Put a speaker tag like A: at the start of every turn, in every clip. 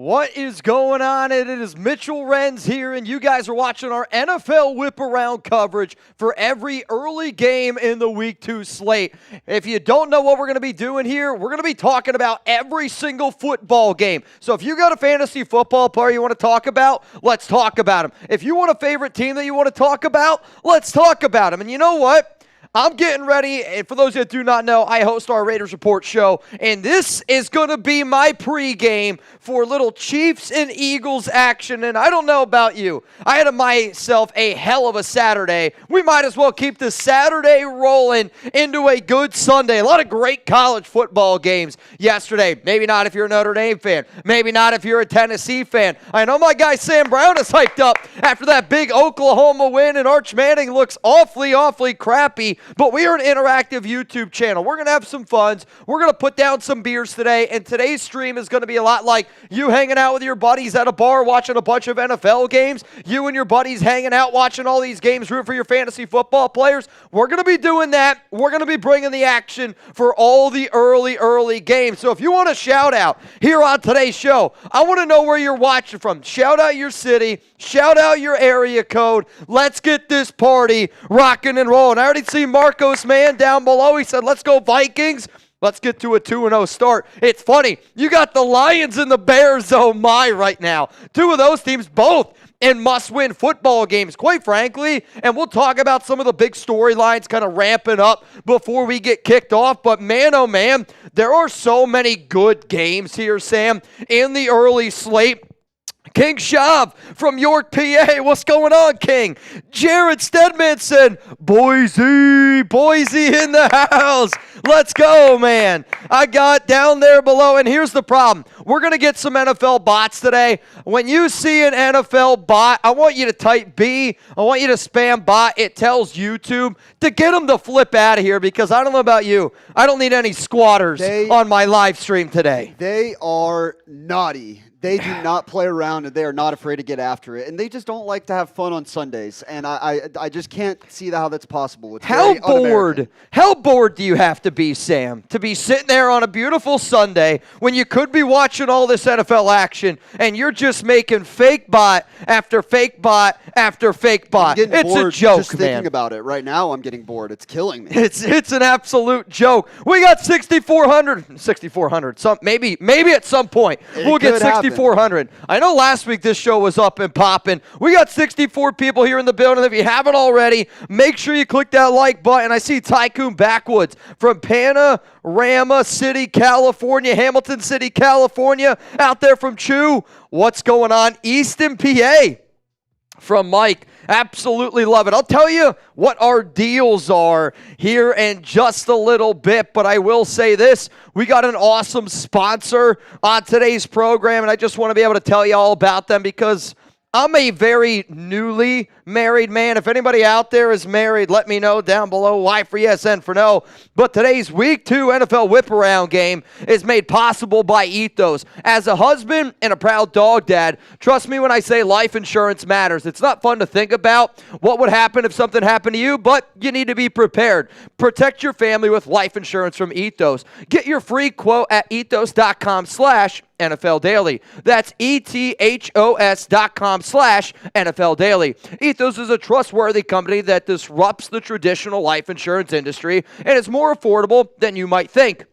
A: What is going on? It is Mitchell Renz here, and you guys are watching our NFL Whip Around coverage for every early game in the Week 2 slate. If you don't know what we're going to be doing here, we're going to be talking about every single football game. So if you got a fantasy football player you want to talk about, let's talk about him. If you want a favorite team that you want to talk about, let's talk about him. And you know what? I'm getting ready, and for those that do not know, I host our Raiders Report show, and this is going to be my pregame for little Chiefs and Eagles action, and I don't know about you. I had myself a hell of a Saturday. We might as well keep this Saturday rolling into a good Sunday. A lot of great college football games yesterday. Maybe not if you're a Notre Dame fan. Maybe not if you're a Tennessee fan. I know my guy Sam Brown is hyped up after that big Oklahoma win, and Arch Manning looks awfully crappy. But we are an interactive YouTube channel. We're going to have some funs. We're going to put down some beers today, and today's stream is going to be a lot like you hanging out with your buddies at a bar watching a bunch of NFL games, you and your buddies hanging out watching all these games, rooting for your fantasy football players. We're going to be doing that. We're going to be bringing the action for all the early games. So if you want a shout out here on today's show, I want to know where you're watching from. Shout out your city. Shout out your area code. Let's get this party rocking and rolling. I already see Marcos, man, down below. He said, let's go Vikings. Let's get to a 2-0 start. It's funny. You got the Lions and the Bears, oh my, right now. Two of those teams both in must-win football games, quite frankly. And we'll talk about some of the big storylines kind of ramping up before we get kicked off. But man, oh man, there are so many good games here, Sam, in the early slate. King Shav from York, PA. What's going on, King? Jared Stedmanson. Boise in the house. Let's go, man. I got down there below, and here's the problem. We're going to get some NFL bots today. When you see an NFL bot, I want you to type B. I want you to spam bot. It tells YouTube to get them to flip out of here because I don't know about you. I don't need any squatters on my live stream today.
B: They are naughty. They do not play around, and they are not afraid to get after it. And they just don't like to have fun on Sundays. And I just can't see how that's possible. It's
A: how bored do you have to be, Sam, to be sitting there on a beautiful Sunday when you could be watching all this NFL action, and you're just making fake bot after fake bot after fake bot? It's a joke,
B: just thinking about it. Right now, I'm getting bored. It's killing me.
A: It's an absolute joke. We got 6,400. Maybe at some point we'll get 6,400. I know last week this show was up and popping. We got 64 people here in the building. If you haven't already, make sure you click that like button. I see Tycoon Backwoods from Panorama City, California, Hamilton City, California, out there from Chew. What's going on? Easton, PA. From Mike. Absolutely love it. I'll tell you what our deals are here in just a little bit, but I will say this. We got an awesome sponsor on today's program, and I just want to be able to tell you all about them because I'm a very newly married man. If anybody out there is married, let me know down below. Y for yes, N for no. But today's Week 2 NFL Whip Around game is made possible by Ethos. As a husband and a proud dog dad, trust me when I say life insurance matters. It's not fun to think about what would happen if something happened to you, but you need to be prepared. Protect your family with life insurance from Ethos. Get your free quote at ethos.com/NFL Daily. That's ethos.com/NFL Daily. Ethos is a trustworthy company that disrupts the traditional life insurance industry, and it's more affordable than you might think.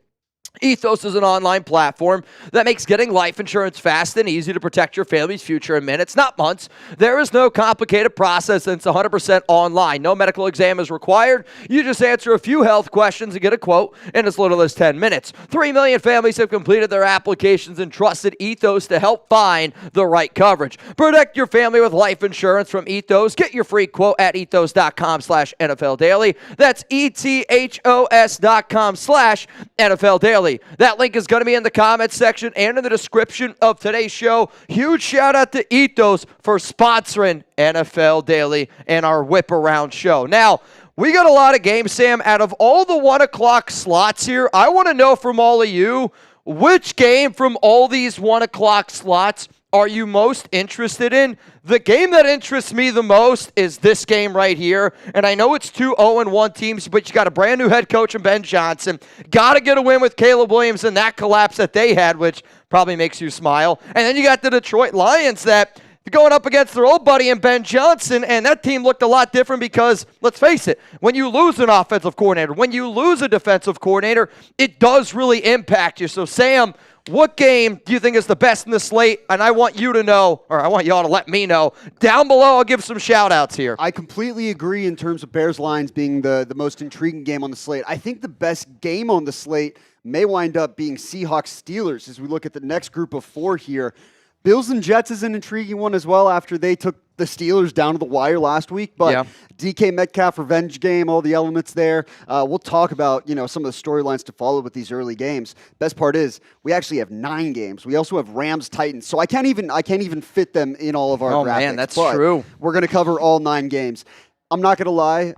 A: Ethos is an online platform that makes getting life insurance fast and easy to protect your family's future in minutes, not months. There is no complicated process, and it's 100% online. No medical exam is required. You just answer a few health questions and get a quote in as little as 10 minutes. 3 million families have completed their applications and trusted Ethos to help find the right coverage. Protect your family with life insurance from Ethos. Get your free quote at ethos.com/NFL Daily. That's ethos.com/NFL Daily. That link is going to be in the comments section and in the description of today's show. Huge shout out to Ethos for sponsoring NFL Daily and our Whip Around show. Now, we got a lot of games, Sam. Out of all the 1 o'clock slots here, I want to know from all of you, which game from all these 1 o'clock slots are you most interested in? The game that interests me the most is this game right here. And I know it's two 0-1 teams, but you got a brand new head coach in Ben Johnson. Got to get a win with Caleb Williams and that collapse that they had, which probably makes you smile. And then you got the Detroit Lions that going up against their old buddy in Ben Johnson, and that team looked a lot different because, let's face it, when you lose an offensive coordinator, when you lose a defensive coordinator, it does really impact you. So, Sam, what game do you think is the best in the slate? And I want you to know, or I want y'all to let me know. Down below, I'll give some shout-outs here.
B: I completely agree in terms of Bears-Lions being the most intriguing game on the slate. I think the best game on the slate may wind up being Seahawks-Steelers as we look at the next group of four here. Bills and Jets is an intriguing one as well after they took the Steelers down to the wire last week. But DK Metcalf revenge game, all the elements there. We'll talk about some of the storylines to follow with these early games. Best part is we actually have 9 games. We also have Rams Titans, so I can't even fit them in all of our graphics.
A: Oh man, that's true.
B: We're going to cover all 9 games. I'm not going to lie.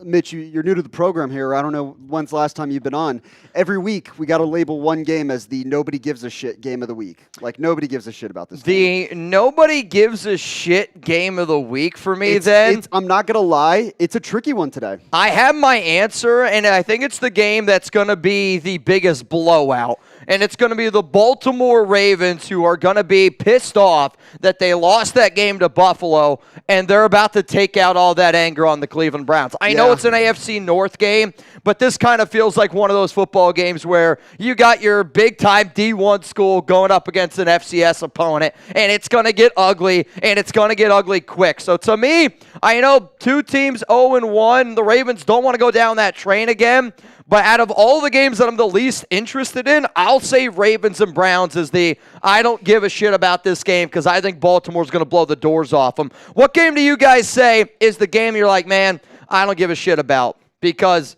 B: Mitch, you're new to the program here. I don't know when's the last time you've been on. Every week, we got to label one game as the nobody gives a shit game of the week. Like, nobody gives a shit about this game.
A: The nobody gives a shit game of the week for me,
B: I'm not going to lie. It's a tricky one today.
A: I have my answer, and I think it's the game that's going to be the biggest blowout. And it's going to be the Baltimore Ravens who are going to be pissed off that they lost that game to Buffalo, and they're about to take out all that anger on the Cleveland Browns. I know it's an AFC North game, but this kind of feels like one of those football games where you got your big-time D1 school going up against an FCS opponent, and it's going to get ugly, and it's going to get ugly quick. So to me, I know two teams 0-1. The Ravens don't want to go down that train again. But out of all the games that I'm the least interested in, I'll say Ravens and Browns is I don't give a shit about this game because I think Baltimore's going to blow the doors off them. What game do you guys say is the game you're like, man, I don't give a shit about? Because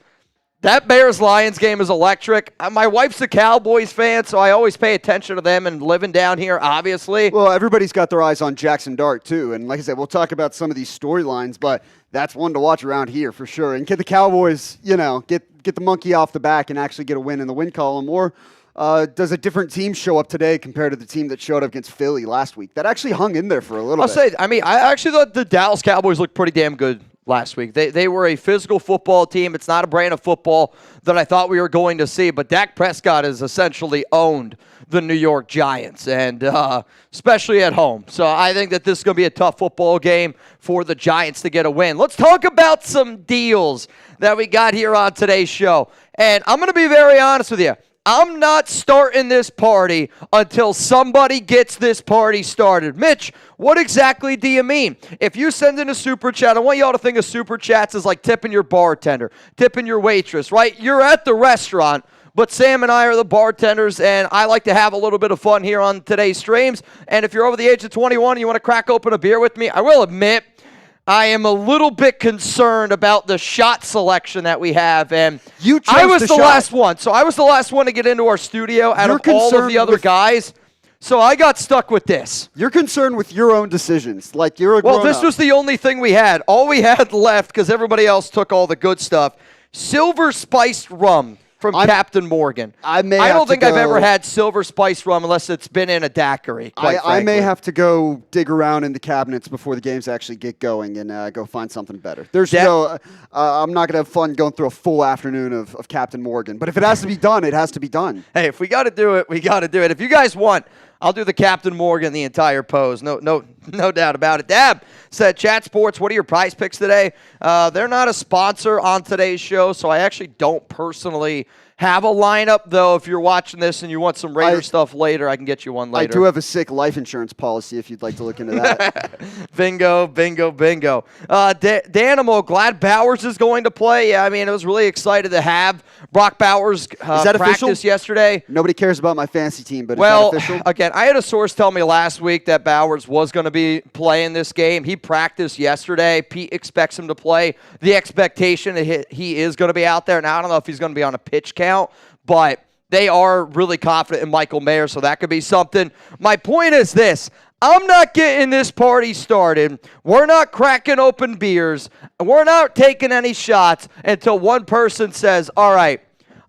A: that Bears-Lions game is electric. My wife's a Cowboys fan, so I always pay attention to them and living down here, obviously.
B: Well, everybody's got their eyes on Jackson Dart, too. And like I said, we'll talk about some of these storylines, but that's one to watch around here for sure. And can the Cowboys, get the monkey off the back and actually get a win in the win column? Or does a different team show up today compared to the team that showed up against Philly last week? That actually hung in there for a little bit.
A: I actually thought the Dallas Cowboys looked pretty damn good last week. They were a physical football team. It's not a brand of football that I thought we were going to see, but Dak Prescott has essentially owned the New York Giants, and especially at home. So I think that this is going to be a tough football game for the Giants to get a win. Let's talk about some deals that we got here on today's show. And I'm going to be very honest with you. I'm not starting this party until somebody gets this party started. Mitch, what exactly do you mean? If you send in a super chat, I want y'all to think of super chats as like tipping your bartender, tipping your waitress, right? You're at the restaurant, but Sam and I are the bartenders, and I like to have a little bit of fun here on today's streams. And if you're over the age of 21 and you want to crack open a beer with me, I will admit I am a little bit concerned about the shot selection that we have, and I was the last one. So I was the last one to get into our studio out of all of the other guys. So I got stuck with this.
B: You're concerned with your own decisions, like you're a grown-up.
A: Well, this was the only thing we had. All we had left, because everybody else took all the good stuff, silver spiced rum from Captain Morgan. I don't think I've ever had silver spiced rum unless it's been in a daiquiri.
B: I may have to go dig around in the cabinets before the games actually get going and go find something better. I'm not going to have fun going through a full afternoon of Captain Morgan. But if it has to be done, it has to be done.
A: Hey, if we got to do it, we got to do it. If you guys want, I'll do the Captain Morgan the entire pose. No doubt about it. Dab said, Chat Sports, what are your prize picks today? They're not a sponsor on today's show, so I actually don't personally have a lineup, though. If you're watching this and you want some Raider stuff later, I can get you one later.
B: I do have a sick life insurance policy if you'd like to look into that.
A: Bingo. Danimo, glad Bowers is going to play. Yeah, I mean, I was really excited to have Brock Bowers practice yesterday.
B: Nobody cares about my fantasy team, but is that official?
A: Again, I had a source tell me last week that Bowers was going to be playing this game. He practiced yesterday. Pete expects him to play. The expectation that he is going to be out there. Now, I don't know if he's going to be on a pitch count, but they are really confident in Michael Mayer, so that could be something. My point is this. I'm not getting this party started. We're not cracking open beers. We're not taking any shots until one person says, all right,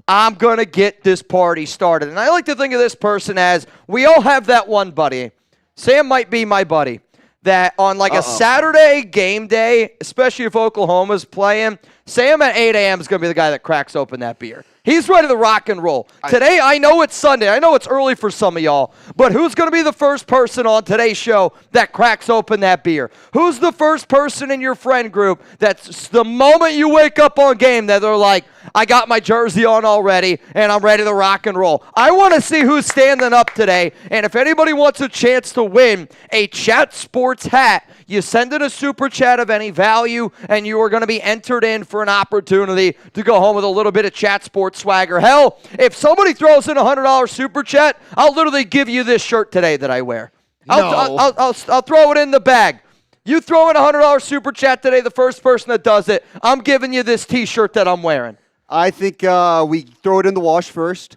A: I'm going to get this party started. And I like to think of this person as we all have that one buddy Sam might be my buddy. That on like a Saturday game day, especially if Oklahoma's playing, Sam at 8 a.m. is going to be the guy that cracks open that beer. He's ready to rock and roll. Today, I know it's Sunday. I know it's early for some of y'all, but who's going to be the first person on today's show that cracks open that beer? Who's the first person in your friend group that's the moment you wake up on game that they're like, I got my jersey on already, and I'm ready to rock and roll? I want to see who's standing up today, and if anybody wants a chance to win a Chat Sports hat, you send in a super chat of any value, and you are going to be entered in for an opportunity to go home with a little bit of Chat Sports swagger. Hell, if somebody throws in a $100 super chat, I'll literally give you this shirt today that I wear. I'll throw it in the bag. You throw in a $100 super chat today, the first person that does it, I'm giving you this T-shirt that I'm wearing.
B: I think we throw it in the wash first,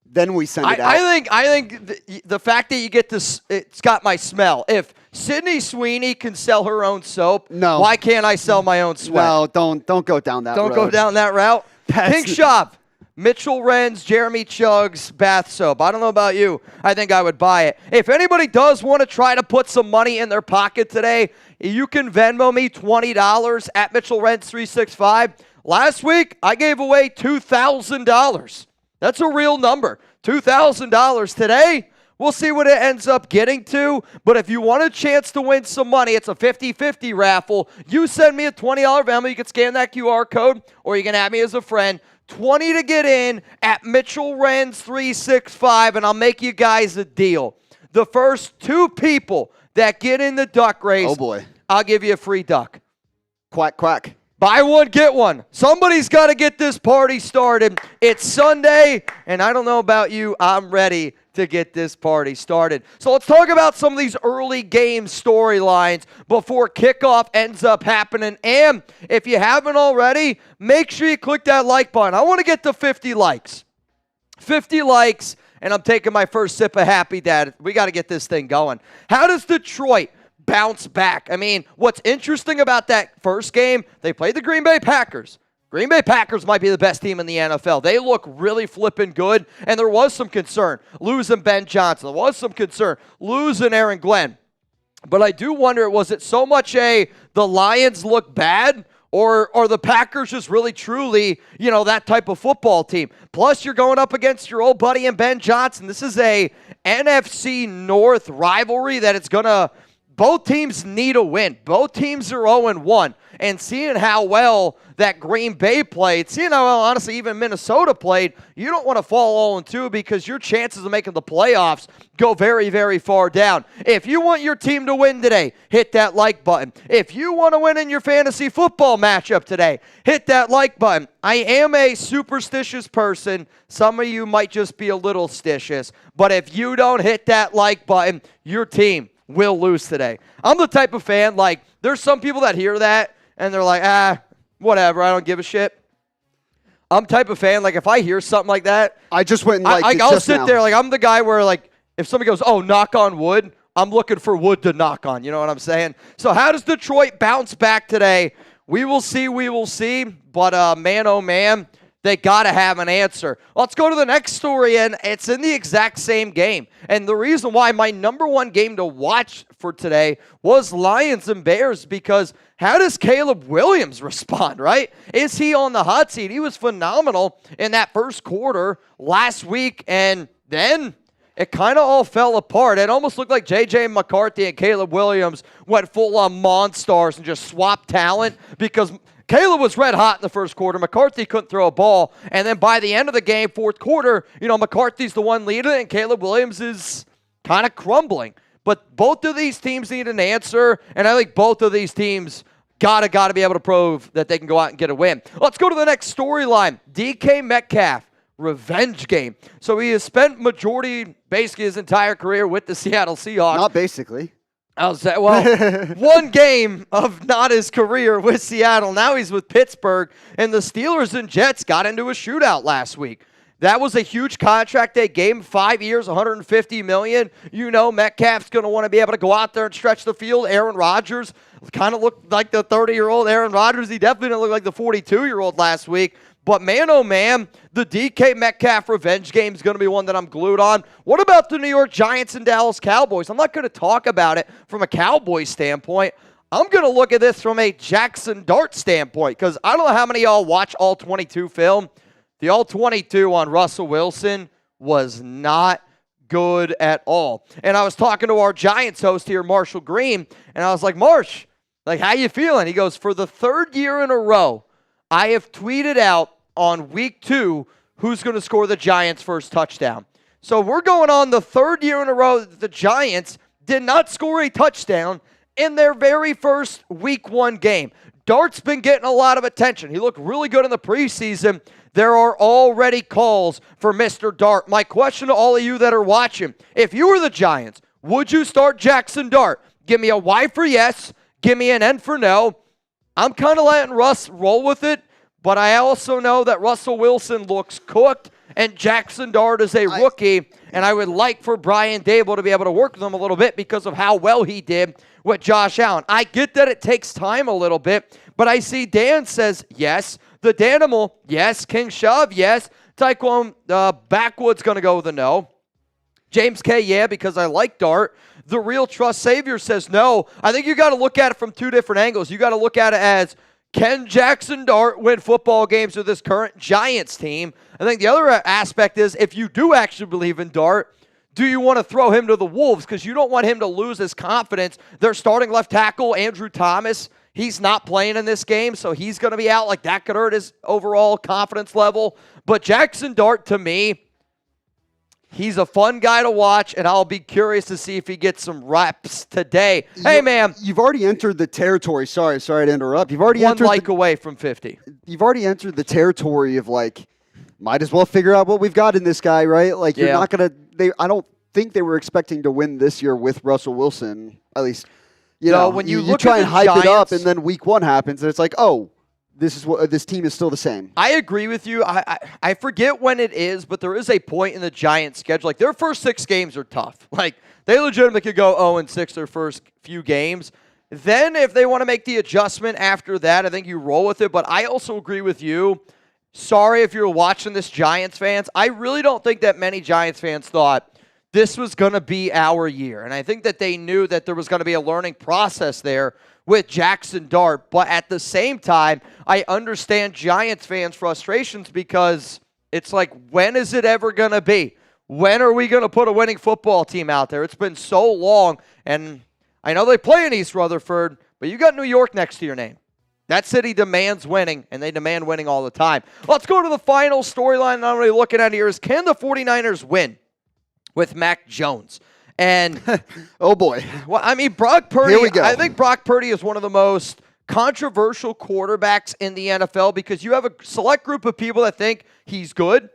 B: then we send it out.
A: I think the fact that you get this, it's got my smell. If Sydney Sweeney can sell her own soap, why can't I sell my own sweat?
B: No, don't go down that road.
A: Don't go down that route. Pink Shop, Mitchell Renz, Jeremy Chugg's bath soap. I don't know about you. I think I would buy it. If anybody does want to try to put some money in their pocket today, you can Venmo me $20 at Mitchell Renz 365. Last week, I gave away $2,000. That's a real number. $2,000 today. We'll see what it ends up getting to. But if you want a chance to win some money, it's a 50-50 raffle. You send me a $20 Venmo. You can scan that QR code, or you can add me as a friend. $20 to get in at Mitchell Renz 365, and I'll make you guys a deal. The first 2 people that get in the duck race,
B: oh boy,
A: I'll give you a free duck.
B: Quack, quack.
A: Buy one, get one. Somebody's got to get this party started. It's Sunday, and I don't know about you, I'm ready to get this party started. So let's talk about some of these early game storylines before kickoff ends up happening. And if you haven't already, make sure you click that like button. I want to get to 50 likes. 50 likes, and I'm taking my first sip of Happy Dad. We got to get this thing going. How does Detroit bounce back? I mean, what's interesting about that first game, they played the Green Bay Packers. Green Bay Packers might be the best team in the NFL. They look really flipping good, and there was some concern losing Ben Johnson. There was some concern losing Aaron Glenn. But I do wonder, was it so much the Lions look bad, or are the Packers just really truly, that type of football team? Plus, you're going up against your old buddy and Ben Johnson. This is a NFC North rivalry that it's going to, both teams need a win. Both teams are 0-1. And seeing how well that Green Bay played, seeing how well, honestly, even Minnesota played, you don't want to fall 0-2 because your chances of making the playoffs go very, very far down. If you want your team to win today, hit that like button. If you want to win in your fantasy football matchup today, hit that like button. I am a superstitious person. Some of you might just be a little stitious. But if you don't hit that like button, your team will lose today. I'm the type of fan, there's some people that hear that, and they're like, whatever, I don't give a shit. I'm type of fan, if I hear something like that,
B: I just went and
A: I'll sit there, I'm the guy where, if somebody goes, oh, knock on wood, I'm looking for wood to knock on, you know what I'm saying? So how does Detroit bounce back today? We will see, but man, oh man, they got to have an answer. Let's go to the next story, and it's in the exact same game. And the reason why my number one game to watch for today was Lions and Bears, because how does Caleb Williams respond, right? Is he on the hot seat? He was phenomenal in that first quarter last week, and then it kind of all fell apart. It almost looked like J.J. McCarthy and Caleb Williams went full-on Monstars and just swapped talent, because Caleb was red hot in the first quarter. McCarthy couldn't throw a ball. And then by the end of the game, fourth quarter, McCarthy's the one leading, and Caleb Williams is kind of crumbling. But both of these teams need an answer, and I think both of these teams gotta be able to prove that they can go out and get a win. Let's go to the next storyline. DK Metcalf, revenge game. So he has spent majority, basically his entire career with the Seattle Seahawks.
B: Not basically.
A: I was saying, well, one game of not his career with Seattle. Now he's with Pittsburgh, and the Steelers and Jets got into a shootout last week. That was a huge contract they gave him, 5 years, $150 million. Metcalf's going to want to be able to go out there and stretch the field. Aaron Rodgers kind of looked like the 30-year-old Aaron Rodgers. He definitely didn't look like the 42-year-old last week. But man, oh man, the DK Metcalf revenge game is going to be one that I'm glued on. What about the New York Giants and Dallas Cowboys? I'm not going to talk about it from a Cowboys standpoint. I'm going to look at this from a Jackson Dart standpoint because I don't know how many of y'all watch All 22 film. The All 22 on Russell Wilson was not good at all. And I was talking to our Giants host here, Marshall Green, and I was like, Marsh, like, how you feeling? He goes, for the third year in a row, I have tweeted out on week 2 who's going to score the Giants' first touchdown. So we're going on the third year in a row that the Giants did not score a touchdown in their very first week 1 game. Dart's been getting a lot of attention. He looked really good in the preseason. There are already calls for Mr. Dart. My question to all of you that are watching, if you were the Giants, would you start Jackson Dart? Give me a Y for yes. Give me an N for no. I'm kind of letting Russ roll with it, but I also know that Russell Wilson looks cooked, and Jackson Dart is a rookie, and I would like for Brian Dable to be able to work with him a little bit because of how well he did with Josh Allen. I get that it takes time a little bit, but I see Dan says yes. The Danimal, yes. King Shove, yes. Tyquan Backwood's going to go with a no. James K, yeah, because I like Dart. The Real Trust Savior says no. I think you got to look at it from 2 different angles. You got to look at it as, can Jackson Dart win football games with this current Giants team? I think the other aspect is, if you do actually believe in Dart, do you want to throw him to the Wolves? Because you don't want him to lose his confidence. Their starting left tackle, Andrew Thomas, he's not playing in this game, so he's going to be out. Like, that could hurt his overall confidence level. But Jackson Dart, to me, he's a fun guy to watch, and I'll be curious to see if he gets some reps today. Hey, man.
B: You've already entered the territory. Sorry to interrupt. You've already
A: entered away from 50.
B: You've already entered the territory of, like, might as well figure out what we've got in this guy, right? Like, you're not going to – I don't think they were expecting to win this year with Russell Wilson, at least – you know, when you try and hype it up, and then week 1 happens, and it's like, oh, this team is still the same.
A: I agree with you. I forget when it is, but there is a point in the Giants' schedule. Like, their first 6 games are tough. Like, they legitimately could go 0-6 their first few games. Then, if they want to make the adjustment after that, I think you roll with it. But I also agree with you. Sorry if you're watching this, Giants fans. I really don't think that many Giants fans thought this was going to be our year. And I think that they knew that there was going to be a learning process there with Jackson Dart. But at the same time, I understand Giants fans' frustrations because it's like, when is it ever going to be? When are we going to put a winning football team out there? It's been so long. And I know they play in East Rutherford, but you got New York next to your name. That city demands winning, and they demand winning all the time. Let's go to the final storyline I'm really looking at here is, can the 49ers win with Mac Jones? And
B: oh boy.
A: Well, I mean, Brock Purdy,
B: Here we go.
A: I think Brock Purdy is one of the most controversial quarterbacks in the NFL because you have a select group of people that think he's good,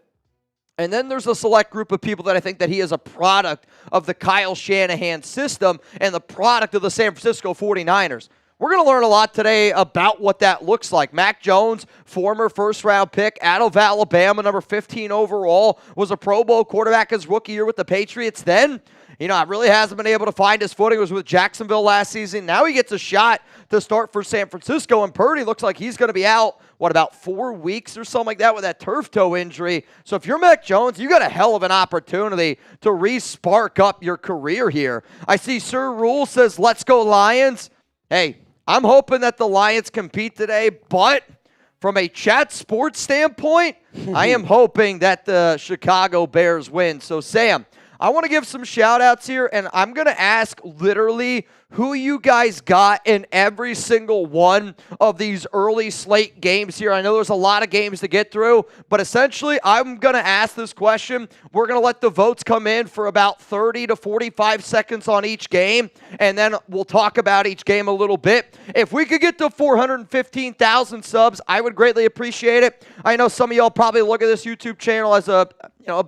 A: and then there's a select group of people that I think that he is a product of the Kyle Shanahan system and the product of the San Francisco 49ers. We're going to learn a lot today about what that looks like. Mac Jones, former first-round pick out of Alabama, number 15 overall, was a Pro Bowl quarterback his rookie year with the Patriots. Then, really hasn't been able to find his footing. It was with Jacksonville last season. Now he gets a shot to start for San Francisco, and Purdy looks like he's going to be out, about 4 weeks or something like that with that turf toe injury. So if you're Mac Jones, you got a hell of an opportunity to re-spark up your career here. I see Sir Rule says, let's go Lions. Hey, I'm hoping that the Lions compete today, but from a chat sports standpoint, I am hoping that the Chicago Bears win. So, Sam, I want to give some shout-outs here, and I'm going to ask literally who you guys got in every single one of these early slate games here. I know there's a lot of games to get through, but essentially I'm going to ask this question. We're going to let the votes come in for about 30 to 45 seconds on each game, and then we'll talk about each game a little bit. If we could get to 415,000 subs, I would greatly appreciate it. I know some of y'all probably look at this YouTube channel as a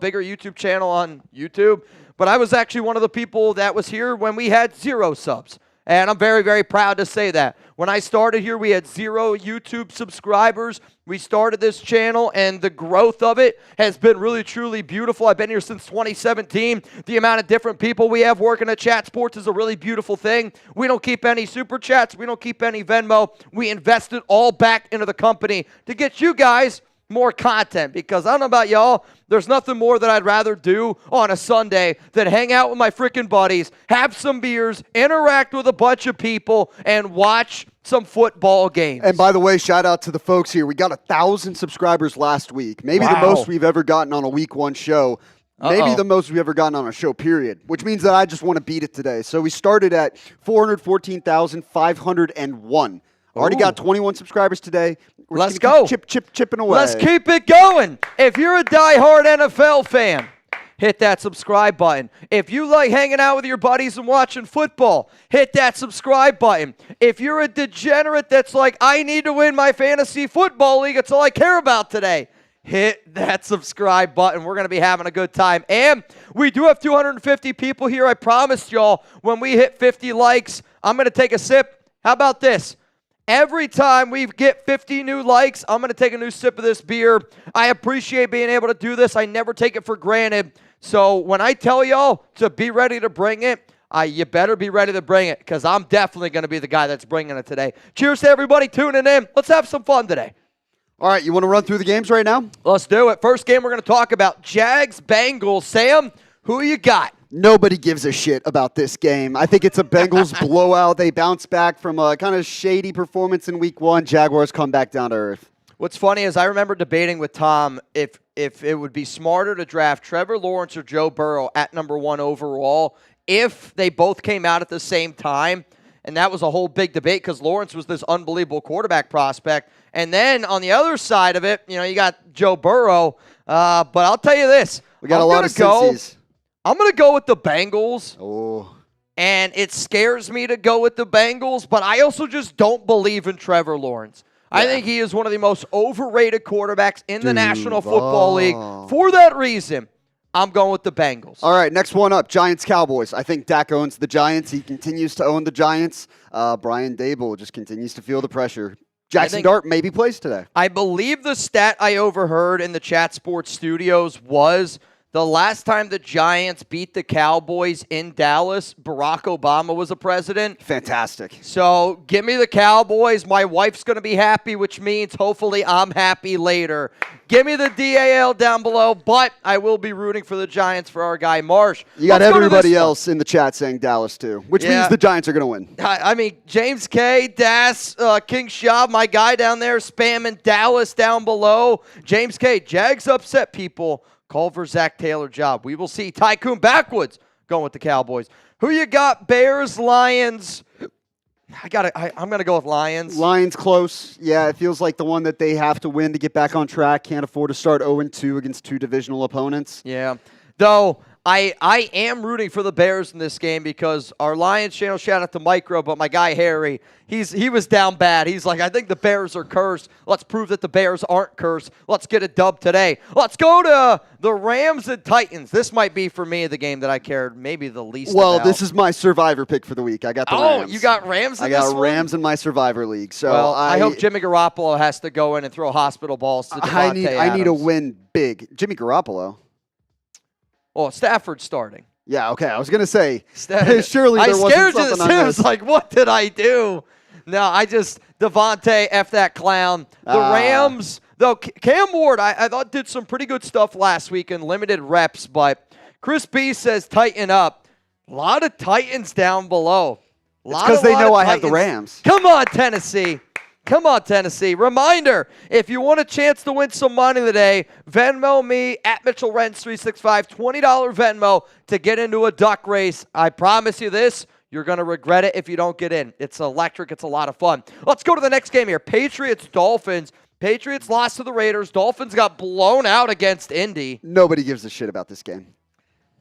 A: bigger YouTube channel on YouTube, but I was actually one of the people that was here when we had 0 subs. And I'm very, very proud to say that. When I started here, we had 0 YouTube subscribers. We started this channel, and the growth of it has been really, truly beautiful. I've been here since 2017. The amount of different people we have working at Chat Sports is a really beautiful thing. We don't keep any super chats. We don't keep any Venmo. We invest it all back into the company to get you guys more content because I don't know about y'all, there's nothing more that I'd rather do on a Sunday than hang out with my freaking buddies, have some beers, interact with a bunch of people, and watch some football games.
B: And by the way, shout out to the folks here. We got 1,000 subscribers last week. Maybe the most we've ever gotten on a week one show. Maybe the most we've ever gotten on a show, period, which means that I just want to beat it today. So we started at 414,501. Already got 21 subscribers today.
A: Let's go.
B: Chipping away.
A: Let's keep it going. If you're a diehard NFL fan, hit that subscribe button. If you like hanging out with your buddies and watching football, hit that subscribe button. If you're a degenerate that's like, I need to win my fantasy football league, it's all I care about today, hit that subscribe button. We're going to be having a good time. And we do have 250 people here. I promised y'all when we hit 50 likes, I'm going to take a sip. How about this? Every time we get 50 new likes, I'm going to take a new sip of this beer. I appreciate being able to do this. I never take it for granted. So when I tell y'all to be ready to bring it, you better be ready to bring it because I'm definitely going to be the guy that's bringing it today. Cheers to everybody tuning in. Let's have some fun today.
B: All right, you want to run through the games right now?
A: Let's do it. First game we're going to talk about, Jags, Bengals. Sam, who you got?
B: Nobody gives a shit about this game. I think it's a Bengals blowout. They bounce back from a kind of shady performance in week one. Jaguars come back down to earth.
A: What's funny is I remember debating with Tom if it would be smarter to draft Trevor Lawrence or Joe Burrow at number 1 overall if they both came out at the same time. And that was a whole big debate because Lawrence was this unbelievable quarterback prospect. And then on the other side of it, you got Joe Burrow. But I'll tell you this.
B: We got a lot of Cincy's.
A: I'm going to go with the Bengals.
B: Oh.
A: And it scares me to go with the Bengals, but I also just don't believe in Trevor Lawrence. Yeah. I think he is one of the most overrated quarterbacks in the National Football League. For that reason, I'm going with the Bengals.
B: All right, next one up, Giants-Cowboys. I think Dak owns the Giants. He continues to own the Giants. Brian Dable just continues to feel the pressure. Jackson Dart maybe plays today.
A: I believe the stat I overheard in the Chat Sports studios was the last time the Giants beat the Cowboys in Dallas, Barack Obama was a president.
B: Fantastic.
A: So give me the Cowboys. My wife's going to be happy, which means hopefully I'm happy later. Give me the DAL down below, but I will be rooting for the Giants for our guy Marsh.
B: You got everybody else in the chat saying Dallas too, which means the Giants are going to win.
A: I mean, James K, Das, King Shab, my guy down there spamming Dallas down below. James K, Jags upset people. Call for Zach Taylor job. We will see. Tycoon Backwoods going with the Cowboys. Who you got? Bears, Lions. I'm going to go with Lions.
B: Lions close. Yeah, it feels like the one that they have to win to get back on track. Can't afford to start 0-2 against 2 divisional opponents.
A: Yeah. Though I am rooting for the Bears in this game because our Lions channel, shout out to Micro, but my guy Harry, he was down bad. He's like, I think the Bears are cursed. Let's prove that the Bears aren't cursed. Let's get a dub today. Let's go to the Rams and Titans. This might be, for me, the game that I cared maybe the least about.
B: This is my survivor pick for the week. I got the Rams.
A: Oh, you got Rams in this one?
B: I got Rams in my survivor league. So
A: well, I hope Jimmy Garoppolo has to go in and throw hospital balls to Devontae Adams.
B: I need a win big. Jimmy Garoppolo.
A: Oh, Stafford's starting.
B: Yeah, okay. I was going to say, surely there wasn't something
A: I was like, what did I do? No, Devontae, F that clown. The Rams, though, Cam Ward, I thought did some pretty good stuff last week in limited reps, but Chris B says tighten up. A lot of Titans down below.
B: It's because they know I have the Rams.
A: Come on, Tennessee. Come on, Tennessee. Reminder, if you want a chance to win some money today, Venmo me at Mitchell Renz 365, $20 Venmo to get into a duck race. I promise you this, you're going to regret it if you don't get in. It's electric. It's a lot of fun. Let's go to the next game here. Patriots-Dolphins. Patriots lost to the Raiders. Dolphins got blown out against Indy.
B: Nobody gives a shit about this game.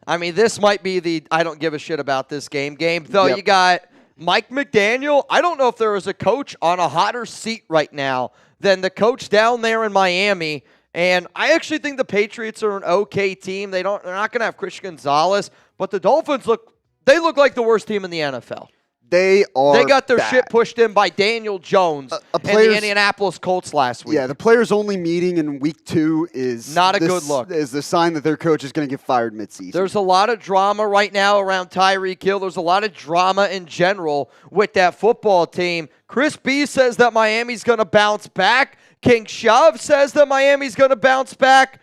A: I mean, this might be the I don't give a shit about this game. Though you got Mike McDaniel. I don't know if there is a coach on a hotter seat right now than the coach down there in Miami. And I actually think the Patriots are an okay team. They're not going to have Christian Gonzalez, but the Dolphins look like the worst team in the NFL.
B: They
A: got their
B: bad.
A: shit pushed in by Daniel Jones and the Indianapolis Colts last week.
B: Yeah, the players only meeting in week 2 is
A: not a good look.
B: Is the sign that their coach is going to get fired midseason.
A: There's a lot of drama right now around Tyreek Hill. There's a lot of drama in general with that football team. Chris B says that Miami's going to bounce back. King Shove says that Miami's going to bounce back.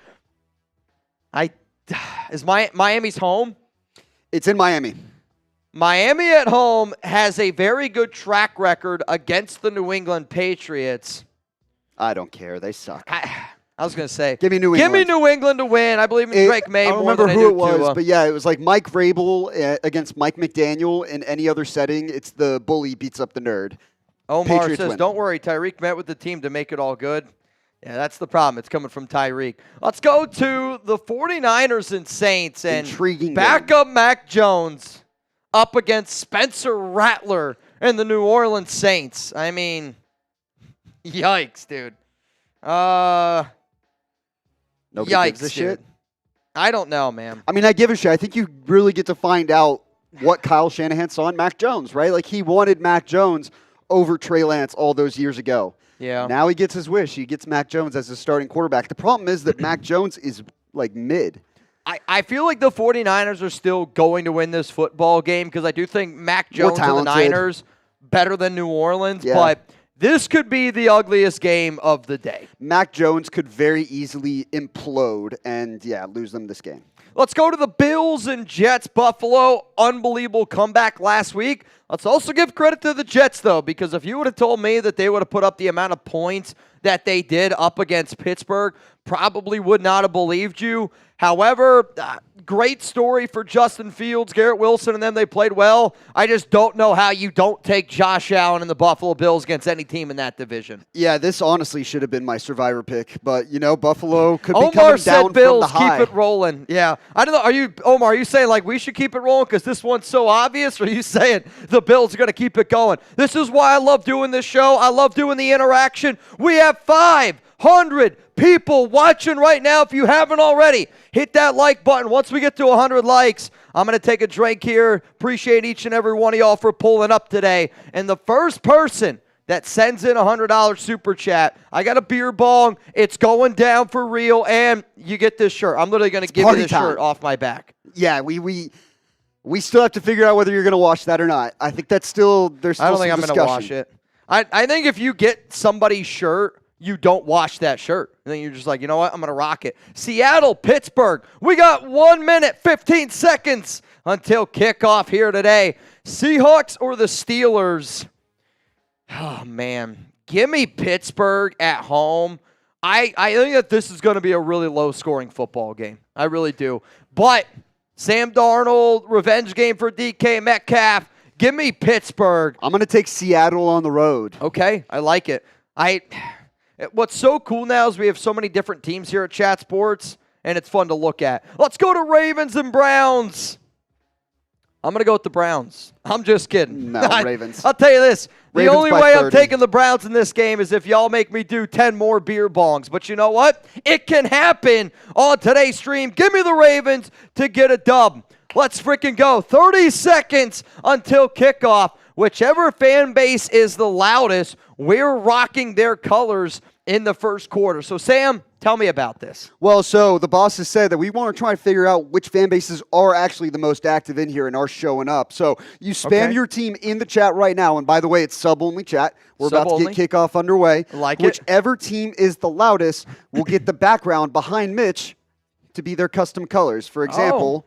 A: Is Miami's home?
B: It's in Miami.
A: Miami at home has a very good track record against the New England Patriots.
B: I don't care. They suck.
A: I was going to say,
B: give me New England.
A: Give me New England to win. I believe in Drake May.
B: I don't remember who it was, but yeah, it was like Mike Vrabel against Mike McDaniel. In any other setting, it's the bully beats up the nerd.
A: Omar
B: Patriots
A: says,
B: win.
A: don't worry, Tyreek met with the team to make it all good. Yeah, that's the problem. It's coming from Tyreek. Let's go to the 49ers and Saints. And
B: intriguing
A: backup Mac Jones up against Spencer Rattler and the New Orleans Saints. I mean, yikes, dude.
B: Nobody
A: yikes,
B: gives a
A: dude.
B: shit.
A: I don't know, man.
B: I mean, I give a shit. I think you really get to find out what Kyle Shanahan saw in Mac Jones, right? Like, he wanted Mac Jones over Trey Lance all those years ago.
A: Yeah.
B: Now he gets his wish. He gets Mac Jones as his starting quarterback. The problem is that Mac Jones is, like, mid.
A: I feel like the 49ers are still going to win this football game because I do think Mac Jones and the Niners better than New Orleans, but this could be the ugliest game of the day.
B: Mac Jones could very easily implode and, lose them this game.
A: Let's go to the Bills and Jets. Buffalo, unbelievable comeback last week. Let's also give credit to the Jets, though, because if you would have told me that they would have put up the amount of points that they did up against Pittsburgh, probably would not have believed you. However, great story for Justin Fields, Garrett Wilson, and them. They played well. I just don't know how you don't take Josh Allen and the Buffalo Bills against any team in that division.
B: Yeah, this honestly should have been my survivor pick, but, Buffalo could be
A: Omar
B: coming
A: said
B: down
A: Bills,
B: from the high.
A: keep it rolling. Yeah. I don't know. Omar, are you saying, like, we should keep it rolling because this one's so obvious, or are you saying the Bills are going to keep it going? This is why I love doing this show. I love doing the interaction. We have 500 people watching right now. If you haven't already, hit that like button. Once we get to 100 likes, I'm going to take a drink here. Appreciate each and every one of y'all for pulling up today. And the first person that sends in a $100 super chat, I got a beer bong. It's going down for real, and you get this shirt. I'm literally going to give you this shirt off my back.
B: Yeah, we still have to figure out whether you're going to wash that or not. I think that's still there's still
A: I don't think I'm
B: going
A: to wash it. I think if you get somebody's shirt, you don't wash that shirt. And then you're just like, you know what? I'm going to rock it. Seattle, Pittsburgh. We got 1 minute, 15 seconds until kickoff here today. Seahawks or the Steelers? Oh, man. Give me Pittsburgh at home. I think that this is going to be a really low-scoring football game. I really do. But Sam Darnold, revenge game for DK Metcalf. Give me Pittsburgh.
B: I'm going to take Seattle on the road.
A: Okay, I like it. What's so cool now is we have so many different teams here at Chat Sports, and it's fun to look at. Let's go to Ravens and Browns. I'm going to go with the Browns. I'm just kidding.
B: No, Ravens.
A: I'll tell you this.
B: Ravens
A: the only
B: by
A: way
B: 30.
A: I'm taking the Browns in this game is if y'all make me do 10 more beer bongs. But you know what? It can happen on today's stream. Give me the Ravens to get a dub. Let's freaking go. 30 seconds until kickoff. Whichever fan base is the loudest, we're rocking their colors in the first quarter. So, Sam, tell me about this.
B: Well, so the bosses said that we want to try to figure out which fan bases are actually the most active in here and are showing up. So you spam your team in the chat right now. And by the way, it's sub-only chat. We're about to get kickoff underway. Whichever team is the loudest will get the background behind Mitch to be their custom colors. For example,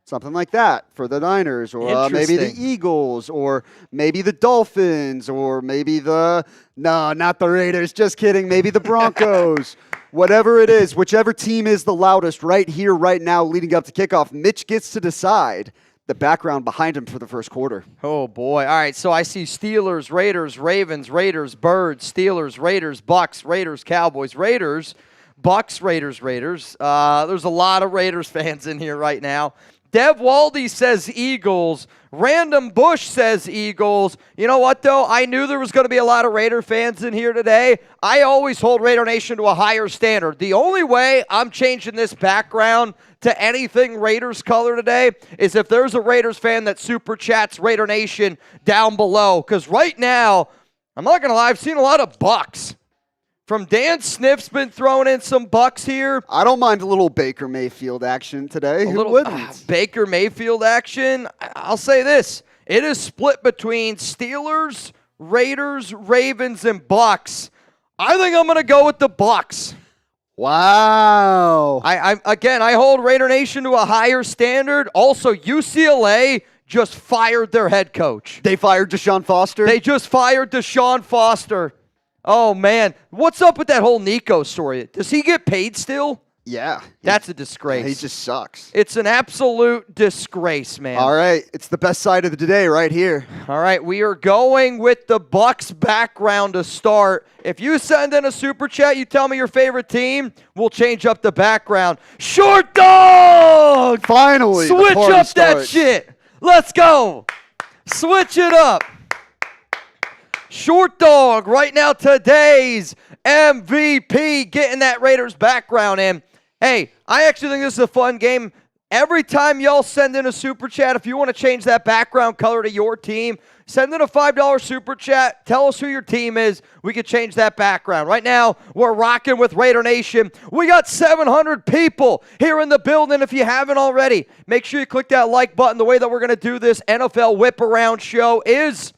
B: something like that for the Niners, or maybe the Eagles, or maybe the Dolphins, or maybe not the Raiders, just kidding, maybe the Broncos. Whatever it is, whichever team is the loudest right here, right now, leading up to kickoff, Mitch gets to decide the background behind him for the first quarter.
A: Oh, boy. All right, so I see Steelers, Raiders, Ravens, Raiders, Birds, Steelers, Raiders, Bucks, Raiders, Cowboys, Raiders, Bucks, Raiders, Raiders. There's a lot of Raiders fans in here right now. Dev Waldy says Eagles. Random Bush says Eagles. You know what, though? I knew there was going to be a lot of Raider fans in here today. I always hold Raider Nation to a higher standard. The only way I'm changing this background to anything Raiders color today is if there's a Raiders fan that super chats Raider Nation down below. Because right now, I'm not going to lie, I've seen a lot of Bucks. From Dan Sniff's been throwing in some Bucks here.
B: I don't mind a little Baker Mayfield action today. Who wouldn't?
A: Baker Mayfield action. I'll say this. It is split between Steelers, Raiders, Ravens, and Bucks. I think I'm going to go with the Bucks.
B: Wow.
A: I hold Raider Nation to a higher standard. Also, UCLA just fired their head coach.
B: They fired Deshaun Foster?
A: They just fired Deshaun Foster. Oh, man. What's up with that whole Nico story? Does he get paid still?
B: Yeah.
A: That's a disgrace.
B: He just sucks.
A: It's an absolute disgrace, man.
B: All right. It's the best side of the day right here.
A: All right. We are going with the Bucks background to start. If you send in a super chat, you tell me your favorite team, we'll change up the background. Short dog!
B: Finally.
A: Switch up that shit. Let's go. Switch it up. Short dog, right now, today's MVP, getting that Raiders background in. Hey, I actually think this is a fun game. Every time y'all send in a super chat, if you want to change that background color to your team, send in a $5 super chat. Tell us who your team is. We can change that background. Right now, we're rocking with Raider Nation. We got 700 people here in the building. If you haven't already, make sure you click that like button. The way that we're going to do this NFL Whip Around show is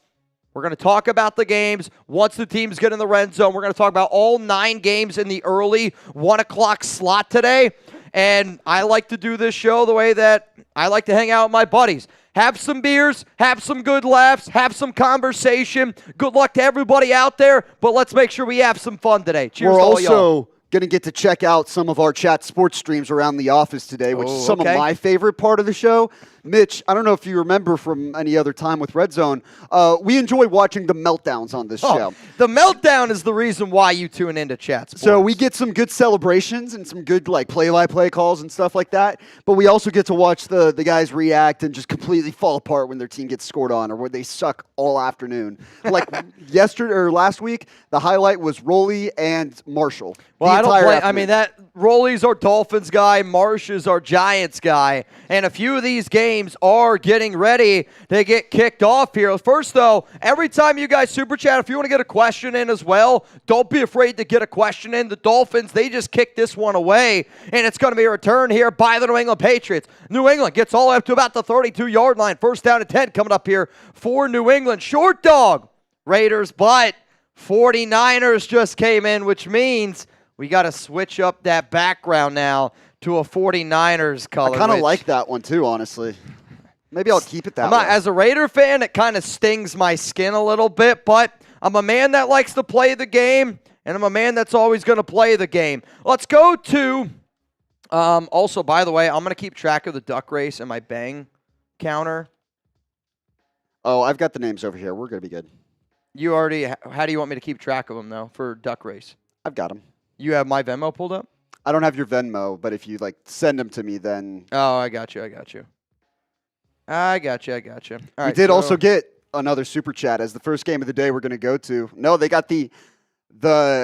A: we're going to talk about the games. Once the teams get in the red zone, we're going to talk about all 9 games in the early 1 o'clock slot today. And I like to do this show the way that I like to hang out with my buddies. Have some beers, have some good laughs, have some conversation. Good luck to everybody out there, but let's make sure we have some fun today. Cheers to all y'all.
B: We're also going to get to check out some of our chat sports streams around the office today, which is some of my favorite part of the show. Mitch, I don't know if you remember from any other time with RedZone, we enjoy watching the meltdowns on this show.
A: The meltdown is the reason why you tune into chat sports.
B: So we get some good celebrations and some good like play-by-play calls and stuff like that, but we also get to watch the guys react and just completely fall apart when their team gets scored on or when they suck all afternoon. Like yesterday or last week, the highlight was Roley and Marshall.
A: Well, I don't play. I mean, that Roley's our Dolphins guy, Marsh is our Giants guy, and a few of these games are getting ready to get kicked off here. First, though, every time you guys super chat, if you want to get a question in as well, don't be afraid to get a question in. The Dolphins, they just kicked this one away, and it's going to be a return here by the New England Patriots. New England gets all the way up to about the 32-yard line. First down and 10 coming up here for New England. Short dog, Raiders, but 49ers just came in, which means we got to switch up that background now to a 49ers color.
B: I kind of like that one too, honestly. Maybe I'll keep it that way.
A: As a Raider fan, it kind of stings my skin a little bit, but I'm a man that likes to play the game, and I'm a man that's always going to play the game. Let's go to, also, by the way, I'm going to keep track of the duck race and my bang counter.
B: Oh, I've got the names over here. We're going to be good.
A: You already, how do you want me to keep track of them, though, for duck race?
B: I've got them.
A: You have my Venmo pulled up?
B: I don't have your Venmo, but if you like send them to me, then.
A: Oh, I got you. I got you. All right,
B: we did also get another super chat as the first game of the day we're going to go to. No, they got the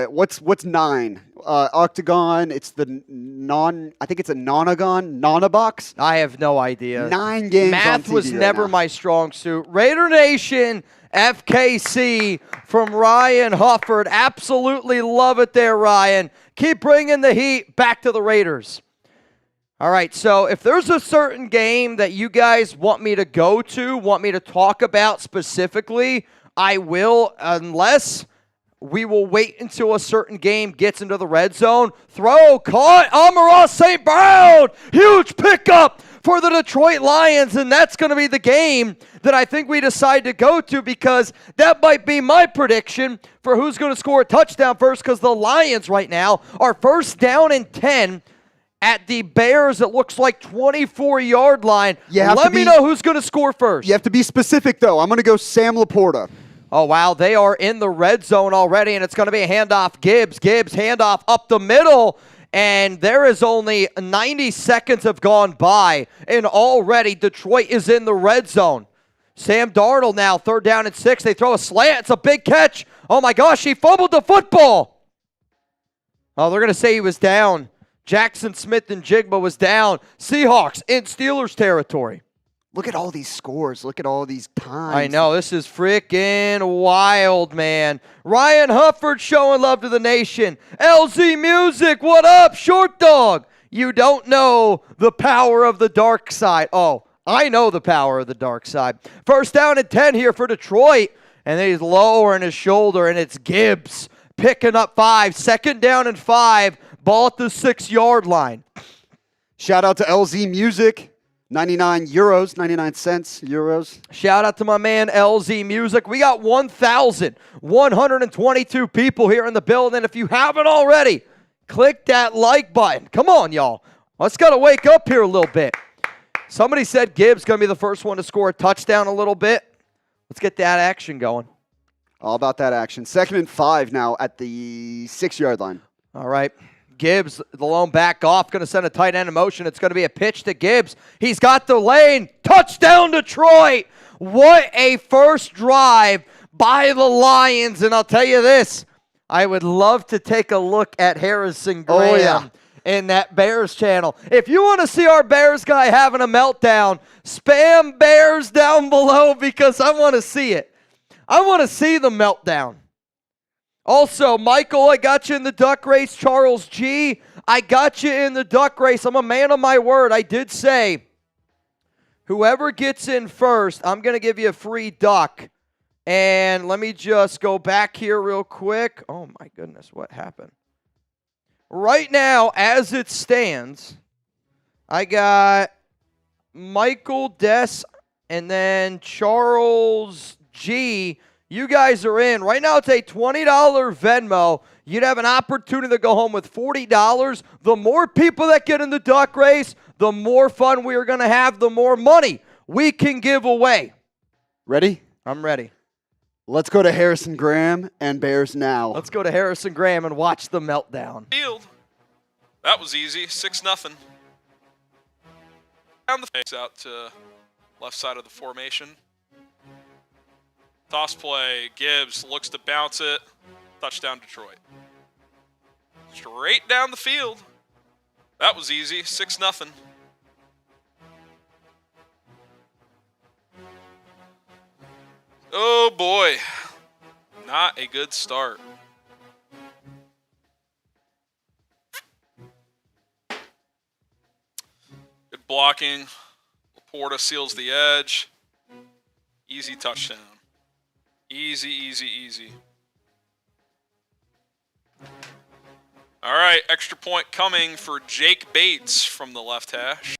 B: what's 9? Octagon. It's the I think it's a Nona box.
A: I have no idea.
B: 9 games.
A: Math
B: on TV
A: was
B: right
A: never
B: now.
A: my strong suit. Raider Nation FKC from Ryan Hufford. Absolutely love it there, Ryan. Keep bringing the heat back to the Raiders. All right, so if there's a certain game that you guys want me to go to, want me to talk about specifically, I will, unless we will wait until a certain game gets into the red zone. Throw, caught, Amon-Ra St. Brown. Huge pickup for the Detroit Lions, and that's going to be the game that I think we decide to go to because that might be my prediction for who's going to score a touchdown first because the Lions right now are first down and 10 at the Bears, it looks like 24-yard line. Let me know who's going to score first.
B: You have to be specific, though. I'm going to go Sam Laporta.
A: Oh, wow. They are in the red zone already, and it's going to be a handoff. Gibbs, handoff up the middle. And there is only 90 seconds have gone by, and already Detroit is in the red zone. Sam Darnold now, 3rd down and 6. They throw a slant. It's a big catch. Oh, my gosh, he fumbled the football. Oh, they're going to say he was down. Jackson Smith-Njigba was down. Seahawks in Steelers territory.
B: Look at all these scores. Look at all these times.
A: I know. This is freaking wild, man. Ryan Hufford showing love to the nation. LZ Music, what up? Short Dog. You don't know the power of the dark side. Oh, I know the power of the dark side. 1st down and 10 here for Detroit. And then he's lowering his shoulder, and it's Gibbs picking up 5. 2nd down and 5. Ball at the 6-yard line.
B: Shout out to LZ Music. 99 euros, 99 cents, euros.
A: Shout out to my man LZ Music. We got 1,122 people here in the building. If you haven't already, click that like button. Come on, y'all. Let's got to wake up here a little bit. Somebody said Gibbs going to be the first one to score a touchdown a little bit. Let's get that action going.
B: All about that action. 2nd and 5 now at the 6-yard line.
A: All right. Gibbs, the lone back off, going to send a tight end in motion. It's going to be a pitch to Gibbs. He's got the lane. Touchdown, Detroit. What a first drive by the Lions. And I'll tell you this, I would love to take a look at Harrison Graham in that Bears channel. If you want to see our Bears guy having a meltdown, spam Bears down below because I want to see it. I want to see the meltdown. Also, Michael, I got you in the duck race. Charles G, I got you in the duck race. I'm a man of my word. I did say, whoever gets in first, I'm going to give you a free duck. And let me just go back here real quick. Oh, my goodness, what happened? Right now, as it stands, I got Michael Dess and then Charles G. You guys are in. Right now, it's a $20 Venmo. You'd have an opportunity to go home with $40. The more people that get in the duck race, the more fun we are going to have, the more money we can give away.
B: Ready?
A: I'm ready.
B: Let's go to Harrison Graham and Bears now.
A: Let's go to Harrison Graham and watch the meltdown.
C: Field. That was easy. 6-0. Down the face out to left side of the formation. Toss play. Gibbs looks to bounce it. Touchdown, Detroit. Straight down the field. That was easy. 6-0. Oh, boy. Not a good start. Good blocking. Laporta seals the edge. Easy touchdown. Easy, easy, easy. All right, extra point coming for Jake Bates from the left hash.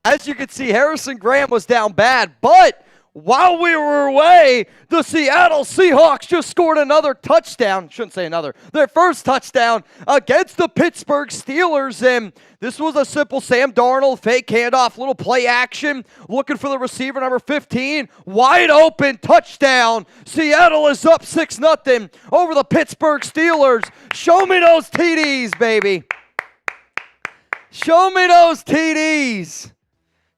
A: As you can see, Harrison Graham was down bad, but while we were away, the Seattle Seahawks just scored another touchdown. Shouldn't say another. Their first touchdown against the Pittsburgh Steelers. And this was a simple Sam Darnold fake handoff, little play action, looking for the receiver, number 15. Wide open touchdown. Seattle is up 6-0 over the Pittsburgh Steelers. Show me those TDs, baby. Show me those TDs.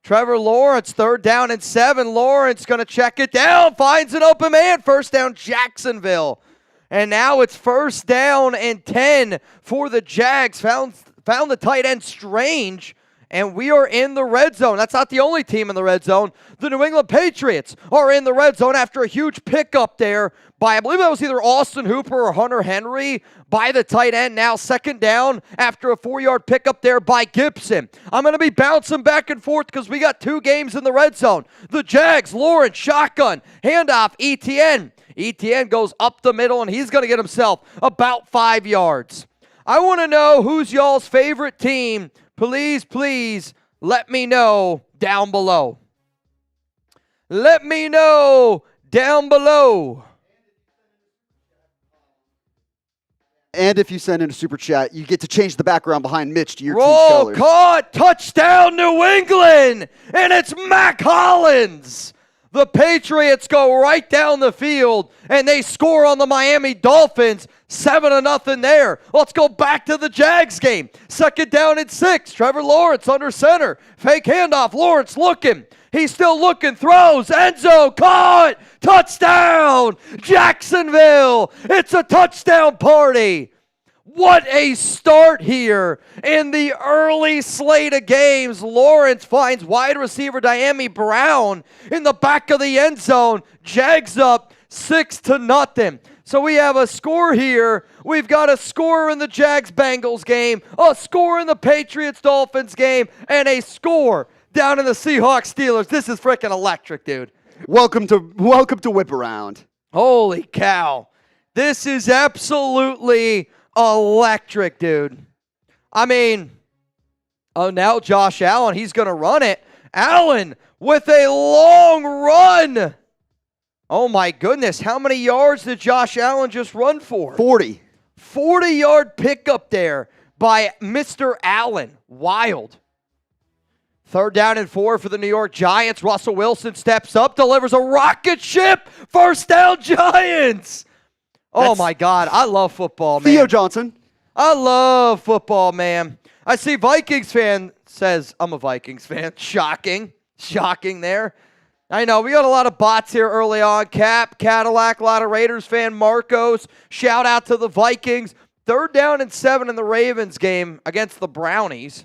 A: Trevor Lawrence, 3rd down and 7. Lawrence going to check it down, finds an open man. 1st down, Jacksonville. And now it's 1st down and 10 for the Jags. Found the tight end Strange, and we are in the red zone. That's not the only team in the red zone. The New England Patriots are in the red zone after a huge pickup there by, I believe that was either Austin Hooper or Hunter Henry, by the tight end. Now 2nd down after a 4-yard pickup there by Gibson. I'm going to be bouncing back and forth because we got 2 games in the red zone. The Jags, Lawrence, shotgun, handoff, Etienne. Etienne goes up the middle, and he's going to get himself about 5 yards. I want to know who's y'all's favorite team. Please, please let me know down below. Let me know down below.
B: And if you send in a super chat, you get to change the background behind Mitch to your team's
A: Roll
B: colors.
A: caught, touchdown New England, and it's Mac Hollins. The Patriots go right down the field, and they score on the Miami Dolphins. 7-0 there. Let's go back to the Jags game. 2nd down and 6. Trevor Lawrence under center. Fake handoff. Lawrence looking. He's still looking. Throws. End zone. Caught. Touchdown. Jacksonville. It's a touchdown party. What a start here in the early slate of games. Lawrence finds wide receiver Diami Brown in the back of the end zone. Jags up 6-0. So we have a score here. We've got a score in the Jags-Bengals game, a score in the Patriots-Dolphins game, and a score down in the Seahawks-Steelers. This is freaking electric, dude.
B: Welcome to Whip Around.
A: Holy cow. This is absolutely electric, dude. I mean, oh, now Josh Allen, he's going to run it. Allen with a long run. Oh, my goodness. How many yards did Josh Allen just run for?
B: 40.
A: 40-yard pickup there by Mr. Allen. Wild. 3rd down and 4 for the New York Giants. Russell Wilson steps up, delivers a rocket ship. 1st down, Giants. Oh, my God. I love football, man.
B: Theo Johnson.
A: I love football, man. I see Vikings fan says, I'm a Vikings fan. Shocking. Shocking there. I know. We got a lot of bots here early on. Cap, Cadillac, a lot of Raiders fan. Marcos. Shout out to the Vikings. 3rd down and 7 in the Ravens game against the Brownies.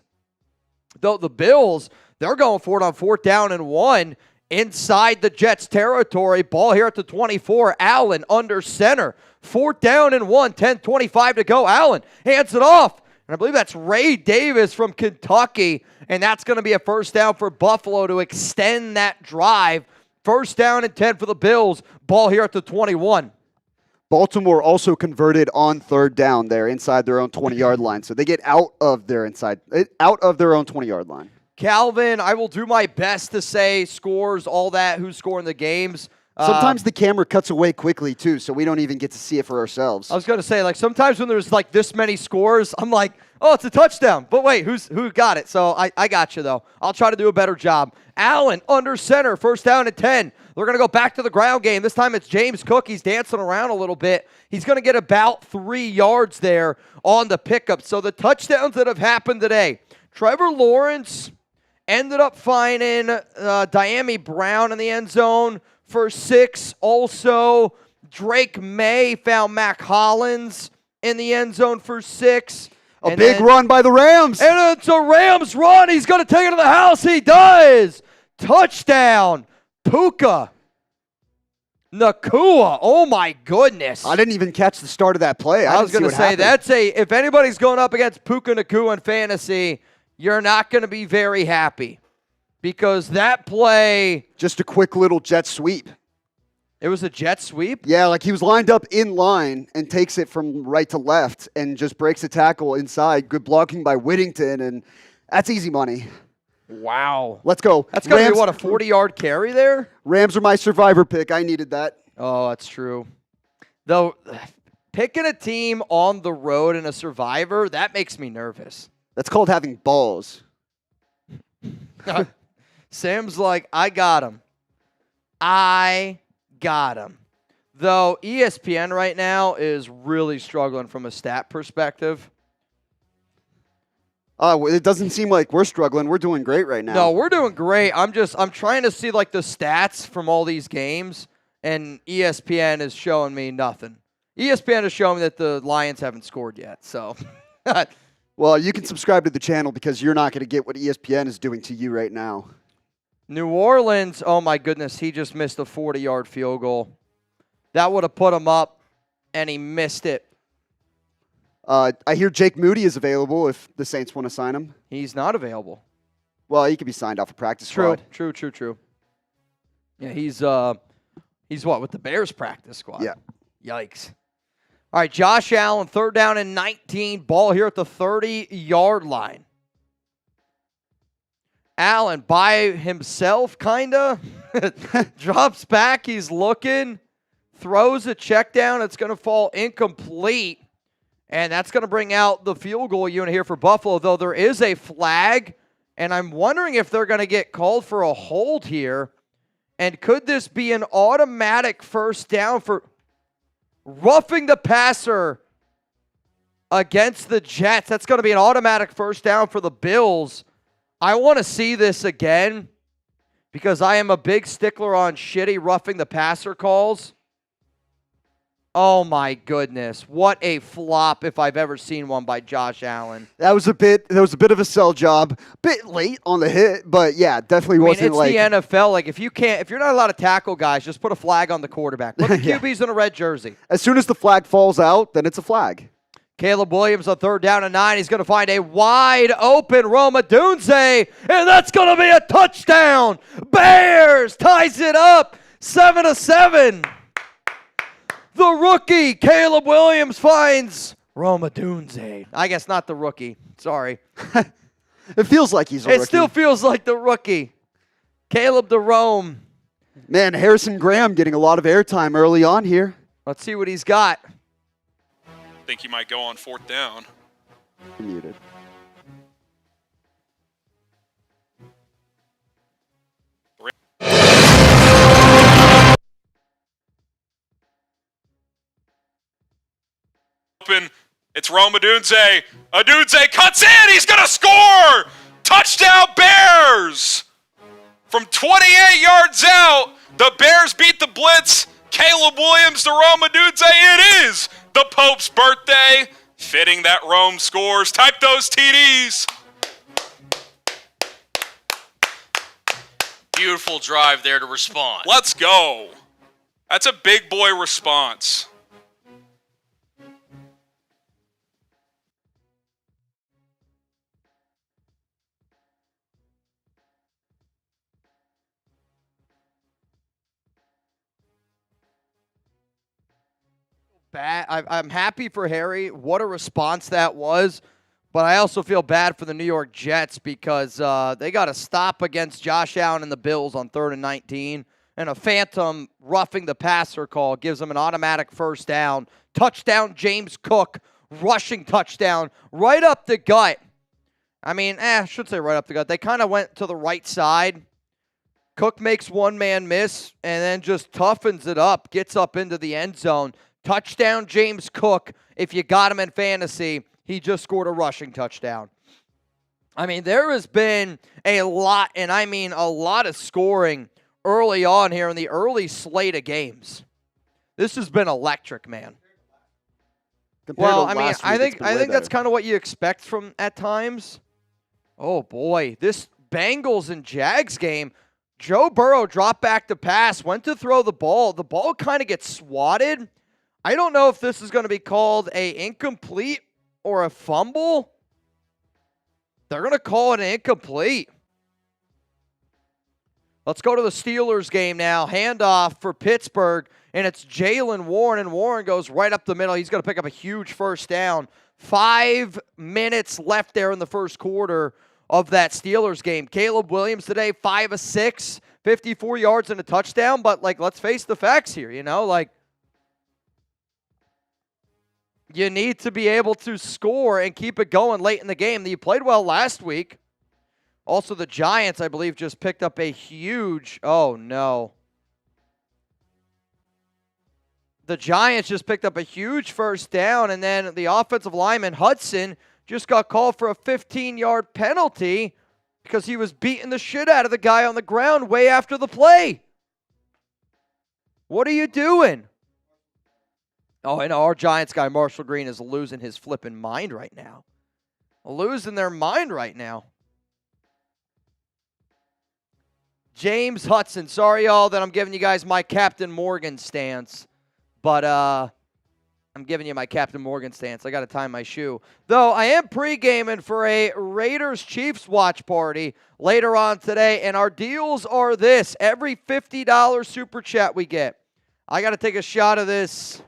A: Though the Bills, they're going for it on 4th down and 1 inside the Jets territory. Ball here at the 24. Allen under center. 4th down and 1, 10:25 to go. Allen hands it off. And I believe that's Ray Davis from Kentucky. And that's going to be a 1st down for Buffalo to extend that drive. 1st down and 10 for the Bills. Ball here at the 21.
B: Baltimore also converted on 3rd down there inside their own 20-yard line. So they get out of their own 20-yard line.
A: Calvin, I will do my best to say scores, all that, who's scoring the games.
B: Sometimes the camera cuts away quickly, too, so we don't even get to see it for ourselves.
A: I was going to say, like, sometimes when there's, like, this many scores, I'm like, oh, it's a touchdown. But wait, who got it? So I got you, though. I'll try to do a better job. Allen under center, 1st down and 10. They're going to go back to the ground game. This time it's James Cook. He's dancing around a little bit. He's going to get about 3 yards there on the pickup. So the touchdowns that have happened today, Trevor Lawrence ended up finding Diami Brown in the end zone for 6. Also, Drake May found Mac Hollins in the end zone for 6.
B: A big run by the Rams.
A: And it's a Rams run. He's going to take it to the house. He does. Touchdown. Puka Nacua. Oh, my goodness.
B: I didn't even catch the start of that play.
A: I was going to say, if anybody's going up against Puka Nacua in fantasy, you're not going to be very happy. Because that play...
B: Just a quick little jet sweep.
A: It was a jet sweep?
B: Yeah, like he was lined up in line and takes it from right to left and just breaks a tackle inside. Good blocking by Whittington, and that's easy money.
A: Wow.
B: Let's go.
A: That's going to be, what, a 40-yard carry there?
B: Rams are my survivor pick. I needed that.
A: Oh, that's true. Though, picking a team on the road in a survivor, that makes me nervous.
B: That's called having balls.
A: Sam's like, I got him. I got him. Though ESPN right now is really struggling from a stat perspective.
B: It doesn't seem like we're struggling. We're doing great right now.
A: No, we're doing great. I'm trying to see like the stats from all these games, and ESPN is showing me nothing. ESPN is showing me that the Lions haven't scored yet. So,
B: well, you can subscribe to the channel because you're not going to get what ESPN is doing to you right now.
A: New Orleans, oh my goodness, he just missed a 40-yard field goal. That would have put him up, and he missed it.
B: I hear Jake Moody is available if the Saints want to sign him.
A: He's not available.
B: Well, he could be signed off a practice squad.
A: True. Yeah, he's what, with the Bears practice squad?
B: Yeah.
A: Yikes. All right, Josh Allen, 3rd down and 19. Ball here at the 30-yard line. Allen by himself, kind of. Drops back. He's looking. Throws a check down. It's going to fall incomplete. And that's going to bring out the field goal unit here for Buffalo, though there is a flag. And I'm wondering if they're going to get called for a hold here. And could this be an automatic first down for roughing the passer against the Jets? That's going to be an automatic first down for the Bills. I want to see this again because I am a big stickler on shitty roughing the passer calls. Oh my goodness. What a flop if I've ever seen one by Josh Allen.
B: That was a bit of a sell job. Bit late on the hit, but yeah, definitely wasn't like...
A: It's the NFL. Like if you're not allowed to tackle guys, just put a flag on the quarterback. Put the QBs in a red jersey.
B: As soon as the flag falls out, then it's a flag.
A: Caleb Williams on 3rd down and 9. He's going to find a wide open Rome Odunze, and that's going to be a touchdown. Bears ties it up 7-7. The rookie, Caleb Williams, finds Rome Odunze. I guess not the rookie. Sorry.
B: It feels like he's a rookie.
A: It still feels like the rookie. Caleb the Rome.
B: Man, Harrison Graham getting a lot of airtime early on here.
A: Let's see what he's got.
C: I think he might go on 4th down.
B: Muted.
C: It's Rome Odunze. Odunze cuts in. He's going to score. Touchdown Bears. From 28 yards out, the Bears beat the blitz. Caleb Williams to Rome Odunze. It is the Pope's birthday. Fitting that Rome scores. Type those TDs.
D: Beautiful drive there to respond.
C: Let's go. That's a big boy response.
A: Bad. I'm happy for Harry. What a response that was. But I also feel bad for the New York Jets because they got a stop against Josh Allen and the Bills on 3rd and 19. And a phantom roughing the passer call gives them an automatic first down. Touchdown James Cook, rushing touchdown, right up the gut. I mean, I should say right up the gut. They kind of went to the right side. Cook makes one-man miss and then just toughens it up, gets up into the end zone. Touchdown, James Cook. If you got him in fantasy, he just scored a rushing touchdown. I mean, there has been a lot, and I mean a lot of scoring early on here in the early slate of games. This has been electric, man. Well, I mean, I think that's kind of what you expect from at times. Oh, boy. This Bengals and Jags game, Joe Burrow dropped back to pass, went to throw the ball. The ball kind of gets swatted. I don't know if this is going to be called a incomplete or a fumble. They're going to call it an incomplete. Let's go to the Steelers game now. Handoff for Pittsburgh, and it's Jaylen Warren, and Warren goes right up the middle. He's going to pick up a huge first down. 5 minutes left there in the first quarter of that Steelers game. Caleb Williams today, 5 of 6, 54 yards and a touchdown. But, let's face the facts here, you need to be able to score and keep it going late in the game. You played well last week. Also, the Giants, I believe, just picked up a huge... Oh, no. The Giants just picked up a huge first down, and then the offensive lineman, Hudson, just got called for a 15-yard penalty because he was beating the shit out of the guy on the ground way after the play. What are you doing? Oh, and our Giants guy, Marshall Green, is losing his flipping mind right now. Losing their mind right now. James Hudson. Sorry, y'all, that I'm giving you guys my Captain Morgan stance. But I'm giving you my Captain Morgan stance. I got to tie my shoe. Though I am pre-gaming for a Raiders-Chiefs watch party later on today. And our deals are this. Every $50 super chat we get, I got to take a shot of this...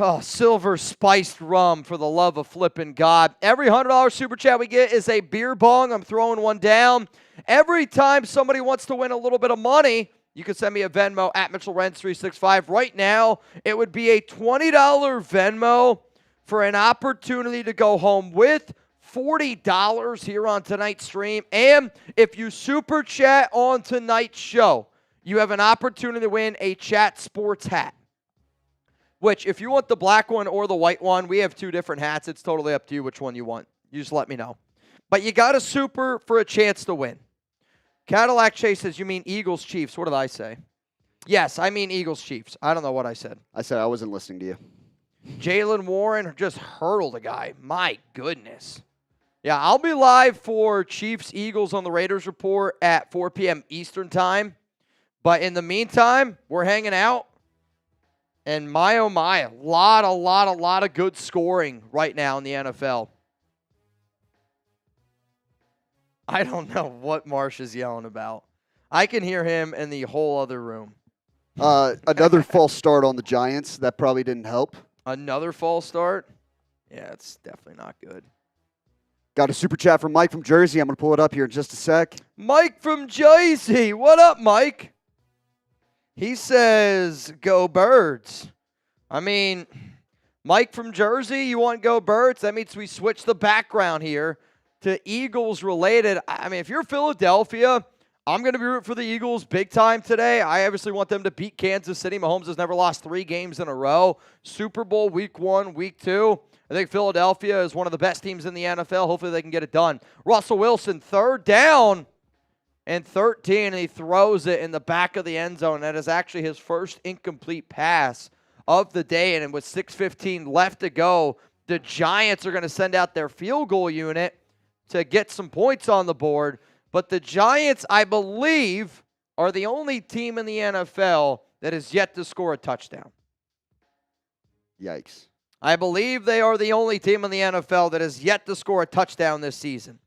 A: Oh, silver spiced rum for the love of flipping God. Every $100 super chat we get is a beer bong. I'm throwing one down. Every time somebody wants to win a little bit of money, you can send me a Venmo at Mitchell Renz 365. Right now, it would be a $20 Venmo for an opportunity to go home with $40 here on tonight's stream. And if you super chat on tonight's show, you have an opportunity to win a Chat Sports hat. Which, if you want the black one or the white one, we have 2 different hats. It's totally up to you which one you want. You just let me know. But you got a super for a chance to win. Cadillac Chase says, you mean Eagles Chiefs. What did I say? Yes, I mean Eagles Chiefs. I don't know what I said.
B: I said I wasn't listening to you.
A: Jalen Warren just hurdled a guy. My goodness. Yeah, I'll be live for Chiefs Eagles on the Raiders Report at 4 p.m. Eastern Time. But in the meantime, we're hanging out. And my, oh my, a lot of good scoring right now in the NFL. I don't know what Marsh is yelling about. I can hear him in the whole other room.
B: Another false start on the Giants. That probably didn't help.
A: Another false start? Yeah, it's definitely not good.
B: Got a super chat from Mike from Jersey. I'm going to pull it up here in just a sec.
A: Mike from Jersey. What up, Mike? He says, go Birds. I mean, Mike from Jersey, you want go Birds? That means we switch the background here to Eagles related. I mean, if you're Philadelphia, I'm going to be rooting for the Eagles big time today. I obviously want them to beat Kansas City. Mahomes has never lost 3 games in a row. Super Bowl week 1, week 2. I think Philadelphia is one of the best teams in the NFL. Hopefully they can get it done. Russell Wilson, 3rd down and 13, and he throws it in the back of the end zone. That is actually his first incomplete pass of the day, and with 6:15 left to go, the Giants are going to send out their field goal unit to get some points on the board. But the Giants, I believe, are the only team in the NFL that has yet to score a touchdown.
B: Yikes.
A: I believe they are the only team in the NFL that has yet to score a touchdown this season.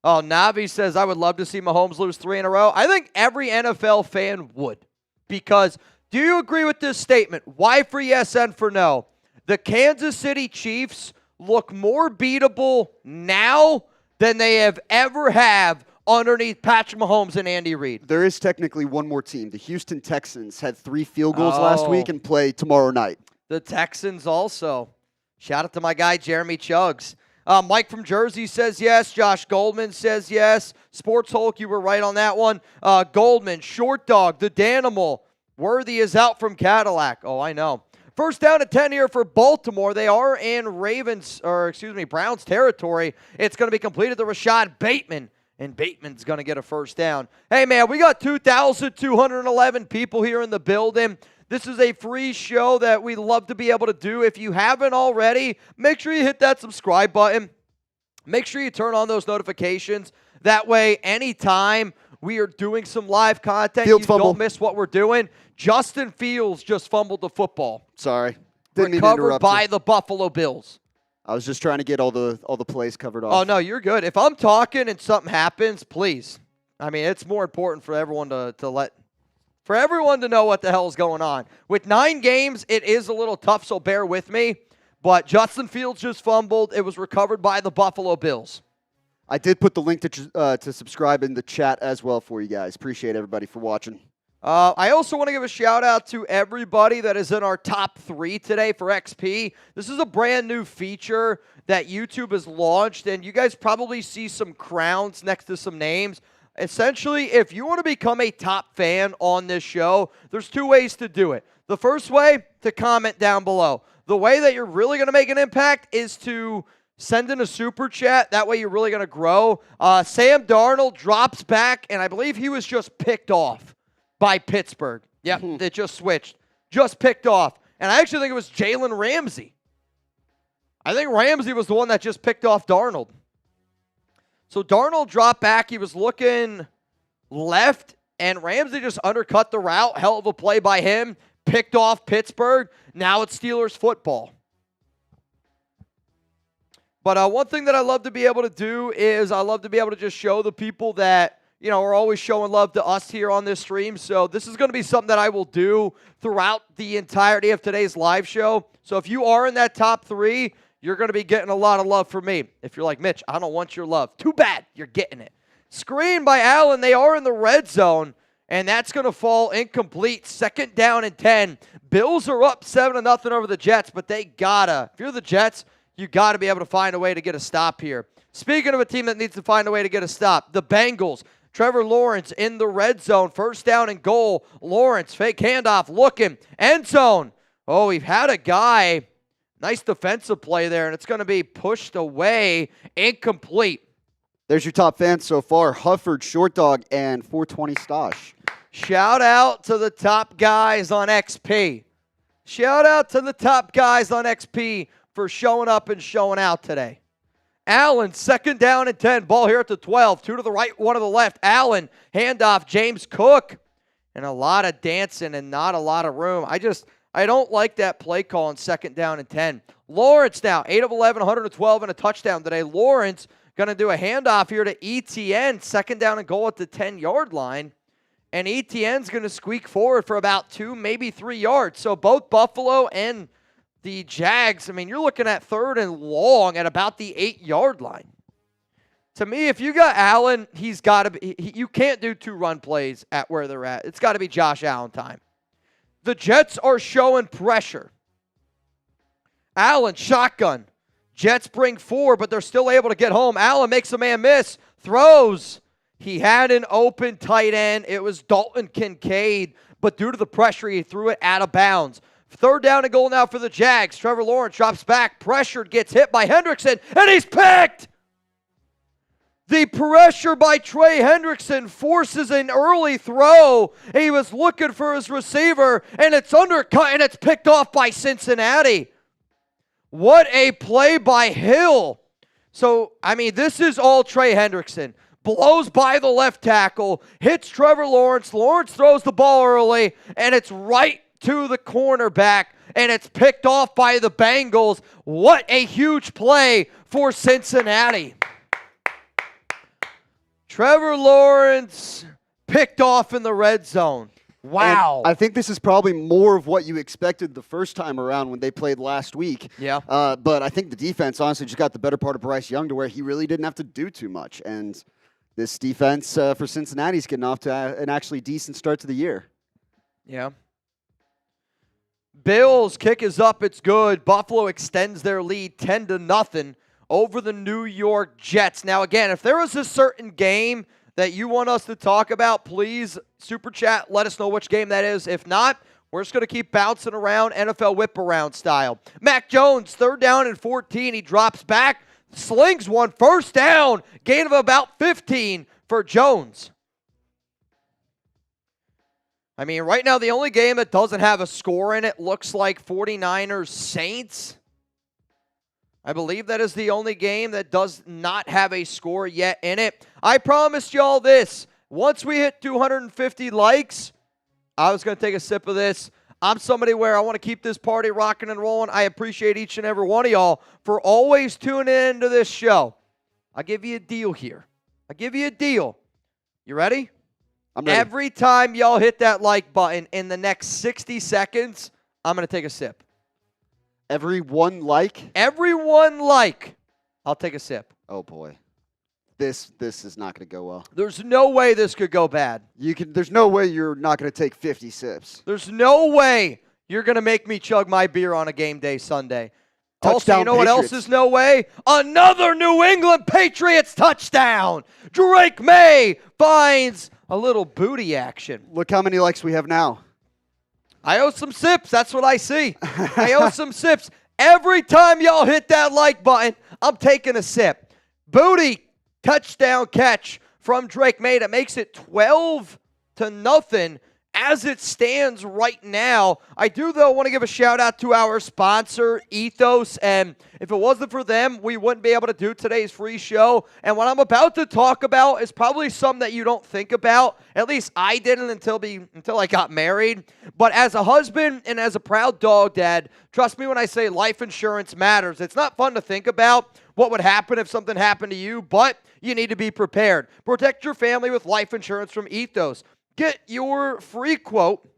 A: Oh, Navi says, I would love to see Mahomes lose 3 in a row. I think every NFL fan would. Because, do you agree with this statement? Y for yes, N for no. The Kansas City Chiefs look more beatable now than they have ever have underneath Patrick Mahomes and Andy Reid.
B: There is technically one more team. The Houston Texans had 3 field goals last week and play tomorrow night.
A: The Texans also. Shout out to my guy, Jeremy Chuggs. Mike from Jersey says yes. Josh Goldman says yes. Sports Hulk, you were right on that one. Goldman, Short Dog, the Danimal. Worthy is out from Cadillac. Oh, I know. First down and 10 here for Baltimore. They are in Browns territory. It's going to be completed to Rashad Bateman, and Bateman's going to get a first down. Hey, man, we got 2,211 people here in the building. This is a free show that we love to be able to do. If you haven't already, make sure you hit that subscribe button. Make sure you turn on those notifications. That way, anytime we are doing some live content, you don't miss what we're doing. Justin Fields just fumbled the football.
B: Sorry. Didn't mean to
A: recovered
B: interrupt
A: by
B: you.
A: the Buffalo Bills.
B: I was just trying to get all the plays covered off.
A: Oh, no, you're good. If I'm talking and something happens, please. I mean, it's more important for everyone for everyone to know what the hell is going on. With 9 games, it is a little tough, so bear with me. But Justin Fields just fumbled. It was recovered by the Buffalo Bills.
B: I did put the link to subscribe in the chat as well for you guys. Appreciate everybody for watching.
A: I also want to give a shout-out to everybody that is in our top 3 today for XP. This is a brand new feature that YouTube has launched, and you guys probably see some crowns next to some names. Essentially, if you want to become a top fan on this show, there's 2 ways to do it. The first way, to comment down below. The way that you're really going to make an impact is to send in a super chat. That way you're really going to grow. Sam Darnold drops back, and I believe he was just picked off by Pittsburgh. Yep, it just switched. Just picked off. And I actually think it was Jalen Ramsey. I think Ramsey was the one that just picked off Darnold. So Darnold dropped back. He was looking left, and Ramsey just undercut the route. Hell of a play by him. Picked off Pittsburgh. Now it's Steelers football. But one thing that I love to be able to do is I love to be able to just show the people that, you know, are always showing love to us here on this stream. So this is going to be something that I will do throughout the entirety of today's live show. So if you are in that top 3, you're going to be getting a lot of love from me. If you're like, Mitch, I don't want your love. Too bad. You're getting it. Screen by Allen. They are in the red zone, and that's going to fall incomplete. 2nd down and 10. Bills are up 7-0 over the Jets, but they gotta. If you're the Jets, you got to be able to find a way to get a stop here. Speaking of a team that needs to find a way to get a stop, the Bengals. Trevor Lawrence in the red zone. First down and goal. Lawrence, fake handoff, looking. End zone. Oh, we've had a guy. Nice defensive play there, and it's going to be pushed away. Incomplete.
B: There's your top fans so far. Hufford, Short Dog, and 420 Stosh.
A: Shout out to the top guys on XP. Shout out to the top guys on XP for showing up and showing out today. Allen, second down and 10. Ball here at the 12. 2 to the right, 1 to the left. Allen, handoff, James Cook. And a lot of dancing and not a lot of room. I don't like that play call on second down and 10. Lawrence now, 8 of 11, 112 and a touchdown today. Lawrence going to do a handoff here to ETN. Second down and goal at the 10-yard line. And ETN's going to squeak forward for about 2, maybe 3 yards. So both Buffalo and the Jags, I mean, you're looking at third and long at about the 8-yard line. To me, if you got Allen, he's got to be. You can't do 2 run plays at where they're at. It's got to be Josh Allen time. The Jets are showing pressure. Allen, shotgun. Jets bring 4, but they're still able to get home. Allen makes a man miss. Throws. He had an open tight end. It was Dalton Kincaid, but due to the pressure, he threw it out of bounds. Third down and goal now for the Jags. Trevor Lawrence drops back. Pressured, gets hit by Hendrickson, and he's picked! The pressure by Trey Hendrickson forces an early throw. He was looking for his receiver, and it's undercut, and it's picked off by Cincinnati. What a play by Hill. So, I mean, this is all Trey Hendrickson. Blows by the left tackle, hits Trevor Lawrence. Lawrence throws the ball early, and it's right to the cornerback, and it's picked off by the Bengals. What a huge play for Cincinnati. Trevor Lawrence picked off in the red zone. Wow.
B: And I think this is probably more of what you expected the first time around when they played last week.
A: Yeah.
B: But I think the defense honestly just got the better part of Bryce Young to where he really didn't have to do too much. And this defense for Cincinnati is getting off to an actually decent start to the year.
A: Yeah. Bills kick is up. It's good. Buffalo extends their lead 10-0 over the New York Jets. Now, again, if there was a certain game that you want us to talk about, please super chat. Let us know which game that is. If not, we're just going to keep bouncing around NFL whip around style. Mac Jones, third down and 14. He drops back, slings one, first down, gain of about 15 for Jones. I mean, right now, the only game that doesn't have a score in it looks like 49ers Saints. I believe that is the only game that does not have a score yet in it. I promised y'all this. Once we hit 250 likes, I was going to take a sip of this. I'm somebody where I want to keep this party rocking and rolling. I appreciate each and every one of y'all for always tuning into this show. I'll give you a deal here. I'll give you a deal. You ready?
B: I'm ready.
A: Every time y'all hit that like button in the next 60 seconds, I'm going to take a sip.
B: Every one like?
A: Every one like, I'll take a sip.
B: Oh, boy. This is not going to go well.
A: There's no way this could go bad.
B: There's no way you're not going to take 50 sips.
A: There's no way you're going to make me chug my beer on a game day Sunday. Also,
B: Touchdown,
A: you know what else
B: Patriots.
A: is no way? Another New England Patriots touchdown. Drake May finds a little booty action.
B: Look how many likes we have now.
A: I owe some sips. That's what I see. I owe some sips. Every time y'all hit that like button, I'm taking a sip. Booty touchdown catch from Drake May that makes it 12-0 as it stands right now. I do, though, want to give a shout-out to our sponsor, Ethos, and if it wasn't for them, we wouldn't be able to do today's free show. And what I'm about to talk about is probably something that you don't think about. At least I didn't until I got married. But as a husband and as a proud dog dad, trust me when I say life insurance matters. It's not fun to think about what would happen if something happened to you, but you need to be prepared. Protect your family with life insurance from Ethos. Get your free quote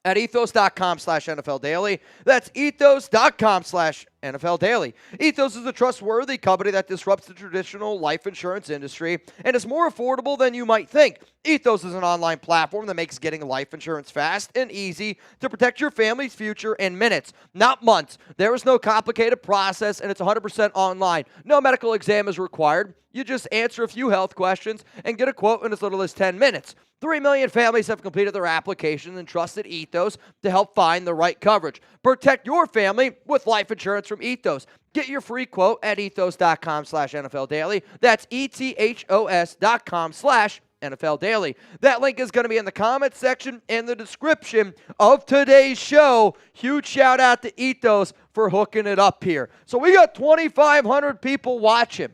A: at ethos.com/NFL Daily. That's ethos.com/NFL NFL Daily. Ethos is a trustworthy company that disrupts the traditional life insurance industry and is more affordable than you might think. Ethos is an online platform that makes getting life insurance fast and easy to protect your family's future in minutes, not months. There is no complicated process, and it's 100% online. No medical exam is required. You just answer a few health questions and get a quote in as little as 10 minutes. 3 million families have completed their application and trusted Ethos to help find the right coverage. Protect your family with life insurance from Ethos. Get your free quote at ethos.com/NFL Daily. That's ethos.com/NFL Daily. That link is going to be in the comments section and the description of today's show. Huge shout out to Ethos for hooking it up here. So we got 2,500 people watching.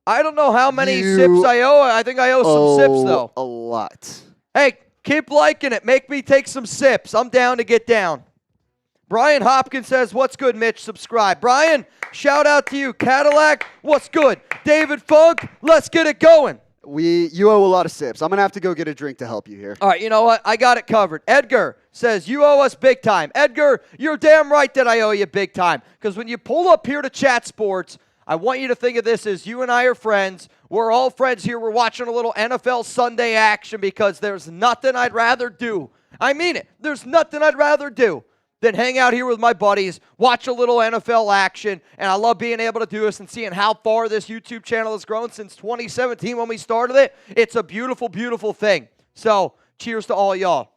A: I don't know how many sips I owe. I think I owe some sips, though.
B: A lot.
A: Hey, keep liking it. Make me take some sips. I'm down to get down. Brian Hopkins says, what's good, Mitch? Subscribe. Brian, shout out to you. Cadillac, what's good? David Funk, let's get it going.
B: You owe a lot of sips. I'm going to have to go get a drink to help you here.
A: All right, you know what? I got it covered. Edgar says, you owe us big time. Edgar, you're damn right that I owe you big time. Because when you pull up here to Chat Sports, I want you to think of this as you and I are friends. We're all friends here. We're watching a little NFL Sunday action because there's nothing I'd rather do. I mean it. There's nothing I'd rather do than hang out here with my buddies, watch a little NFL action, and I love being able to do this and seeing how far this YouTube channel has grown since 2017 when we started it. It's a beautiful, beautiful thing. So, cheers to all y'all.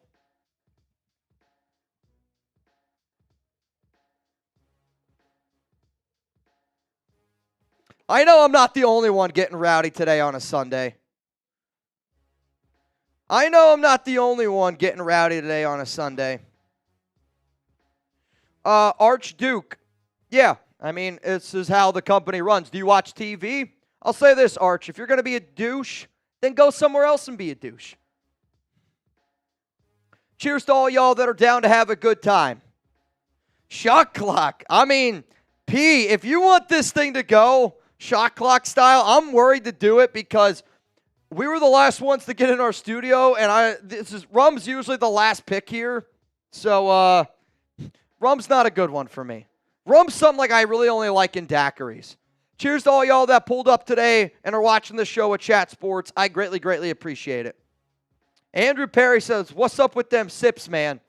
A: I know I'm not the only one getting rowdy today on a Sunday. Archduke. Yeah, I mean, this is how the company runs. Do you watch TV? I'll say this, Arch. If you're going to be a douche, then go somewhere else and be a douche. Cheers to all y'all that are down to have a good time. Shot clock. I mean, P, if you want this thing to go shot clock style, I'm worried to do it because we were the last ones to get in our studio, and Rum's usually the last pick here. So, Rum's not a good one for me. Rum's something like I really only like in daiquiris. Cheers to all y'all that pulled up today and are watching the show at Chat Sports. I greatly, greatly appreciate it. Andrew Perry says, what's up with them sips, man?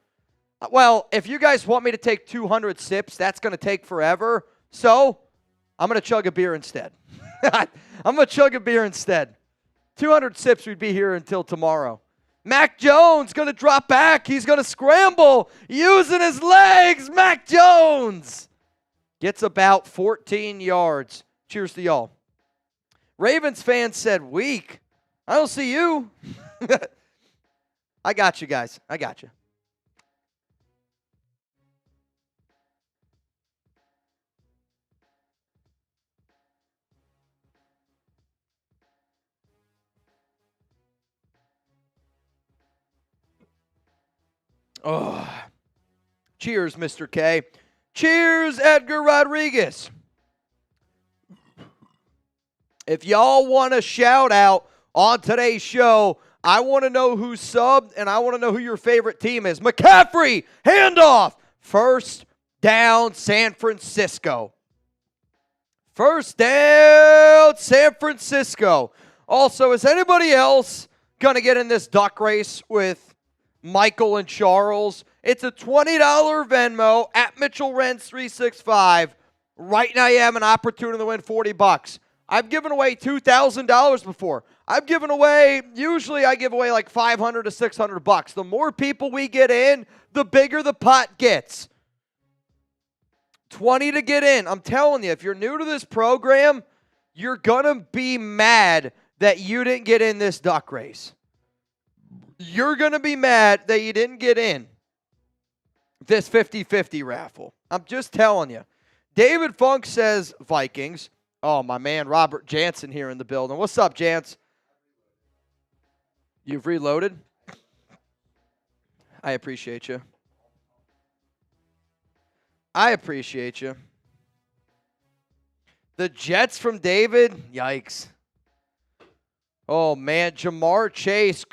A: Well, if you guys want me to take 200 sips, that's going to take forever. So, I'm going to chug a beer instead. 200 sips, we'd be here until tomorrow. Mac Jones going to drop back. He's going to scramble using his legs. Mac Jones gets about 14 yards. Cheers to y'all. Ravens fans said weak. I don't see you. I got you guys. I got you. Oh. Cheers, Mr. K. Cheers, Edgar Rodriguez. If y'all want a shout out on today's show, I want to know who's subbed, and I want to know who your favorite team is. McCaffrey, handoff. First down, San Francisco. First down, San Francisco. Also, is anybody else going to get in this duck race with Michael and Charles? It's a $20 Venmo at Mitchell Renz 365. Right now you have an opportunity to win $40. I've given away $2,000 before. Usually I give away like $500 to $600. The more people we get in, the bigger the pot gets. 20 to get in. I'm telling you, if you're new to this program, you're going to be mad that you didn't get in this duck race. You're going to be mad that you didn't get in this 50-50 raffle. I'm just telling you. David Funk says Vikings. Oh, my man, Robert Jansen here in the building. What's up, Jance? You've reloaded? I appreciate you. The Jets from David? Yikes. Oh, man, Jamar Chase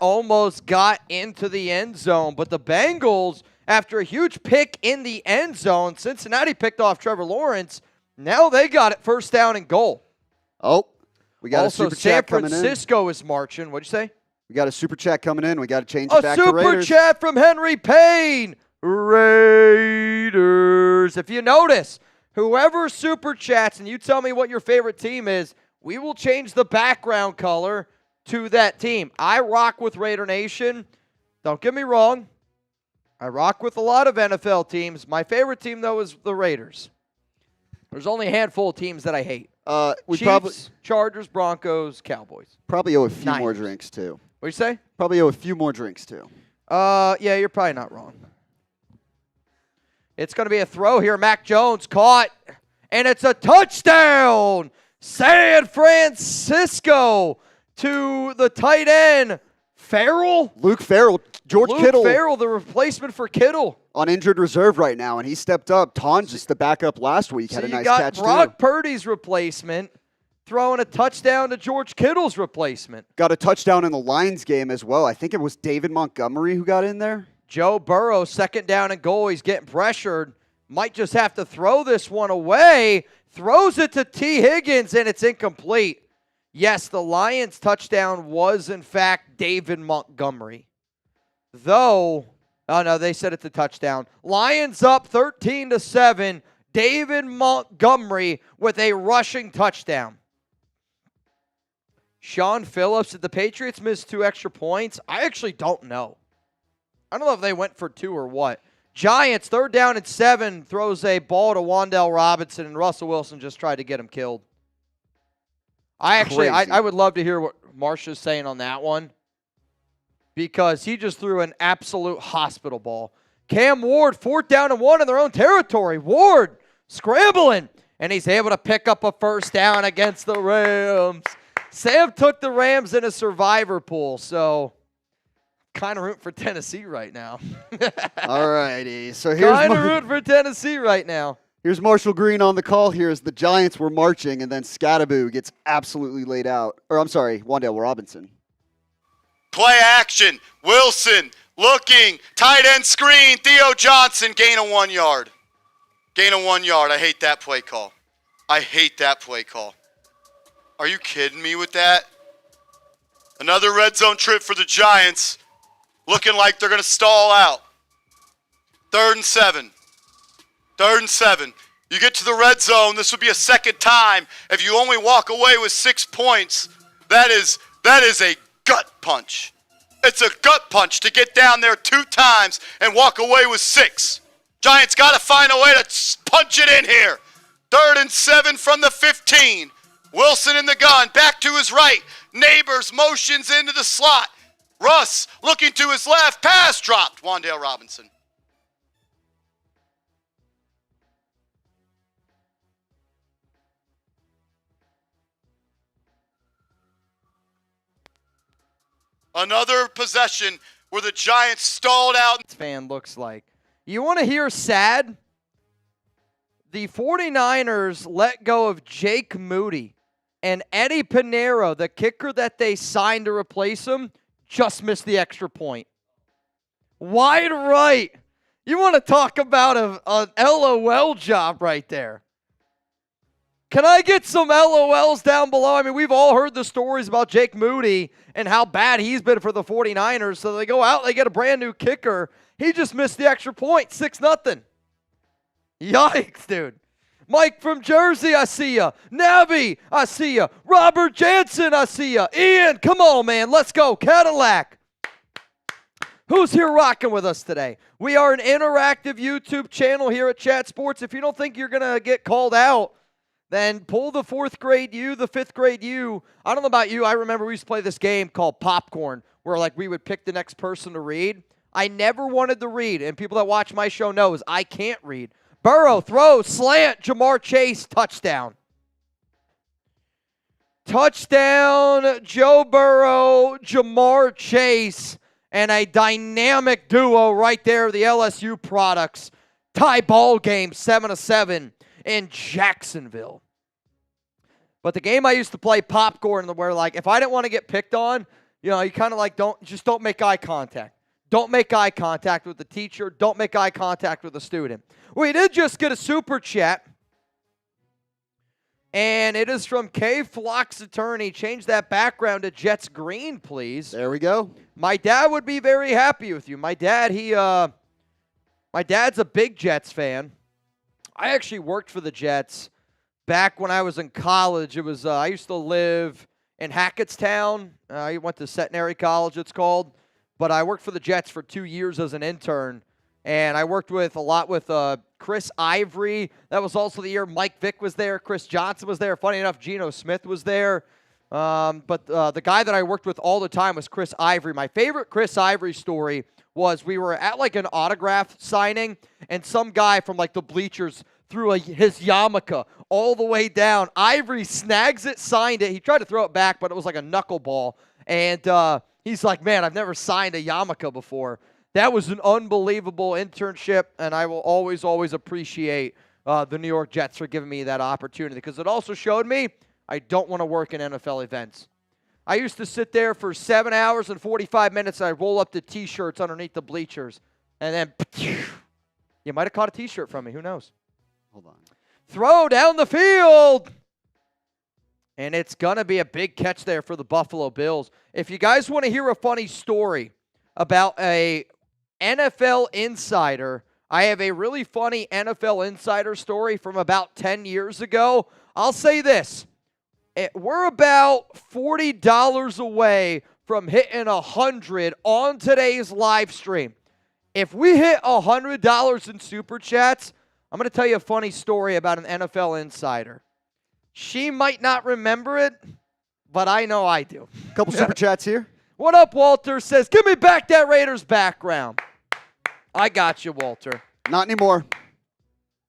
A: almost got into the end zone, but the Bengals After a huge pick in the end zone, Cincinnati picked off Trevor Lawrence. Now they got it first down and goal.
B: Oh, we got
A: also,
B: a super chat coming in.
A: San Francisco is marching. What'd you say?
B: We got a super chat coming in. We got to change it back to Raiders.
A: A super chat from Henry Payne. Raiders. If you notice, whoever super chats and you tell me what your favorite team is, we will change the background color to that team. I rock with Raider Nation. Don't get me wrong. I rock with a lot of NFL teams. My favorite team, though, is the Raiders. There's only a handful of teams that I hate.
B: We
A: Chiefs, Chargers, Broncos, Cowboys.
B: probably owe a few more
A: Niners.
B: drinks, too.
A: What'd you say?
B: Probably owe a few more drinks, too.
A: Yeah, you're probably not wrong. It's going to be a throw here. Mac Jones caught, and it's a touchdown. San Francisco to the tight end, Farrell.
B: Luke Farrell, George Kittle.
A: Luke Farrell, the replacement for Kittle.
B: On injured reserve right now, and he stepped up. Tonjes, the backup last week, had a nice catch,
A: too. You got Brock
B: too.
A: Purdy's replacement throwing a touchdown to George Kittle's replacement.
B: Got a touchdown in the Lions game as well. I think it was David Montgomery who got in there.
A: Joe Burrow, second down and goal. He's getting pressured. Might just have to throw this one away. Throws it to T. Higgins, and it's incomplete. Yes, the Lions' touchdown was, in fact, David Montgomery. Though, oh, no, they said it's a touchdown. Lions up 13-7. David Montgomery with a rushing touchdown. Sean Phillips, did the Patriots miss 2 extra points? I actually don't know. I don't know if they went for 2 or what. Giants, 3rd down and 7, throws a ball to Wan'Dale Robinson, and Russell Wilson just tried to get him killed. I would love to hear what Marsha's saying on that one, because he just threw an absolute hospital ball. Cam Ward, 4th down and 1 in their own territory. Ward scrambling, and he's able to pick up a first down against the Rams. Sam took the Rams in a survivor pool, so kind of rooting for Tennessee right now.
B: All righty. So here's
A: kind of rooting for Tennessee right now.
B: Here's Marshall Green on the call here as the Giants were marching, and then Scattaboo gets absolutely laid out. Or, I'm sorry, Wan'Dale Robinson.
E: Play action. Wilson looking. Tight end screen. Theo Johnson. Gain of 1 yard. Gain of 1 yard. I hate that play call. I hate that play call. Are you kidding me with that? Another red zone trip for the Giants. Looking like they're going to stall out. 3rd and 7. 3rd and 7. You get to the red zone. This would be a second time. If you only walk away with 6 points, that is a gut punch. It's a gut punch to get down there 2 times and walk away with 6. Giants got to find a way to punch it in here. 3rd and 7 from the 15. Wilson in the gun. Back to his right. Neighbors motions into the slot. Russ looking to his left. Pass dropped. Wan'Dale Robinson. Another possession where the Giants stalled out.
A: Fan looks like. You want to hear sad? The 49ers let go of Jake Moody, and Eddie Pinheiro, the kicker that they signed to replace him, just missed the extra point. Wide right. You want to talk about an LOL job right there. Can I get some LOLs down below? I mean, we've all heard the stories about Jake Moody and how bad he's been for the 49ers. So they go out, they get a brand new kicker. He just missed the extra point, 6-0. Yikes, dude. Mike from Jersey, I see ya. Navi, I see ya. Robert Jansen, I see ya. Ian, come on, man. Let's go. Cadillac. Who's here rocking with us today? We are an interactive YouTube channel here at Chat Sports. If you don't think you're going to get called out, then pull the 4th grade you, the 5th grade you. I don't know about you. I remember we used to play this game called Popcorn, where like we would pick the next person to read. I never wanted to read, and people that watch my show knows I can't read. Burrow, throw, slant, Jamar Chase, touchdown. Touchdown, Joe Burrow, Jamar Chase, and a dynamic duo right there, the LSU products. Tie ball game, 7-7 in Jacksonville. But the game I used to play Popcorn, where like if I didn't want to get picked on, you know, you kind of like don't make eye contact. Don't make eye contact with the teacher. Don't make eye contact with the student. We did just get a super chat. And it is from K. Flock's attorney. Change that background to Jets green, please.
B: There we go.
A: My dad would be very happy with you. My dad's a big Jets fan. I actually worked for the Jets back when I was in college. It was I used to live in Hackettstown. I went to Centenary College, it's called. But I worked for the Jets for 2 years as an intern. And I worked a lot with Chris Ivory. That was also the year Mike Vick was there. Chris Johnson was there. Funny enough, Geno Smith was there. But the guy that I worked with all the time was Chris Ivory. My favorite Chris Ivory story was we were at like an autograph signing, and some guy from like the bleachers threw his yarmulke all the way down. Ivory snags it, signed it. He tried to throw it back, but it was like a knuckleball. And he's like, man, I've never signed a yarmulke before. That was an unbelievable internship, and I will always, always appreciate the New York Jets for giving me that opportunity, because it also showed me I don't want to work in NFL events. I used to sit there for 7 hours and 45 minutes, and I'd roll up the T-shirts underneath the bleachers, and then you might have caught a T-shirt from me. Who knows?
B: Hold on.
A: Throw down the field. And it's going to be a big catch there for the Buffalo Bills. If you guys want to hear a funny story about a NFL insider, I have a really funny NFL insider story from about 10 years ago. I'll say this. We're about $40 away from hitting 100 on today's live stream. If we hit $100 in Super Chats, I'm going to tell you a funny story about an NFL insider. She might not remember it, but I know I do.
B: Couple Super Chats here.
A: What up, Walter? Says, give me back that Raiders background. I got you, Walter.
B: Not anymore.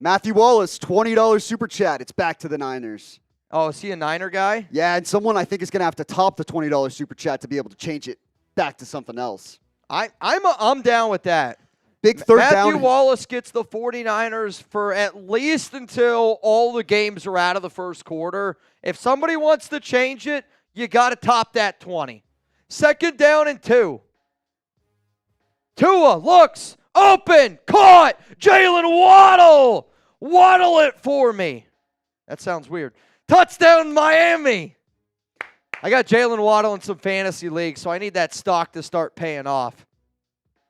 B: Matthew Wallace, $20 Super Chat. It's back to the Niners.
A: Oh, is he a Niner guy?
B: Yeah, and someone I think is going to have to top the $20 Super Chat to be able to change it back to something else.
A: I'm down with that.
B: Big third down.
A: Matthew Wallace gets the 49ers for at least until all the games are out of the first quarter. If somebody wants to change it, you got to top that 20. 2nd down and 2. Tua looks open, caught. Jalen Waddle. Waddle it for me. That sounds weird. Touchdown Miami. I got Jalen Waddle in some fantasy leagues, so I need that stock to start paying off.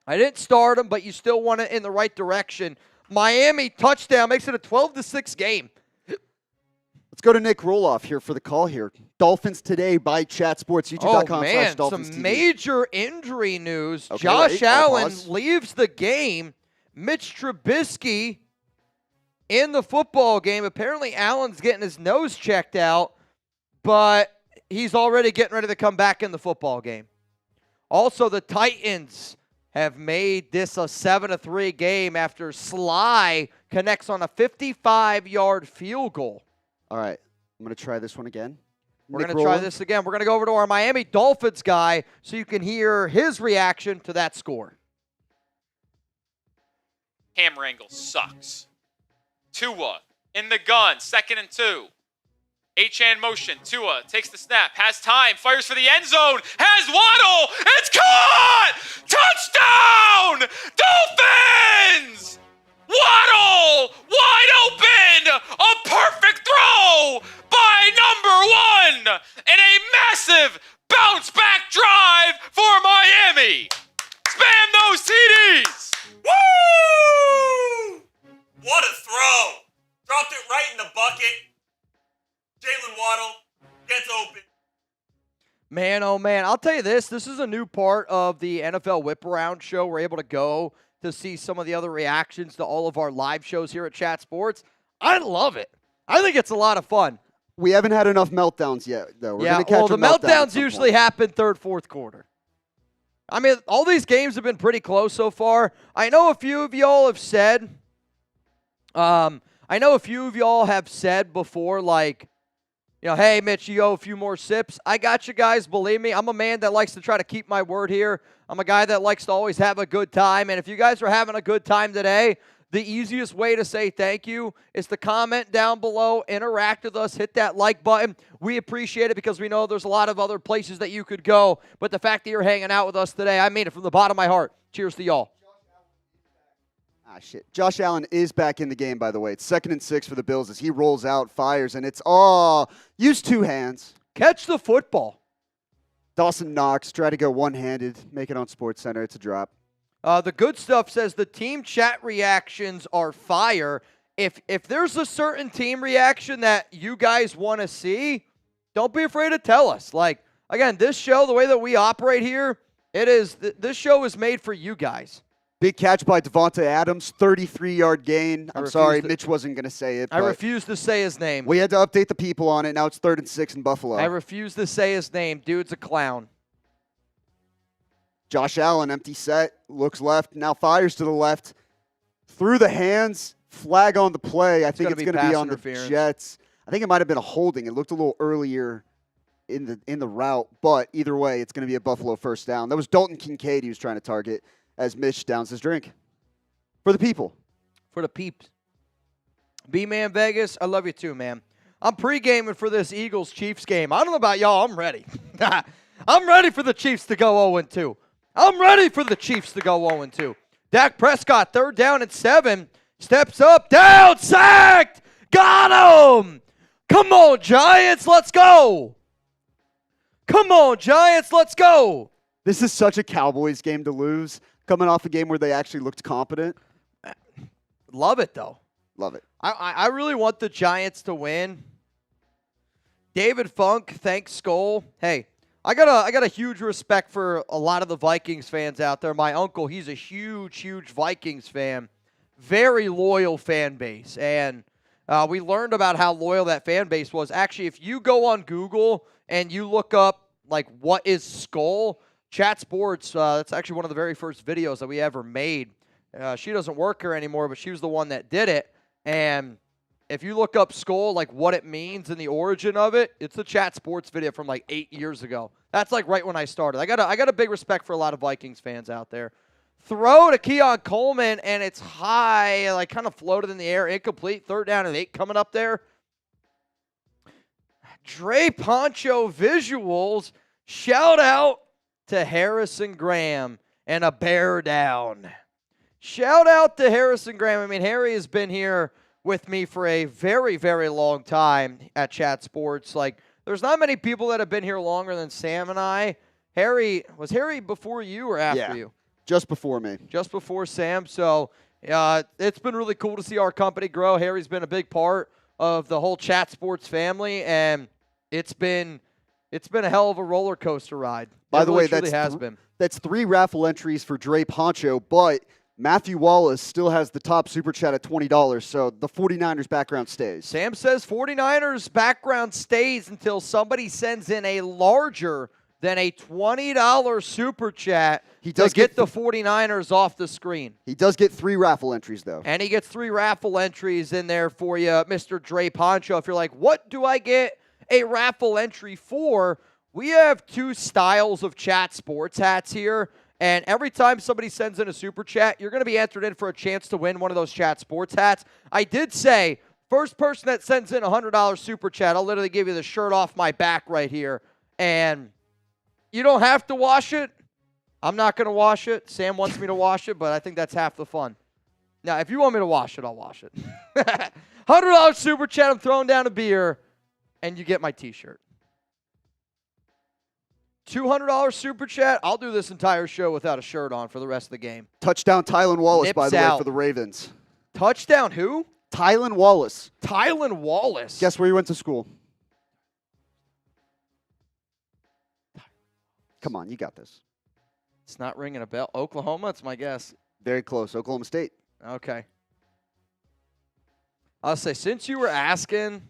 A: I didn't start him, but you still want it in the right direction. Miami touchdown makes it a 12-6 game.
B: Let's go to Nick Roloff here for the call here. Dolphins today by chatsports,
A: Oh, man,
B: Dolphins
A: some
B: TV.
A: major injury news.
B: Okay,
A: Josh
B: wait, I'll
A: Allen
B: pause.
A: leaves the game. Mitch Trubisky in the football game. Apparently, Allen's getting his nose checked out, but he's already getting ready to come back in the football game. Also, the Titans have made this a 7-3 game after Sly connects on a 55-yard field goal.
B: All right, I'm going to try this one again.
A: We're
B: Nick
A: going to try
B: Roloff.
A: this again. We're going to go over to our Miami Dolphins guy so you can hear his reaction to that score.
F: Camera angle sucks. Tua in the gun, 2nd and 2. H-hand motion. Tua takes the snap, has time, fires for the end zone, has Waddle. It's caught! Touchdown! Dolphins! Waddle! Wide open! A perfect throw by number 1! And a massive bounce back drive for Miami! Spam those TDs! Woo!
G: What a throw! Dropped it right in the bucket. Jalen Waddle gets open.
A: Man, oh man, I'll tell you this. This is a new part of the NFL Whip Around show. We're able to go to see some of the other reactions to all of our live shows here at Chat Sports. I love it. I think it's a lot of fun.
B: We haven't had enough meltdowns yet, though. We're
A: Yeah,
B: gonna catch
A: well, the
B: a meltdown at
A: meltdowns
B: some
A: usually
B: point.
A: happen 3rd, 4th quarter. I mean, all these games have been pretty close so far. I know a few of y'all have said, before, like, you know, hey, Mitch, you owe a few more sips. I got you guys. Believe me, I'm a man that likes to try to keep my word here. I'm a guy that likes to always have a good time. And if you guys are having a good time today, the easiest way to say thank you is to comment down below, interact with us, hit that like button. We appreciate it because we know there's a lot of other places that you could go. But the fact that you're hanging out with us today, I mean it from the bottom of my heart. Cheers to y'all.
B: Shit. Josh Allen is back in the game, by the way. It's 2nd and 6 for the Bills as he rolls out, fires, and it's use 2 hands.
A: Catch the football.
B: Dawson Knox, try to go one-handed, make it on SportsCenter. It's a drop.
A: The good stuff says the team chat reactions are fire. If there's a certain team reaction that you guys want to see, don't be afraid to tell us. Like, again, this show, the way that we operate here, this show is made for you guys.
B: Big catch by Devontae Adams, 33-yard gain. I'm sorry, Mitch wasn't going to say it.
A: I refuse to say his name.
B: We had to update the people on it. Now it's 3rd and 6 in Buffalo.
A: I refuse to say his name. Dude's a clown.
B: Josh Allen, empty set, looks left, now fires to the left. Through the hands, flag on the play. I think it's going to be on the Jets. I think it might have been a holding. It looked a little earlier in the route, but either way, it's going to be a Buffalo first down. That was Dalton Kincaid he was trying to target as Mitch downs his drink. For the people.
A: For the peeps. B-Man Vegas, I love you too, man. I'm pre-gaming for this Eagles-Chiefs game. I don't know about y'all. I'm ready. I'm ready for the Chiefs to go 0-2. I'm ready for the Chiefs to go 0-2. Dak Prescott, 3rd down and 7. Steps up, down, sacked. Got him. Come on, Giants, let's go. Come on, Giants, let's go.
B: This is such a Cowboys game to lose. Coming off a game where they actually looked competent.
A: Love it, though.
B: Love it.
A: I really want the Giants to win. David Funk, thanks, Skull. Hey, I got a huge respect for a lot of the Vikings fans out there. My uncle, he's a huge Vikings fan. Very loyal fan base. And we learned about how loyal that fan base was. Actually, if you go on Google and you look up, like, what is Skull, Chat Sports, that's actually one of the very first videos that we ever made. She doesn't work here anymore, but she was the one that did it. And if you look up Skull, like what it means and the origin of it, it's a Chat Sports video from like 8 years ago. That's like right when I started. I got a big respect for a lot of Vikings fans out there. Throw to Keon Coleman, and it's high, like kind of floated in the air, incomplete. 3rd down and 8 coming up there. Dre Poncho visuals. Shout out to Harrison Graham and a bear down. Shout out to Harrison Graham. I mean, Harry has been here with me for a very, very long time at Chat Sports. Like, there's not many people that have been here longer than Sam and I. Was Harry before you or after you?
B: Just before me.
A: Just before Sam. So it's been really cool to see our company grow. Harry's been a big part of the whole Chat Sports family, and it's been a hell of a roller coaster ride.
B: By the way, that's 3 raffle entries for Dre Poncho, but Matthew Wallace still has the top super chat at $20, so the 49ers background stays.
A: Sam says 49ers background stays until somebody sends in a larger than a $20 super chat to get the 49ers off the screen.
B: He does get 3 raffle entries, though.
A: And he gets 3 raffle entries in there for you, Mr. Dre Poncho. If you're like, what do I get a raffle entry for? We have 2 styles of Chat Sports hats here. And every time somebody sends in a super chat, you're going to be entered in for a chance to win one of those Chat Sports hats. I did say, first person that sends in a $100 super chat, I'll literally give you the shirt off my back right here. And you don't have to wash it. I'm not going to wash it. Sam wants me to wash it, but I think that's half the fun. Now, if you want me to wash it, I'll wash it. $100 super chat, I'm throwing down a beer, and you get my T-shirt. $200 super chat, I'll do this entire show without a shirt on for the rest of the game.
B: Touchdown Tylan Wallace,
A: Nips
B: by the
A: out.
B: way, for the Ravens.
A: Touchdown who?
B: Tylan Wallace.
A: Tylan Wallace.
B: Guess where he went to school? Come on, you got this.
A: It's not ringing a bell. Oklahoma, it's my guess.
B: Very close. Oklahoma State.
A: Okay. I'll say, since you were asking,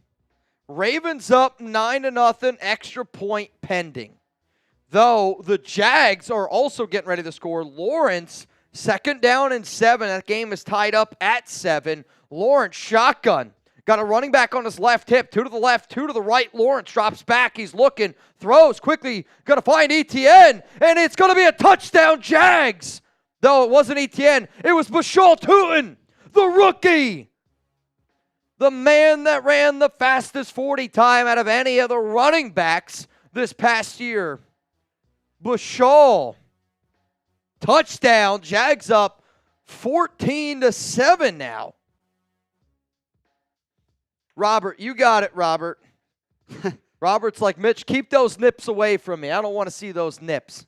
A: Ravens up 9-0, extra point pending. Though the Jags are also getting ready to score. Lawrence, 2nd down and 7. That game is tied up at 7. Lawrence, shotgun. Got a running back on his left hip. 2 to the left, 2 to the right. Lawrence drops back. He's looking, throws quickly. Going to find Etienne, and it's going to be a touchdown, Jags. Though it wasn't Etienne, it was Bashal Tootin, the rookie, the man that ran the fastest 40 time out of any of the running backs this past year. Bushall. Touchdown. Jags up 14-7 now. Robert, you got it, Robert. Robert's like, Mitch, keep those nips away from me. I don't want to see those nips.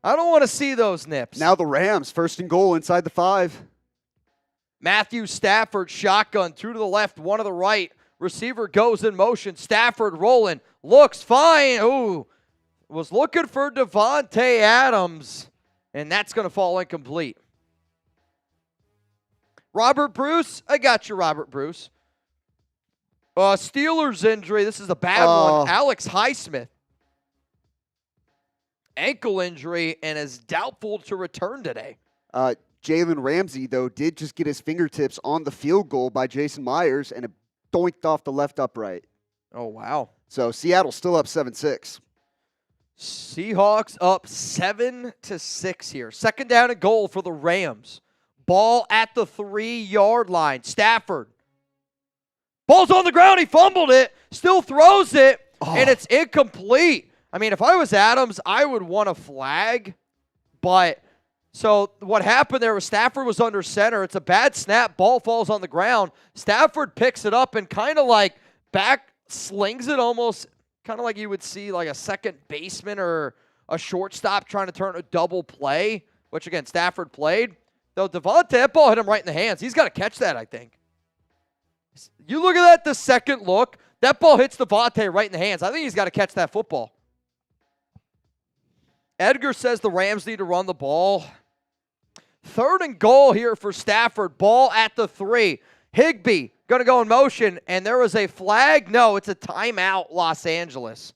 A: I don't want to see those nips.
B: Now the Rams, 1st and goal inside the 5.
A: Matthew Stafford, shotgun, 2 to the left, 1 to the right. Receiver goes in motion. Stafford rolling. Looks fine. Ooh. Was looking for Devontae Adams. And that's going to fall incomplete. Robert Bruce. I got you, Robert Bruce. Steelers injury. This is a bad one. Alex Highsmith. Ankle injury and is doubtful to return today.
B: Jalen Ramsey, though, did just get his fingertips on the field goal by Jason Myers, and it doinked off the left upright.
A: Oh, wow.
B: So Seattle still up 7-6.
A: Seahawks up 7-6 here. 2nd down and goal for the Rams. Ball at the 3-yard line. Stafford. Ball's on the ground. He fumbled it. Still throws it. And it's incomplete. I mean, if I was Adams, I would want a flag. But, so what happened there was Stafford was under center. It's a bad snap. Ball falls on the ground. Stafford picks it up and kind of like back slings it almost kind of like you would see like a second baseman or a shortstop trying to turn a double play, which, again, Stafford played. Though Devontae, that ball hit him right in the hands. He's got to catch that, I think. You look at that, the second look. That ball hits Devontae right in the hands. I think he's got to catch that football. Edgar says the Rams need to run the ball. 3rd and goal here for Stafford. Ball at the 3. Higbee going to go in motion, and there was a flag. No, it's a timeout, Los Angeles.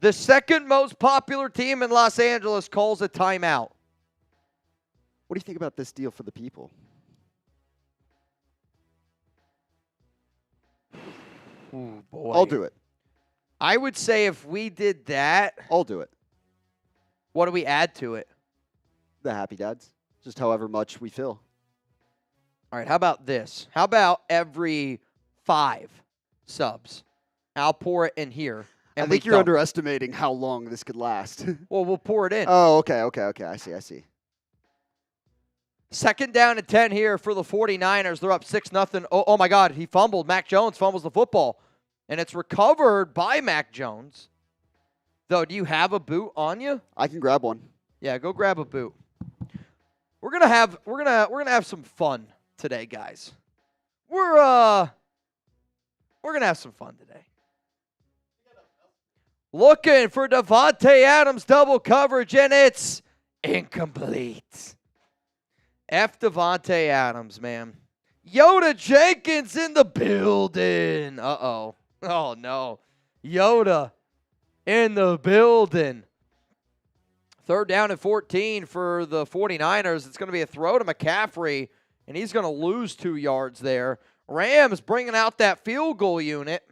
A: The 2nd most popular team in Los Angeles calls a timeout.
B: What do you think about this deal for the people?
A: Ooh, boy.
B: I'll do it.
A: I would say if we did that,
B: I'll do it.
A: what do we add to it?
B: The Happy Dads. Just however much we feel.
A: All right, how about this? How about every 5 subs? I'll pour it in here.
B: I think you're underestimating how long this could last.
A: Well, we'll pour it in.
B: Oh, okay. I see.
A: 2nd down and 10 here for the 49ers. They're up 6-0. Oh, my God, he fumbled. Mac Jones fumbles the football. And it's recovered by Mac Jones. Though, do you have a boot on you?
B: I can grab one.
A: Yeah, go grab a boot. We're gonna have some fun today, guys. We're gonna have some fun today. Looking for Devontae Adams double coverage, and it's incomplete. F Devontae Adams, man. Yoda Jenkins in the building. Uh-oh. Oh, no. Yoda in the building. 3rd down and 14 for the 49ers. It's going to be a throw to McCaffrey, and he's going to lose 2 yards there. Rams bringing out that field goal unit.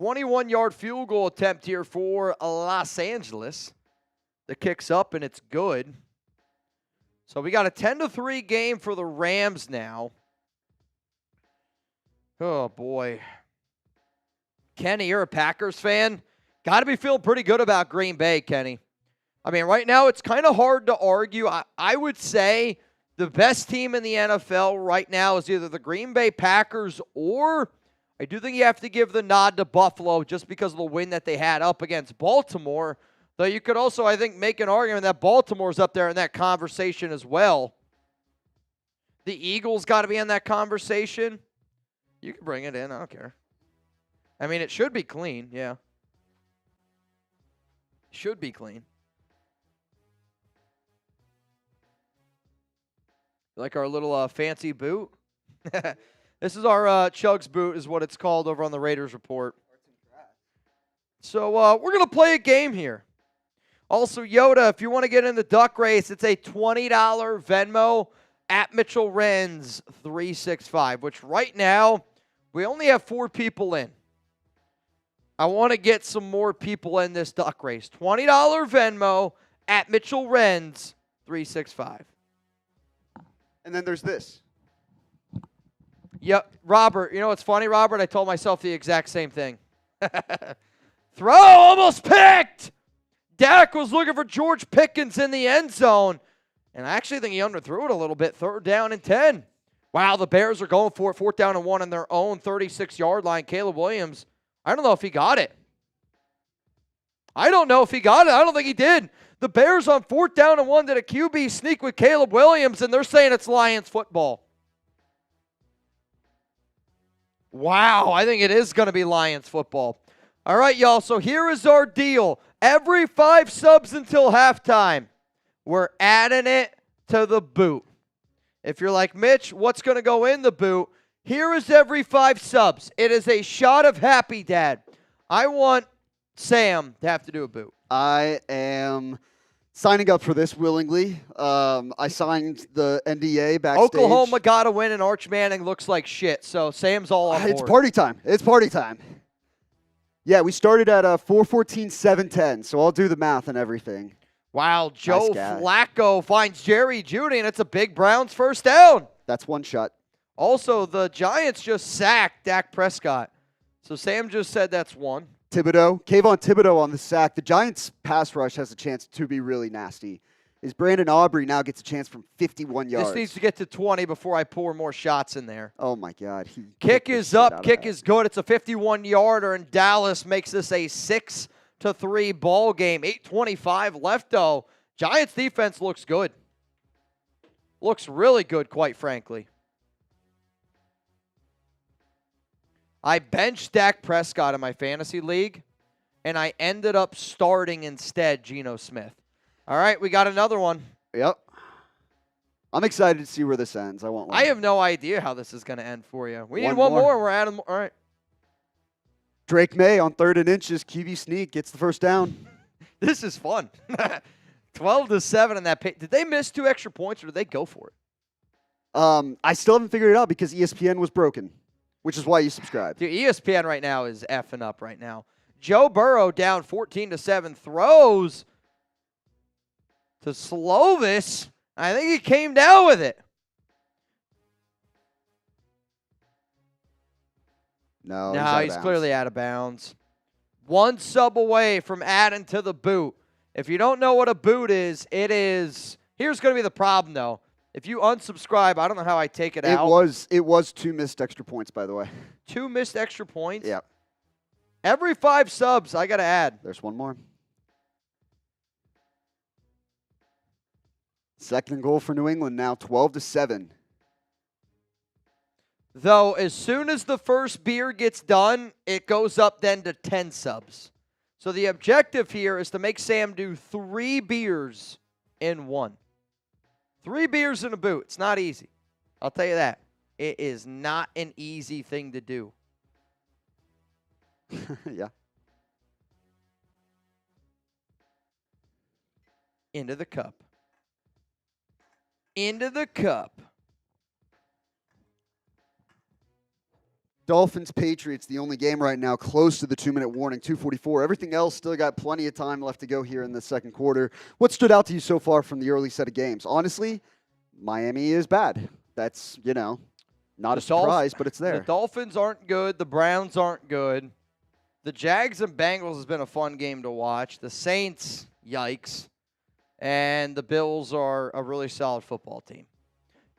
A: $21-yard field goal attempt here for Los Angeles. The kick's up, and it's good. So we got a 10-3 game for the Rams now. Oh, boy. Kenny, you're a Packers fan. Got to be feeling pretty good about Green Bay, Kenny. I mean, right now it's kind of hard to argue. I would say the best team in the NFL right now is either the Green Bay Packers or I do think you have to give the nod to Buffalo just because of the win that they had up against Baltimore. Though you could also, I think, make an argument that Baltimore's up there in that conversation as well. The Eagles got to be in that conversation. You can bring it in. I don't care. I mean, it should be clean. Yeah. Should be clean. Like our little fancy boot. This is our Chugs boot is what it's called over on the Raiders Report. So we're going to play a game here. Also, Yoda, if you want to get in the duck race, it's a $20 Venmo at Mitchell Renz 365, which right now we only have 4 people in. I want to get some more people in this duck race. $20 Venmo at Mitchell Renz 365.
B: And then there's this.
A: Yep, Robert. You know what's funny, Robert? I told myself the exact same thing. Throw almost picked. Dak was looking for George Pickens in the end zone. And I actually think he underthrew it a little bit. 3rd down and 10. Wow, the Bears are going for it. 4th down and 1 on their own 36-yard line. Caleb Williams, I don't know if he got it. I don't think he did. The Bears on 4th down and 1 did a QB sneak with Caleb Williams, and they're saying it's Lions football. Wow, I think it is going to be Lions football. All right, y'all, so here is our deal. Every 5 subs until halftime, we're adding it to the boot. If you're like, Mitch, what's going to go in the boot? Here is every 5 subs. It is a shot of Happy Dad. I want Sam to have to do a boot.
B: I am signing up for this willingly. I signed the NDA backstage.
A: Oklahoma got to win, and Arch Manning looks like shit, so Sam's all on board.
B: It's party time. It's party time. Yeah, we started at 414, 710, so I'll do the math and everything.
A: Wow, Joe
B: Nice guy.
A: Flacco finds Jerry Jeudy, and it's a big Browns first down.
B: That's one shot.
A: Also, the Giants just sacked Dak Prescott. So Sam just said that's one.
B: Kayvon Thibodeau on the sack. The Giants' pass rush has a chance to be really nasty. Is Brandon Aubrey now gets a chance from 51 yards.
A: This needs to get to 20 before I pour more shots in there.
B: Oh, my God.
A: Kick is up. Kick is good. It's a 51-yarder, and Dallas makes this a 6-3 ball game. 8:25 left, though. Giants' defense looks good. Looks really good, quite frankly. I benched Dak Prescott in my fantasy league, and I ended up starting instead Geno Smith. All right, we got another one.
B: Yep. I'm excited to see where this ends. I want one.
A: I have no idea how this is going to end for you. We need
B: One
A: one
B: more.
A: more. We're adding more. All right.
B: Drake May on 3rd and inches. QB sneak gets the first down.
A: This is fun. 12-7 in that pay. Did they miss 2 extra points, or did they go for it?
B: I still haven't figured it out because ESPN was broken, which is why you subscribe.
A: Dude, ESPN right now is effing up right now. Joe Burrow down 14-7, throws to Slovis. I think he came down with it.
B: No,
A: No, he's clearly out of bounds. 1 sub away from adding to the boot. If you don't know what a boot is, it is. Here's going to be the problem, though. If you unsubscribe, I don't know how I take it out.
B: It was 2 missed extra points, by the way.
A: 2 missed extra points?
B: Yeah.
A: Every 5 subs, I got to add.
B: There's one more. 2nd and goal for New England now, 12-7.
A: Though, as soon as the first beer gets done, it goes up then to 10 subs. So the objective here is to make Sam do 3 beers in one. 3 beers in a boot. It's not easy. I'll tell you that. It is not an easy thing to do.
B: Yeah.
A: Into the cup. Into the cup.
B: Dolphins, Patriots, the only game right now close to the 2-minute warning, 2:44. Everything else still got plenty of time left to go here in the second quarter. What stood out to you so far from the early set of games? Honestly, Miami is bad. That's, not a surprise, but it's there.
A: The Dolphins aren't good. The Browns aren't good. The Jags and Bengals has been a fun game to watch. The Saints, yikes. And the Bills are a really solid football team.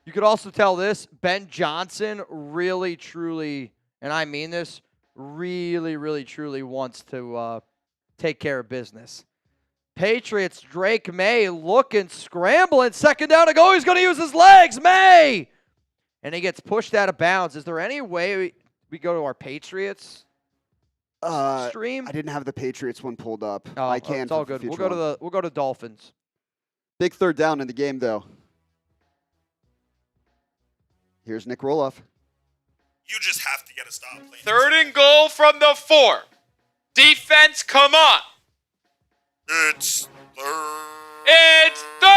A: You could also tell this, Ben Johnson really, truly, and I mean this, really, really, truly wants to take care of business. Patriots, Drake May looking, scrambling, 2nd down to go. He's going to use his legs, May! And he gets pushed out of bounds. Is there any way we go to our Patriots stream?
B: I didn't have the Patriots one pulled up.
A: Oh,
B: I can.
A: It's all good. We'll go to Dolphins.
B: Big 3rd down in the game, though. Here's Nick Roloff.
G: You just have to get a stop. Playing
F: 3rd and goal from the 4. Defense, come on.
G: It's third.
F: It's 3rd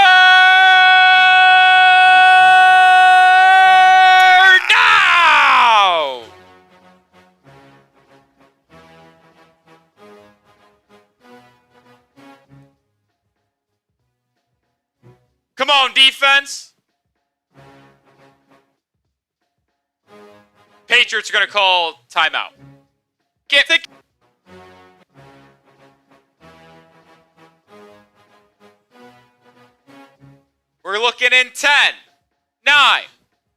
F: now. defense. Patriots are going to call timeout. Get the... We're looking in 10, 9,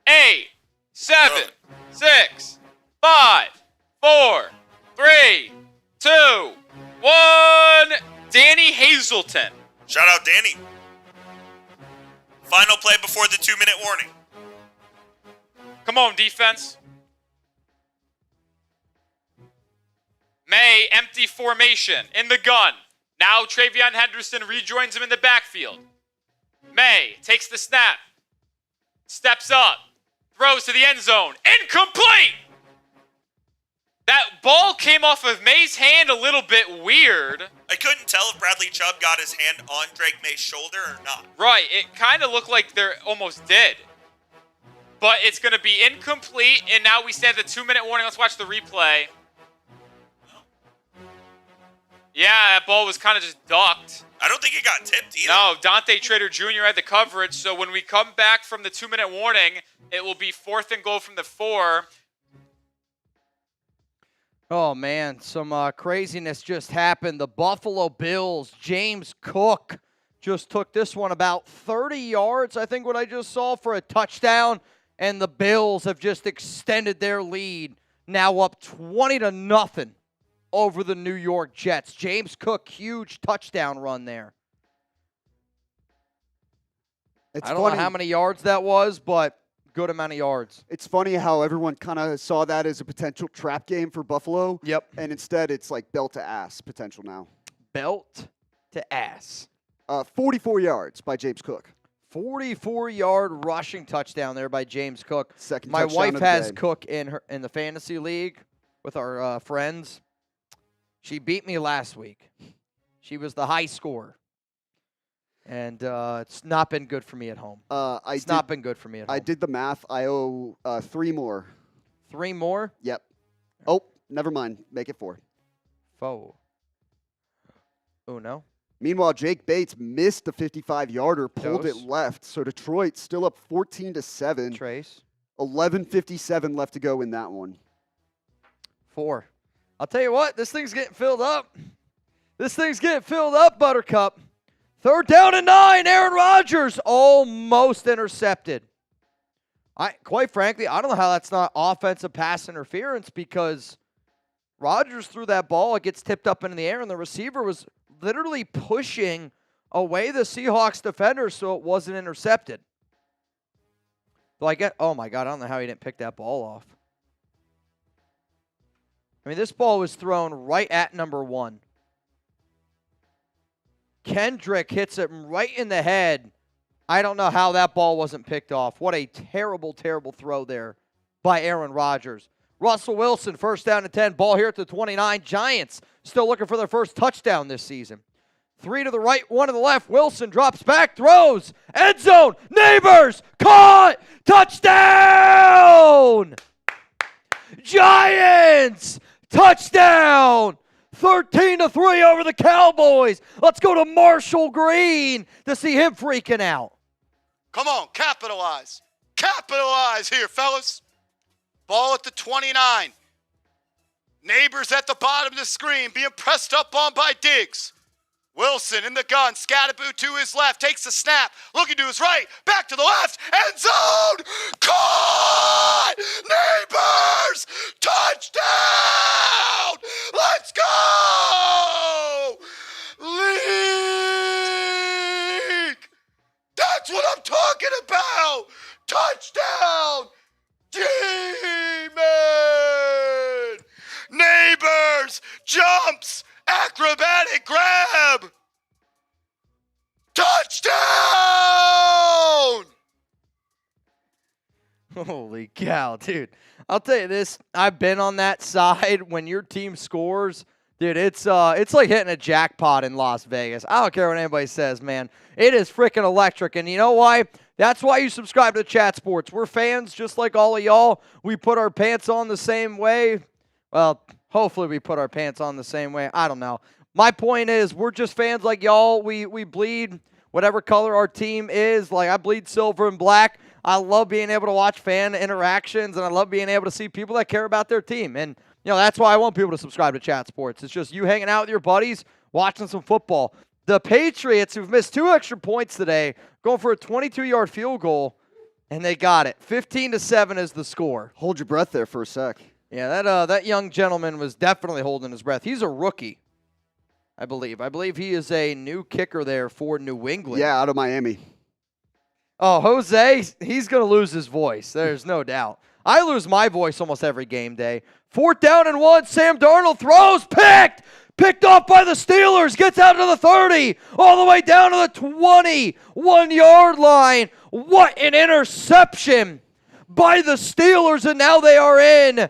F: 8, 7, 6, 5, 4, 3, 2, 1. Danny Hazelton.
G: Shout out Danny. Final play before the 2-minute warning.
F: Come on, defense. May, empty formation, in the gun. Now Travion Henderson rejoins him in the backfield. May takes the snap. Steps up. Throws to the end zone. Incomplete! That ball came off of May's hand a little bit weird.
G: I couldn't tell if Bradley Chubb got his hand on Drake May's shoulder or not.
F: Right, it kind of looked like they're almost dead. But it's going to be incomplete, and now we stand at the 2-minute warning. Let's watch the replay. Yeah, that ball was kind of just ducked.
G: I don't think it got tipped either.
F: No, Dante Trader Jr. had the coverage, so when we come back from the 2-minute warning, it will be 4th and goal from the 4.
A: Oh, man, some craziness just happened. The Buffalo Bills, James Cook just took this one about 30 yards, I think what I just saw, for a touchdown, and the Bills have just extended their lead, now up 20-0 over the New York Jets. James Cook, huge touchdown run there. I don't know how many yards that was, but good amount of yards.
B: It's funny how everyone kind of saw that as a potential trap game for Buffalo.
A: Yep.
B: And instead, it's like belt to ass potential now.
A: Belt to ass.
B: 44 yards by James Cook.
A: 44-yard rushing touchdown there by James Cook.
B: Second
A: My
B: touchdown
A: wife
B: of the
A: has
B: day.
A: Cook in the fantasy league with our friends. She beat me last week. She was the high scorer. And it's not been good for me at home. It's not been good for me at home.
B: I did the math. I owe 3 more.
A: 3 more?
B: Yep. Oh, never mind. Make it 4.
A: Foe. Uno.
B: Meanwhile, Jake Bates missed the 55-yarder, pulled it
A: Dos.
B: left. So Detroit still up 14-7.
A: Trace.
B: 11:57 left to go in that one.
A: 4. I'll tell you what, this thing's getting filled up. This thing's getting filled up, Buttercup. 3rd down and 9. Aaron Rodgers almost intercepted. Quite frankly, I don't know how that's not offensive pass interference, because Rodgers threw that ball. It gets tipped up into the air, and the receiver was literally pushing away the Seahawks defender so it wasn't intercepted. Oh, my God, I don't know how he didn't pick that ball off. I mean, this ball was thrown right at number 1. Kendrick hits it right in the head. I don't know how that ball wasn't picked off. What a terrible, terrible throw there by Aaron Rodgers. Russell Wilson, 1st down and 10. Ball here at the 29. Giants still looking for their first touchdown this season. 3 to the right, 1 to the left. Wilson drops back, throws. End zone. Neighbors. Caught. Touchdown. Giants. Touchdown. 13-3 over the Cowboys. Let's go to Marshall Green to see him freaking out.
E: Come on, capitalize. Capitalize here, fellas. Ball at the 29. Neighbors at the bottom of the screen being pressed up on by Diggs. Wilson in the gun, Scatterboo to his left, takes the snap, looking to his right, back to the left, end zone, caught! Neighbors, touchdown! Let's go! League! That's what I'm talking about! Touchdown! Demon! Neighbors, jumps, acrobatic grab! Touchdown!
A: Holy cow, dude. I'll tell you this. I've been on that side when your team scores. Dude, it's like hitting a jackpot in Las Vegas. I don't care what anybody says, man. It is freaking electric. And you know why? That's why you subscribe to Chat Sports. We're fans just like all of y'all. We put our pants on the same way. Well, hopefully we put our pants on the same way. I don't know. My point is, we're just fans like y'all. We bleed whatever color our team is. Like, I bleed silver and black. I love being able to watch fan interactions, and I love being able to see people that care about their team. And, that's why I want people to subscribe to Chat Sports. It's just you hanging out with your buddies, watching some football. The Patriots, who've missed 2 extra points today, going for a 22-yard field goal, and they got it. 15-7 is the score.
B: Hold your breath there for a sec.
A: Yeah, that young gentleman was definitely holding his breath. He's a rookie, I believe. I believe he is a new kicker there for New England.
B: Yeah, out of Miami.
A: Oh, Jose, he's going to lose his voice. There's no doubt. I lose my voice almost every game day. 4th down and 1. Sam Darnold throws. Picked! Picked off by the Steelers. Gets out to the 30. All the way down to the 21-yard line. What an interception by the Steelers, and now they are in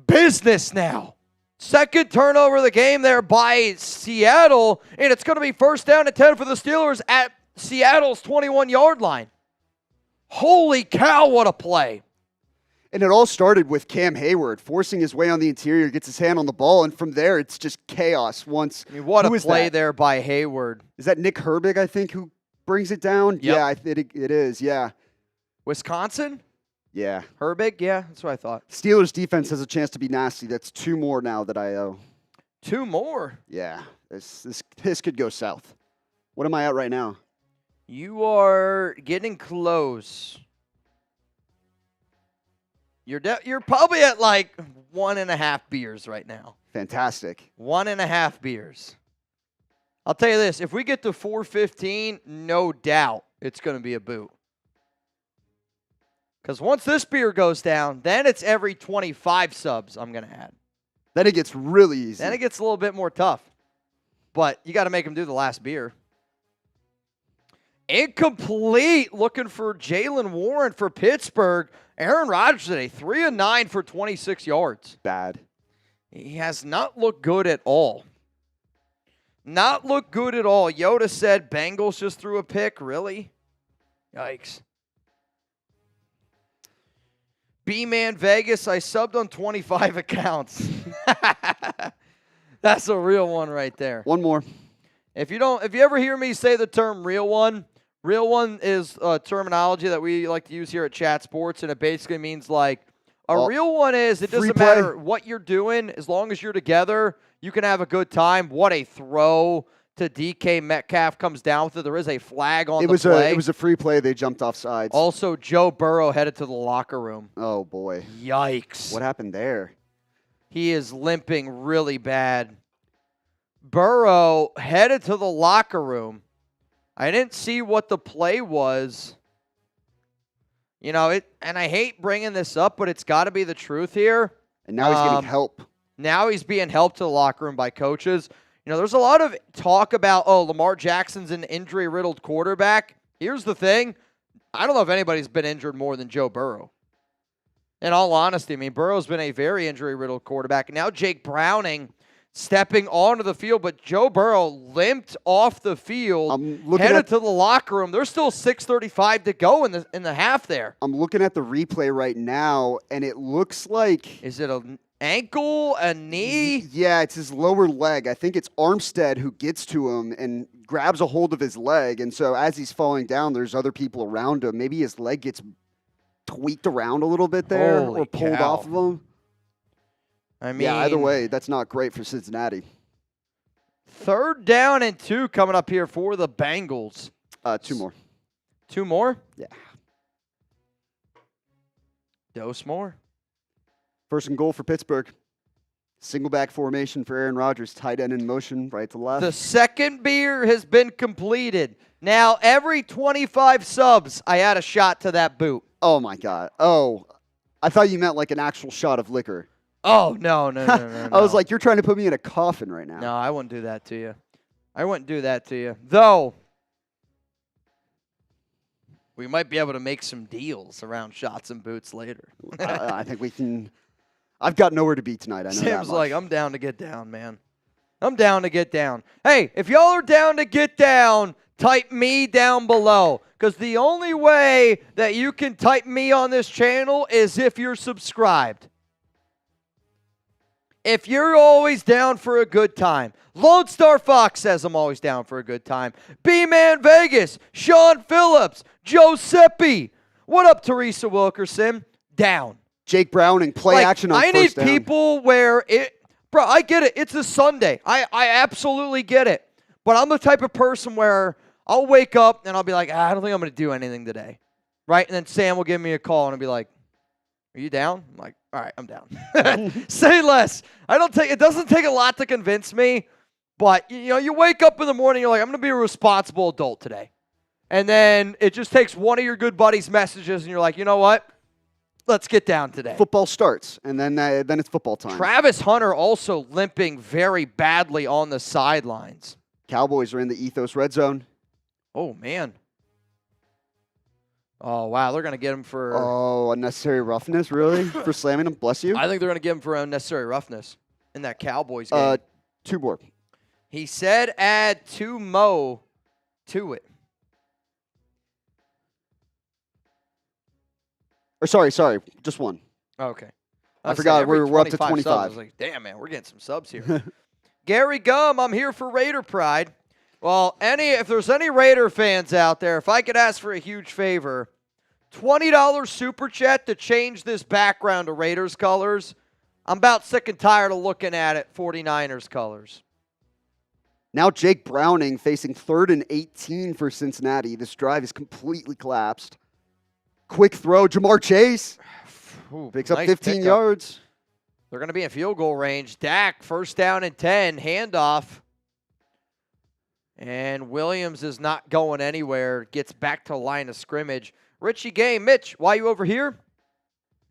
A: business now. Second turnover of the game there by Seattle, and it's going to be 1st down and 10 for the Steelers at Seattle's 21-yard line. Holy cow, what a play.
B: And it all started with Cam Hayward forcing his way on the interior, gets his hand on the ball, and from there it's just chaos once.
A: What a play there by Hayward.
B: Is that Nick Herbig, I think, who brings it down?
A: Yep.
B: Yeah, it is, yeah.
A: Wisconsin?
B: Yeah.
A: Herbig? Yeah, that's what I thought.
B: Steelers defense has a chance to be nasty. That's 2 more now that I owe.
A: 2 more?
B: Yeah, this could go south. What am I at right now?
A: You are getting close. You're probably at like 1.5 beers right now.
B: Fantastic.
A: 1.5 beers. I'll tell you this. If we get to 4:15, no doubt it's going to be a boot. Because once this beer goes down, then it's every 25 subs I'm going to add.
B: Then it gets really easy.
A: Then it gets a little bit more tough. But you got to make them do the last beer. Incomplete. Looking for Jalen Warren for Pittsburgh. Aaron Rodgers today, 3 of 9 for 26 yards.
B: Bad.
A: He has not looked good at all. Not looked good at all. Yoda said Bengals just threw a pick. Really? Yikes. B-Man Vegas, I subbed on 25 accounts. That's a real one right there.
B: One more.
A: If you ever hear me say the term real one is a terminology that we like to use here at Chat Sports, and it basically means like a real one is it doesn't matter what you're doing, as long as you're together, you can have a good time. What a throw to DK Metcalf comes down with it. There is a flag on the play.
B: It was a free play. They jumped off sides.
A: Also, Joe Burrow headed to the locker room.
B: Oh, boy.
A: Yikes.
B: What happened there?
A: He is limping really bad. Burrow headed to the locker room. I didn't see what the play was. And I hate bringing this up, but it's got to be the truth here.
B: And now he's getting help.
A: Now he's being helped to the locker room by coaches. There's a lot of talk about, Lamar Jackson's an injury-riddled quarterback. Here's the thing. I don't know if anybody's been injured more than Joe Burrow. In all honesty, Burrow's been a very injury-riddled quarterback. Now Jake Browning stepping onto the field, but Joe Burrow limped off the field, headed to the locker room. There's still 6:35 to go in the half there.
B: I'm looking at the replay right now, and it looks like...
A: Is it an ankle, a knee?
B: Yeah, it's his lower leg. I think it's Armstead who gets to him and grabs a hold of his leg, and so as he's falling down, there's other people around him. Maybe his leg gets tweaked around a little bit there or pulled off of him. Yeah, either way, that's not great for Cincinnati.
A: 3rd down and 2 coming up here for the Bengals.
B: 2 more.
A: 2 more?
B: Yeah.
A: Dose more.
B: 1st and goal for Pittsburgh. Single back formation for Aaron Rodgers. Tight end in motion, right to left.
A: The second beer has been completed. Now, every 25 subs, I add a shot to that boot.
B: Oh, my God. Oh, I thought you meant like an actual shot of liquor.
A: Oh, no.
B: I was like, you're trying to put me in a coffin right now.
A: No, I wouldn't do that to you. I wouldn't do that to you. Though, we might be able to make some deals around shots and boots later.
B: I think we can. I've got nowhere to be tonight. I know
A: Sam's
B: that
A: like, I'm down to get down, man. I'm down to get down. Hey, if y'all are down to get down, type me down below. Because the only way that you can type me on this channel is if you're subscribed. if you're always down for a good time, Lone Star Fox says I'm always down for a good time. B-Man Vegas, Sean Phillips, Giuseppe. What up, Teresa Wilkerson? Down.
B: Jake Browning, play action on
A: I
B: first
A: need
B: down.
A: people where bro, I get it. It's a Sunday. I absolutely get it. But I'm the type of person where I'll wake up and I'll be like, I don't think I'm going to do anything today. Right? And then Sam will give me a call and I'll be like, are you down? I'm like, all right, I'm down. Say less. It doesn't take a lot to convince me, but you wake up in the morning, you're like, I'm going to be a responsible adult today. And then it just takes one of your good buddies' messages and you're like, you know what? Let's get down today.
B: Football starts, and then it's football time.
A: Travis Hunter also limping very badly on the sidelines.
B: Cowboys are in the Ethos red zone.
A: Oh, man. Oh, wow. They're going to get him for...
B: Oh, unnecessary roughness, really? For slamming him? Bless you.
A: I think they're going to get him for unnecessary roughness in that Cowboys game.
B: Tuborg.
A: He said add 2 Mo to it.
B: Or sorry, just one.
A: Okay.
B: I forgot we're up to 25.
A: Subs, I was like, damn, man, we're getting some subs here. Gary Gum, I'm here for Raider Pride. Well, if there's any Raider fans out there, if I could ask for a huge favor, $20 super chat to change this background to Raiders colors. I'm about sick and tired of looking at it 49ers colors.
B: Now Jake Browning facing 3rd and 18 for Cincinnati. This drive is completely collapsed. Quick throw, Jamar Chase.
A: Ooh,
B: picks up
A: nice
B: 15
A: pickup.
B: yards.
A: They're going to be in field goal range. Dak, 1st down and 10, handoff. And Williams is not going anywhere. Gets back to line of scrimmage. Richie Gay, Mitch, why you over here?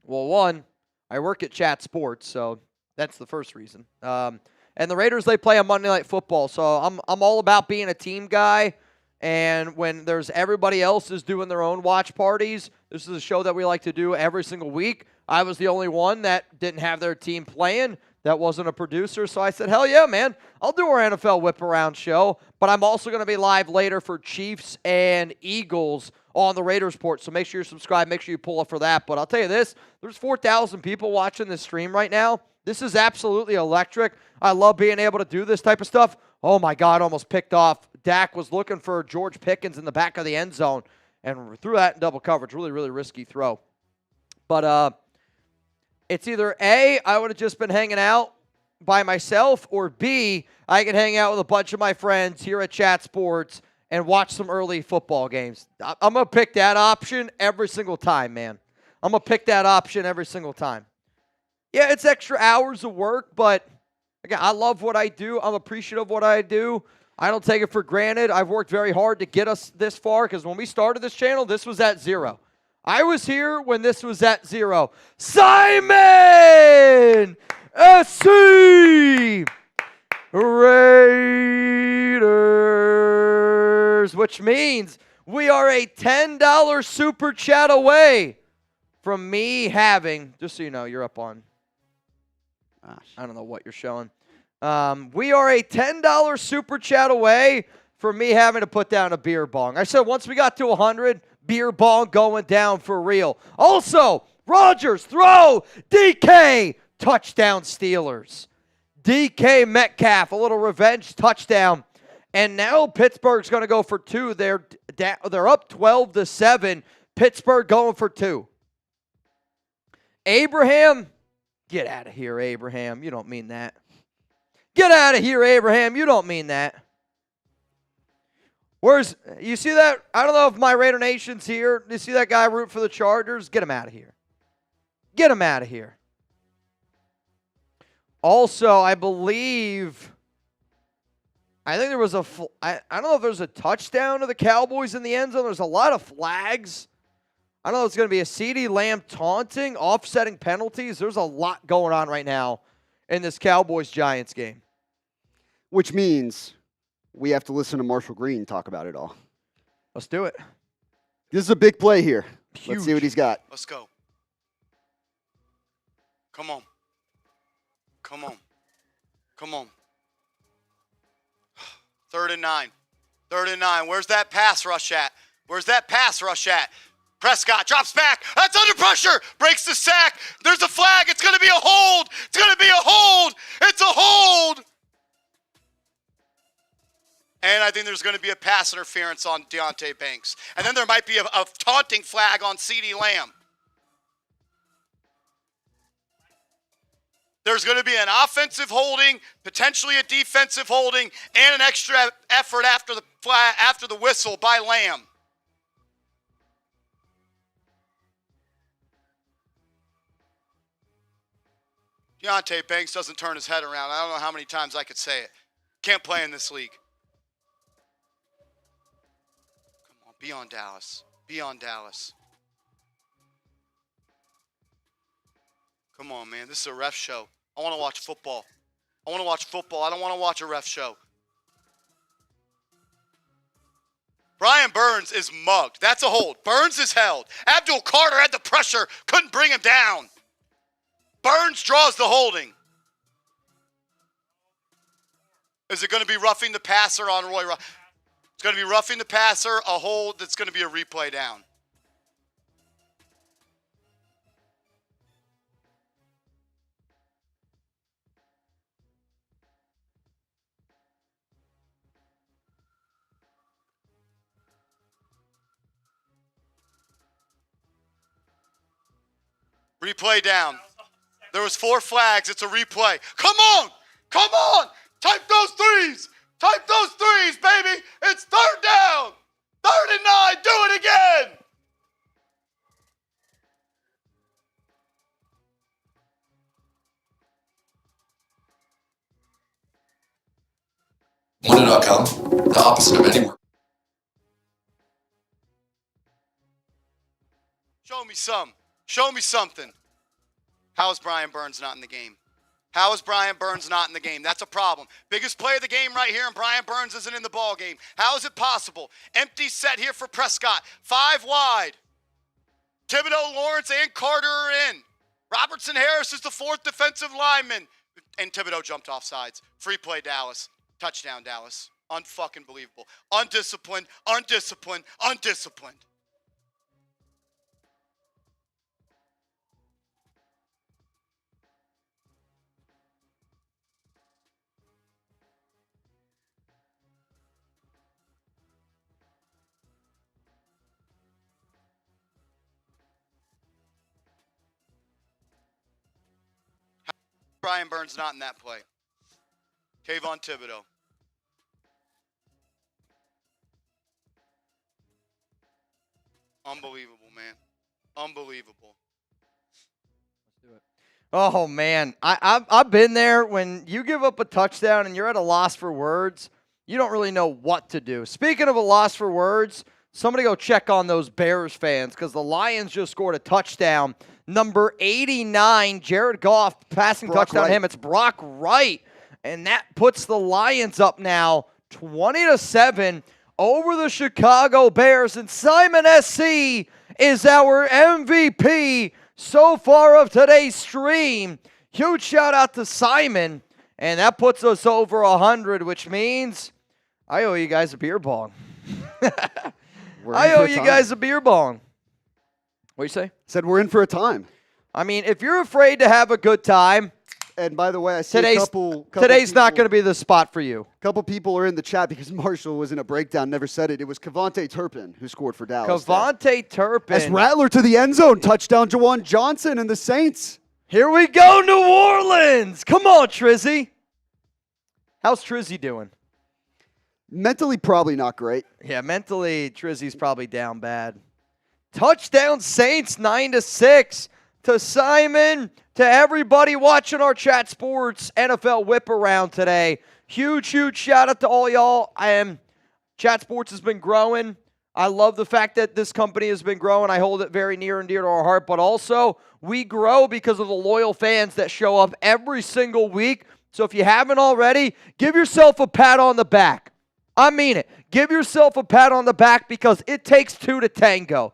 A: Well, one, I work at Chat Sports, so that's the first reason. And the Raiders, they play on Monday Night Football, so I'm all about being a team guy. And when there's everybody else is doing their own watch parties, this is a show that we like to do every single week. I was the only one that didn't have their team playing, that wasn't a producer. So I said, hell yeah, man, I'll do our NFL Whip Around show. But I'm also going to be live later for Chiefs and Eagles on the Raiders Report. So make sure you're subscribed. Make sure you pull up for that. But I'll tell you this, there's 4,000 people watching this stream right now. This is absolutely electric. I love being able to do this type of stuff. Oh, my God, almost picked off. Dak was looking for George Pickens in the back of the end zone and threw that in double coverage. Really, really risky throw. But it's either A, I would have just been hanging out by myself, or B, I could hang out with a bunch of my friends here at Chat Sports and watch some early football games. I'm going to pick that option every single time, man. I'm going to pick that option every single time. Yeah, it's extra hours of work, but again, I love what I do. I'm appreciative of what I do. I don't take it for granted. I've worked very hard to get us this far because when we started this channel, this was at 0. I was here when this was at 0. Simon SC Raiders, which means we are a $10 super chat away from me having, just so you know, you're up on, I don't know what you're showing. We are a $10 super chat away from me having to put down a beer bong. I said once we got to 100, beer bong going down for real. Also, Rodgers throw, DK, touchdown Steelers. DK Metcalf, a little revenge touchdown. And now Pittsburgh's going to go for 2. They're up 12-7. Pittsburgh going for 2. Abraham, get out of here, Abraham. You don't mean that. Get out of here, Abraham. You don't mean that. You see that? I don't know if my Raider Nation's here. You see that guy root for the Chargers? Get him out of here. Get him out of here. Also, I think there was I don't know if there's a touchdown to the Cowboys in the end zone. There's a lot of flags. I don't know if it's going to be a CeeDee Lamb taunting, offsetting penalties. There's a lot going on right now in this Cowboys-Giants game.
B: Which means we have to listen to Marshall Green talk about it all.
A: Let's do it.
B: This is a big play here.
A: Huge.
B: Let's see what he's got.
E: Let's go. Come on. Come on. Come on. 3rd and 9. 3rd and 9. Where's that pass rush at? Where's that pass rush at? Prescott drops back. That's under pressure. Breaks the sack. There's a flag. It's going to be a hold. It's going to be a hold. think there's going to be a pass interference on Deontay Banks. And then there might be a taunting flag on CeeDee Lamb. There's going to be an offensive holding, potentially a defensive holding, and an extra effort after the whistle by Lamb. Deontay Banks doesn't turn his head around. I don't know how many times I could say it. Can't play in this league. Come on, be on Dallas. Be on Dallas. Come on, man. This is a ref show. I want to watch football. I want to watch football. I don't want to watch a ref show. Brian Burns is mugged. That's a hold. Burns is held. Abdul Carter had the pressure. Couldn't bring him down. Burns draws the holding. Is it going to be roughing the passer on Roy? It's going to be roughing the passer, a hold that's going to be a replay down. Replay down. There was 4 flags. It's a replay. Come on. Come on. Type those threes. Type those threes, baby. It's 3rd down. 3rd and 9. Do it again.
H: Wonder.com, the opposite of anywhere.
E: Show me some. Show me something. How is Brian Burns not in the game? How is Brian Burns not in the game? That's a problem. Biggest play of the game right here, and Brian Burns isn't in the ball game. How is it possible? Empty set here for Prescott. 5 wide. Thibodeau, Lawrence, and Carter are in. Robertson Harris is the 4th defensive lineman. And Thibodeau jumped off sides. Free play, Dallas. Touchdown, Dallas. Unfucking believable. Undisciplined, undisciplined, undisciplined. Brian Burns not in that play. Kayvon Thibodeau. Unbelievable, man. Unbelievable.
A: Oh, man. I've been there. When you give up a touchdown and you're at a loss for words, you don't really know what to do. Speaking of a loss for words, somebody go check on those Bears fans because the Lions just scored a touchdown. Number 89, Jared Goff, passing touchdown to him. It's Brock Wright. And that puts the Lions up now 20-7 over the Chicago Bears. And Simon SC is our MVP so far of today's stream. Huge shout out to Simon. And that puts us over 100, which means I owe you guys a beer bong. I owe you guys a beer bong. What do you say?
B: Said we're in for a time.
A: I mean, if you're afraid to have a good time,
B: and by the way, I see
A: today's not going to be the spot for you.
B: A couple people are in the chat because Marshall was in a breakdown, never said it. It was Kevontae Turpin who scored for Dallas.
A: Kevontae Turpin.
B: As Rattler to the end zone. Touchdown, Jawan Johnson and the Saints.
A: Here we go, New Orleans. Come on, Trizzy. How's Trizzy doing?
B: Mentally, probably not great.
A: Yeah, mentally, Trizzy's probably down bad. Touchdown Saints 9-6 to Simon, to everybody watching our Chat Sports NFL Whip Around today. Huge shout out to all y'all. Chat Sports has been growing. I love the fact that this company has been growing. I hold it very near and dear to our heart, but also we grow because of the loyal fans that show up every single week. So if you haven't already, give yourself a pat on the back. I mean it. Give yourself a pat on the back because it takes 2 to tango.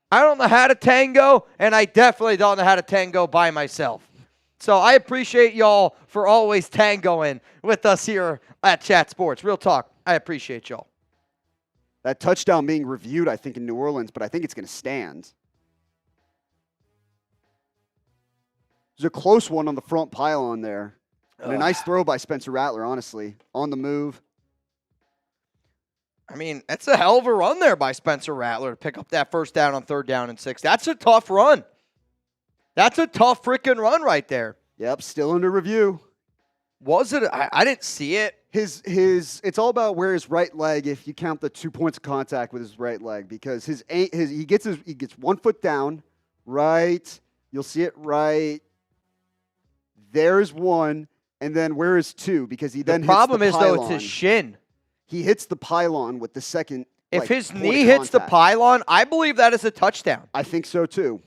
A: I don't know how to tango, and I definitely don't know how to tango by myself. So I appreciate y'all for always tangoing with us here at Chat Sports. Real talk, I appreciate y'all.
B: That touchdown being reviewed, I think, in New Orleans, but I think it's going to stand. There's a close one on the front pylon there. And a nice throw by Spencer Rattler, honestly. On the move.
A: I mean, that's a hell of a run there by Spencer Rattler to pick up that first down on 3rd down and 6. That's a tough run. That's a tough freaking run right there.
B: Yep, still under review.
A: Was it? I didn't see it.
B: It's all about where his right leg, if you count the 2 points of contact with his right leg, because he gets 1 foot down, right. You'll see it right. There's 1, and then where is 2? Because he then
A: the problem
B: hits the
A: is
B: pylon.
A: though it's his shin.
B: He hits the pylon with the second.
A: If his knee hits the pylon, I believe that is a touchdown.
B: I think so too.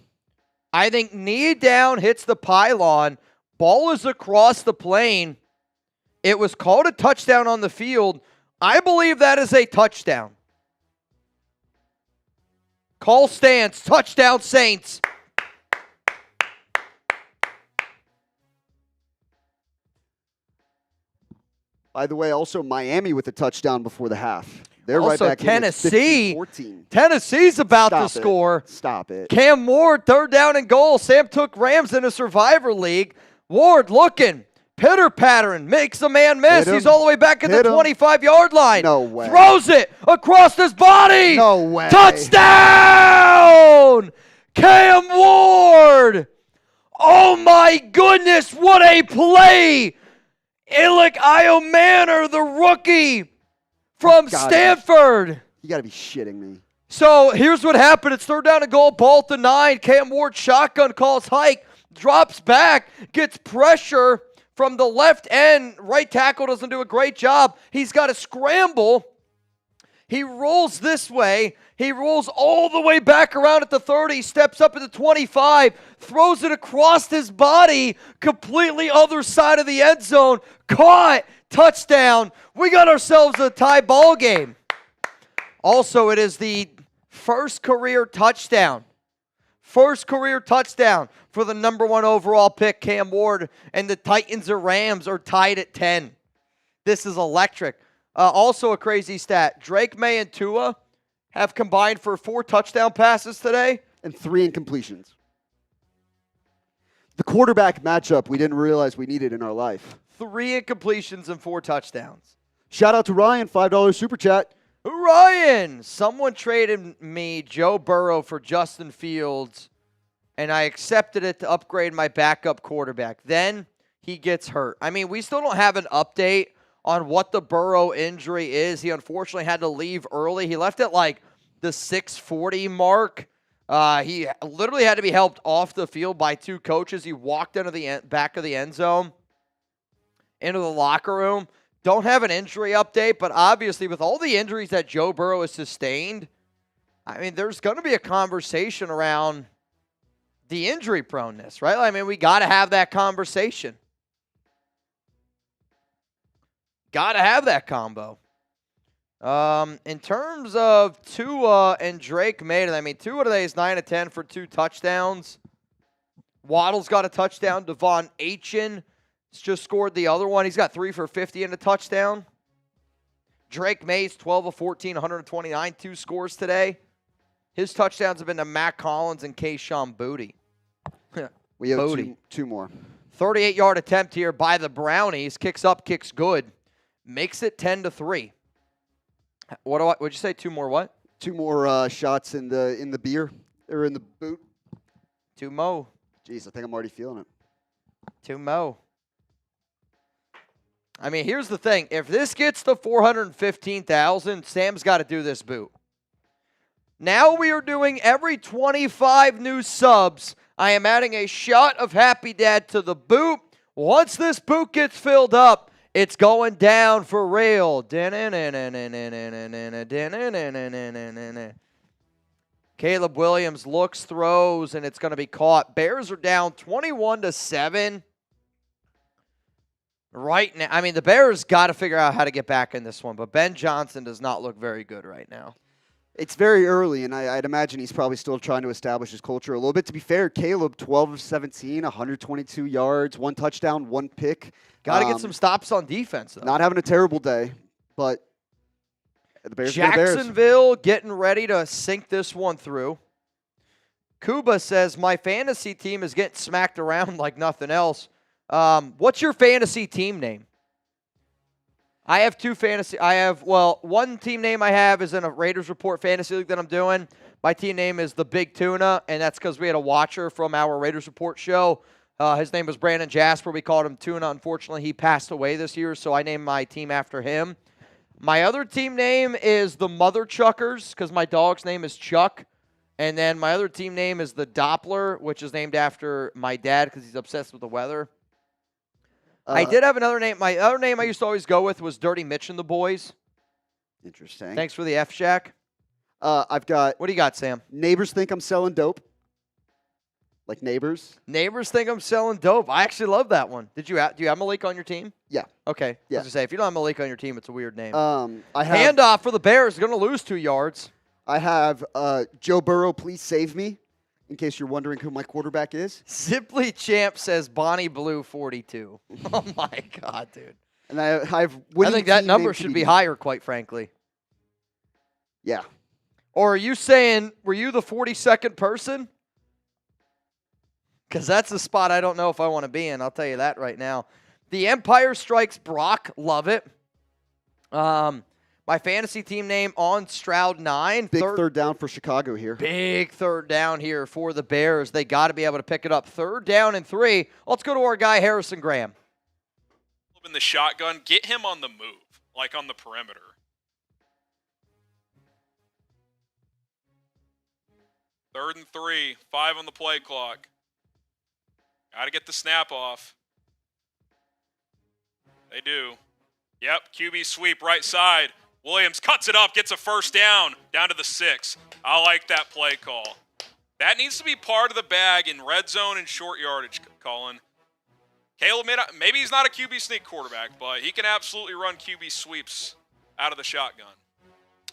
A: I think knee down hits the pylon, ball is across the plane. It was called a touchdown on the field. I believe that is a touchdown. Call stands, touchdown Saints.
B: By the way, also Miami with a touchdown before the half. They're
A: Also,
B: right back
A: Tennessee.
B: in 15-14.
A: Tennessee's about
B: Stop
A: to score.
B: Stop it.
A: Cam Ward, 3rd down and goal. Sam took Rams in a Survivor League. Ward looking. Pitter pattern. Makes a man miss. He's all the way back at the 25-yard line.
B: No way.
A: Throws it across his body.
B: No way.
A: Touchdown! Cam Ward! Oh my goodness, what a play! Illick Iomanor, the rookie from Stanford.
B: You got to be shitting me.
A: So here's what happened. It's 3rd down and goal, ball at the 9. Cam Ward shotgun calls hike, drops back, gets pressure from the left end. Right tackle doesn't do a great job. He's got to scramble. He rolls this way. He rolls all the way back around at the 30, steps up at the 25, throws it across his body, completely other side of the end zone, caught, touchdown. We got ourselves a tie ball game. Also, it is the first career touchdown. First career touchdown for the number 1 overall pick, Cam Ward, and the Titans or Rams are tied at 10. This is electric. Also a crazy stat. Drake May and Tua have combined for 4 touchdown passes today.
B: And 3 incompletions. The quarterback matchup we didn't realize we needed in our life.
A: 3 incompletions and 4 touchdowns.
B: Shout out to Ryan, $5 super chat.
A: Ryan, someone traded me Joe Burrow for Justin Fields, and I accepted it to upgrade my backup quarterback. Then he gets hurt. I mean, we still don't have an update on what the Burrow injury is. He unfortunately had to leave early. He left at like the 6:40 mark. He literally had to be helped off the field by 2 coaches. He walked into the back of the end zone, into the locker room. Don't have an injury update, but obviously with all the injuries that Joe Burrow has sustained, I mean, there's going to be a conversation around the injury proneness, right? I mean, we got to have that conversation. Got to have that combo. In terms of Tua and Drake Maiden, I mean, Tua today is 9 of 10 for 2 touchdowns. Waddle's got a touchdown. Devon Achane just scored the other one. He's got 3 for 50 and a touchdown. Drake May's 12 of 14, 129, 2 scores today. His touchdowns have been to Matt Collins and Kayshon Boutte.
B: We have two more.
A: 38-yard attempt here by the Brownies. Kicks up, kicks good. Makes it 10-3. What'd you say? 2 more what?
B: 2 more shots in the beer or in the boot.
A: 2 mo.
B: Jeez, I think I'm already feeling it.
A: 2 mo. I mean, here's the thing. If this gets to 415,000, Sam's got to do this boot. Now we are doing every 25 new subs. I am adding a shot of Happy Dad to the boot. Once this boot gets filled up, it's going down for real. Caleb Williams looks, throws, and it's going to be caught. Bears are down 21-7. Right now, I mean, the Bears got to figure out how to get back in this one, but Ben Johnson does not look very good right now.
B: It's very early, and I'd imagine he's probably still trying to establish his culture a little bit. To be fair, Caleb, 12 of 17, 122 yards, 1 touchdown, 1 pick.
A: Got to get some stops on defense, though.
B: Not having a terrible day, but the Bears are Bears.
A: Jacksonville getting ready to sink this one through. Kuba says, my fantasy team is getting smacked around like nothing else. What's your fantasy team name? I have two fantasy. One team name I have is in a Raiders Report fantasy league that I'm doing. My team name is the Big Tuna, and that's because we had a watcher from our Raiders Report show. His name was Brandon Jasper. We called him Tuna. Unfortunately, he passed away this year, so I named my team after him. My other team name is the Mother Chuckers because my dog's name is Chuck. And then my other team name is the Doppler, which is named after my dad because he's obsessed with the weather. I did have another name. My other name I used to always go with was Dirty Mitch and the Boys.
B: Interesting.
A: Thanks for the F Shack.
B: I've got
A: What do you got, Sam?
B: neighbors think I'm selling dope. Like neighbors.
A: Neighbors think I'm selling dope. I actually love that one. Do you have Malik on your team?
B: Yeah.
A: Okay.
B: Yeah.
A: I was gonna say if you don't have Malik on your team, it's a weird name.
B: I have
A: Handoff for the Bears. Going to lose 2 yards.
B: I have Joe Burrow, please save me, in case you're wondering who my quarterback is.
A: Zipley Champ says Bonnie Blue 42. Oh my God, dude.
B: And I have
A: I
B: winning
A: think that
B: team
A: number
B: name
A: should be
B: TBD.
A: higher, quite frankly.
B: Yeah.
A: Or are you saying, were you the 42nd person? Because that's a spot I don't know if I want to be in. I'll tell you that right now. The Empire Strikes Brock. Love it. My fantasy team name on Stroud 9.
B: Big third down for Chicago here.
A: Big third down here for the Bears. They got to be able to pick it up. 3rd down and 3. Let's go to our guy, Harrison Graham.
C: In the shotgun, get him on the move, like on the perimeter. Third and 3, 5 on the play clock. Got to get the snap off. They do. Yep, QB sweep right side. Williams cuts it up, gets a first down to the 6. I like that play call. That needs to be part of the bag in red zone and short yardage, Colin. Caleb, maybe he's not a QB sneak quarterback, but he can absolutely run QB sweeps out of the shotgun.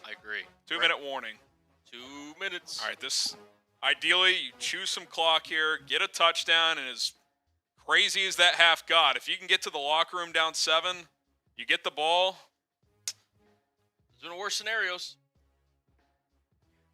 D: I agree.
C: 2-minute warning.
D: 2 minutes.
C: All right, ideally, you choose some clock here, get a touchdown, and as crazy as that half got, if you can get to the locker room down 7, you get the ball.
D: There's been worse scenarios.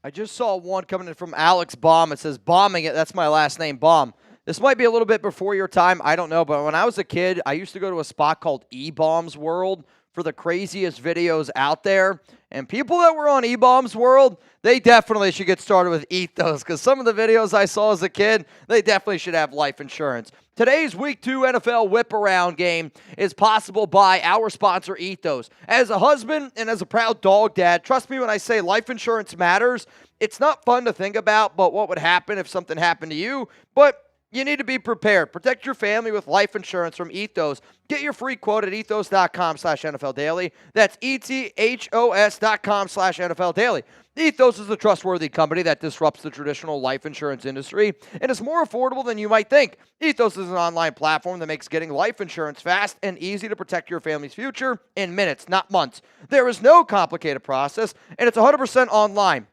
A: I just saw one coming in from Alex Baum. It says, bombing it. That's my last name, Baum. This might be a little bit before your time. I don't know. But when I was a kid, I used to go to a spot called E-Bombs World for the craziest videos out there. And people that were on E-Bombs World, they definitely should get started with Ethos because some of the videos I saw as a kid, they definitely should have life insurance. Today's Week 2 NFL Whip-Around game is possible by our sponsor, Ethos. As a husband and as a proud dog dad, trust me when I say life insurance matters. It's not fun to think about, but what would happen if something happened to you? But you need to be prepared. Protect your family with life insurance from Ethos. Get your free quote at ethos.com/NFL Daily. That's ethos.com/NFL Daily. Ethos is a trustworthy company that disrupts the traditional life insurance industry and is more affordable than you might think. Ethos is an online platform that makes getting life insurance fast and easy to protect your family's future in minutes, not months. There is no complicated process, and it's 100% online.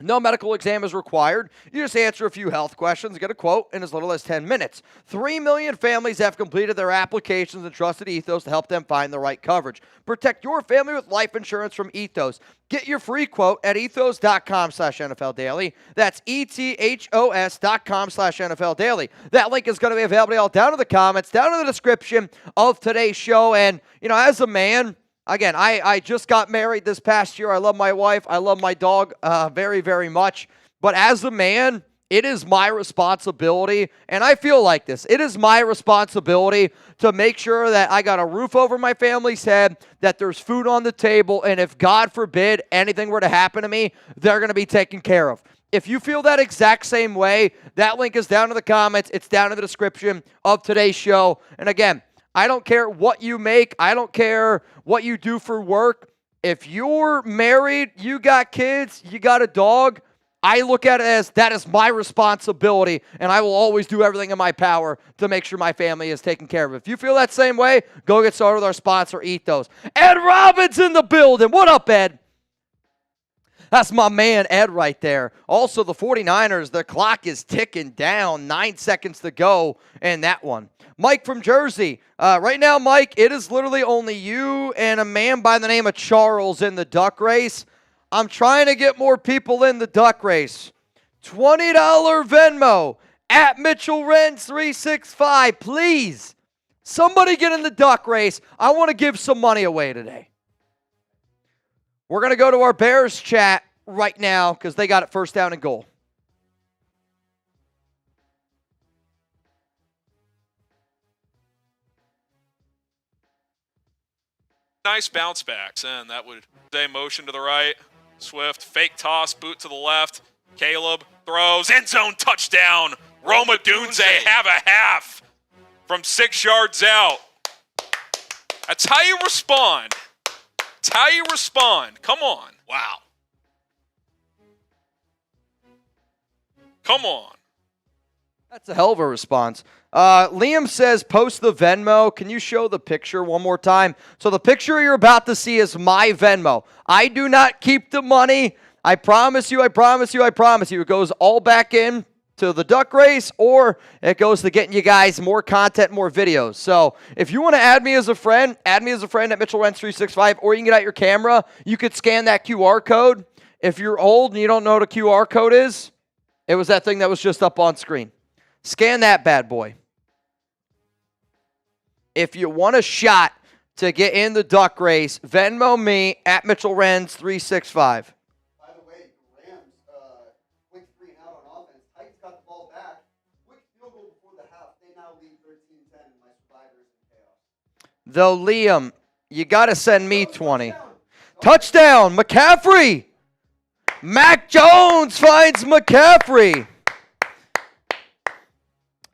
A: No medical exam is required. You just answer a few health questions, get a quote in as little as 10 minutes. 3 million families have completed their applications and trusted Ethos to help them find the right coverage. Protect your family with life insurance from Ethos. Get your free quote at ethos.com/NFL Daily. That's ethos.com/NFL Daily. That link is going to be available all down in the comments, down in the description of today's show. And, as a man, again, I just got married this past year. I love my wife. I love my dog very, very much. But as a man, it is my responsibility, and I feel like this. It is my responsibility to make sure that I got a roof over my family's head, that there's food on the table, and if, God forbid, anything were to happen to me, they're going to be taken care of. If you feel that exact same way, that link is down in the comments. It's down in the description of today's show. And again, I don't care what you make. I don't care what you do for work. If you're married, you got kids, you got a dog, I look at it as that is my responsibility, and I will always do everything in my power to make sure my family is taken care of. If you feel that same way, go get started with our sponsor, Ethos. Ed Robbins in the building. What up, Ed? That's my man, Ed, right there. Also, the 49ers, the clock is ticking down. 9 seconds to go in that one. Mike from Jersey. Right now, Mike, it is literally only you and a man by the name of Charles in the duck race. I'm trying to get more people in the duck race. $20 Venmo at Mitchell Renz 365. Please, Somebody get in the duck race. I want to give some money away today. We're going to go to our Bears chat right now because they got it first down and goal.
C: Nice bounce backs, and that would say motion to the right. Swift, fake toss, boot to the left. Caleb throws, end zone touchdown. Roma Dunze, have a half from 6 yards out. That's how you respond. That's how you respond. Come on.
D: Wow.
C: Come on.
A: That's a hell of a response. Liam says, post the Venmo. Can you show the picture one more time? So the picture you're about to see is my Venmo. I do not keep the money. I promise you, I promise you, I promise you. It goes all back in to the duck race, or it goes to getting you guys more content, more videos. So if you want to add me as a friend at Mitchell Renz 365, or you can get out your camera. You could scan that QR code. If you're old and you don't know what a QR code is, it was that thing that was just up on screen. Scan that bad boy. If you want a shot to get in the duck race, Venmo me at Mitchell Renz 365.
B: By the way, Rams, quick 3 and out on offense. Titans got the ball back. Quick field goal before the half. They now lead 13-10, and my survivors in chaos.
A: Though, Liam, you got to send me 20. Touchdown, McCaffrey. Mac Jones finds McCaffrey.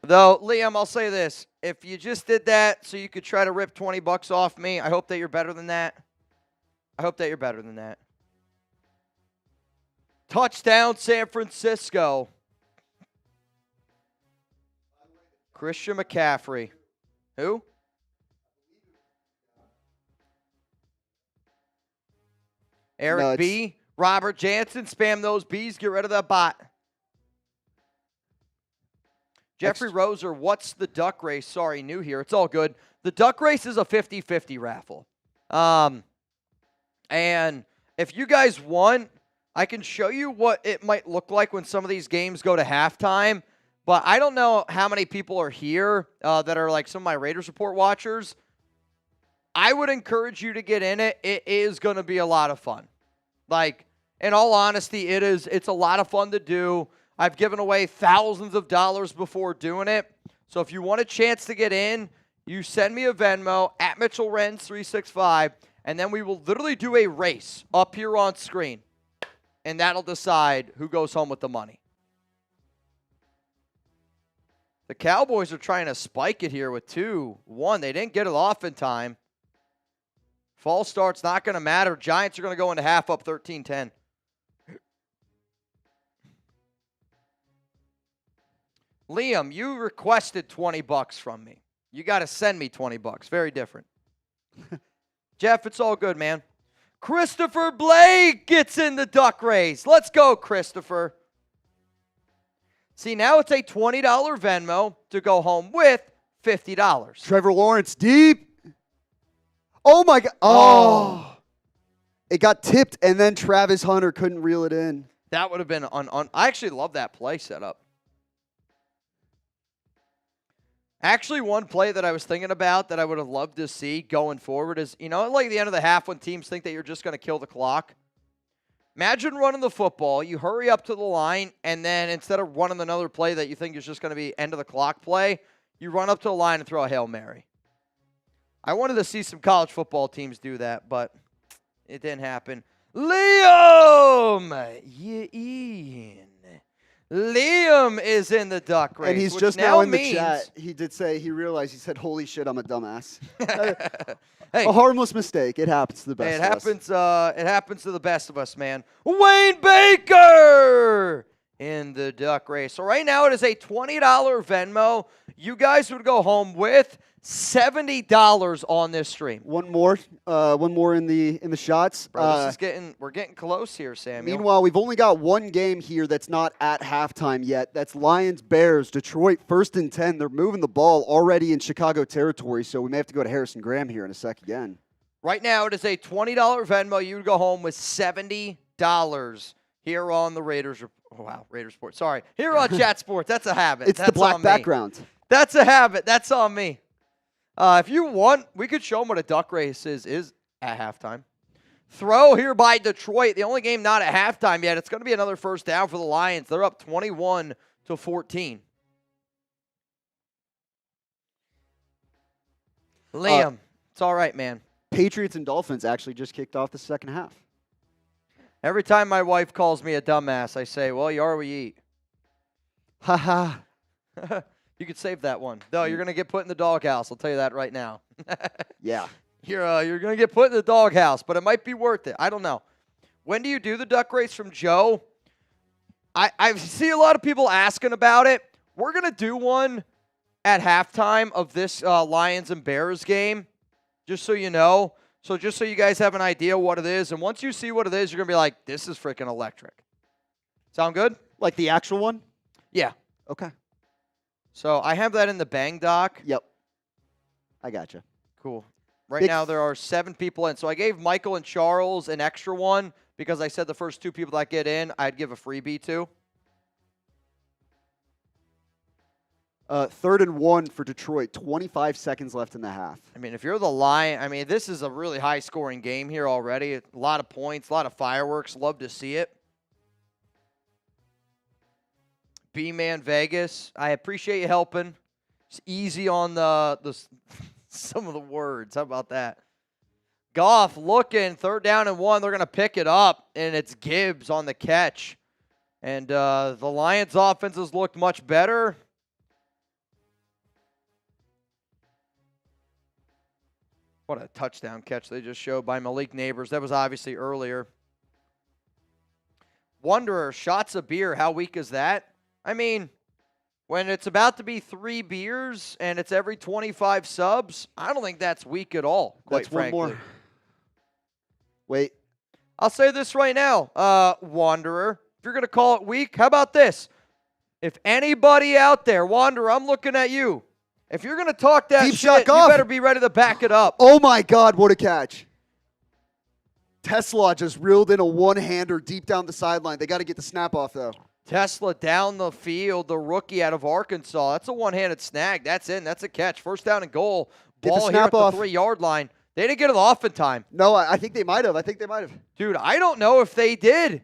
A: Though, Liam, I'll say this. If you just did that so you could try to rip $20 off me, I hope that you're better than that. I hope that you're better than that. Touchdown, San Francisco. Christian McCaffrey. Who? Eric
B: Nuts.
A: B. Robert Jansen. Spam those Bs. Get rid of that bot. Jeffrey Roser, what's the duck race? Sorry, new here. It's all good. The duck race is a 50-50 raffle. And if you guys want, I can show you what it might look like when some of these games go to halftime. But I don't know how many people are here that are like some of my Raiders Report watchers. I would encourage you to get in it. It is going to be a lot of fun. Like, in all honesty, it's a lot of fun to do. I've given away thousands of dollars before doing it. So if you want a chance to get in, you send me a Venmo at Mitchell Renz 365, and then we will literally do a race up here on screen. And that'll decide who goes home with the money. The Cowboys are trying to spike it here with 2-1. They didn't get it off in time. False start's not going to matter. Giants are going to go into half up 13-10. Liam, you requested $20 from me. You got to send me $20. Very different. Jeff, it's all good, man. Christopher Blake gets in the duck race. Let's go, Christopher. See, now it's a $20 Venmo to go home with $50.
B: Trevor Lawrence deep. Oh, my God. Oh. It got tipped, and then Travis Hunter couldn't reel it in.
A: That would have been I actually love that play setup. Actually, one play that I was thinking about that I would have loved to see going forward is, like the end of the half when teams think that you're just going to kill the clock. Imagine running the football, you hurry up to the line, and then instead of running another play that you think is just going to be end of the clock play, you run up to the line and throw a Hail Mary. I wanted to see some college football teams do that, but it didn't happen. Liam! Ian. Liam is in the duck race.
B: And he's just now in the chat. He did say, he realized, he said, holy shit, I'm a dumbass.
A: Hey,
B: a harmless mistake. It happens to the best
A: it
B: of
A: happens.
B: us.
A: It happens to the best of us, man. Wayne Baker in the duck race. So right now it is a $20 Venmo. You guys would go home with $70 on this stream.
B: One more in the shots.
A: Bro, we're getting close here, Samuel.
B: Meanwhile, we've only got one game here that's not at halftime yet. That's Lions-Bears. Detroit, 1st and 10. They're moving the ball already in Chicago territory, so we may have to go to Harrison Graham here in a sec again.
A: Right now, it is a $20 Venmo. You would go home with $70 here on the Raiders. Oh, wow, Raiders Sports. Sorry. Here on Chat Sports. That's a habit.
B: It's the black background.
A: That's a habit. That's on me. If you want, we could show them what a duck race is at halftime. Throw here by Detroit. The only game not at halftime yet. It's going to be another first down for the Lions. They're up 21-14. Liam, it's all right, man.
B: Patriots and Dolphins actually just kicked off the second half.
A: Every time my wife calls me a dumbass, I say, well, you are what you eat.
B: Ha ha.
A: You could save that one. No, you're going to get put in the doghouse. I'll tell you that right now.
B: Yeah.
A: You're going to get put in the doghouse, but it might be worth it. I don't know. When do you do the duck race from Joe? I see a lot of people asking about it. We're going to do one at halftime of this Lions and Bears game, just so you know. So just so you guys have an idea what it is. And once you see what it is, you're going to be like, this is freaking electric. Sound good?
B: Like the actual one?
A: Yeah.
B: Okay.
A: So I have that in the Bang Doc.
B: Yep. I gotcha.
A: Cool. Right now there are 7 people in. So I gave Michael and Charles an extra one because I said the first 2 people that get in, I'd give a freebie to.
B: 3rd and 1 for Detroit. 25 seconds left in the half.
A: I mean, if you're the Lion, I mean, this is a really high-scoring game here already. A lot of points, a lot of fireworks. Love to see it. B-Man Vegas, I appreciate you helping. It's easy on the some of the words. How about that? Goff looking, 3rd down and 1. They're going to pick it up, and it's Gibbs on the catch. And the Lions' offense has looked much better. What a touchdown catch they just showed by Malik Neighbors. That was obviously earlier. Wanderer, shots of beer. How weak is that? I mean, when it's about to be 3 beers and it's every 25 subs, I don't think that's weak at all, quite frankly.
B: One more. Wait.
A: I'll say this right now, Wanderer. If you're going to call it weak, how about this? If anybody out there, Wanderer, I'm looking at you. If you're going to talk that
B: Deep
A: shit,
B: shot,
A: you
B: Goff.
A: better be ready to back it up.
B: Oh, my God, what a catch. Tesla just reeled in a one-hander deep down the sideline. They got to get the snap off, though.
A: Tesla down the field, the rookie out of Arkansas. That's a one-handed snag. That's in. That's a catch. 1st down and goal.
B: Get the
A: Ball here
B: snap
A: at the
B: off.
A: 3-yard line. They didn't get it off in time.
B: No, I think they might have.
A: Dude, I don't know if they did.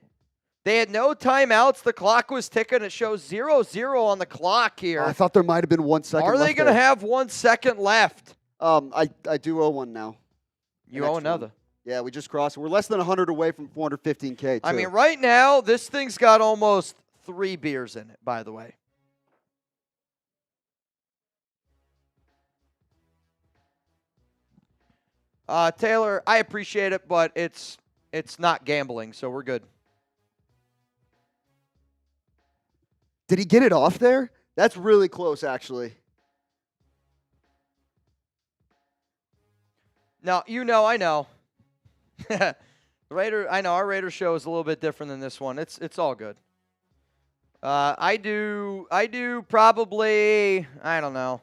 A: They had no timeouts. The clock was ticking. It shows 0-0 on the clock here.
B: I thought there might have been 1 second left.
A: Are they going to have 1 second left?
B: I do owe one now.
A: You owe another.
B: Yeah, we just crossed. We're less than 100 away from 415K, too.
A: I mean, right now, this thing's got almost 3 beers in it, by the way. Taylor, I appreciate it, but it's not gambling, so we're good.
B: Did he get it off there? That's really close, actually.
A: No, I know. I know our Raider show is a little bit different than this one. It's all good. I do probably, I don't know,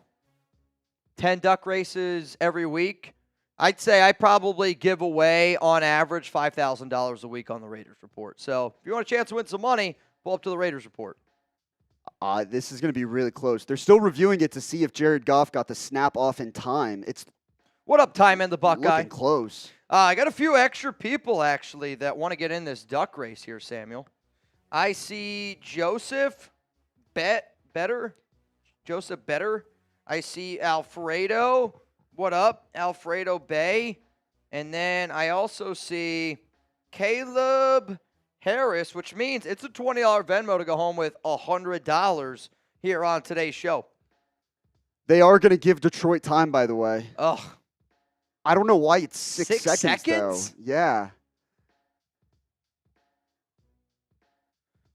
A: 10 duck races every week. I'd say I probably give away, on average, $5,000 a week on the Raiders Report. So if you want a chance to win some money, pull up to the Raiders Report.
B: This is going to be really close. They're still reviewing it to see if Jared Goff got the snap off in time. It's
A: What up, Time and the Buckeye?
B: looking close.
A: I got a few extra people, actually, that want to get in this duck race here, Samuel. I see Joseph Better. I see Alfredo. What up, Alfredo Bay? And then I also see Caleb Harris, which means it's a $20 Venmo to go home with $100 here on today's show.
B: They are going to give Detroit time, by the way.
A: Ugh.
B: I don't know why it's 6
A: 6
B: seconds,
A: seconds?
B: though. Yeah.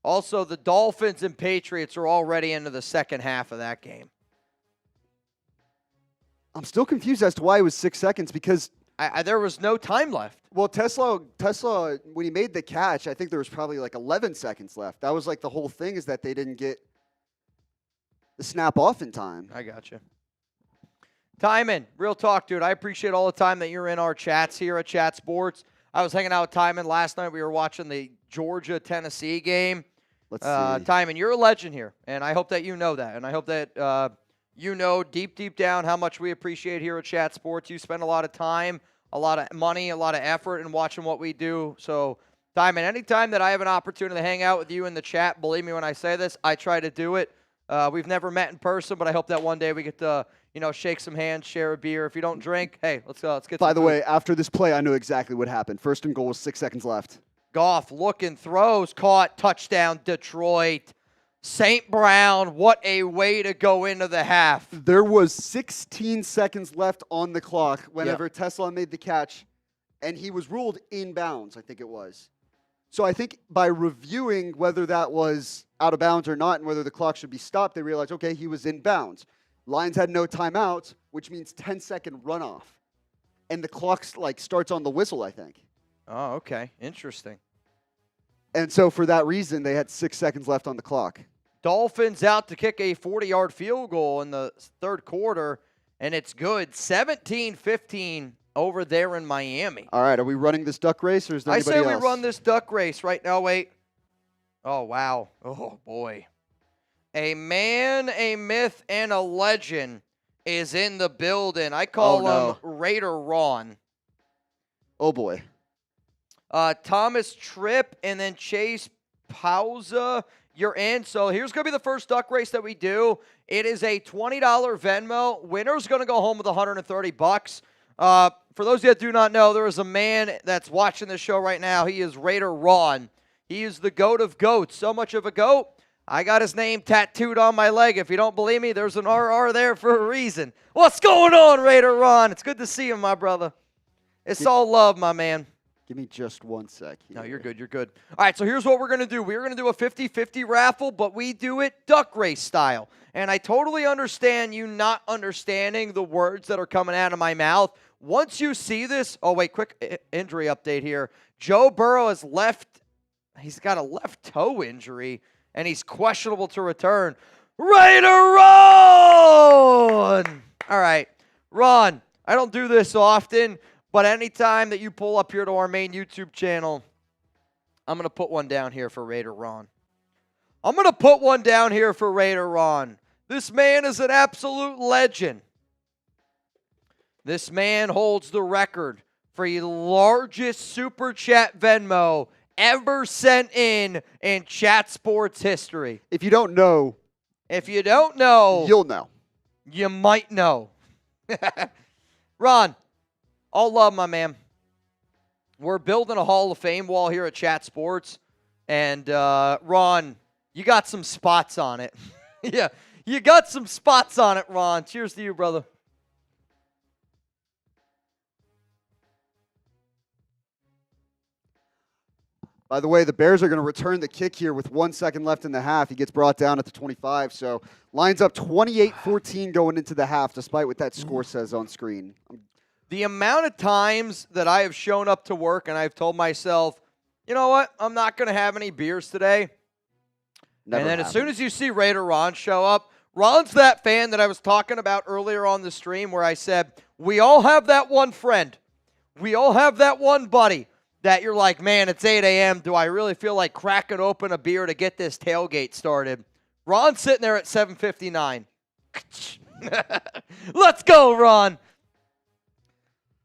A: Also, the Dolphins and Patriots are already into the second half of that game.
B: I'm still confused as to why it was 6 seconds because
A: there was no time left.
B: Well, Tesla, when he made the catch, I think there was probably like 11 seconds left. That was like the whole thing, is that they didn't get the snap off in time.
A: I got you. Timon, real talk, dude. I appreciate all the time that you're in our chats here at Chat Sports. I was hanging out with Timon last night. We were watching the Georgia-Tennessee game.
B: Let's see.
A: Timon, you're a legend here, and I hope that you know that. And I hope that you know deep, deep down how much we appreciate here at Chat Sports. You spend a lot of time, a lot of money, a lot of effort in watching what we do. So, Diamond, anytime that I have an opportunity to hang out with you in the chat, believe me when I say this, I try to do it. We've never met in person, but I hope that one day we get to, shake some hands, share a beer. If you don't drink, hey, let's get
B: By
A: some
B: the
A: food.
B: way, after this play, I know exactly what happened. First and goal was 6 seconds left.
A: Goff looking, throws, caught, touchdown, Detroit. St. Brown, what a way to go into the half.
B: There was 16 seconds left on the clock whenever Tesla made the catch, and he was ruled inbounds, I think it was. So I think by reviewing whether that was out of bounds or not and whether the clock should be stopped, they realized, okay, he was in bounds. Lions had no timeouts, which means 10-second runoff. And the clock starts on the whistle, I think.
A: Oh, okay. Interesting.
B: And so for that reason, they had 6 seconds left on the clock.
A: Dolphins out to kick a 40-yard field goal in the third quarter, and it's good. 17-15 over there in Miami.
B: All right, are we running this duck race or is there
A: I
B: anybody
A: say
B: else?
A: we run this duck race right now. Wait. Oh, wow. Oh, boy. A man, a myth, and a legend is in the building. I call him Raider Ron.
B: Oh, boy.
A: Thomas Tripp and then Chase Pauza. You're in. So here's going to be the first duck race that we do. It is a $20 Venmo. Winner's going to go home with $130. For those of you that do not know, there is a man that's watching this show right now. He is Raider Ron. He is the goat of goats. So much of a goat, I got his name tattooed on my leg. If you don't believe me, there's an RR there for a reason. What's going on, Raider Ron? It's good to see you, my brother. It's all love, my man.
B: Give me just 1 sec here.
A: No, you're good. You're good. All right, so here's what we're going to do. We're going to do a 50-50 raffle, but we do it duck race style. And I totally understand you not understanding the words that are coming out of my mouth. Once you see this, oh, wait, quick injury update here. Joe Burrow has he's got a left toe injury, and he's questionable to return. Raider Ron! All right, Ron, I don't do this often. But anytime that you pull up here to our main YouTube channel, I'm going to put one down here for Raider Ron. I'm going to put one down here for Raider Ron. This man is an absolute legend. This man holds the record for the largest Super Chat Venmo ever sent in Chat Sports history.
B: If you don't know,
A: you'll
B: know.
A: You might know. Ron. All love, my man. We're building a Hall of Fame wall here at Chat Sports. And, Ron, you got some spots on it. Yeah, you got some spots on it, Ron. Cheers to you, brother.
B: By the way, the Bears are going to return the kick here with 1 second left in the half. He gets brought down at the 25. So, lines up 28-14 going into the half, despite what that score says on screen.
A: The amount of times that I have shown up to work and I've told myself, you know what, I'm not going to have any beers today.
B: Never
A: and then
B: happened.
A: as soon as you see Raider Ron show up, Ron's that fan that I was talking about earlier on the stream where I said, we all have that one friend. We all have that one buddy that you're like, man, it's 8 a.m. Do I really feel like cracking open a beer to get this tailgate started? Ron's sitting there at 7:59. Let's go, Ron.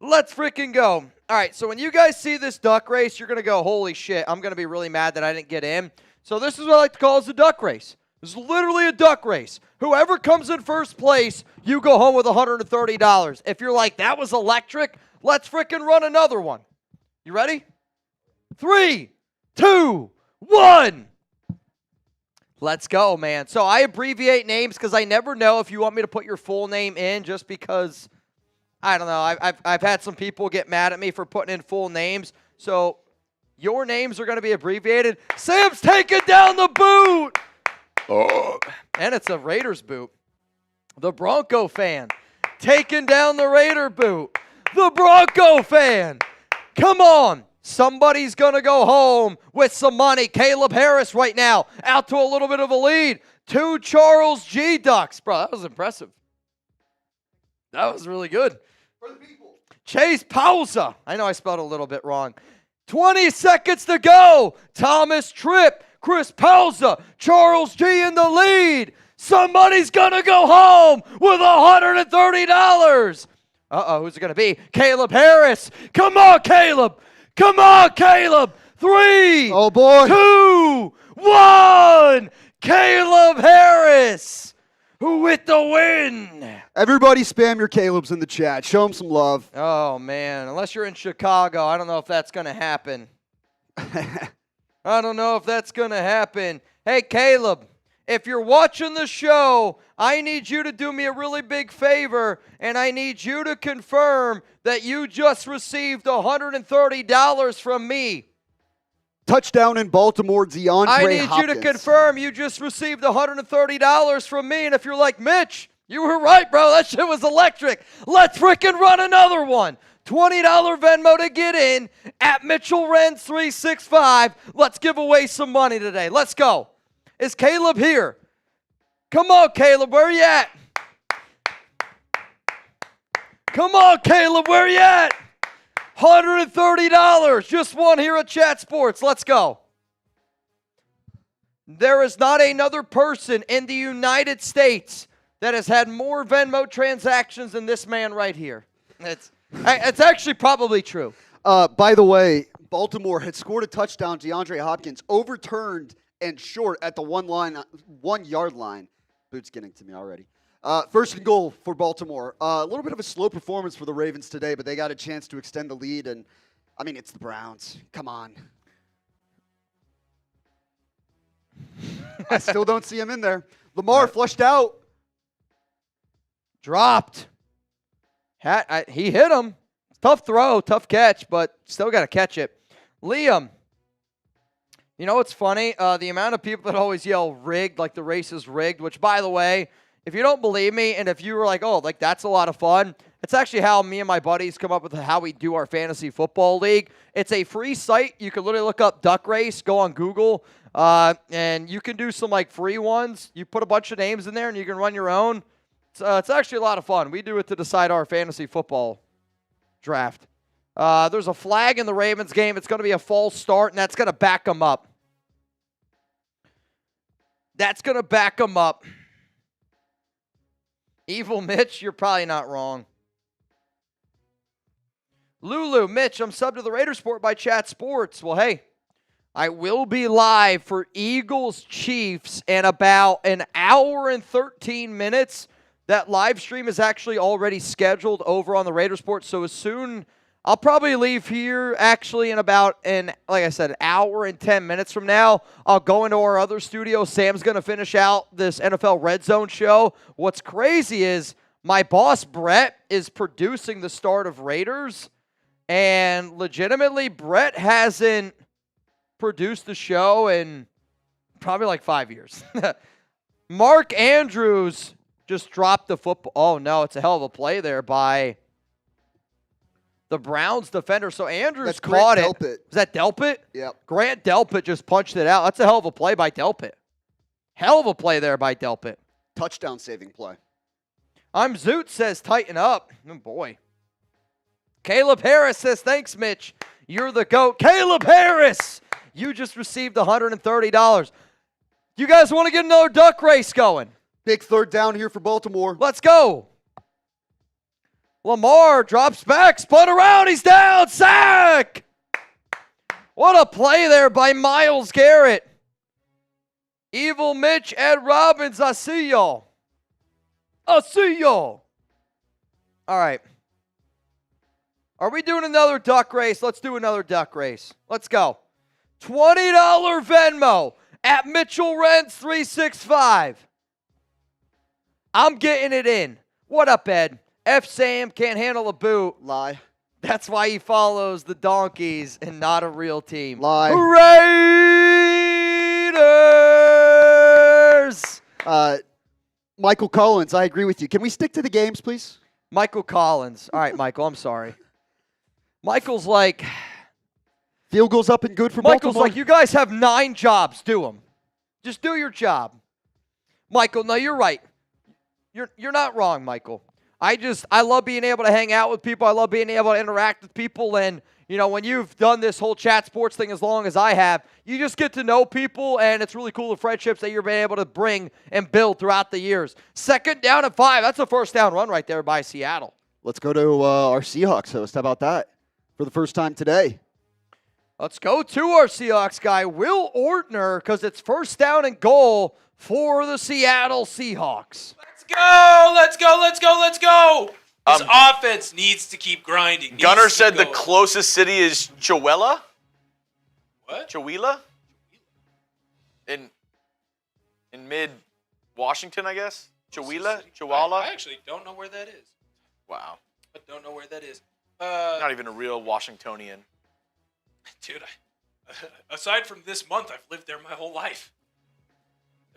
A: Let's freaking go. All right, so when you guys see this duck race, you're going to go, holy shit, I'm going to be really mad that I didn't get in. So this is what I like to call as a duck race. This is literally a duck race. Whoever comes in first place, you go home with $130. If you're like, that was electric, let's freaking run another one. You ready? 3, 2, 1. Let's go, man. So I abbreviate names because I never know if you want me to put your full name in just because... I don't know. I've had some people get mad at me for putting in full names. So your names are going to be abbreviated. Sam's taking down the boot. Oh. And it's a Raiders boot. The Bronco fan taking down the Raider boot. The Bronco fan. Come on. Somebody's going to go home with some money. Caleb Harris right now out to a little bit of a lead. 2 Charles G. Ducks. Bro, that was impressive. That was really good.
B: For the people.
A: Chase Pauza. I know I spelled it a little bit wrong. 20 seconds to go. Thomas Tripp, Chris Pauza, Charles G in the lead. Somebody's going to go home with $130. Who's it going to be? Caleb Harris. Come on, Caleb. Come on, Caleb. 3,
B: Oh, boy.
A: 2, 1. Caleb Harris with the win.
B: Everybody spam your Calebs in the chat. Show them some love.
A: Oh, man. Unless you're in Chicago, I don't know if that's going to happen. I don't know if that's going to happen. Hey, Caleb, if you're watching the show, I need you to do me a really big favor, and I need you to confirm that you just received $130 from me.
B: Touchdown in Baltimore, DeAndre
A: I need
B: Hopkins.
A: you to confirm you just received $130 from me, and if you're like, Mitch, you were right, bro. That shit was electric. Let's freaking run another one. $20 Venmo to get in at Mitchell Renz 365. Let's give away some money today. Let's go. Is Caleb here? Come on, Caleb. Where you at? Come on, Caleb. Where you at? $130. Just won here at Chat Sports. Let's go. There is not another person in the United States that has had more Venmo transactions than this man right here. It's actually probably true.
B: By the way, Baltimore had scored a touchdown. DeAndre Hopkins overturned and short at the 1 yard line. Boots getting to me already. First and goal for Baltimore. A little bit of a slow performance for the Ravens today, but they got a chance to extend the lead. And, I mean, it's the Browns. Come on. I still don't see him in there. Lamar flushed out.
A: Dropped. He hit him. Tough throw, tough catch, but still got to catch it. Liam, you know what's funny? The amount of people that always yell rigged, like the race is rigged, which, by the way, if you don't believe me and if you were like, oh, like that's a lot of fun, it's actually how me and my buddies come up with how we do our fantasy football league. It's a free site. You can literally look up Duck Race, go on Google, and you can do some like free ones. You put a bunch of names in there and you can run your own. It's actually a lot of fun. We do it to decide our fantasy football draft. There's a flag in the Ravens game. It's going to be a false start, and that's going to back them up. That's going to back them up. Evil Mitch, you're probably not wrong. Lulu, Mitch, I'm subbed to the Raiders Sport by Chat Sports. Well, hey, I will be live for Eagles Chiefs in about an hour and 13 minutes. That live stream is actually already scheduled over on the Raiders Sport. So as soon, I'll probably leave here actually in about like I said, an hour and 10 minutes from now. I'll go into our other studio. Sam's going to finish out this NFL RedZone show. What's crazy is my boss, Brett, is producing the start of Raiders. And legitimately, Brett hasn't produced the show in probably like 5 years. Mark Andrews just dropped the football. Oh, no, it's a hell of a play there by the Browns defender. So Andrews caught it. Is that Delpit?
B: Yep.
A: Grant Delpit just punched it out. That's a hell of a play by Delpit. Hell of a play there by Delpit.
B: Touchdown saving play.
A: I'm Zoot says tighten up. Oh, boy. Caleb Harris says, thanks, Mitch. You're the GOAT. Caleb Harris, you just received $130. You guys want to get another duck race going?
B: Big third down here for Baltimore.
A: Let's go. Lamar drops back, spun around, he's down, sack! What a play there by Myles Garrett. Evil Mitch, Ed Robbins, I see y'all. I see y'all. All right. Are we doing another duck race? Let's do another duck race. Let's go. $20 Venmo at Mitchell Renz 365. I'm getting it in. What up, Ed? F. Sam can't handle a boot.
B: Lie.
A: That's why he follows the Donkeys and not a real team.
B: Lie.
A: Raiders!
B: Michael Collins, I agree with you. Can we stick to the games, please?
A: Michael Collins. All right, Michael, I'm sorry. Michael's like...
B: Field goals up and good for
A: Michael's
B: Baltimore.
A: like, you guys have 9 jobs. Do them. Just do your job. Michael, no, you're right. You're not wrong, Michael. I love being able to hang out with people. I love being able to interact with people. And, You know, when you've done this whole chat sports thing as long as I have, you just get to know people, and it's really cool the friendships that you're being able to bring and build throughout the years. 2nd down and 5. That's a first down run right there by Seattle.
B: Let's go to our Seahawks host. How about that? For the first time today.
A: Let's go to our Seahawks guy, Will Ortner, because it's 1st down and goal for the Seattle Seahawks.
I: Let's go! Let's go! Let's go! Let's go! This offense needs to keep grinding.
J: Gunnar said the closest city is Chihuahua.
I: What?
J: Chihuahua? In mid-Washington, I guess? Chihuahua? Chihuahua?
I: I actually don't know where that is.
J: Wow.
I: I don't know where that is.
J: Not even a real Washingtonian.
I: Dude, aside from this month, I've lived there my whole life.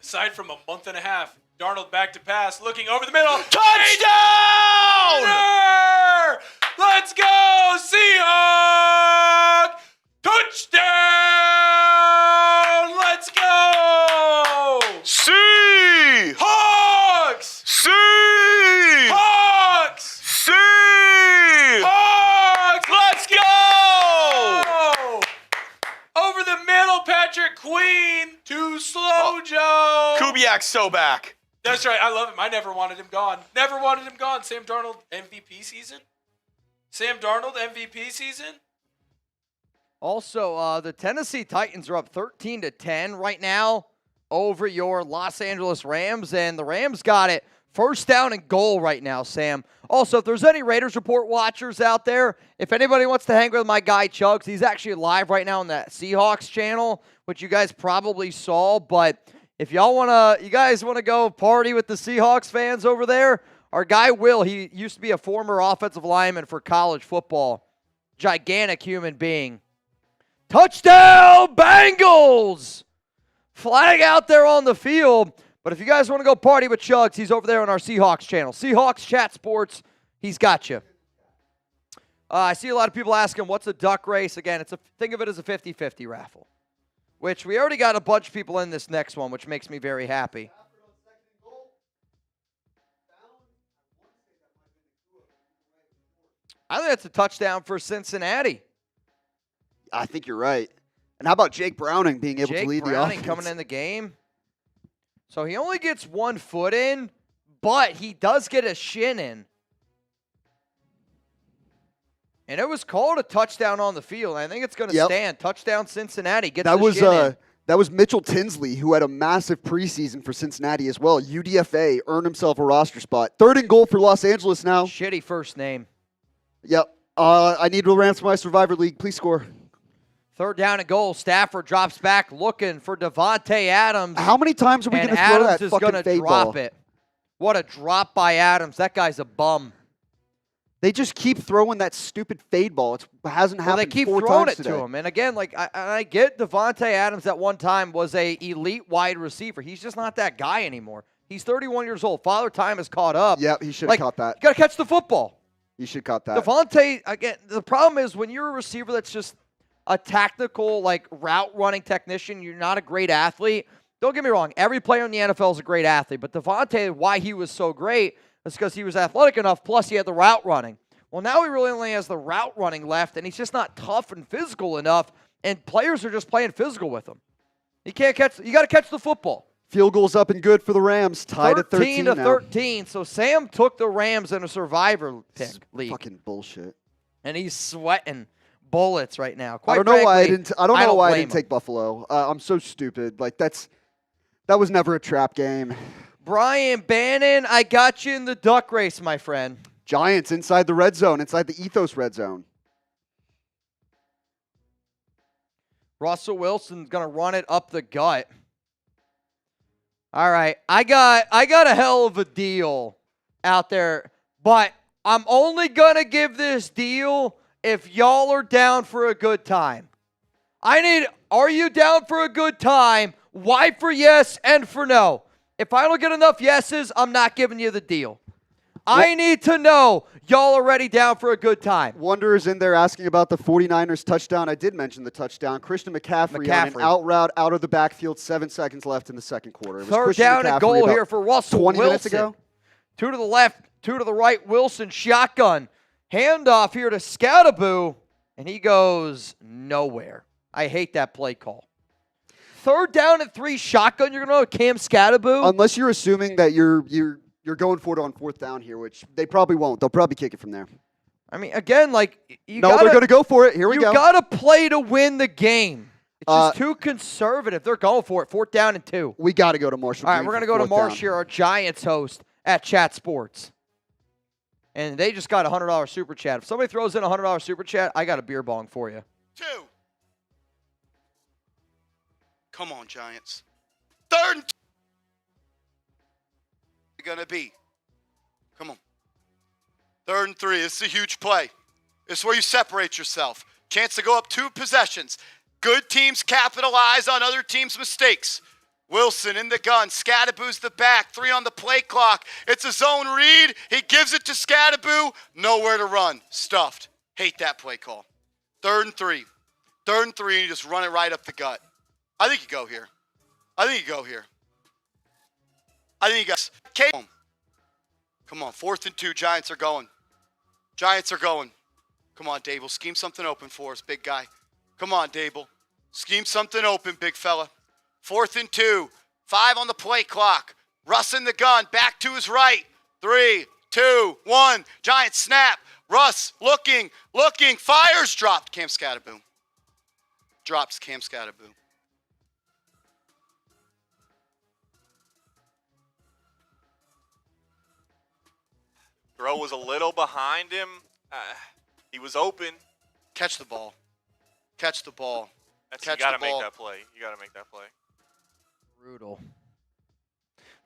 I: Aside from a month and a half, Darnold back to pass, looking over the middle.
J: Touchdown!
I: Winner! Let's go, Seahawks! Touchdown! Let's go! Seahawks! Seahawks! Seahawks! Let's go! Over the middle, Patrick Queen to Slow Joe.
J: Kubiak's so back.
I: That's right. I love him. I never wanted him gone. Never wanted him gone. Sam Darnold MVP season. Sam Darnold MVP season.
A: Also, the Tennessee Titans are up 13-10 right now over your Los Angeles Rams, and the Rams got it 1st down and goal right now, Sam. Also, if there's any Raiders Report watchers out there, if anybody wants to hang with my guy Chugs, he's actually live right now on that Seahawks channel, which you guys probably saw, but if you guys want to go party with the Seahawks fans over there, our guy Will, he used to be a former offensive lineman for college football. Gigantic human being. Touchdown, Bengals! Flag out there on the field. But if you guys want to go party with Chugs, he's over there on our Seahawks channel. Seahawks Chat Sports, he's got you. I see a lot of people asking, what's a duck race? Again, think of it as a 50-50 raffle, which we already got a bunch of people in this next one, which makes me very happy. I think that's a touchdown for Cincinnati.
B: I think you're right. And how about Jake Browning being able to lead the offense?
A: Jake Browning coming in the game. So he only gets 1 foot in, but he does get a shin in. And it was called a touchdown on the field. I think it's going to stand. Touchdown Cincinnati. Gets the shin in.
B: That was Mitchell Tinsley, who had a massive preseason for Cincinnati as well. UDFA earned himself a roster spot. 3rd and goal for Los Angeles now.
A: Shitty first name.
B: Yep. I need to ransom my Survivor League. Please score.
A: 3rd down and goal. Stafford drops back looking for Devontae Adams.
B: How many times are we going to throw that fucking fade ball?
A: Adams is going to drop it. What a drop by Adams. That guy's a bum.
B: They just keep throwing that stupid fade ball. It hasn't happened 4 times
A: they keep throwing it
B: today.
A: to him. And again, I get Devontae Adams at one time was a elite wide receiver. He's just not that guy anymore. He's 31 years old. Father Time has caught up.
B: Yep, he should have caught that.
A: You got to catch the football.
B: You should caught that.
A: Devontae, again, the problem is when you're a receiver that's just a tactical, route running technician, you're not a great athlete. Don't get me wrong. Every player in the NFL is a great athlete. But Devontae, why he was so great is because he was athletic enough, plus he had the route running. Well, now he really only has the route running left, and he's just not tough and physical enough, and players are just playing physical with him. You can't catch. You got to catch the football.
B: Field goal's up and good for the Rams, tied at 13
A: to 13. So Sam took the Rams in a Survivor league.
B: Fucking bullshit.
A: And he's sweating bullets right now.
B: I don't know why I didn't take Buffalo. I'm so stupid. That was never a trap game.
A: Brian Bannon, I got you in the duck race, my friend.
B: Giants inside the red zone, inside the Ethos red zone.
A: Russell Wilson's going to run it up the gut. All right, I got a hell of a deal out there, but I'm only going to give this deal if y'all are down for a good time. Are you down for a good time? Why for yes and for no? If I don't get enough yeses, I'm not giving you the deal. I need to know y'all are ready down for a good time.
B: Wonder is in there asking about the 49ers touchdown. I did mention the touchdown. Christian McCaffrey on an out route out of the backfield, 7 seconds left in the second quarter.
A: 3rd down and goal here for Russell
B: 20
A: Wilson.
B: minutes ago.
A: 2 to the left, 2 to the right. Wilson shotgun. Handoff here to Scoutaboo. and he goes nowhere. I hate that play call. 3rd down and 3 shotgun. You're going to go Cam Scattaboo?
B: Unless you're assuming that you're going for it on 4th down here, which they probably won't. They'll probably kick it from there.
A: I mean, again, like, you
B: No, they're going to go for it. Here we go.
A: You got to play to win the game. It's just too conservative. They're going for it. 4th down and 2.
B: We got to go to Marshall.
A: All right,
B: Green
A: we're going to
B: for
A: go to
B: 4th
A: Marsh
B: down.
A: here, our Giants host at Chat Sports. And they just got a $100 super chat. If somebody throws in a $100 super chat, I got a beer bong for you.
E: 2. Come on, Giants. 3rd and 2. Going to be. Come on. 3rd and 3. This is a huge play. This is where you separate yourself. Chance to go up 2 possessions. Good teams capitalize on other teams' mistakes. Wilson in the gun. Scattaboo's the back. 3 on the play clock. It's a zone read. He gives it to Scattaboo. Nowhere to run. Stuffed. Hate that play call. 3rd and 3. 3rd and 3, and you just run it right up the gut. I think you go here. I think you go here. I think you guys. Come on. 4th and 2. Giants are going. Giants are going. Come on, Dable. Scheme something open for us, big guy. Come on, Dable. Scheme something open, big fella. 4th and 2. 5 on the play clock. Russ in the gun. Back to his right. 3, 2, 1. Giants snap. Russ looking. Fires. Dropped. Cam Scattaboo. Drops Cam Scattaboo.
J: Throw was a little behind him. He was open.
E: Catch the ball. Catch the ball.
J: You got to make that play. You got to make that play.
A: Brutal.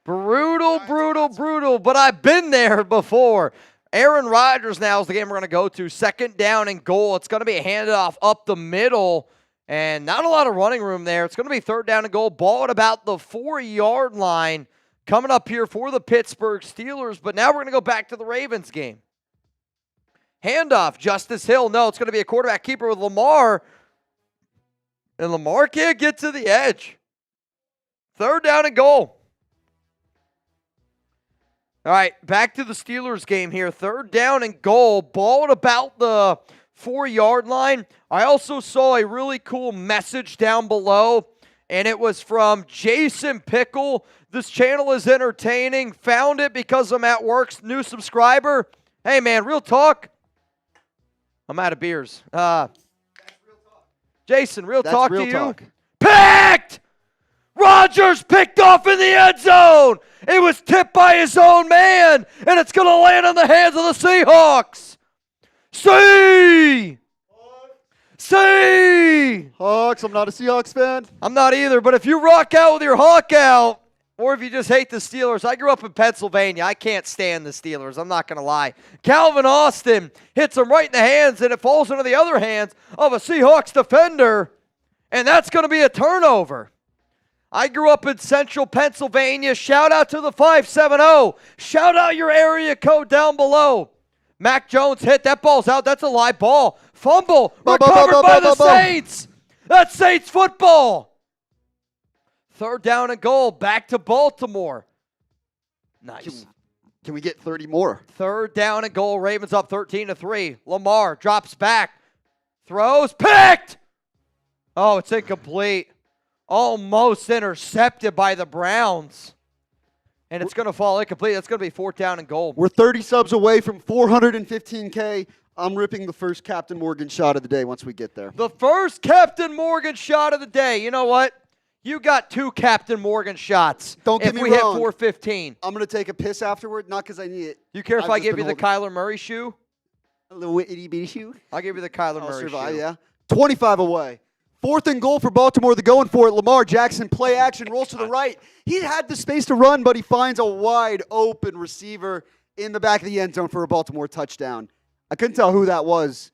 A: Brutal. But I've been there before. Aaron Rodgers now is the game we're going to go to. 2nd down and goal. It's going to be a handoff up the middle. And not a lot of running room there. It's going to be 3rd down and goal. Ball at about the 4-yard line. Coming up here for the Pittsburgh Steelers. But now we're going to go back to the Ravens game. Handoff, Justice Hill. No, it's going to be a quarterback keeper with Lamar. And Lamar can't get to the edge. 3rd down and goal. All right, back to the Steelers game here. 3rd down and goal. Ball at about the 4-yard line. I also saw a really cool message down below, and it was from Jason Pickle. This channel is entertaining. Found it because I'm at work. New subscriber. Hey, man, real talk. I'm out of beers. Jason, real
B: That's
A: talk
B: real
A: to you.
B: talk.
A: Picked! Rodgers picked off in the end zone. It was tipped by his own man, and it's going to land on the hands of the Seahawks.
B: Hawks, I'm not a Seahawks fan.
A: I'm not either, but if you rock out with your hawk out, or if you just hate the Steelers, I grew up in Pennsylvania. I can't stand the Steelers. I'm not going to lie. Calvin Austin hits him right in the hands, and it falls into the other hands of a Seahawks defender, and that's going to be a turnover. I grew up in central Pennsylvania. Shout out to the 570. Shout out your area code down below. Mac Jones hit. That ball's out. That's a live ball. Fumble. Recovered by the Saints. That's Saints football. 3rd down and goal. Back to Baltimore. Nice.
B: Can we get 30 more?
A: 3rd down and goal. Ravens up 13-3. Lamar drops back. Throws. Picked. Oh, it's incomplete. Almost intercepted by the Browns. And it's going to fall incomplete. It's going to be 4th down and goal.
B: We're 30 subs away from 415K. I'm ripping the first Captain Morgan shot of the day once we get there.
A: The first Captain Morgan shot of the day. You know what? You got 2 Captain Morgan shots.
B: Don't get me
A: wrong. If we hit 415.
B: I'm going to take a piss afterward, not because I need it.
A: You care if
B: I've
A: I
B: just
A: give
B: been
A: you the
B: holding-
A: Kyler Murray shoe?
B: A little itty bitty shoe?
A: I'll give you the Kyler
B: I'll
A: Murray
B: survive,
A: shoe.
B: yeah. 25 away. 4th and goal for Baltimore. They're going for it. Lamar Jackson, play action, rolls to the right. He had the space to run, but he finds a wide open receiver in the back of the end zone for a Baltimore touchdown. I couldn't tell who that was.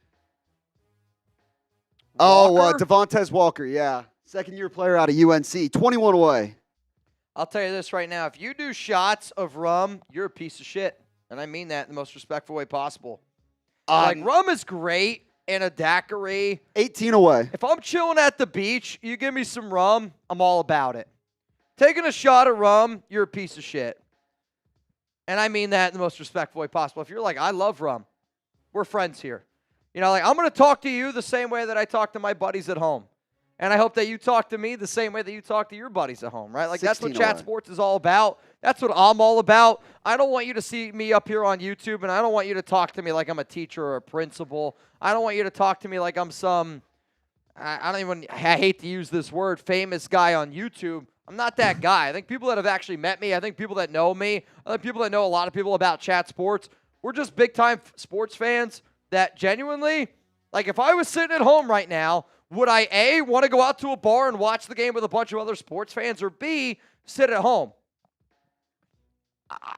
A: Walker?
B: Devontae Walker, yeah. 2nd-year player out of UNC. 21 away.
A: I'll tell you this right now. If you do shots of rum, you're a piece of shit. And I mean that in the most respectful way possible. Rum is great and a daiquiri.
B: 18 away.
A: If I'm chilling at the beach, you give me some rum, I'm all about it. Taking a shot of rum, you're a piece of shit. And I mean that in the most respectful way possible. If you're like, I love rum, we're friends here. You know, like, I'm going to talk to you the same way that I talk to my buddies at home. And I hope that you talk to me the same way that you talk to your buddies at home, right? Like, that's what Chat Sports is all about. That's what I'm all about. I don't want you to see me up here on YouTube, and I don't want you to talk to me like I'm a teacher or a principal. I don't want you to talk to me like I'm some, I hate to use this word, famous guy on YouTube. I'm not that guy. I think people that have actually met me, I think people that know me, I think people that know a lot of people about Chat Sports, we're just big-time sports fans that genuinely, like, if I was sitting at home right now, would I, A, want to go out to a bar and watch the game with a bunch of other sports fans, or B, sit at home?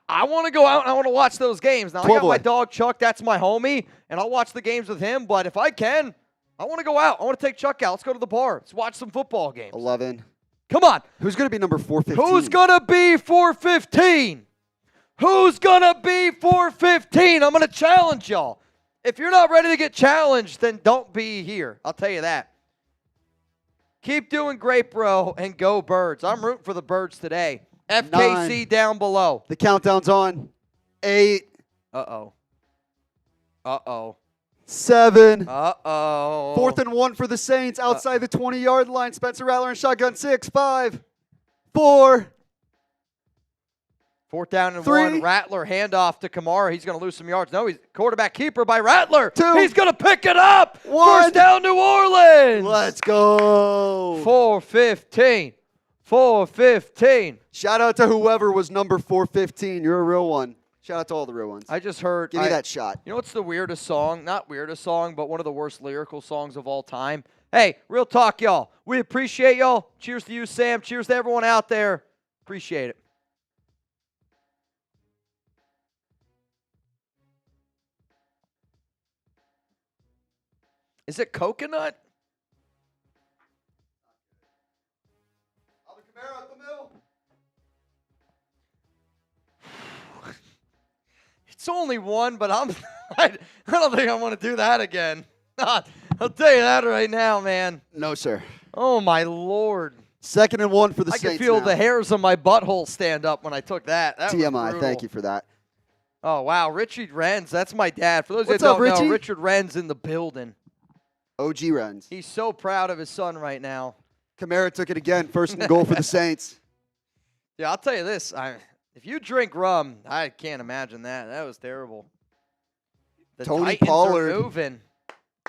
A: I want to go out and I want to watch those games. Now, I got my dog, Chuck. That's my homie, and I'll watch the games with him. But if I can, I want to go out. I want to take Chuck out. Let's go to the bar. Let's watch some football games.
B: 11.
A: Come on.
B: Who's going to be number 415?
A: Who's going to be 415? Who's going to be 415? I'm going to challenge y'all. If you're not ready to get challenged, then don't be here. I'll tell you that. Keep doing great, bro, and go Birds. I'm rooting for the Birds today. FKC
B: 9.
A: down below.
B: The countdown's on. 8.
A: Uh-oh. Uh-oh.
B: 7.
A: Uh-oh.
B: 4th and 1 for the Saints outside the 20-yard line. Spencer Rattler in shotgun. 6, 5, 4.
A: 4th down and
B: 3.
A: 1. Rattler handoff to Kamara. He's going to lose some yards. No, he's quarterback keeper by Rattler.
B: 2.
A: He's going to pick it up.
B: 1.
A: First down, New Orleans.
B: Let's go.
A: 415. 415.
B: Shout out to whoever was number 415. You're a real one. Shout out to all the real ones.
A: I just heard.
B: Give me that shot.
A: You know what's the weirdest song? Not weirdest song, but one of the worst lyrical songs of all time. Hey, real talk, y'all. We appreciate y'all. Cheers to you, Sam. Cheers to everyone out there. Appreciate it. Is it coconut? It's only one, but I don't think I want to do that again. I'll tell you that right now, man.
B: No, sir.
A: Oh, my Lord.
B: 2nd and 1 for the
A: I
B: Saints
A: could feel
B: now.
A: the hairs on my butthole stand up when I took that. That was
B: TMI.
A: brutal.
B: Thank you for that.
A: Oh, wow. Richard Renz. That's my dad. For those
B: What's
A: that
B: up,
A: don't know,
B: Richie?
A: Richard Renz in the building.
B: OG Renz.
A: He's so proud of his son right now.
B: Kamara took it again. 1st and goal for the Saints.
A: Yeah, I'll tell you this. If you drink rum, I can't imagine that. That was terrible. The
B: Tony
A: Titans
B: Pollard.
A: are moving.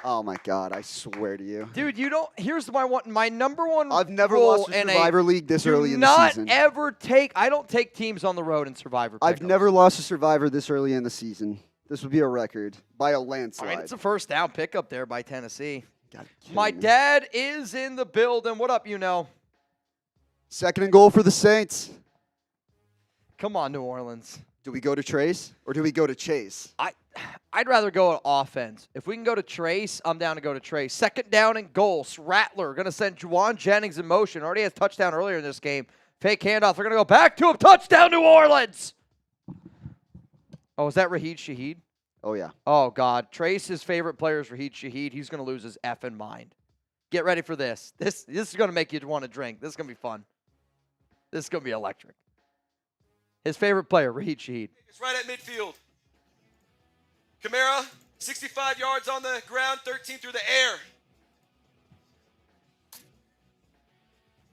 B: Oh, my God. I swear to you.
A: Dude, you don't. Here's my number one.
B: I've never
A: rule
B: lost a
A: in
B: Survivor League this early in the
A: Do
B: season.
A: not ever take. I don't take teams on the road in Survivor.
B: I've
A: pickups.
B: never lost a Survivor this early in the season. This would be a record by a
A: I
B: landslide.
A: mean, it's a first down pickup there by Tennessee.
B: Gotta kill
A: My
B: me.
A: dad is in the building. What up, you know?
B: 2nd and goal for the Saints.
A: Come on, New Orleans.
B: Do we go to Trace or do we go to Chase?
A: I'd rather go to offense. If we can go to Trace, I'm down to go to Trace. 2nd down and goal. Rattler going to send Juwan Jennings in motion. Already has touchdown earlier in this game. Fake handoff. They're going to go back to him. Touchdown, New Orleans. Oh, is that Raheed Shaheed?
B: Oh, yeah.
A: Oh, God. Trace's favorite player is Raheed Shaheed. He's going to lose his effing mind. Get ready for this. This is going to make you want to drink. This is going to be fun. This is going to be electric. His favorite player, Raheed Shaheed.
K: It's right at midfield. Kamara, 65 yards on the ground, 13 through the air.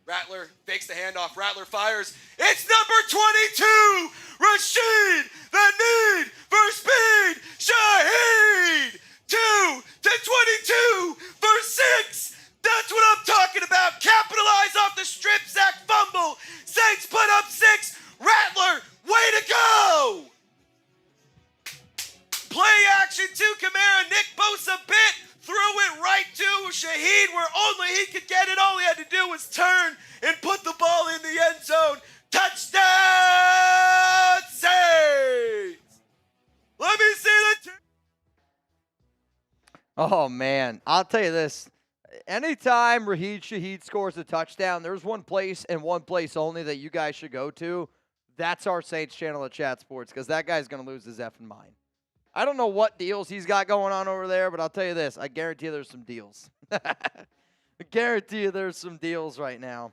K: Rattler fakes the handoff. Rattler fires. It's number 22, Rashid, the need for speed, Shaheed. 2 to 22 for 6. That's what I'm talking about. Capitalize off the strip sack fumble. Saints put up 6. Rattler, way to go. Play action to Kamara. Nick Bosa bit. Threw it right to Shaheed where only he could get it. All he had to do was turn and put the ball in the end zone. Touchdown, Saints! Let me see the
A: Oh, man. I'll tell you this. Anytime Raheed Shaheed scores a touchdown, there's one place and one place only that you guys should go to. That's our Saints channel at Chat Sports, because that guy's going to lose his effing mind. I don't know what deals he's got going on over there, but I'll tell you this. I guarantee you there's some deals. I guarantee you there's some deals right now.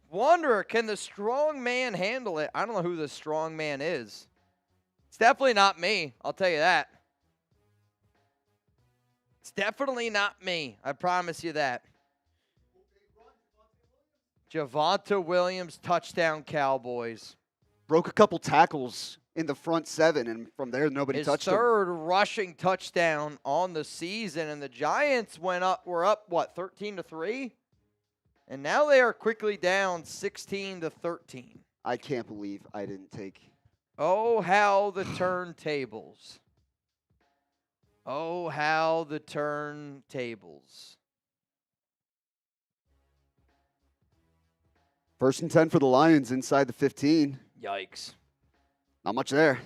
A: Wanderer, can the strong man handle it? I don't know who the strong man is. It's definitely not me. I'll tell you that. It's definitely not me. I promise you that. Javonte Williams, touchdown Cowboys.
B: Broke a couple tackles in the front 7, and from there, nobody
A: His
B: touched him.
A: third rushing touchdown on the season, and the Giants were up, what, 13-3? And now they are quickly down 16-13.
B: I can't believe I didn't take.
A: Oh, how the turntables. Oh, how the turntables.
B: 1st and 10 for the Lions inside the 15.
A: Yikes.
B: Not much there.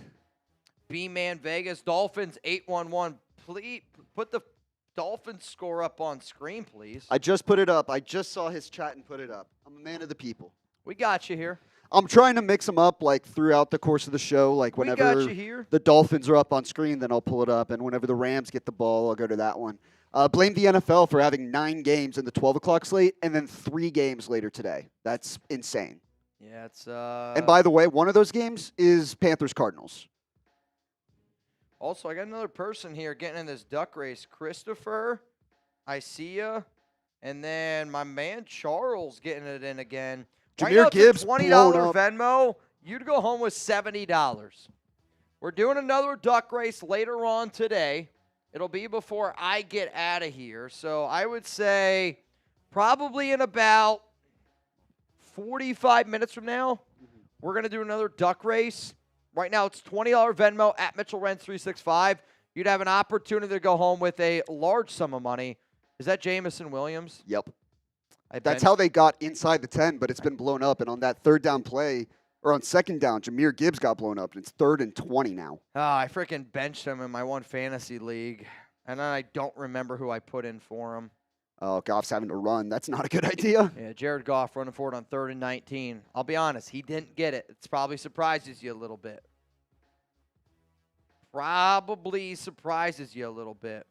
A: B-Man Vegas, Dolphins 8-1-1. Please put the Dolphins score up on screen, please.
B: I just put it up. I just saw his chat and put it up. I'm a man of the people.
A: We got you here.
B: I'm trying to mix them up like throughout the course of the show. Like whenever
A: We got you here.
B: the Dolphins are up on screen, then I'll pull it up. And whenever the Rams get the ball, I'll go to that one. Blame the NFL for having 9 games in the 12 o'clock slate and then 3 games later today. That's insane.
A: Yeah, it's
B: And by the way, one of those games is Panthers-Cardinals.
A: Also, I got another person here getting in this duck race. Christopher, I see ya. And then my man Charles getting it in again. Right now,
B: Jahmyr
A: it's a
B: Gibbs
A: $20
B: blown up.
A: Venmo. You'd go home with $70. We're doing another duck race later on today. It'll be before I get out of here. So I would say probably in about 45 minutes from now, we're going to do another duck race. Right now, it's $20 Venmo at Mitchell Renz 365. You'd have an opportunity to go home with a large sum of money. Is that Jamison Williams?
B: Yep. That's how they got inside the 10, but it's been blown up. And on that 3rd down play, or on 2nd down, Jahmyr Gibbs got blown up, and it's 3rd and 20 now.
A: Oh, I freaking benched him in my one fantasy league, and then I don't remember who I put in for him.
B: Oh, Goff's having to run. That's not a good idea.
A: Yeah, Jared Goff running forward on 3rd and 19. I'll be honest, he didn't get it. It probably surprises you a little bit. Probably surprises you a little bit.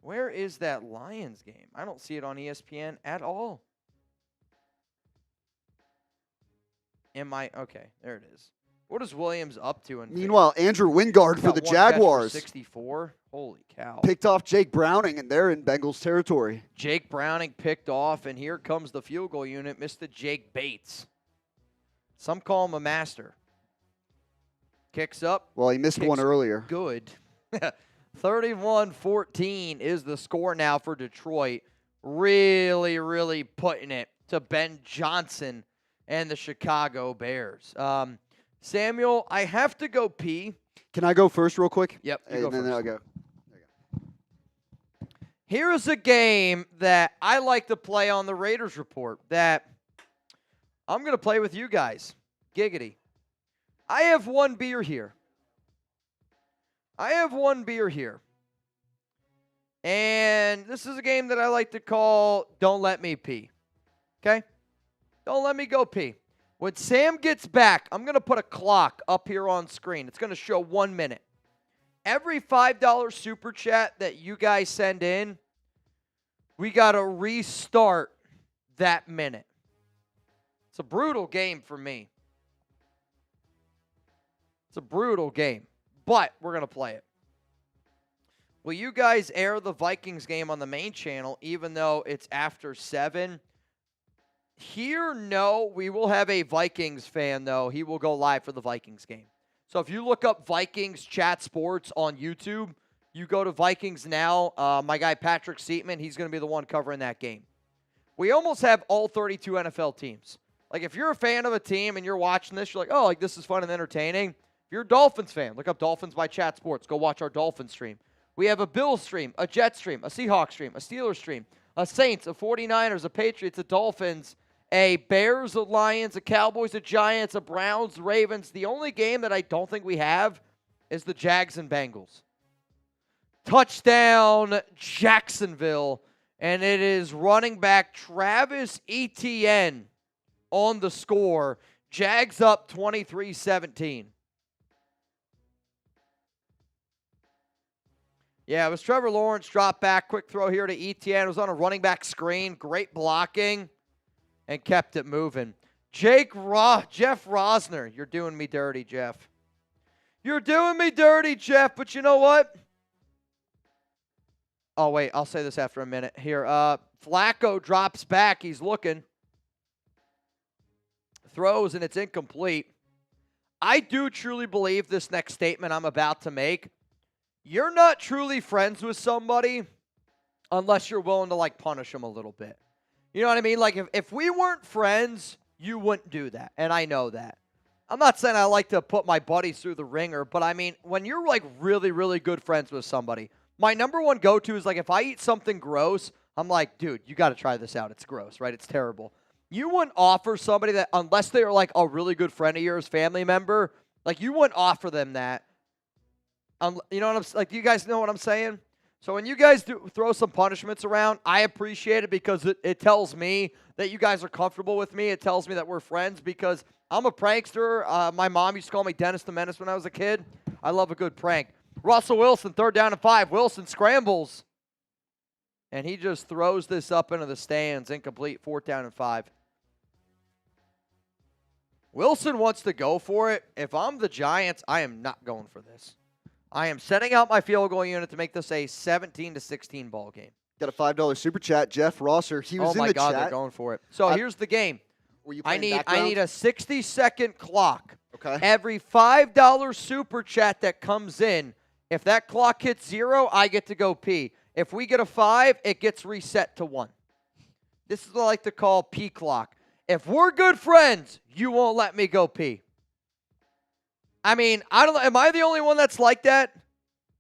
A: Where is that Lions game? I don't see it on ESPN at all. Okay, there it is. What is Williams up to?
B: Meanwhile, Andrew Wingard for the Jaguars
A: 64. Holy cow.
B: picked off Jake Browning, and they're in Bengals territory.
A: Jake Browning picked off, and here comes the field goal unit, Mr. Jake Bates. Some call him a master. Kicks up.
B: Well, he missed one earlier.
A: Good. 31-14 is the score now for Detroit. Really, really putting it to Ben Johnson and the Chicago Bears. Samuel, I have to go pee.
B: Can I go first real quick?
A: Yep, you
B: And
A: go
B: then
A: first.
B: I'll go.
A: Here's a game that I like to play on the Raiders Report that I'm going to play with you guys. Giggity. I have one beer here. And this is a game that I like to call Don't Let Me Pee. Okay? Don't let me go pee. When Sam gets back, I'm going to put a clock up here on screen. It's going to show 1 minute. Every $5 super chat that you guys send in, we got to restart that minute. It's a brutal game for me. It's a brutal game, but we're going to play it. Will you guys air the Vikings game on the main channel, even though it's after 7? Here, no. We will have a Vikings fan, though. He will go live for the Vikings game. So if you look up Vikings Chat Sports on YouTube, you go to Vikings Now. My guy Patrick Seatman, he's going to be the one covering that game. We almost have all 32 NFL teams. Like, if you're a fan of a team and you're watching this, you're like, oh, like this is fun and entertaining. If you're a Dolphins fan, look up Dolphins by Chat Sports. Go watch our Dolphins stream. We have a Bills stream, a Jets stream, a Seahawks stream, a Steelers stream, a Saints, a 49ers, a Patriots, a Dolphins, a Bears, a Lions, a Cowboys, a Giants, a Browns, Ravens. The only game that I don't think we have is the Jags and Bengals. Touchdown, Jacksonville. And it is running back Travis Etienne on the score. Jags up 23-17. Yeah, it was Trevor Lawrence, drop back, quick throw here to Etienne. It was on a running back screen, great blocking, and kept it moving. Jeff Rosner, you're doing me dirty, Jeff. You're doing me dirty, Jeff, but you know what? Oh, wait. I'll say this after a minute. Here. Flacco drops back. He's looking. Throws, and it's incomplete. I do truly believe this next statement I'm about to make. You're not truly friends with somebody unless you're willing to, like, punish them a little bit. You know what I mean? Like, if we weren't friends, you wouldn't do that, and I know that. I'm not saying I like to put my buddies through the ringer, but, I mean, when you're, like, really, really good friends with somebody, my number one go-to is, like, if I eat something gross, I'm like, dude, you got to try this out. It's gross, right? It's terrible. You wouldn't offer somebody that, unless they were, like, a really good friend of yours, family member, like, you wouldn't offer them that. You know what I'm saying? Like, you guys know what I'm saying? So when you guys do throw some punishments around, I appreciate it because it tells me that you guys are comfortable with me. It tells me that we're friends because I'm a prankster. My mom used to call me Dennis the Menace when I was a kid. I love a good prank. Russell Wilson, 3rd down and 5. Wilson scrambles. And he just throws this up into the stands. Incomplete, 4th down and 5. Wilson wants to go for it. If I'm the Giants, I am not going for this. I am setting out my field goal unit to make this a 17-16 ball game.
B: Got a $5 super chat. Jeff Rosser, he was in the chat.
A: Oh, my God, they're going for it. So here's the game. I need a 60-second clock.
B: Okay.
A: Every $5 super chat that comes in, if that clock hits 0, I get to go pee. If we get a 5, it gets reset to 1. This is what I like to call pee clock. If we're good friends, you won't let me go pee. I mean, I don't know. Am I the only one that's like that?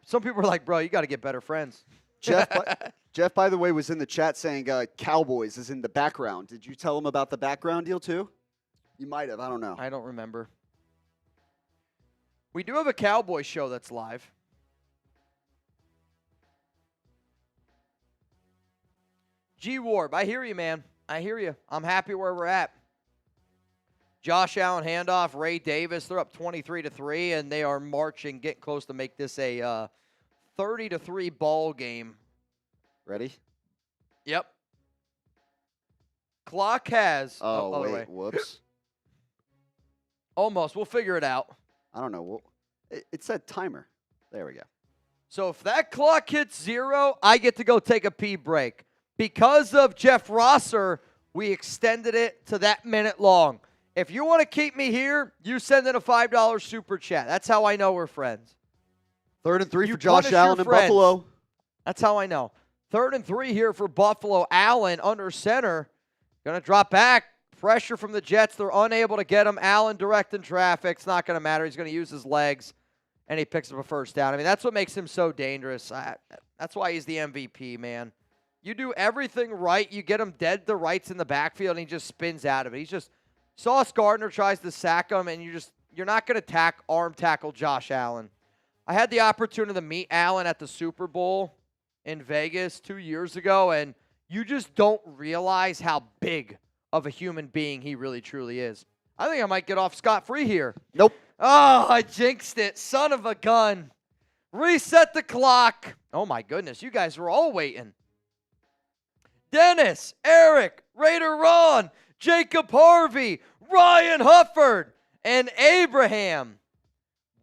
A: Some people are like, bro, you got to get better friends.
B: Jeff, by the way, was in the chat saying Cowboys is in the background. Did you tell him about the background deal too? You might have. I don't know.
A: I don't remember. We do have a Cowboys show that's live. G-Warb, I hear you, man. I hear you. I'm happy where we're at. Josh Allen handoff, Ray Davis. They're up 23-3, and they are marching, getting close to make this a 30-3 ball game.
B: Ready?
A: Yep. Clock has.
B: Oh wait. Whoops.
A: Almost. We'll figure it out.
B: I don't know. It said timer. There we go.
A: So if that clock hits 0, I get to go take a pee break. Because of Jeff Rosser, we extended it to that minute long. If you want to keep me here, you send in a $5 super chat. That's how I know we're friends.
B: 3rd and 3 for Josh Allen in Buffalo.
A: That's how I know. 3rd and 3 here for Buffalo. Allen under center. Going to drop back. Pressure from the Jets. They're unable to get him. Allen directing traffic. It's not going to matter. He's going to use his legs, and he picks up a 1st down. I mean, that's what makes him so dangerous. That's why he's the MVP, man. You do everything right. You get him dead to rights in the backfield, and he just spins out of it. He's just Sauce Gardner tries to sack him, and you're not going to arm tackle Josh Allen. I had the opportunity to meet Allen at the Super Bowl in Vegas 2 years ago, and you just don't realize how big of a human being he really truly is. I think I might get off scot-free here.
B: Nope.
A: Oh, I jinxed it. Son of a gun. Reset the clock. Oh, my goodness. You guys were all waiting. Dennis, Eric, Raider Ron, Jacob Harvey, Ryan Hufford, and Abraham.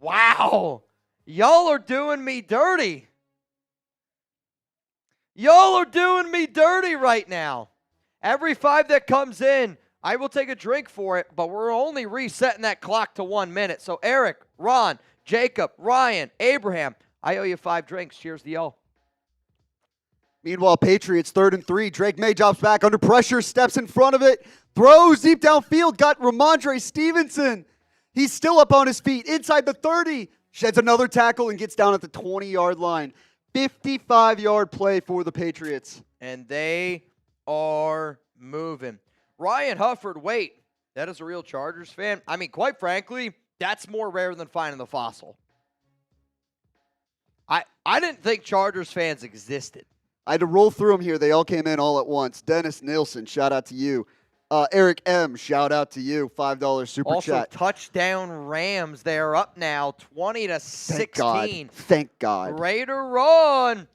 A: Wow. Y'all are doing me dirty. Y'all are doing me dirty right now. Every 5 that comes in, I will take a drink for it, but we're only resetting that clock to 1 minute. So Eric, Ron, Jacob, Ryan, Abraham, I owe you 5 drinks. Cheers to y'all.
B: Meanwhile, Patriots 3rd and 3. Drake May drops back under pressure, steps in front of it, throws deep downfield, got Ramondre Stevenson. He's still up on his feet inside the 30, sheds another tackle and gets down at the 20-yard line. 55-yard play for the Patriots.
A: And they are moving. Ryan Hufford, wait, that is a real Chargers fan? I mean, quite frankly, that's more rare than finding the fossil. I didn't think Chargers fans existed.
B: I had to roll through them here. They all came in all at once. Dennis Nielsen, shout out to you. Eric M., shout out to you. $5 super
A: also,
B: chat.
A: Touchdown Rams. They are up now 20-16.
B: Thank God.
A: Raider Ron.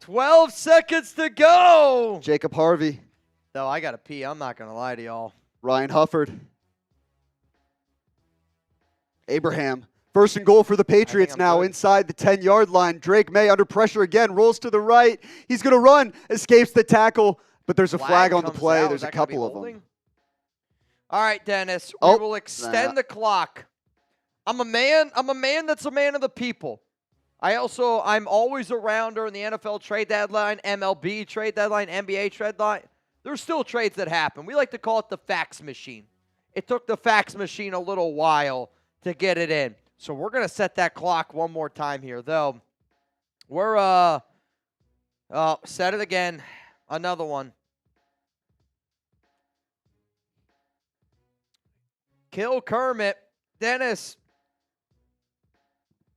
A: 12 seconds to go.
B: Jacob Harvey.
A: No, I got to pee. I'm not going to lie to y'all.
B: Ryan Hufford. Abraham First and goal for the Patriots
A: I'm
B: now
A: good.
B: inside the 10-yard line. Drake May under pressure again, rolls to the right. He's going to run, escapes the tackle, but there's a flag on the
A: comes
B: play.
A: out.
B: There's
A: Is
B: a
A: that gonna be
B: couple of
A: holding?
B: them.
A: All right, Dennis.
B: Oh,
A: We will extend the clock. I'm a man that's a man of the people. I'm always around during the NFL trade deadline, MLB trade deadline, NBA trade deadline. There's still trades that happen. We like to call it the fax machine. It took the fax machine a little while to get it in. So we're going to set that clock one more time here, though. We're, set it again. Another one. Kill Kermit. Dennis.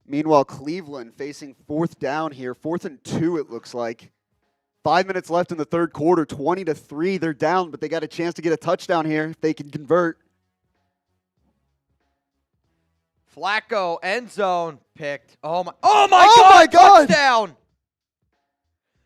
B: Meanwhile, Cleveland facing 4th down here. 4th and 2, it looks like. 5 minutes left in the third quarter. 20-3. They're down, but they got a chance to get a touchdown here if they can convert.
A: Flacco, end zone picked. Oh my God, touchdown!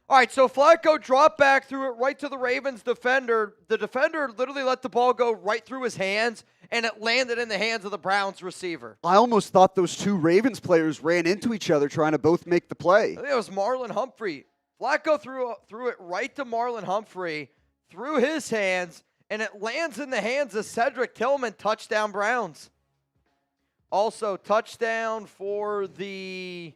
A: All right, so Flacco dropped back, threw it right to the Ravens defender. The defender literally let the ball go right through his hands, and it landed in the hands of the Browns receiver.
B: I almost thought those two Ravens players ran into each other trying to both make the play.
A: I think it was Marlon Humphrey. Flacco threw it right to Marlon Humphrey, through his hands, and it lands in the hands of Cedric Tillman. Touchdown Browns. Also, touchdown for the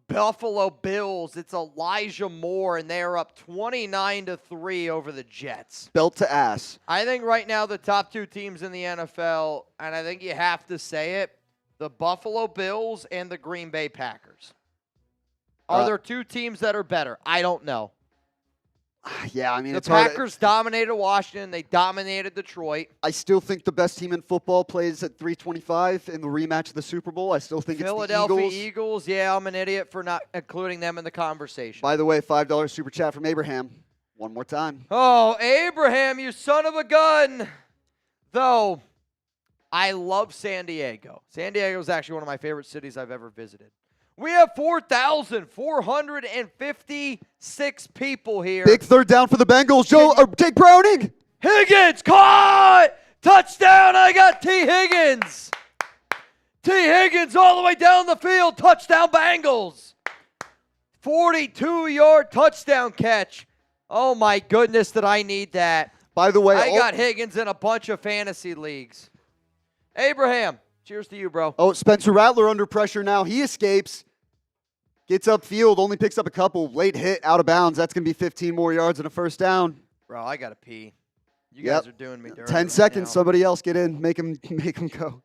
A: Buffalo Bills. It's Elijah Moore, and they are up 29-3 over the Jets.
B: Belt to ass.
A: I think right now the top two teams in the NFL, and I think you have to say it, the Buffalo Bills and the Green Bay Packers. Are there two teams that are better? I don't know.
B: Yeah, I mean,
A: the
B: it's hard.
A: Packers dominated Washington. They dominated Detroit.
B: I still think the best team in football plays at 325 in the rematch of the Super Bowl. I still think
A: Philadelphia
B: it's the Eagles.
A: Eagles. Yeah, I'm an idiot for not including them in the conversation.
B: By the way, $5 super chat from Abraham. One more time.
A: Oh, Abraham, you son of a gun. Though, I love San Diego. San Diego is actually one of my favorite cities I've ever visited. We have 4,456 people here.
B: Big third down for the Bengals. Jake Browning.
A: Higgins caught! Touchdown! I got T. Higgins. T. Higgins all the way down the field. Touchdown Bengals. 42-yard touchdown catch. Oh, my goodness, did I need that.
B: By the way,
A: I got Higgins in a bunch of fantasy leagues. Abraham, cheers to you, bro.
B: Oh, Spencer Rattler under pressure now. He escapes. Gets upfield, only picks up a couple. Late hit, out of bounds. That's going to be 15 more yards and a first down.
A: Bro, I got to pee. You guys are doing me dirty.
B: 10 seconds.
A: Now.
B: Somebody else get in. Make him go.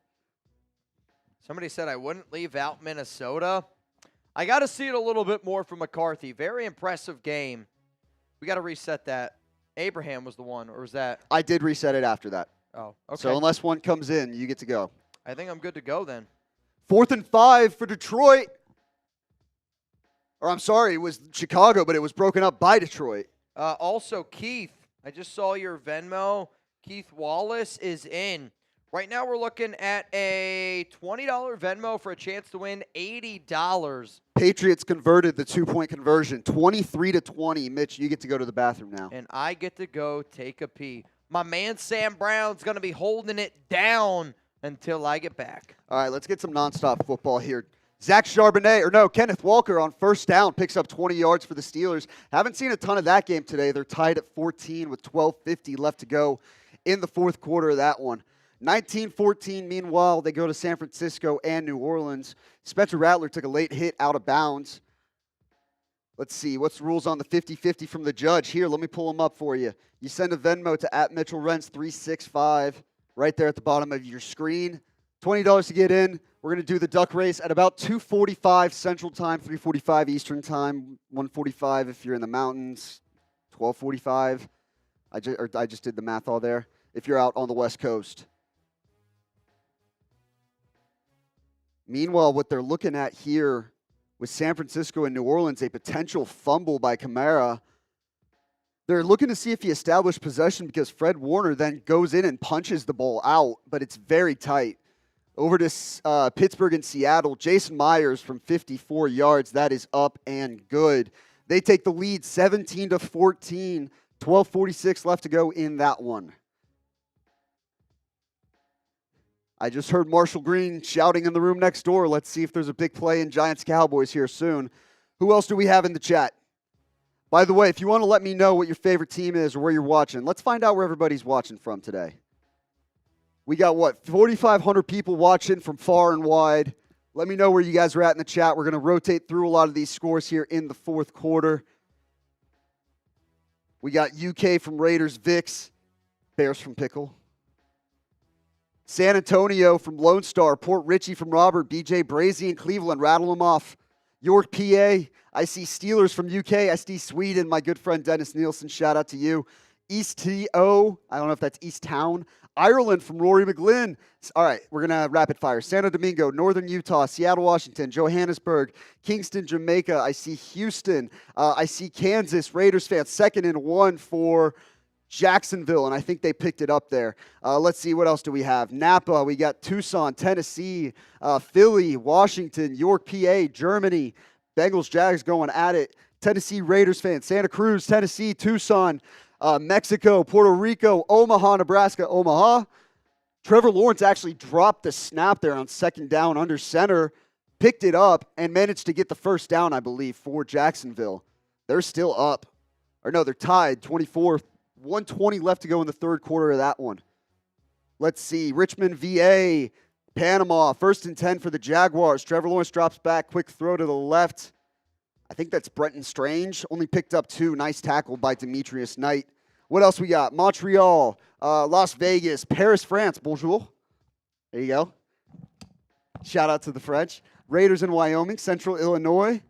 A: Somebody said I wouldn't leave out Minnesota. I got to see it a little bit more from McCarthy. Very impressive game. We got to reset that. Abraham was the one, or was that?
B: I did reset it after that.
A: Oh, okay.
B: So unless one comes in, you get to go.
A: I think I'm good to go then.
B: 4th and 5 for Detroit. Or I'm sorry, it was Chicago, but it was broken up by Detroit.
A: Also, Keith, I just saw your Venmo. Keith Wallace is in. Right now we're looking at a $20 Venmo for a chance to win $80.
B: Patriots converted the 2-point conversion, 23-20. Mitch, you get to go to the bathroom now.
A: And I get to go take a pee. My man Sam Brown's going to be holding it down until I get back.
B: All right, let's get some nonstop football here. Kenneth Walker on first down picks up 20 yards for the Steelers. Haven't seen a ton of that game today. They're tied at 14 with 12:50 left to go in the fourth quarter of that one. 19-14, meanwhile, they go to San Francisco and New Orleans. Spencer Rattler took a late hit out of bounds. Let's see, what's the rules on the 50-50 from the judge? Here, let me pull them up for you. You send a Venmo to @Mitchell Renz 365 right there at the bottom of your screen. $20 to get in. We're going to do the duck race at about 2:45 Central Time, 3:45 Eastern Time, 1:45 if you're in the mountains, 12:45. I just did the math all there. If you're out on the West Coast. Meanwhile, what they're looking at here with San Francisco and New Orleans, a potential fumble by Kamara. They're looking to see if he established possession because Fred Warner then goes in and punches the ball out, but it's very tight. Over to Pittsburgh and Seattle. Jason Myers from 54 yards. That is up and good. They take the lead 17-14. 12:46 left to go in that one. I just heard Marshall Green shouting in the room next door. Let's see if there's a big play in Giants-Cowboys here soon. Who else do we have in the chat? By the way, if you want to let me know what your favorite team is or where you're watching, let's find out where everybody's watching from today. We got, 4,500 people watching from far and wide. Let me know where you guys are at in the chat. We're going to rotate through a lot of these scores here in the fourth quarter. We got UK from Raiders, Vicks, Bears from Pickle. San Antonio from Lone Star, Port Richey from Robert, BJ Brazy in Cleveland, rattle them off. York, PA, I see Steelers from UK, SD Sweden, my good friend Dennis Nielsen, shout out to you. East TO, I don't know if that's East Town. Ireland from Rory McGlynn. All right, we're going to rapid fire. Santo Domingo, Northern Utah, Seattle, Washington, Johannesburg, Kingston, Jamaica. I see Houston. I see Kansas, Raiders fans, 2nd and 1 for Jacksonville, and I think they picked it up there. Let's see, what else do we have? Napa, we got Tucson, Tennessee, Philly, Washington, York, PA, Germany, Bengals, Jags going at it. Tennessee Raiders fans, Santa Cruz, Tennessee, Tucson, Mexico, Puerto Rico, Omaha, Nebraska, Omaha. Trevor Lawrence actually dropped the snap there on 2nd down under center, picked it up, and managed to get the first down, I believe, for Jacksonville. They're still up. Or no, they're tied, 24. 1:20 left to go in the third quarter of that one. Let's see. Richmond, VA, Panama, 1st and 10 for the Jaguars. Trevor Lawrence drops back, quick throw to the left. I think that's Brenton Strange. Only picked up 2. Nice tackle by Demetrius Knight. What else we got? Montreal, Las Vegas, Paris, France. Bonjour. There you go. Shout out to the French. Raiders in Wyoming, Central Illinois.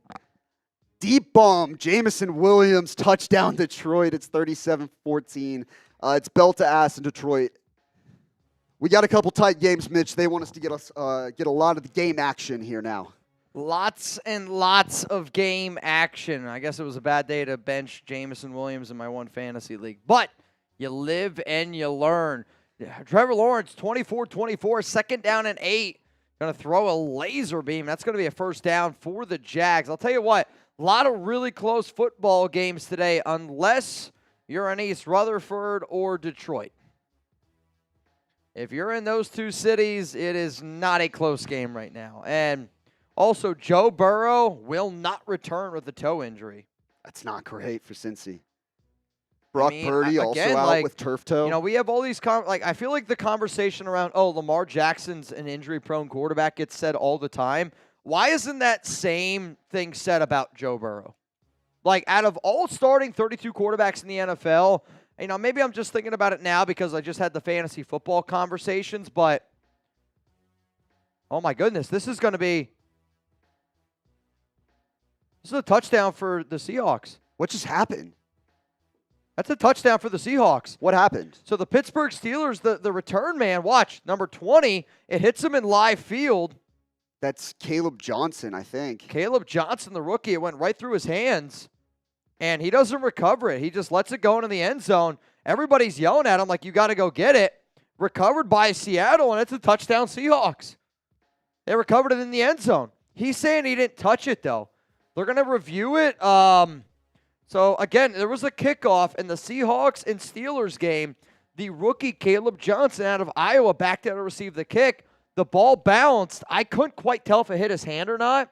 B: Deep bomb, Jameson Williams, touchdown Detroit. It's 37-14. It's bell to ass in Detroit. We got a couple tight games, Mitch. They want us to get a lot of the game action here now.
A: Lots and lots of game action. I guess it was a bad day to bench Jameson Williams in my one fantasy league. But you live and you learn. Trevor Lawrence, 24-24, 2nd down and 8. Going to throw a laser beam. That's going to be a first down for the Jags. I'll tell you what. A lot of really close football games today, unless you're in East Rutherford or Detroit. If you're in those two cities, it is not a close game right now. And also, Joe Burrow will not return with a toe injury.
B: That's not great for Cincy. Brock Purdy also out with turf toe.
A: You know, we have all these I feel like the conversation around, Lamar Jackson's an injury-prone quarterback gets said all the time. Why isn't that same thing said about Joe Burrow? Like, out of all starting 32 quarterbacks in the NFL, maybe I'm just thinking about it now because I just had the fantasy football conversations, but oh my goodness, this is a touchdown for the Seahawks.
B: What just happened?
A: That's a touchdown for the Seahawks.
B: What happened?
A: So the Pittsburgh Steelers, the return man, watch, number 20, it hits him in live field.
B: That's Caleb Johnson, I think.
A: Caleb Johnson, the rookie, it went right through his hands, and he doesn't recover it. He just lets it go into the end zone. Everybody's yelling at him like, you got to go get it. Recovered by Seattle, and it's a touchdown Seahawks. They recovered it in the end zone. He's saying he didn't touch it, though. They're going to review it. So, again, there was a kickoff in the Seahawks and Steelers game. The rookie Caleb Johnson out of Iowa backed out to receive the kick. The ball bounced. I couldn't quite tell if it hit his hand or not.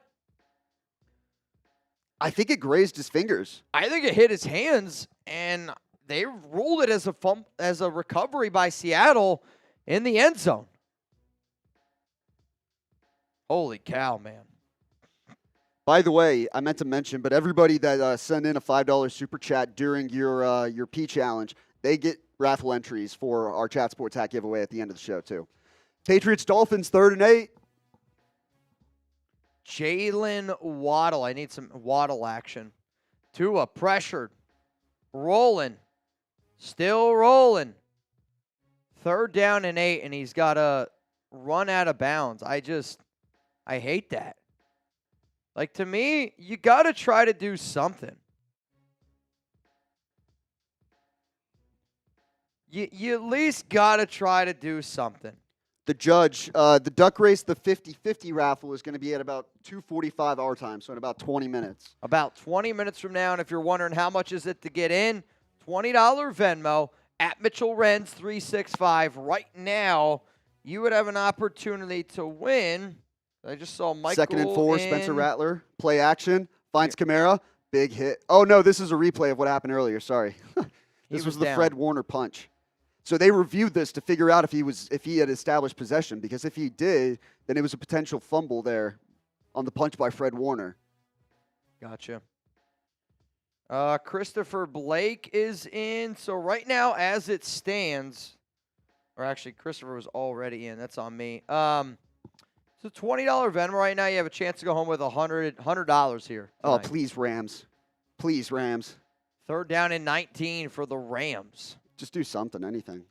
B: I think it grazed his fingers.
A: I think it hit his hands, and they ruled it as a recovery by Seattle in the end zone. Holy cow, man.
B: By the way, I meant to mention, but everybody that sent in a $5 super chat during your P challenge, they get raffle entries for our Chat Sports Hat giveaway at the end of the show, too. Patriots, Dolphins, 3rd and 8.
A: Jalen Waddle. I need some Waddle action. Tua pressured. Rolling. Still rolling. 3rd down and 8, and he's got to run out of bounds. I hate that. Like, to me, you got to try to do something. You at least got to try to do something.
B: The judge, the duck race, the 50-50 raffle is going to be at about 2:45 our time, so in about 20 minutes.
A: About 20 minutes from now, and if you're wondering how much is it to get in, $20 Venmo at Mitchell Renz 365 right now. you would have an opportunity to win. I just saw Michael
B: 2nd and 4,
A: in.
B: Spencer Rattler. Play action. Finds Kamara. Big hit. Oh, no, this is a replay of what happened earlier. Sorry. This was the
A: down.
B: Fred Warner punch. So they reviewed this to figure out if he had established possession, because if he did, then it was a potential fumble there on the punch by Fred Warner.
A: Gotcha. Christopher Blake is in. So right now, as it stands, or actually, Christopher was already in. That's on me. It's a $20 Venmo right now. You have a chance to go home with $100 here.
B: Oh,
A: tonight.
B: please, Rams. Please, Rams.
A: 3rd down and 19 for the Rams.
B: Just do something, anything.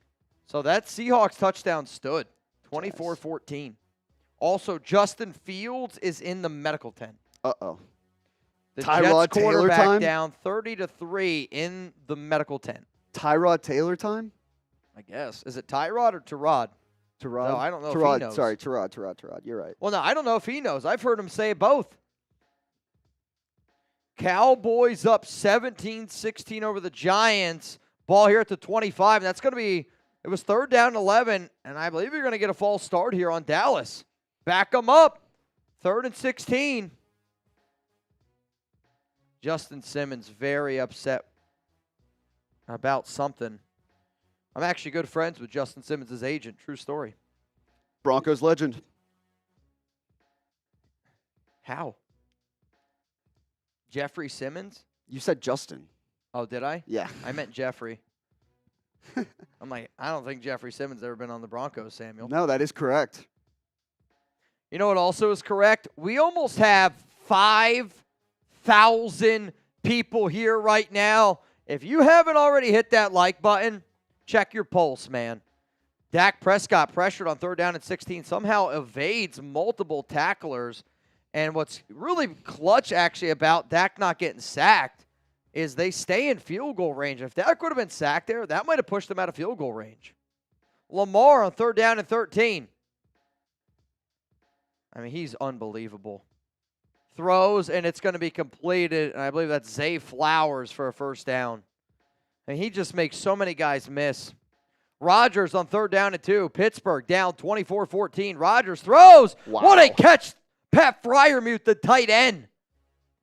A: So that Seahawks touchdown stood. 24-14. Also, Justin Fields is in the medical tent.
B: Uh-oh.
A: The
B: Tyrod
A: Jets
B: Taylor
A: quarterback
B: time?
A: down 30-3 in the medical tent.
B: Tyrod Taylor time?
A: I guess. Is it Tyrod or Tyrod?
B: Tyrod?
A: No, I don't know if
B: Tyrod,
A: he knows.
B: Sorry, Tyrod. You're right.
A: Well, no, I don't know if he knows. I've heard him say both. Cowboys up 17-16 over the Giants. Ball here at the 25. That's going to be, it was 3rd down and 11, and I believe you're going to get a false start here on Dallas. Back them up. 3rd and 16. Justin Simmons very upset about something. I'm actually good friends with Justin Simmons' agent. True story.
B: Broncos legend.
A: How? Jeffrey Simmons?
B: You said Justin.
A: Oh, did I?
B: Yeah.
A: I meant Jeffrey. I'm like, I don't think Jeffrey Simmons ever been on the Broncos, Samuel.
B: No, that is correct.
A: You know what also is correct? We almost have 5,000 people here right now. If you haven't already hit that like button, check your pulse, man. Dak Prescott pressured on 3rd down and 16, somehow evades multiple tacklers. And what's really clutch, actually, about Dak not getting sacked is they stay in field goal range. If Dak would have been sacked there, that might have pushed them out of field goal range. Lamar on 3rd down and 13. I mean, he's unbelievable. Throws, and it's going to be completed, and I believe that's Zay Flowers for a 1st down. And he just makes so many guys miss. Rodgers on 3rd down and 2. Pittsburgh down 24-14. Rodgers throws.
B: Wow.
A: What a catch. Pat Freiermuth, the tight end.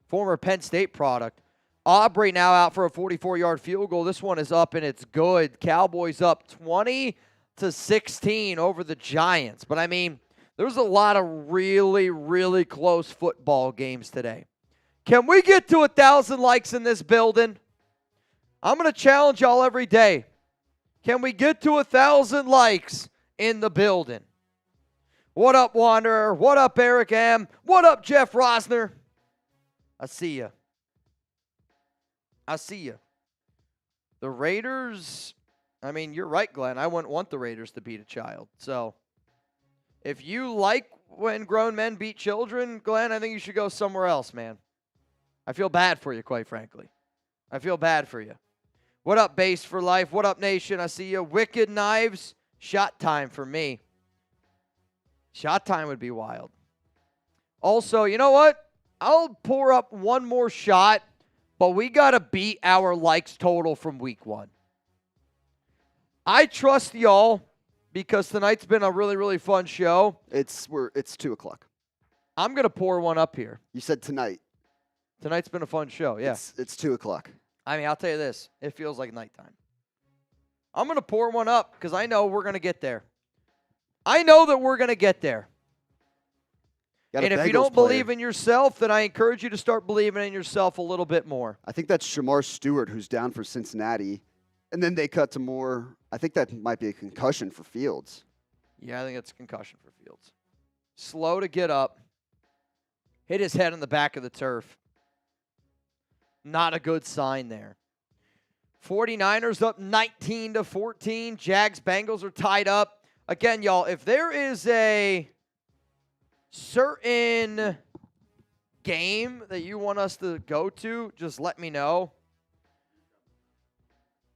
A: Former Penn State product. Aubrey now out for a 44-yard field goal. This one is up, and it's good. Cowboys up 20-16 over the Giants. But, I mean, there's a lot of really, really close football games today. Can we get to 1,000 likes in this building? I'm going to challenge y'all every day. Can we get to 1,000 likes in the building? What up, Wanderer? What up, Eric M? What up, Jeff Rosner? I see ya. I see ya. The Raiders, I mean, you're right, Glenn. I wouldn't want the Raiders to beat a child. So, if you like when grown men beat children, Glenn, I think you should go somewhere else, man. I feel bad for you, quite frankly. I feel bad for you. What up, Base for Life? What up, Nation? I see you. Wicked Knives. Shot time for me. Shot time would be wild. Also, you know what? I'll pour up one more shot, but we got to beat our likes total from week 1. I trust y'all because tonight's been a really, really fun show.
B: It's 2 o'clock.
A: I'm going to pour one up here.
B: You said tonight.
A: Tonight's been a fun show, yeah.
B: It's 2 o'clock.
A: I mean, I'll tell you this. It feels like nighttime. I'm going to pour one up because I know we're going to get there. I know that we're going to get there. And if you don't believe in yourself, then I encourage you to start believing in yourself a little bit more.
B: I think that's Shamar Stewart, who's down for Cincinnati. And then they cut to more. I think that might be a concussion for Fields.
A: Yeah, I think it's a concussion for Fields. Slow to get up. Hit his head on the back of the turf. Not a good sign there. 49ers up 19-14. Jags, Bengals are tied up. Again, y'all, if there is a certain game that you want us to go to, just let me know.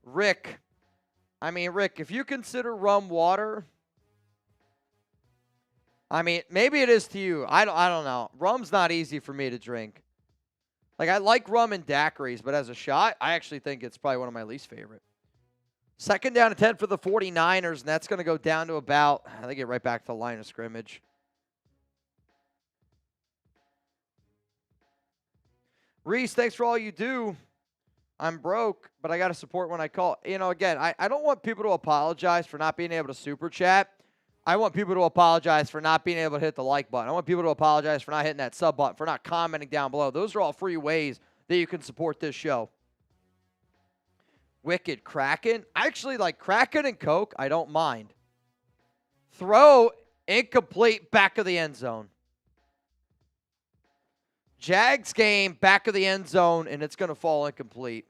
A: Rick, if you consider rum water, I mean, maybe it is to you. I don't know. Rum's not easy for me to drink. Like, I like rum and daiquiris, but as a shot, I actually think it's probably one of my least favorite. Second down and 10 for the 49ers, and that's going to go down to about, they get right back to the line of scrimmage. Reese, thanks for all you do. I'm broke, but I got to support when I call. Again, I don't want people to apologize for not being able to super chat. I want people to apologize for not being able to hit the like button. I want people to apologize for not hitting that sub button, for not commenting down below. Those are all free ways that you can support this show. Wicked Kraken. I actually like Kraken and Coke. I don't mind. Throw incomplete, back of the end zone. Jags game, back of the end zone, and it's going to fall incomplete.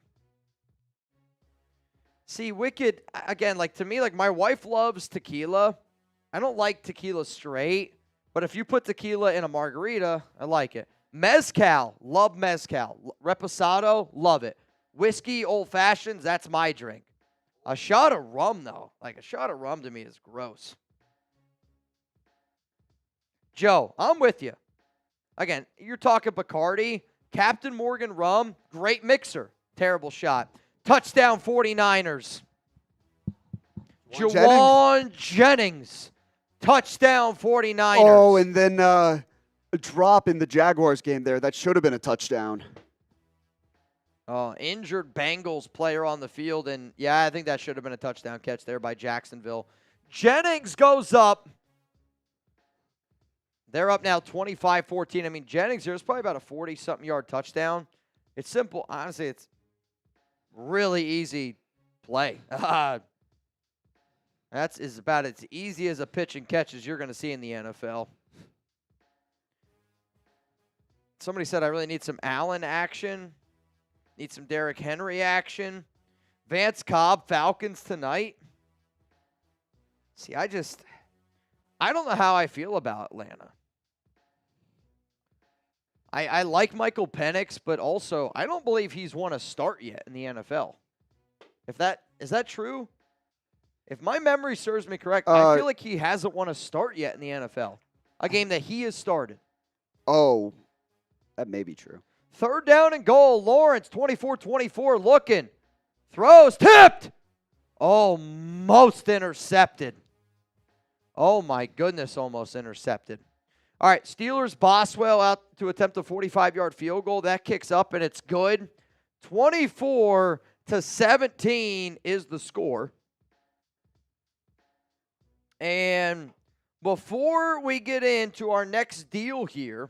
A: See, Wicked, again, to me, my wife loves tequila. I don't like tequila straight, but if you put tequila in a margarita, I like it. Mezcal, love mezcal. Reposado, love it. Whiskey, old fashions, that's my drink. A shot of rum, though. A shot of rum to me is gross. Joe, I'm with you. Again, you're talking Bacardi. Captain Morgan rum, great mixer. Terrible shot. Touchdown 49ers. Juwan Jennings. Touchdown 49ers.
B: Oh, and then a drop in the Jaguars game there. That should have been a touchdown.
A: Injured Bengals player on the field, and yeah, I think that should have been a touchdown catch there by Jacksonville. Jennings goes up. They're up now 25-14. I mean, Jennings here is probably about a 40-something yard touchdown. It's simple. Honestly, it's really easy play. That's about as easy as a pitch and catch as you're going to see in the NFL. Somebody said I really need some Allen action. Need some Derrick Henry action. Vance Cobb, Falcons tonight. See, I don't know how I feel about Atlanta. I like Michael Penix, but also I don't believe he's won a start yet in the NFL. Is that true? If my memory serves me correct, I feel like he hasn't won a start yet in the NFL. A game that he has started.
B: Oh, that may be true.
A: Third down and goal. Lawrence, 24-24, looking. Throws, tipped. Almost intercepted. Oh, my goodness, almost intercepted. All right, Steelers, Boswell out to attempt a 45-yard field goal. That kicks up, and it's good. 24-17 is the score. And before we get into our next deal here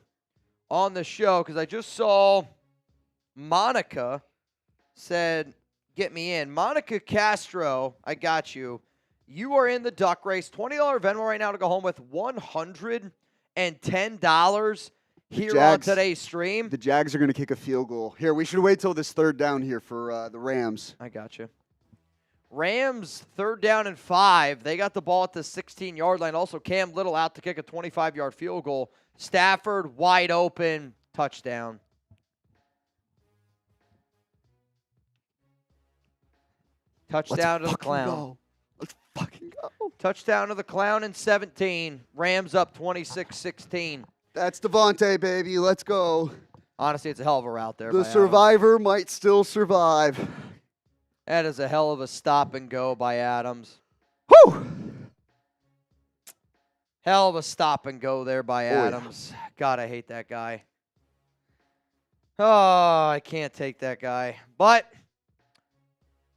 A: on the show, because I just saw Monica said, get me in. Monica Castro, I got you. You are in the duck race. $20 Venmo right now to go home with $110 here on today's stream.
B: The Jags are going to kick a field goal. Here, we should wait till this third down here for the Rams.
A: I got you. Rams, 3rd down and 5. They got the ball at the 16-yard line. Also, Cam Little out to kick a 25-yard field goal. Stafford wide open, touchdown. Touchdown to the Clown.
B: Let's fucking go.
A: Touchdown to the Clown in 17. Rams up 26-16.
B: That's Devontae, baby. Let's go.
A: Honestly, it's a hell of a route there.
B: The survivor might still survive.
A: That is a hell of a stop and go by Adams.
B: Whew!
A: Hell of a stop and go there by Adams. Yeah. God, I hate that guy. Oh, I can't take that guy. But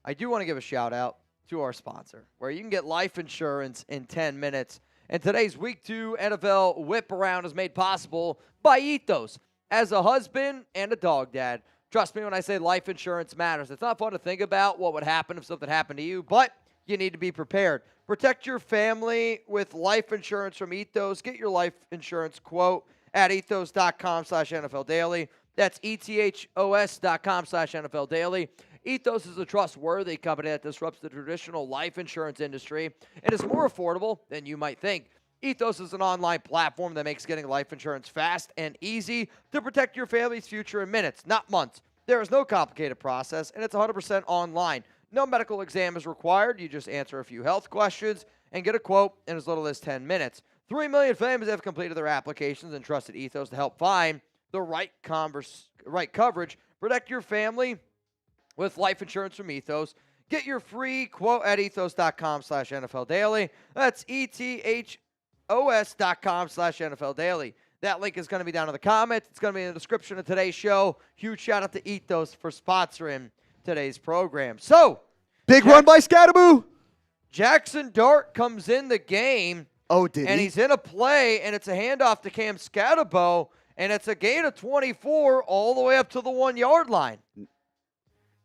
A: I do want to give a shout out to our sponsor, where you can get life insurance in 10 minutes. And today's Week 2 NFL Whip Around is made possible by Ethos. As a husband and a dog dad, trust me when I say life insurance matters. It's not fun to think about what would happen if something happened to you, but you need to be prepared. Protect your family with life insurance from Ethos. Get your life insurance quote at ethos.com/NFL Daily. That's ethos.com/NFL Daily. Ethos is a trustworthy company that disrupts the traditional life insurance industry and is more affordable than you might think. Ethos is an online platform that makes getting life insurance fast and easy to protect your family's future in minutes, not months. There is no complicated process, and it's 100% online. No medical exam is required. You just answer a few health questions and get a quote in as little as 10 minutes. 3 million families have completed their applications and trusted Ethos to help find the right coverage. Protect your family with life insurance from Ethos. Get your free quote at ethos.com/NFL Daily. That's ethos.com/NFL Daily. That link is going to be down in the comments. It's going to be in the description of today's show. Huge shout out to Ethos for sponsoring today's program. So,
B: Big run by Scatterboo.
A: Jackson Dart comes in the game.
B: Oh, did
A: and
B: he?
A: he's in a play, and it's a handoff to Cam Scatterbo, and it's a gain of 24 all the way up to the 1-yard line.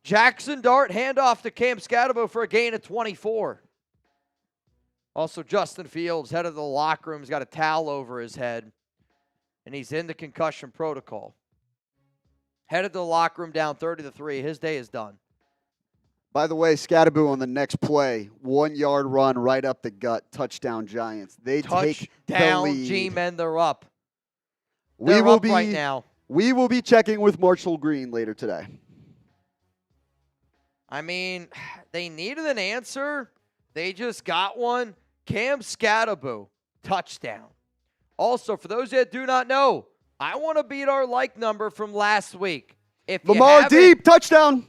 A: Jackson Dart handoff to Cam Scatterbo for a gain of 24. Also, Justin Fields, head of the locker room, has got a towel over his head, and he's in the concussion protocol. Headed to the locker room down 30-3. His day is done.
B: By the way, Scatterboo on the next play, 1-yard run right up the gut, touchdown Giants. They take the lead.
A: G-men, they're up.
B: We will
A: up
B: be
A: right now.
B: We will be checking with Marshall Green later today.
A: I mean, they needed an answer. They just got one. Cam Scatterboo, touchdown. Also, for those that do not know, I want to beat our like number from last week. If
B: Lamar deep, touchdown.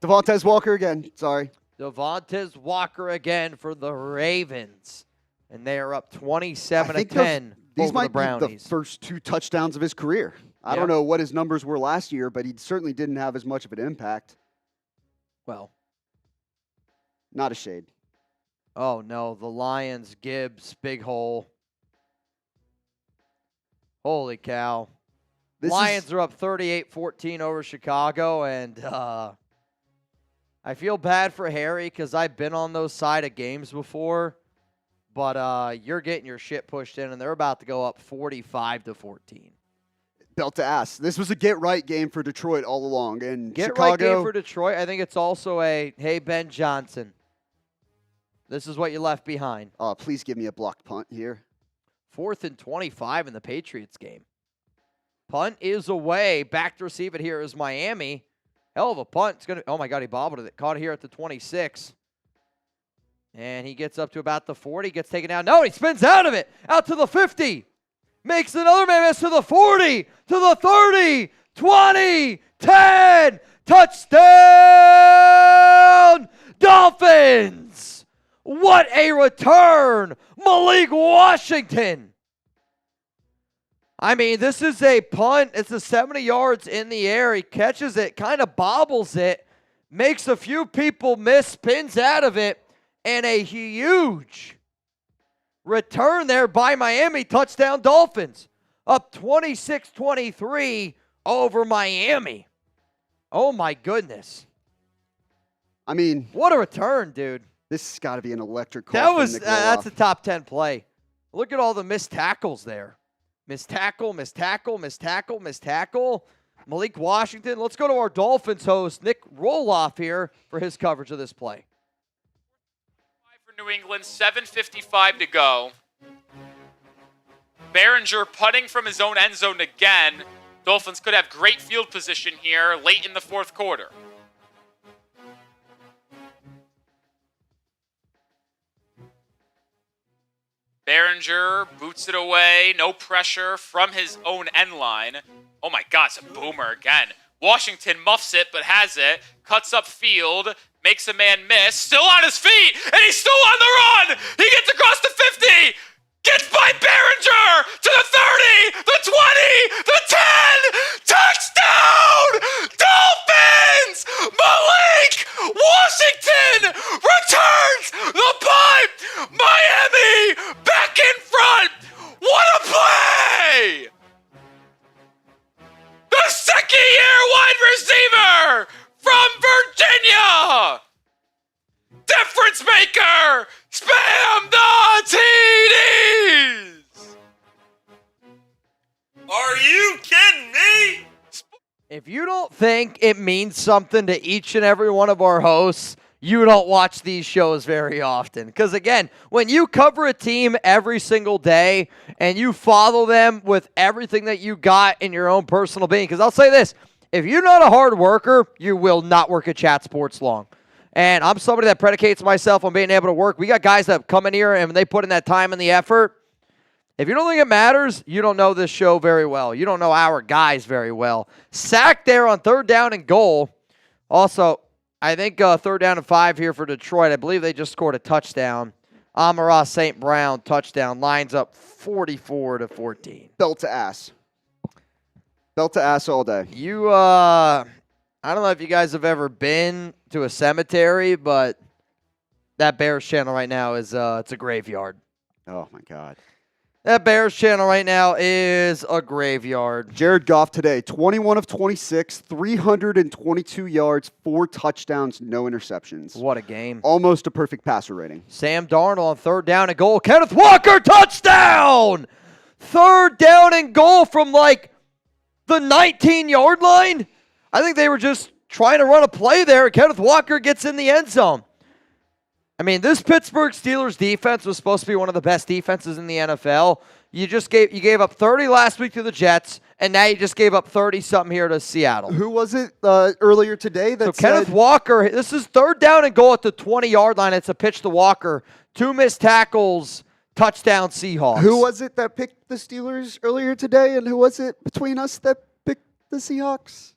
B: Devontae Walker again. Sorry.
A: Devontae Walker again for the Ravens. And they are up 27-10
B: These
A: over
B: might
A: the Brownies.
B: be the first 2 touchdowns of his career. I don't know what his numbers were last year, but he certainly didn't have as much of an impact.
A: Well.
B: Not a shade.
A: Oh, no. The Lions, Gibbs, big hole. Holy cow. Lions are up 38-14 over Chicago, and I feel bad for Harry because I've been on those side of games before, but you're getting your shit pushed in, and they're about to go up 45-14.
B: Belt to ass. This was a get-right game for Detroit all along, and
A: Get-right game for Detroit. I think it's also a, hey, Ben Johnson, this is what you left behind.
B: Please give me a blocked punt here.
A: 4th and 25 in the Patriots game. Punt is away. Back to receive it here is Miami. Hell of a punt. It's gonna. Oh, my God, he bobbled it. Caught it here at the 26. And he gets up to about the 40. Gets taken down. No, he spins out of it. Out to the 50. Makes another man miss to the 40. To the 30. 20. 10. Touchdown. Dolphins. What a return. Malik Washington. I mean, this is a punt. It's a 70 yards in the air. He catches it, kind of bobbles it, makes a few people miss, spins out of it, and a huge return there by Miami. Touchdown Dolphins. Up 26-23 over Miami. Oh, my goodness.
B: I mean,
A: what a return, dude.
B: This has got to be an electric call.
A: That was that's a top 10 play. Look at all the missed tackles there. Missed tackle, missed tackle, missed tackle, missed tackle. Malik Washington. Let's go to our Dolphins host, Nick Roloff, here for his coverage of this play.
F: For New England, 7:55 to go. Behringer putting from his own end zone again. Dolphins could have great field position here late in the 4th quarter. Behringer boots it away. No pressure from his own end line. Oh my God, it's a boomer again. Washington muffs it, but has it. Cuts up field. Makes a man miss. Still on his feet, and he's still on the run. He gets across the 50. Gets by Behringer to the 30, the 20, the 10. Touchdown! Dolphins! Malik Washington returns the punt. Miami back in front. What a play! The second-year wide receiver from Virginia. Difference maker. Spam the TDs.
G: Are you kidding me?
A: If you don't think it means something to each and every one of our hosts, you don't watch these shows very often. Because again, when you cover a team every single day and you follow them with everything that you got in your own personal being, because I'll say this, if you're not a hard worker, you will not work at Chat Sports long. And I'm somebody that predicates myself on being able to work. We got guys that come in here and they put in that time and the effort. If you don't think it matters, you don't know this show very well. You don't know our guys very well. Sack there on 3rd down and goal. Also, I think 3rd down and 5 here for Detroit. I believe they just scored a touchdown. Amon-Ra St. Brown touchdown. Lines up 44-14.
B: Belt to ass. Belt to ass all day.
A: I don't know if you guys have ever been to a cemetery, but that Bears channel right now is it's a graveyard.
B: Oh, my God.
A: That Bears channel right now is a graveyard.
B: Jared Goff today, 21 of 26, 322 yards, 4 touchdowns, no interceptions.
A: What a game.
B: Almost a perfect passer rating.
A: Sam Darnold on 3rd down and goal. Kenneth Walker, touchdown! 3rd down and goal from like the 19-yard line. I think they were just trying to run a play there. Kenneth Walker gets in the end zone. I mean, this Pittsburgh Steelers defense was supposed to be one of the best defenses in the NFL. You gave up 30 last week to the Jets, and now you just gave up 30-something here to Seattle.
B: Who was it earlier today that said...
A: Kenneth Walker, this is 3rd down and goal at the 20-yard line. It's a pitch to Walker. 2 missed tackles, touchdown Seahawks.
B: Who was it that picked the Steelers earlier today, and who was it between us that picked the Seahawks?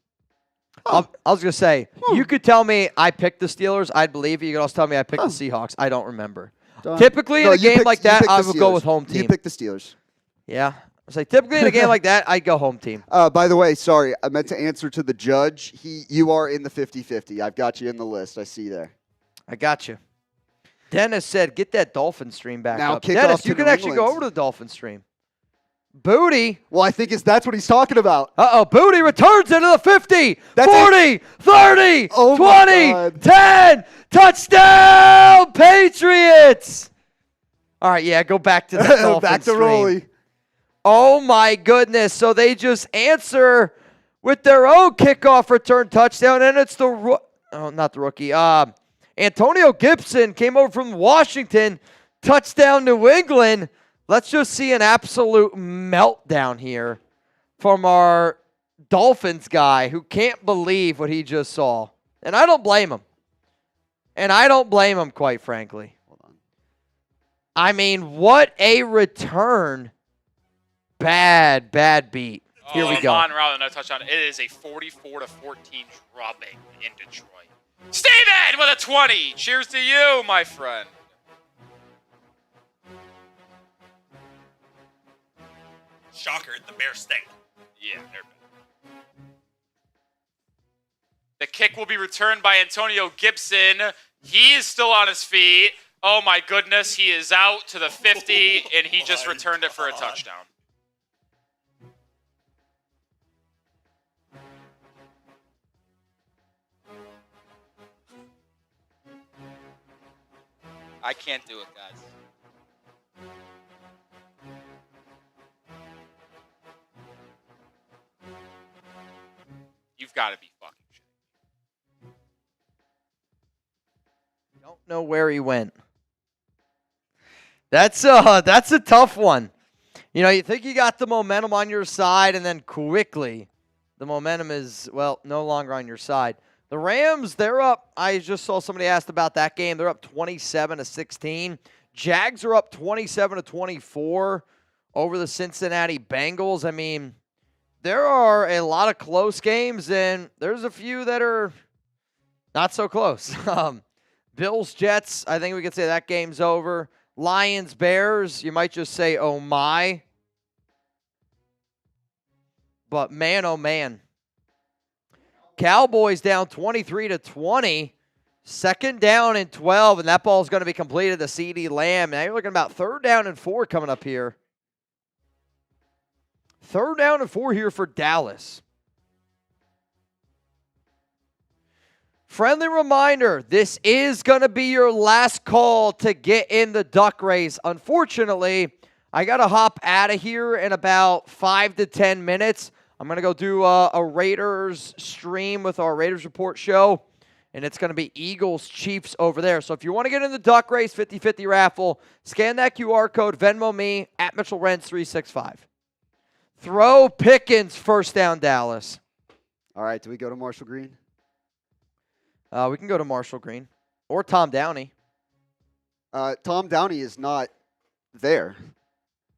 A: I was going to say, you could tell me I picked the Steelers, I'd believe you. You could also tell me I picked the Seahawks. I don't remember. Typically in a game like that, I would go with home team.
B: You picked the Steelers.
A: Yeah. I was like, typically in a game like that, I'd go home team.
B: By the way, sorry, I meant to answer to the judge. You are in the 50-50. I've got you in the list. I see there.
A: I got you. Dennis said, get that Dolphin stream back
B: now
A: up.
B: Kickoff
A: Dennis,
B: to
A: you can
B: New
A: actually go
B: England.
A: over to the Dolphin stream. Booty.
B: Well, I think that's what he's talking about.
A: Booty returns into the 50,
B: That's
A: 40, 30,
B: Oh my
A: 20,
B: God.
A: 10. Touchdown, Patriots. All right, yeah, go back to the Dolphin
B: Back to
A: stream.
B: Rolly.
A: Oh, my goodness. So they just answer with their own kickoff return touchdown, and it's not the rookie. Antonio Gibson came over from Washington, touchdown New England. Let's just see an absolute meltdown here from our Dolphins guy who can't believe what he just saw. And I don't blame him. Quite frankly.
B: Hold on.
A: I mean, what a return. Bad beat. Here we go.
F: Amon-Ra, no touchdown. It is a 44-14 drubbing in Detroit. Steven with a 20. Cheers to you, my friend.
G: Shocker, the Bears stink.
F: Yeah, they're bad. The kick will be returned by Antonio Gibson. He is still on his feet. Oh my goodness, he is out to the 50, and he just returned it for a touchdown.
K: I can't do it, guys.
F: You've got to be fucking shit.
A: Don't know where he went. That's a tough one. You know, you think you got the momentum on your side, and then quickly the momentum is, well, no longer on your side. The Rams, they're up. I just saw somebody asked about that game. They're up 27-16. Jags are up 27-24 over the Cincinnati Bengals. I mean, there are a lot of close games, and there's a few that are not so close. Bills, Jets, I think we could say that game's over. Lions, Bears, you might just say, oh my. But man, oh man. Cowboys down 23-20. 2nd down and 12, and that ball is going to be completed to CeeDee Lamb. Now you're looking about 3rd down and 4 coming up here. 3rd down and 4 here for Dallas. Friendly reminder, this is going to be your last call to get in the duck race. Unfortunately, I got to hop out of here in about 5 to 10 minutes. I'm going to go do a Raiders stream with our Raiders Report show, and it's going to be Eagles-Chiefs over there. So if you want to get in the duck race, 50-50 raffle, scan that QR code, Venmo me, at Mitchell Renz 365. Throw Pickens, 1st down, Dallas.
B: All right, do we go to Marshall Green?
A: We can go to Marshall Green or Tom Downey.
B: Tom Downey is not there.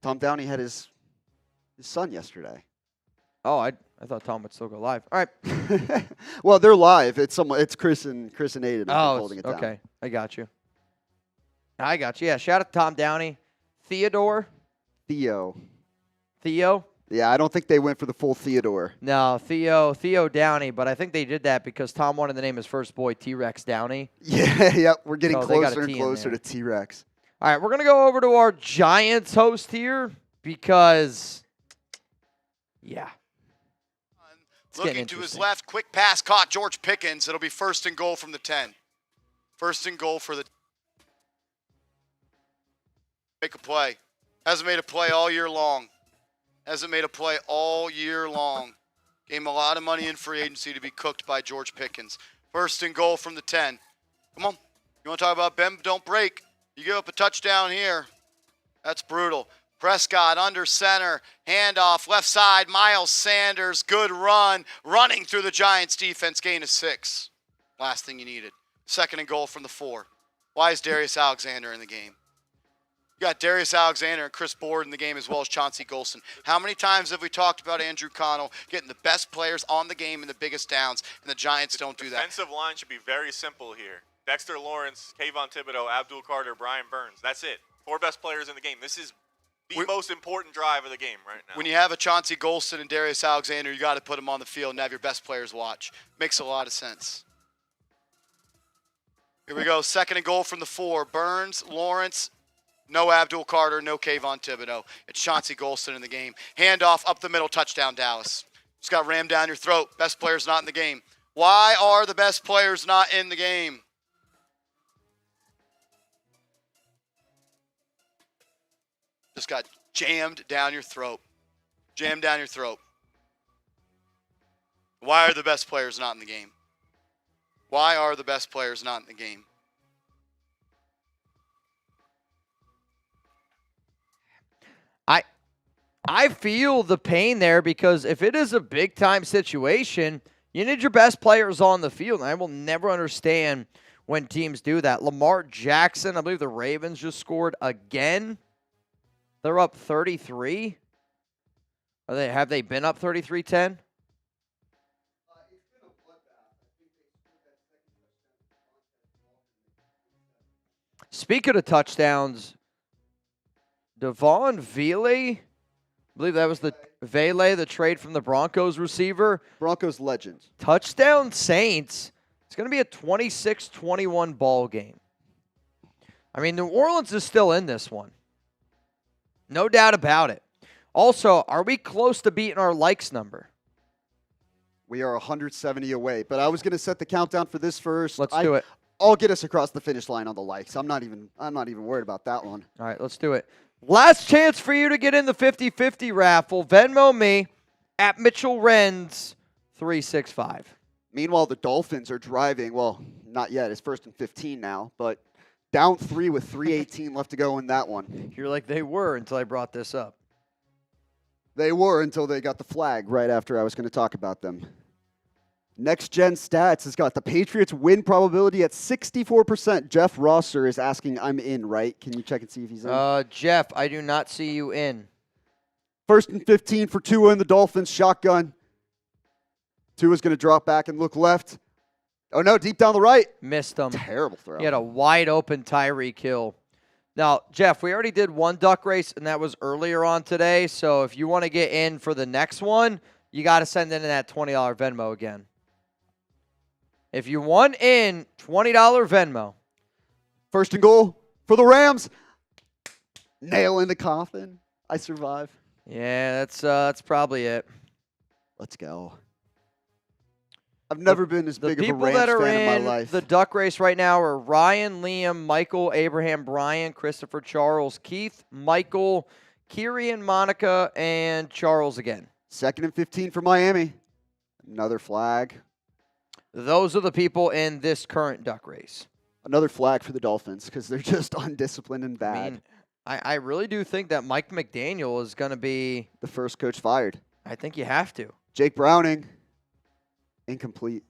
B: Tom Downey had his son yesterday.
A: Oh, I thought Tom would still go live. All right.
B: Well, they're live. It's Chris and Aiden holding it down.
A: Okay. I got you. Yeah, shout out to Tom Downey. Theo?
B: Yeah, I don't think they went for the full Theodore.
A: No, Theo Downey, but I think they did that because Tom wanted to name his first boy T-Rex Downey.
B: Yeah, yep. We're getting
A: So they got a
B: closer and
A: T in
B: closer
A: there.
B: to T-Rex.
A: All right, we're going to go over to our Giants host here because, yeah. It's getting
E: Looking to his
A: interesting.
E: left, quick pass caught George Pickens. It'll be 1st and goal from the 10. 1st and goal for the. Make a play. Hasn't made a play all year long. Gave him a lot of money in free agency to be cooked by George Pickens. 1st and goal from the 10. Come on. You want to talk about bend, don't break. You give up a touchdown here. That's brutal. Prescott under center. Handoff left side. Miles Sanders. Good run. Running through the Giants defense. Gain of 6. Last thing you needed. 2nd and goal from the 4. Why is Darius Alexander in the game? You got Darius Alexander and Chris Board in the game as well as Chauncey Golson. How many times have we talked about Andrew Connell getting the best players on the game in the biggest downs, and the Giants don't do that?
J: Defensive line should be very simple here. Dexter Lawrence, Kayvon Thibodeau, Abdul Carter, Brian Burns. That's it. 4 best players in the game. This is the most important drive of the game right now.
E: When you have a Chauncey Golson and Darius Alexander, you got to put them on the field and have your best players watch. Makes a lot of sense. Here we go. 2nd and goal from the 4. Burns, Lawrence. No Abdul Carter, no Kayvon Thibodeau. It's Chauncey Golson in the game. Handoff up the middle, touchdown Dallas. Just got rammed down your throat. Best players not in the game. Why are the best players not in the game? Just got jammed down your throat. Jammed down your throat. Why are the best players not in the game? Why are the best players not in the game?
A: I feel the pain there because if it is a big-time situation, you need your best players on the field. And I will never understand when teams do that. Lamar Jackson, I believe the Ravens just scored again. They're up 33. Have they been up 33-10? Speaking of touchdowns, Devon Vele, I believe that was the trade from the Broncos receiver.
B: Broncos legend.
A: Touchdown Saints. It's going to be a 26-21 ball game. I mean, New Orleans is still in this one. No doubt about it. Also, are we close to beating our likes number?
B: We are 170 away, but I was going to set the countdown for this first.
A: Let's do it.
B: I'll get us across the finish line on the likes. I'm not even worried about that one.
A: All right, let's do it. Last chance for you to get in the 50-50 raffle. Venmo me at Mitchell Renz 365.
B: Meanwhile, the Dolphins are driving. Well, not yet. It's 1st and 15 now, but down 3 with 3:18 left to go in that one.
A: You're like, they were until I brought this up.
B: They were until they got the flag right after I was going to talk about them. Next Gen Stats has got the Patriots win probability at 64%. Jeff Rosser is asking, I'm in, right? Can you check and see if he's in?
A: Jeff, I do not see you in.
B: 1st and 15 for Tua and the Dolphins. Shotgun. Tua's going to drop back and look left. Oh, no, deep down the right.
A: Missed him.
B: Terrible throw.
A: He had a wide open Tyreek Hill. Now, Jeff, we already did one duck race, and that was earlier on today. So if you want to get in for the next one, you got to send in that $20 Venmo again. If you want in, $20 Venmo.
B: 1st and goal for the Rams. Nail in the coffin. I survive.
A: Yeah, that's probably it.
B: Let's go. I've never been as big of a
A: people
B: Rams
A: that are
B: fan in my
A: in
B: life.
A: the duck race right now are Ryan, Liam, Michael, Abraham, Brian, Christopher, Charles, Keith, Michael, Kieran, Monica, and Charles again.
B: 2nd and 15 for Miami. Another flag.
A: Those are the people in this current duck race.
B: Another flag for the Dolphins because they're just undisciplined and bad.
A: I mean, I really do think that Mike McDaniel is going to be
B: the first coach fired.
A: I think you have to.
B: Jake Browning, incomplete.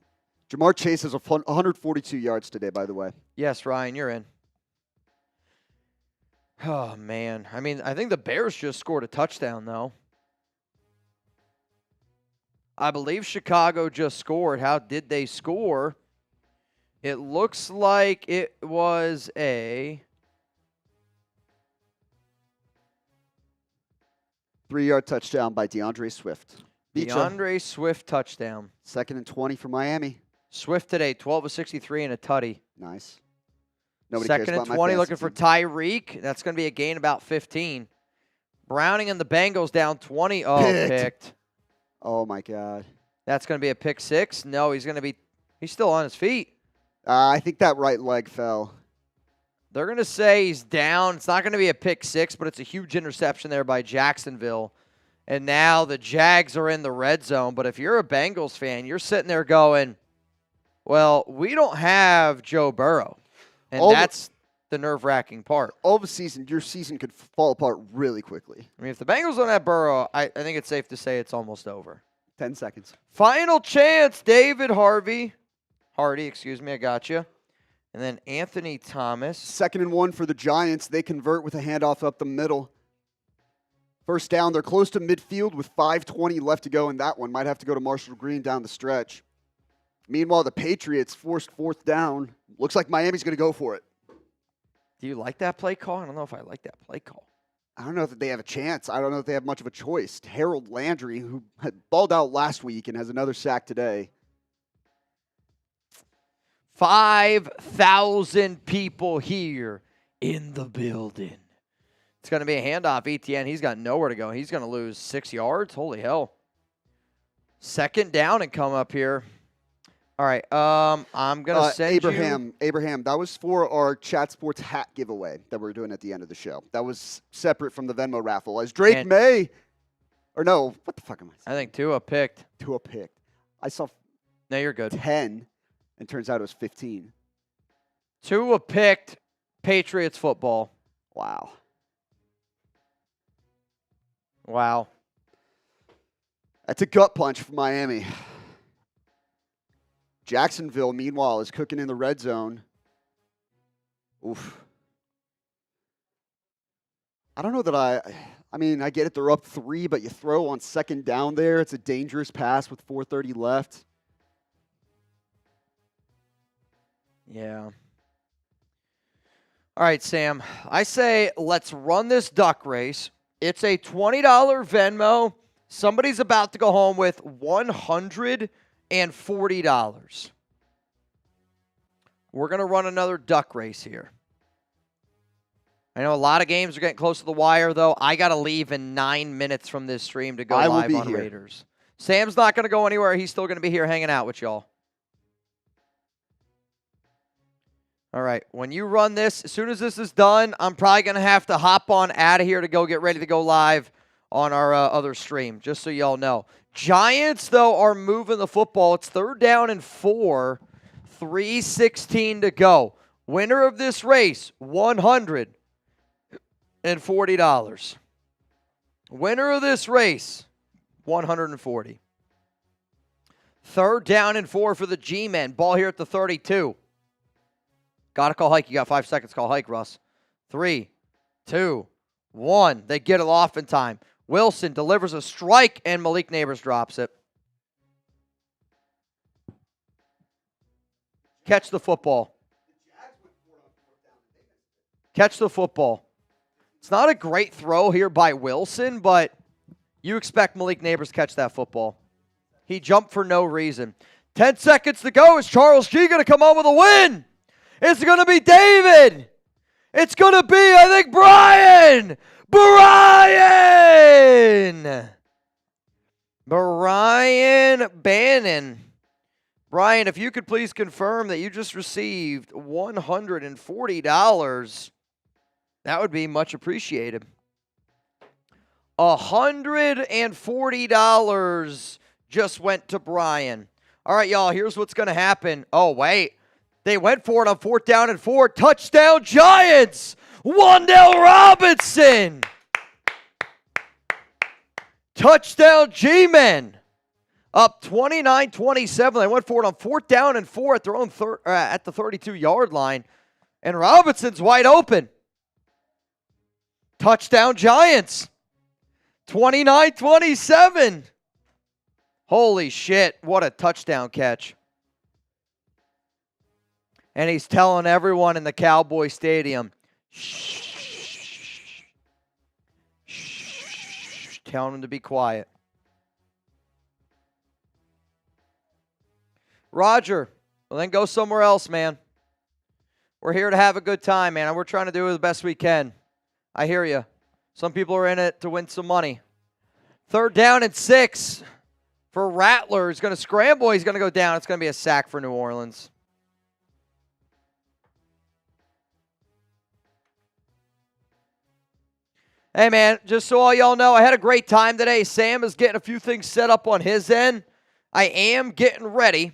B: Jamar Chase has 142 yards today, by the way.
A: Yes, Ryan, you're in. Oh, man. I mean, I think the Bears just scored a touchdown, though. I believe Chicago just scored. How did they score? It looks like it was a
B: 3-yard touchdown by DeAndre Swift.
A: DeAndre Swift touchdown.
B: 2nd and 20 for Miami.
A: Swift today, 12 of 63 and a tutty.
B: Nice. Nobody cares
A: Second and
B: about my
A: 20,
B: fantasy
A: looking for
B: team.
A: Tyreek. That's going to be a gain about 15. Browning and the Bengals down 20. Oh, picked.
B: Oh, my God.
A: That's going to be a pick 6. No, he's still on his feet.
B: I think that right leg fell.
A: They're going to say he's down. It's not going to be a pick 6, but it's a huge interception there by Jacksonville. And now the Jags are in the red zone. But if you're a Bengals fan, you're sitting there going, well, we don't have Joe Burrow. And that's the nerve-wracking part.
B: All of a season, your season could fall apart really quickly.
A: I mean, if the Bengals don't have Burrow, I think it's safe to say it's almost over.
B: 10 seconds.
A: Final chance, David Hardy, I got you. And then Anthony Thomas.
B: 2nd and 1 for the Giants. They convert with a handoff up the middle. First down, they're close to midfield with 5:20 left to go in that one. Might have to go to Marshall Green down the stretch. Meanwhile, the Patriots forced 4th down. Looks like Miami's going to go for it.
A: Do you like that play call? I don't know if I like that play call.
B: I don't know if they have a chance. I don't know if they have much of a choice. Harold Landry, who had balled out last week and has another sack today.
A: 5,000 people here in the building. It's going to be a handoff. ETN, he's got nowhere to go. He's going to lose 6 yards. Holy hell. 2nd down and come up here. All right, I'm going to send
B: Abraham, that was for our Chat Sports hat giveaway that we're doing at the end of the show. That was separate from the Venmo raffle. As Drake May, or no, what the fuck am I saying?
A: I think Tua picked.
B: Tua picked. I saw
A: No, you're good.
B: 10, and turns out it was 15.
A: Tua picked Patriots football.
B: Wow.
A: Wow.
B: That's a gut punch for Miami. Jacksonville, meanwhile, is cooking in the red zone. Oof. I don't know that I mean, I get it. They're up 3, but you throw on 2nd down there. It's a dangerous pass with 4:30 left.
A: Yeah. All right, Sam. I say let's run this duck race. It's a $20 Venmo. Somebody's about to go home with $140. We're going to run another duck race here. I know a lot of games are getting close to the wire, though. I got to leave in 9 minutes from this stream to go live on Raiders. Sam's not going to go anywhere. He's still going to be here hanging out with y'all. All right, when you run this, as soon as this is done, I'm probably going to have to hop on out of here to go get ready to go live on our other stream, just so y'all know. Giants, though, are moving the football. It's 3rd down and 4, 3:16 to go. Winner of this race, $140. Winner of this race, $140. 3rd down and 4 for the G-men. Ball here at the 32. Got to call hike. You got 5 seconds. Call hike, Russ. 3, 2, 1. They get it off in time. Wilson delivers a strike, and Malik Neighbors drops it. Catch the football. Catch the football. It's not a great throw here by Wilson, but you expect Malik Neighbors to catch that football. He jumped for no reason. 10 seconds to go. Is Charles G going to come home with a win? It's going to be David. It's going to be, I think, Brian. Brian Bannon. Brian, if you could please confirm that you just received $140, that would be much appreciated. $140 just went to Brian. All right, y'all, here's what's going to happen. Oh, wait. They went for it on 4th down and 4. Touchdown, Giants! Wan'Dale Robinson! Touchdown, G-Men! Up 29-27. They went for it on 4th down and 4 at their own at the 32-yard line. And Robinson's wide open. Touchdown, Giants! 29-27. Holy shit, what a touchdown catch. And he's telling everyone in the Cowboy Stadium, shh, telling them to be quiet. Roger, well then go somewhere else, man. We're here to have a good time, man, and we're trying to do the best we can. I hear you. Some people are in it to win some money. 3rd down and 6 for Rattler. He's going to scramble. He's going to go down. It's going to be a sack for New Orleans. Hey, man, just so all y'all know, I had a great time today. Sam is getting a few things set up on his end. I am getting ready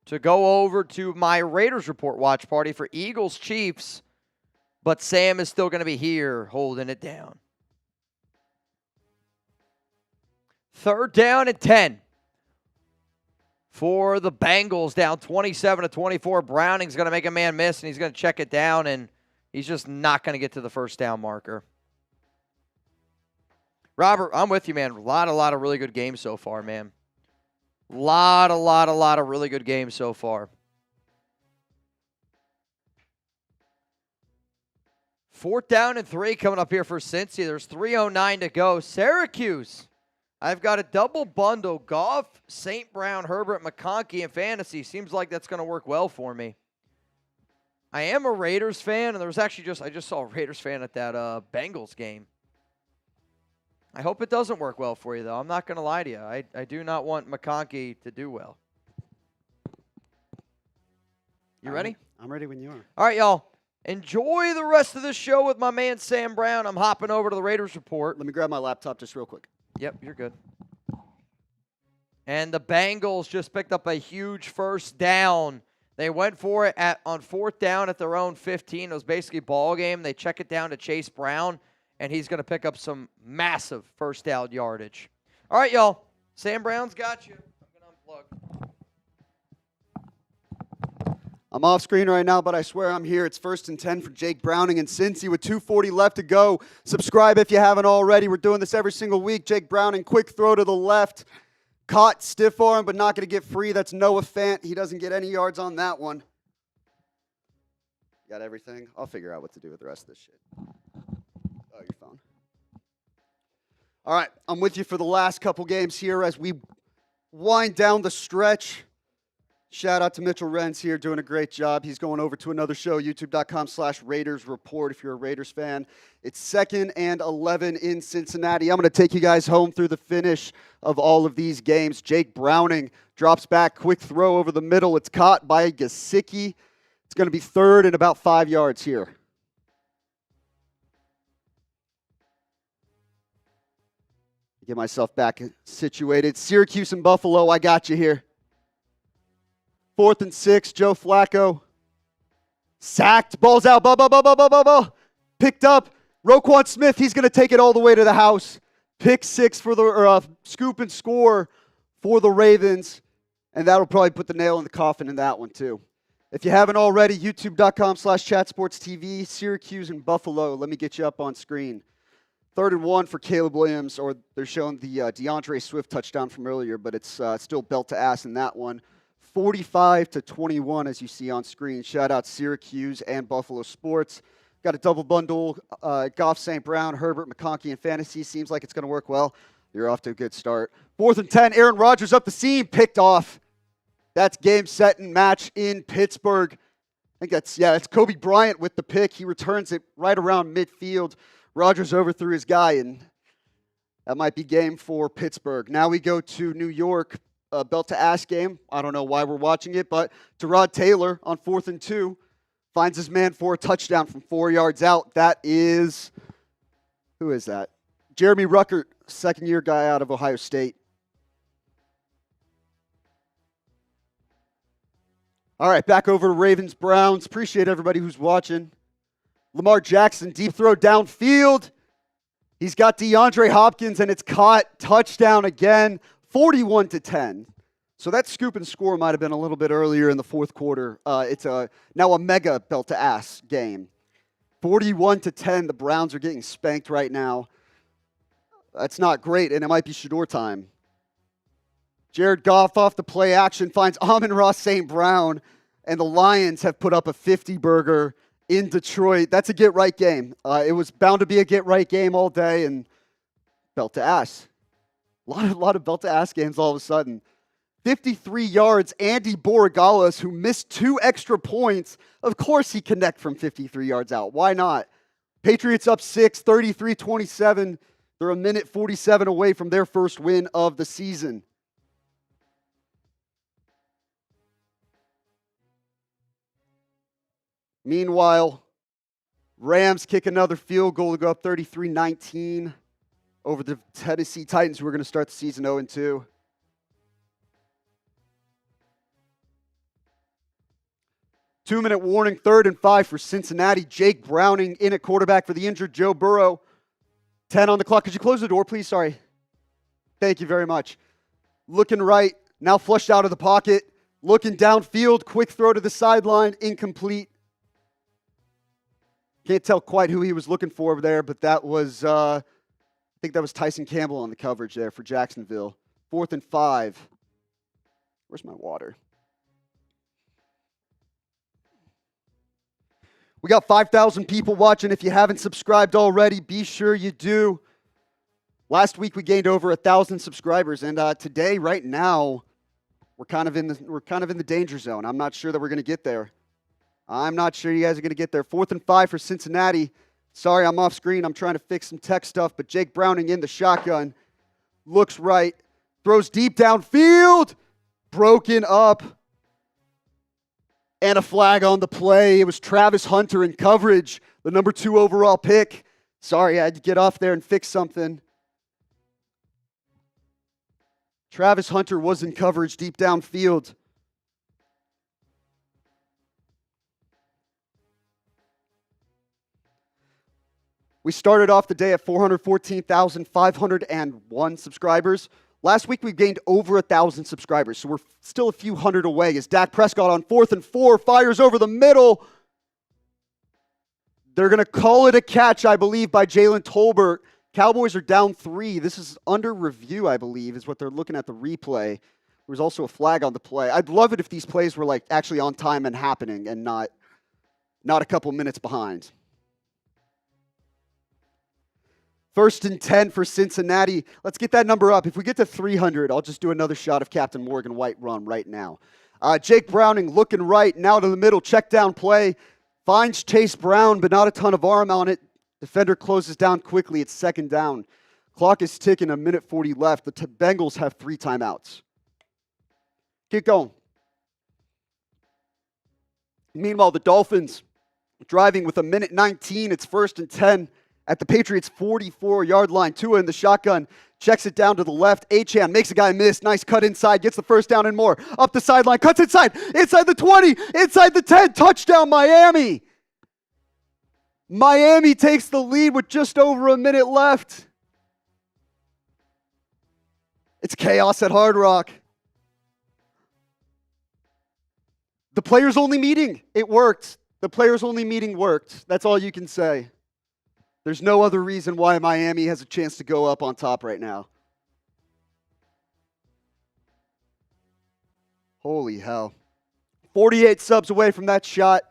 A: to go over to my Raiders Report watch party for Eagles-Chiefs, but Sam is still going to be here holding it down. 3rd down and 10 for the Bengals, down 27-24. Browning's going to make a man miss, and he's going to check it down, and he's just not going to get to the first down marker. Robert, I'm with you, man. A lot of really good games so far, man. Lot of really good games so far. 4th down and 3 coming up here for Cincy. There's 3:09 to go. Syracuse. I've got a double bundle. Goff, St. Brown, Herbert, McConkey in fantasy. Seems like that's going to work well for me. I am a Raiders fan, and there was actually I just saw a Raiders fan at that Bengals game. I hope it doesn't work well for you, though. I'm not going to lie to you. I do not want McConkey to do well. You ready?
B: I'm ready when you are.
A: All right, y'all. Enjoy the rest of this show with my man Sam Brown. I'm hopping over to the Raiders Report.
B: Let me grab my laptop just real quick.
A: Yep, you're good. And the Bengals just picked up a huge first down. They went for it on 4th down at their own 15. It was basically ball game. They check it down to Chase Brown, and he's going to pick up some massive first down yardage. All right, y'all. Sam Brown's got you. I'm going to unplug.
B: I'm off screen right now, but I swear I'm here. It's 1st and 10 for Jake Browning and Cincy with 2:40 left to go. Subscribe if you haven't already. We're doing this every single week. Jake Browning, quick throw to the left. Caught, stiff arm, but not going to get free. That's Noah Fant. He doesn't get any yards on that one. Got everything? I'll figure out what to do with the rest of this shit. Oh, your phone. All right, I'm with you for the last couple games here as we wind down the stretch. Shout out to Mitchell Renz here, doing a great job. He's going over to another show, youtube.com/Raiders Report if you're a Raiders fan. It's 2nd and 11 in Cincinnati. I'm going to take you guys home through the finish of all of these games. Jake Browning drops back, quick throw over the middle. It's caught by Gesicki. It's going to be 3rd and about 5 yards here. Get myself back situated. Syracuse and Buffalo, I got you here. 4th and 6, Joe Flacco. Sacked, ball's out, picked up. Roquan Smith, he's going to take it all the way to the house. Pick 6 for the scoop and score for the Ravens. And that'll probably put the nail in the coffin in that one too. If you haven't already, youtube.com/ChatSportsTV, Syracuse and Buffalo. Let me get you up on screen. 3rd and 1 for Caleb Williams, or they're showing the DeAndre Swift touchdown from earlier, but it's still belt to ass in that one. 45-21, as you see on screen. Shout out Syracuse and Buffalo Sports. Got a double bundle. Goff, St. Brown, Herbert, McConkey in fantasy. Seems like it's going to work well. You're off to a good start. 4th and 10, Aaron Rodgers up the seam, picked off. That's game, set, and match in Pittsburgh. I think that's Kobe Bryant with the pick. He returns it right around midfield. Rodgers overthrew his guy, and that might be game for Pittsburgh. Now we go to New York. Belt to ass game. I don't know why we're watching it, but Tyrod Taylor on 4th and 2 finds his man for a touchdown from 4 yards out. That is, who is that? Jeremy Ruckert, 2nd-year guy out of Ohio State. All right, back over to Ravens Browns. Appreciate everybody who's watching. Lamar Jackson, deep throw downfield. He's got DeAndre Hopkins, and it's caught. Touchdown again. 41-10. So that scoop and score might have been a little bit earlier in the 4th quarter. It's now a mega belt to ass game. 41-10. The Browns are getting spanked right now. That's not great, and it might be Shador time. Jared Goff off the play action finds Amon-Ra St. Brown, and the Lions have put up a 50-burger in Detroit. That's a get-right game. It was bound to be a get-right game all day, and belt to ass. A lot of belt to ass games all of a sudden. 53 yards, Andy Borogalas, who missed 2 extra points. Of course he connect from 53 yards out. Why not? Patriots up 6, 33-27. They're a minute 47 away from their first win of the season. Meanwhile, Rams kick another field goal to go up 33-19 over the Tennessee Titans, who are going to start the season 0-2. Two-minute warning, 3rd and 5 for Cincinnati. Jake Browning in at quarterback for the injured Joe Burrow. 10 on the clock. Could you close the door, please? Sorry. Thank you very much. Looking right, now flushed out of the pocket. Looking downfield, quick throw to the sideline, incomplete. Can't tell quite who he was looking for there, but that was, I think that was Tyson Campbell on the coverage there for Jacksonville. 4th and 5. Where's my water? We got 5,000 people watching. If you haven't subscribed already, be sure you do. Last week we gained over 1,000 subscribers, and today, right now, we're kind of in the danger zone. I'm not sure that we're going to get there. I'm not sure you guys are going to get there. 4th and 5 for Cincinnati. Sorry, I'm off screen. I'm trying to fix some tech stuff, but Jake Browning in the shotgun. Looks right. Throws deep downfield. Broken up. And a flag on the play. It was Travis Hunter in coverage, the number 2 overall pick. Sorry, I had to get off there and fix something. Travis Hunter was in coverage deep downfield. We started off the day at 414,501 subscribers. Last week, we gained over 1,000 subscribers, so we're still a few hundred away as Dak Prescott on 4th and 4 fires over the middle. They're going to call it a catch, I believe, by Jalen Tolbert. Cowboys are down 3. This is under review, I believe, is what they're looking at the replay. There was also a flag on the play. I'd love it if these plays were like actually on time and happening and not a couple minutes behind. 1st and 10 for Cincinnati. Let's get that number up. If we get to 300, I'll just do another shot of Captain Morgan White run right now. Jake Browning looking right, now to the middle, check down play. Finds Chase Brown, but not a ton of arm on it. Defender closes down quickly. It's 2nd down. Clock is ticking, a minute 40 left. The Bengals have 3 timeouts. Keep going. Meanwhile, the Dolphins driving with a minute 19. It's 1st and 10. At the Patriots' 44-yard line. Tua in the shotgun, checks it down to the left. Achane makes a guy miss. Nice cut inside, gets the 1st down and more. Up the sideline, cuts inside the 20, inside the 10. Touchdown, Miami. Miami takes the lead with just over a minute left. It's chaos at Hard Rock. The players-only meeting, it worked. The players-only meeting worked. That's all you can say. There's no other reason why Miami has a chance to go up on top right now. Holy hell. 48 subs away from that shot.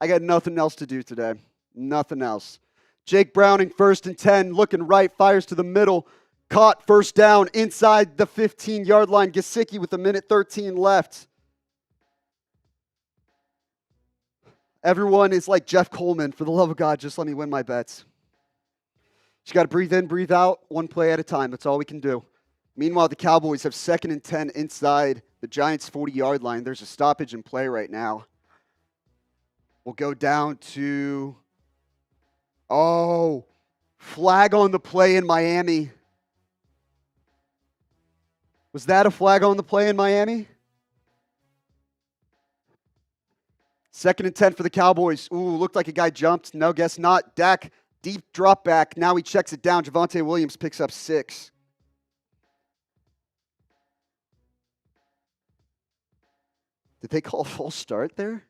B: I got nothing else to do today. Nothing else. Jake Browning, 1st and 10, looking right, fires to the middle. Caught, 1st down, inside the 15-yard line. Gesicki with a minute 13 left. Everyone is like Jeff Coleman. For the love of God, just let me win my bets. Just got to breathe in, breathe out, one play at a time. That's all we can do. Meanwhile, the Cowboys have 2nd and 10 inside the Giants' 40-yard line. There's a stoppage in play right now. We'll go down to, flag on the play in Miami. Was that a flag on the play in Miami? 2nd and 10 for the Cowboys. Ooh, looked like a guy jumped. No, guess not. Dak, deep drop back. Now he checks it down. Javonte Williams picks up 6. Did they call a false start there?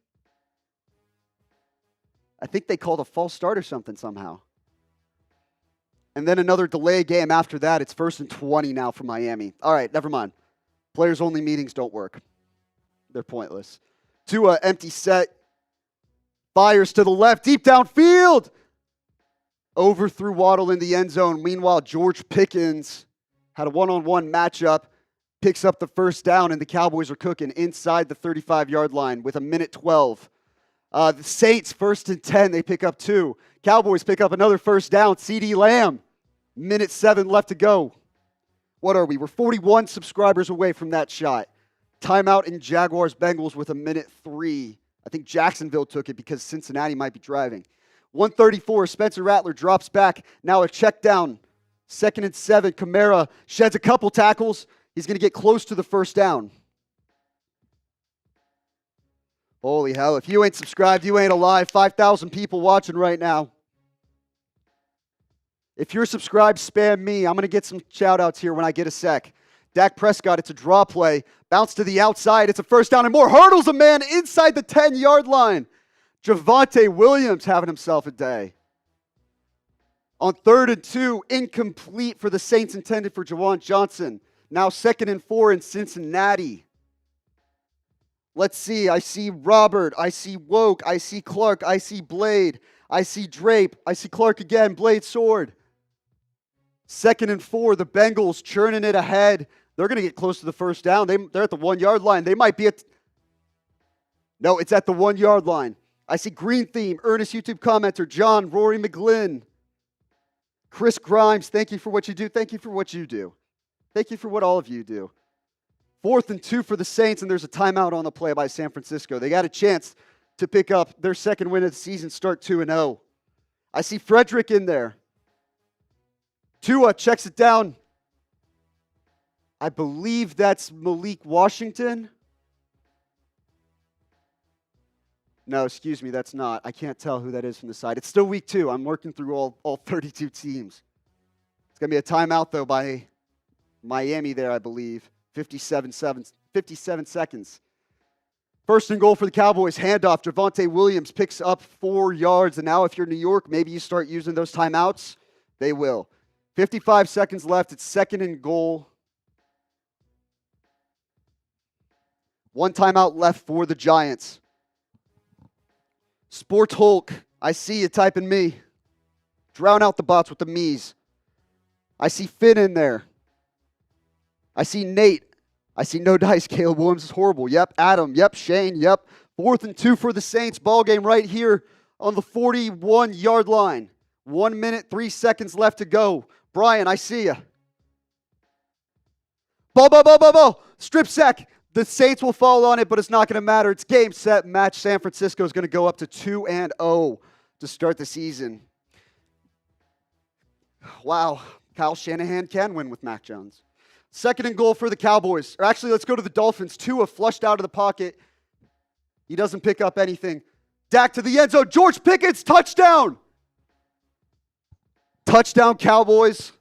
B: I think they called a false start or something somehow. And then another delay game after that. It's 1st and 20 now for Miami. All right, never mind. Players-only meetings don't work. They're pointless. Tua, empty set. Fires to the left, deep downfield. Overthrew Waddle in the end zone. Meanwhile, George Pickens had a one-on-one matchup, picks up the first down, and the Cowboys are cooking inside the 35-yard line with 1:12. The Saints, 1st and 10, they pick up 2. Cowboys pick up another first down. CeeDee Lamb, 1:07 left to go. What are we? We're 41 subscribers away from that shot. Timeout in Jaguars Bengals with 1:03. I think Jacksonville took it because Cincinnati might be driving. 1:34, Spencer Rattler drops back. Now a check down. 2nd and 7, Kamara sheds a couple tackles. He's going to get close to the first down. Holy hell, if you ain't subscribed, you ain't alive. 5,000 people watching right now. If you're subscribed, spam me. I'm going to get some shout-outs here when I get a sec. Dak Prescott, it's a draw play. Bounce to the outside. It's a first down and more. Hurdles a man inside the 10-yard line. Javonte Williams having himself a day. On 3rd and 2, incomplete for the Saints, intended for Jawan Johnson. Now 2nd and 4 in Cincinnati. Let's see. I see Robert. I see Woke. I see Clark. I see Blade. I see Drape. I see Clark again. Blade sword. 2nd and 4. The Bengals churning it ahead. They're going to get close to the first down. They're at the 1-yard line. They might be at... No, it's at the 1-yard line. I see Green Theme, Ernest YouTube commenter, John, Rory McGlynn, Chris Grimes. Thank you for what you do. Thank you for what you do. Thank you for what all of you do. 4th and 2 for the Saints, and there's a timeout on the play by San Francisco. They got a chance to pick up their 2nd win of the season, start 2-0. I see Frederick in there. Tua checks it down. I believe that's Malik Washington. No, excuse me, that's not. I can't tell who that is from the side. It's still week 2. I'm working through all 32 teams. It's going to be a timeout, though, by Miami there, I believe. 57 seconds. 1st and goal for the Cowboys. Handoff. Javonte Williams picks up 4 yards. And now if you're New York, maybe you start using those timeouts. They will. 55 seconds left. It's 2nd and goal. 1 timeout left for the Giants. Sport Hulk, I see you typing me. Drown out the bots with the me's. I see Finn in there. I see Nate. I see No Dice. Caleb Williams is horrible. Yep. Adam. Yep. Shane. Yep. 4th and 2 for the Saints. Ball game right here on the 41-yard line. 1 minute, 3 seconds left to go. Brian, I see you. Ball. Strip sack. The Saints will fall on it, but it's not going to matter. It's game, set, match. San Francisco is going to go up to 2-0 to start the season. Wow. Kyle Shanahan can win with Mac Jones. 2nd and goal for the Cowboys. Or actually, let's go to the Dolphins. Tua flushed out of the pocket. He doesn't pick up anything. Dak to the end zone. George Pickens, touchdown. Touchdown, Cowboys.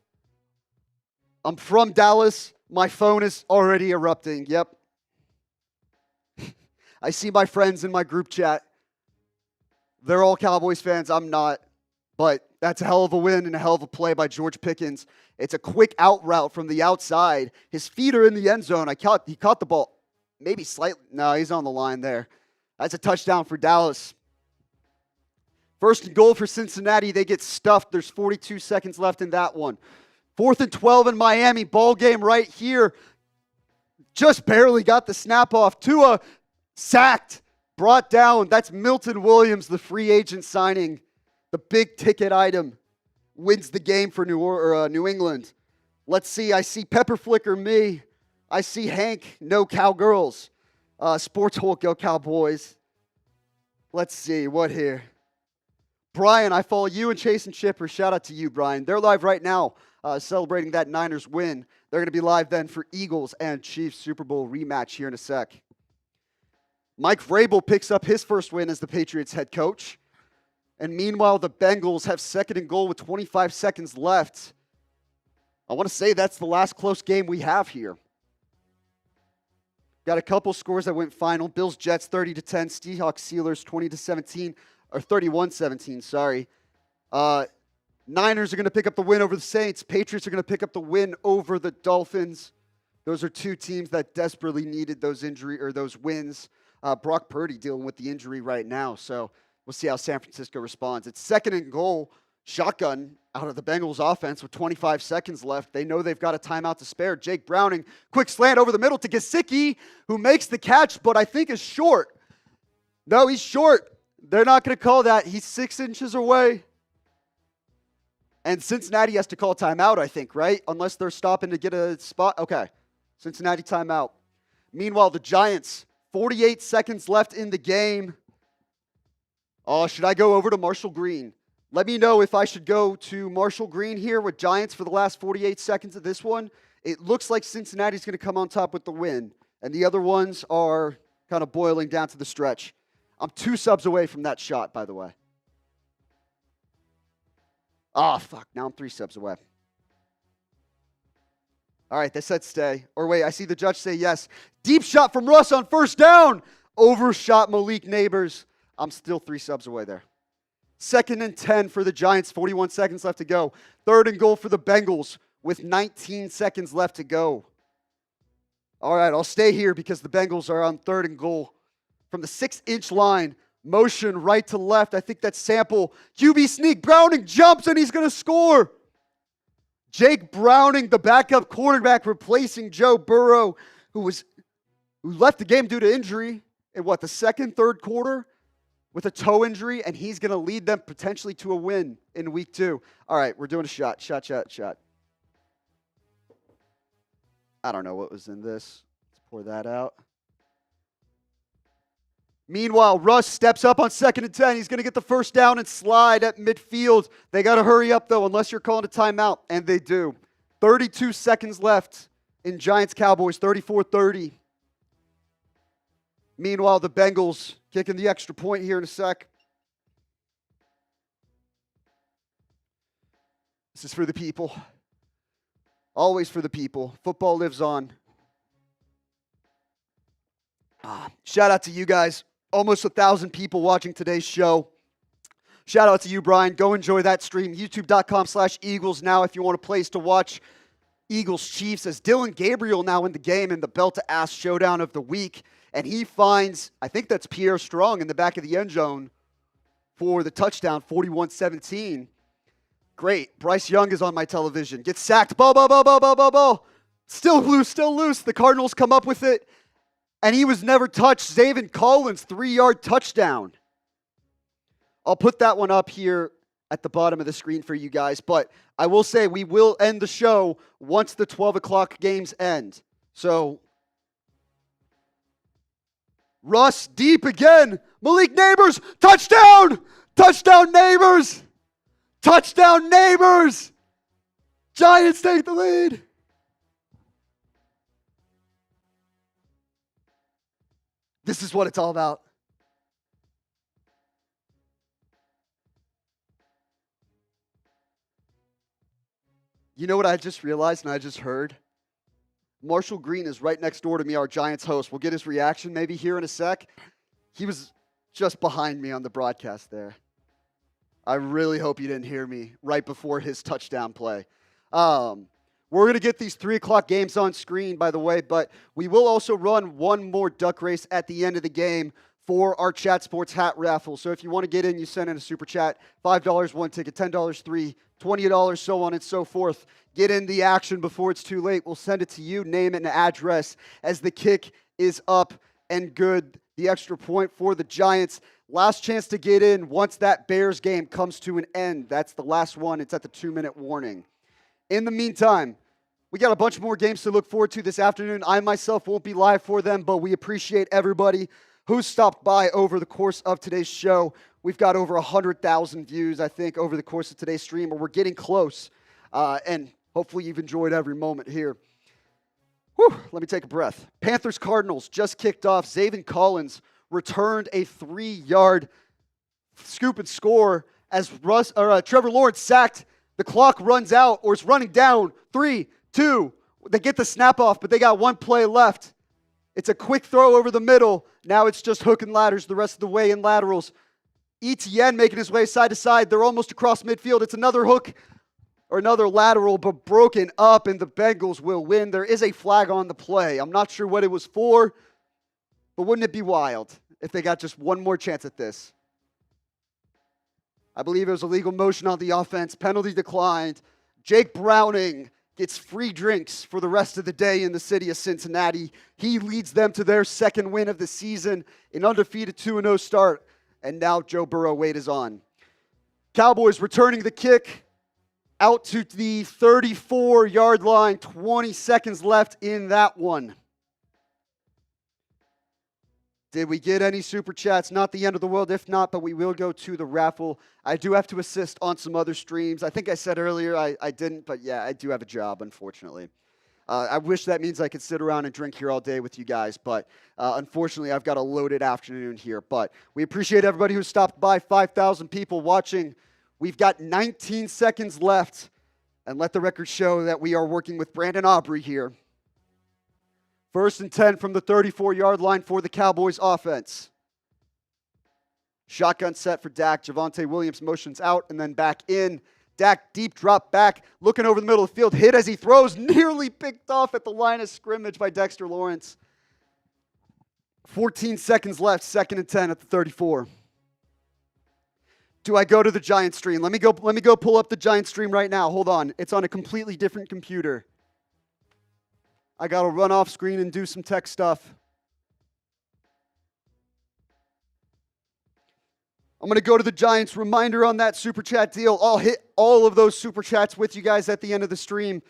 B: I'm from Dallas. My phone is already erupting. Yep. I see my friends in my group chat. They're all Cowboys fans. I'm not. But that's a hell of a win and a hell of a play by George Pickens. It's a quick out route from the outside. His feet are in the end zone. He caught the ball maybe slightly. No, he's on the line there. That's a touchdown for Dallas. 1st and goal for Cincinnati. They get stuffed. There's 42 seconds left in that one. 4th and 12 in Miami. Ball game right here. Just barely got the snap off. Tua sacked, brought down. That's Milton Williams, the free agent signing. The big ticket item wins the game for New England. Let's see. I see Pepper Flicker, me. I see Hank, no Cowgirls. Sports Hulk, go Cowboys. Let's see. What here? Brian, I follow you and Chase and Chipper. Shout out to you, Brian. They're live right now celebrating that Niners win. They're going to be live then for Eagles and Chiefs Super Bowl rematch here in a sec. Mike Vrabel picks up his first win as the Patriots head coach. And meanwhile, the Bengals have 2nd and goal with 25 seconds left. I want to say that's the last close game we have here. Got a couple scores that went final. Bills, Jets, 30-10. Seahawks, Steelers, 20-17. Or 31-17, sorry. Niners are going to pick up the win over the Saints. Patriots are going to pick up the win over the Dolphins. Those are two teams that desperately needed those wins. Brock Purdy dealing with the injury right now, so we'll see how San Francisco responds. It's 2nd and goal, shotgun out of the Bengals offense with 25 seconds left. They know they've got a timeout to spare. Jake Browning, quick slant over the middle to Gesicki, who makes the catch, but I think is short. No, he's short. They're not going to call that. He's 6 inches away. And Cincinnati has to call timeout, I think, right? Unless they're stopping to get a spot. Okay, Cincinnati timeout. Meanwhile, the Giants, 48 seconds left in the game. Oh, should I go over to Marshall Green? Let me know if I should go to Marshall Green here with Giants for the last 48 seconds of this one. It looks like Cincinnati's going to come on top with the win, and the other ones are kind of boiling down to the stretch. I'm 2 subs away from that shot, by the way. Oh, fuck. Now I'm 3 subs away. All right, they said stay. Or wait, I see the judge say yes. Deep shot from Russ on 1st down. Overshot Malik Neighbors. I'm still 3 subs away there. 2nd and 10 for the Giants. 41 seconds left to go. 3rd and goal for the Bengals with 19 seconds left to go. All right, I'll stay here because the Bengals are on 3rd and goal. From the 6-inch line, motion right to left. I think that's Sample. QB sneak. Browning jumps and he's going to score. Jake Browning, the backup quarterback, replacing Joe Burrow, who left the game due to injury in the 2nd, 3rd quarter with a toe injury, and he's going to lead them potentially to a win in week 2. All right, we're doing a shot. Shot. I don't know what was in this. Let's pour that out. Meanwhile, Russ steps up on 2nd and 10. He's going to get the 1st down and slide at midfield. They got to hurry up, though, unless you're calling a timeout, and they do. 32 seconds left in Giants-Cowboys, 34-30. Meanwhile, the Bengals kicking the extra point here in a sec. This is for the people. Always for the people. Football lives on. Shout out to you guys. Almost 1,000 people watching today's show. Shout out to you, Brian. Go enjoy that stream. YouTube.com/Eagles now if you want a place to watch Eagles Chiefs. As Dylan Gabriel now in the game in the belt-to-ass showdown of the week. And he finds, I think that's Pierre Strong in the back of the end zone for the touchdown, 41-17. Great. Bryce Young is on my television. Gets sacked. Ball. Still loose. The Cardinals come up with it. And he was never touched. Zaven Collins, 3-yard touchdown. I'll put that one up here at the bottom of the screen for you guys. But I will say we will end the show once the 12 o'clock games end. So, Russ deep again. Malik Neighbors, touchdown! Touchdown Neighbors! Touchdown Neighbors! Giants take the lead. This is what it's all about. You know what I just realized and I just heard? Marshall Green is right next door to me, our Giants host. We'll get his reaction maybe here in a sec. He was just behind me on the broadcast there. I really hope you didn't hear me right before his touchdown play. We're going to get these 3 o'clock games on screen, by the way, but we will also run one more duck race at the end of the game for our Chat Sports hat raffle. So if you want to get in, you send in a super chat. $5 one ticket, $10 3, $20, so on and so forth. Get in the action before it's too late. We'll send it to you, name it and address as the kick is up and good. The extra point for the Giants. Last chance to get in once that Bears game comes to an end. That's the last one. It's at the 2-minute warning. In the meantime, we got a bunch more games to look forward to this afternoon. I myself won't be live for them, but we appreciate everybody who stopped by over the course of today's show. We've got over 100,000 views, I think, over the course of today's stream, or we're getting close. And hopefully you've enjoyed every moment here. Whew, let me take a breath. Panthers-Cardinals just kicked off. Zaven Collins returned a 3-yard scoop and score as Trevor Lawrence sacked. The clock runs out, or it's running down. 3, 2. They get the snap off, but they got one play left. It's a quick throw over the middle. Now it's just hook and ladders the rest of the way in laterals. ETN making his way side to side. They're almost across midfield. It's another hook. or another lateral, but broken up, and the Bengals will win. There is a flag on the play. I'm not sure what it was for, but wouldn't it be wild if they got just one more chance at this? I believe it was a legal motion on the offense. Penalty declined. Jake Browning gets free drinks for the rest of the day in the city of Cincinnati. He leads them to their second win of the season, an undefeated 2-0 start, and now Joe Burrow wait is on. Cowboys returning the kick out to the 34-yard line, 20 seconds left in that one. Did we get any super chats? Not the end of the world. If not, but we will go to the raffle. I do have to assist on some other streams. I think I said earlier I didn't, but yeah, I do have a job, unfortunately. I wish that means I could sit around and drink here all day with you guys, but unfortunately, I've got a loaded afternoon here. But we appreciate everybody who stopped by. 5,000 people watching. We've got 19 seconds left, and let the record show that we are working with Brandon Aubrey here. 1st and 10 from the 34-yard line for the Cowboys offense. Shotgun set for Dak. Javonte Williams motions out and then back in. Dak deep drop back, looking over the middle of the field, hit as he throws, nearly picked off at the line of scrimmage by Dexter Lawrence. 14 seconds left, 2nd and 10 at the 34. Do I go to the Giant stream? Let me go pull up the Giant stream right now. Hold on. It's on a completely different computer. I got to run off screen and do some tech stuff. I'm going to go to the Giants. Reminder on that Super Chat deal. I'll hit all of those Super Chats with you guys at the end of the stream.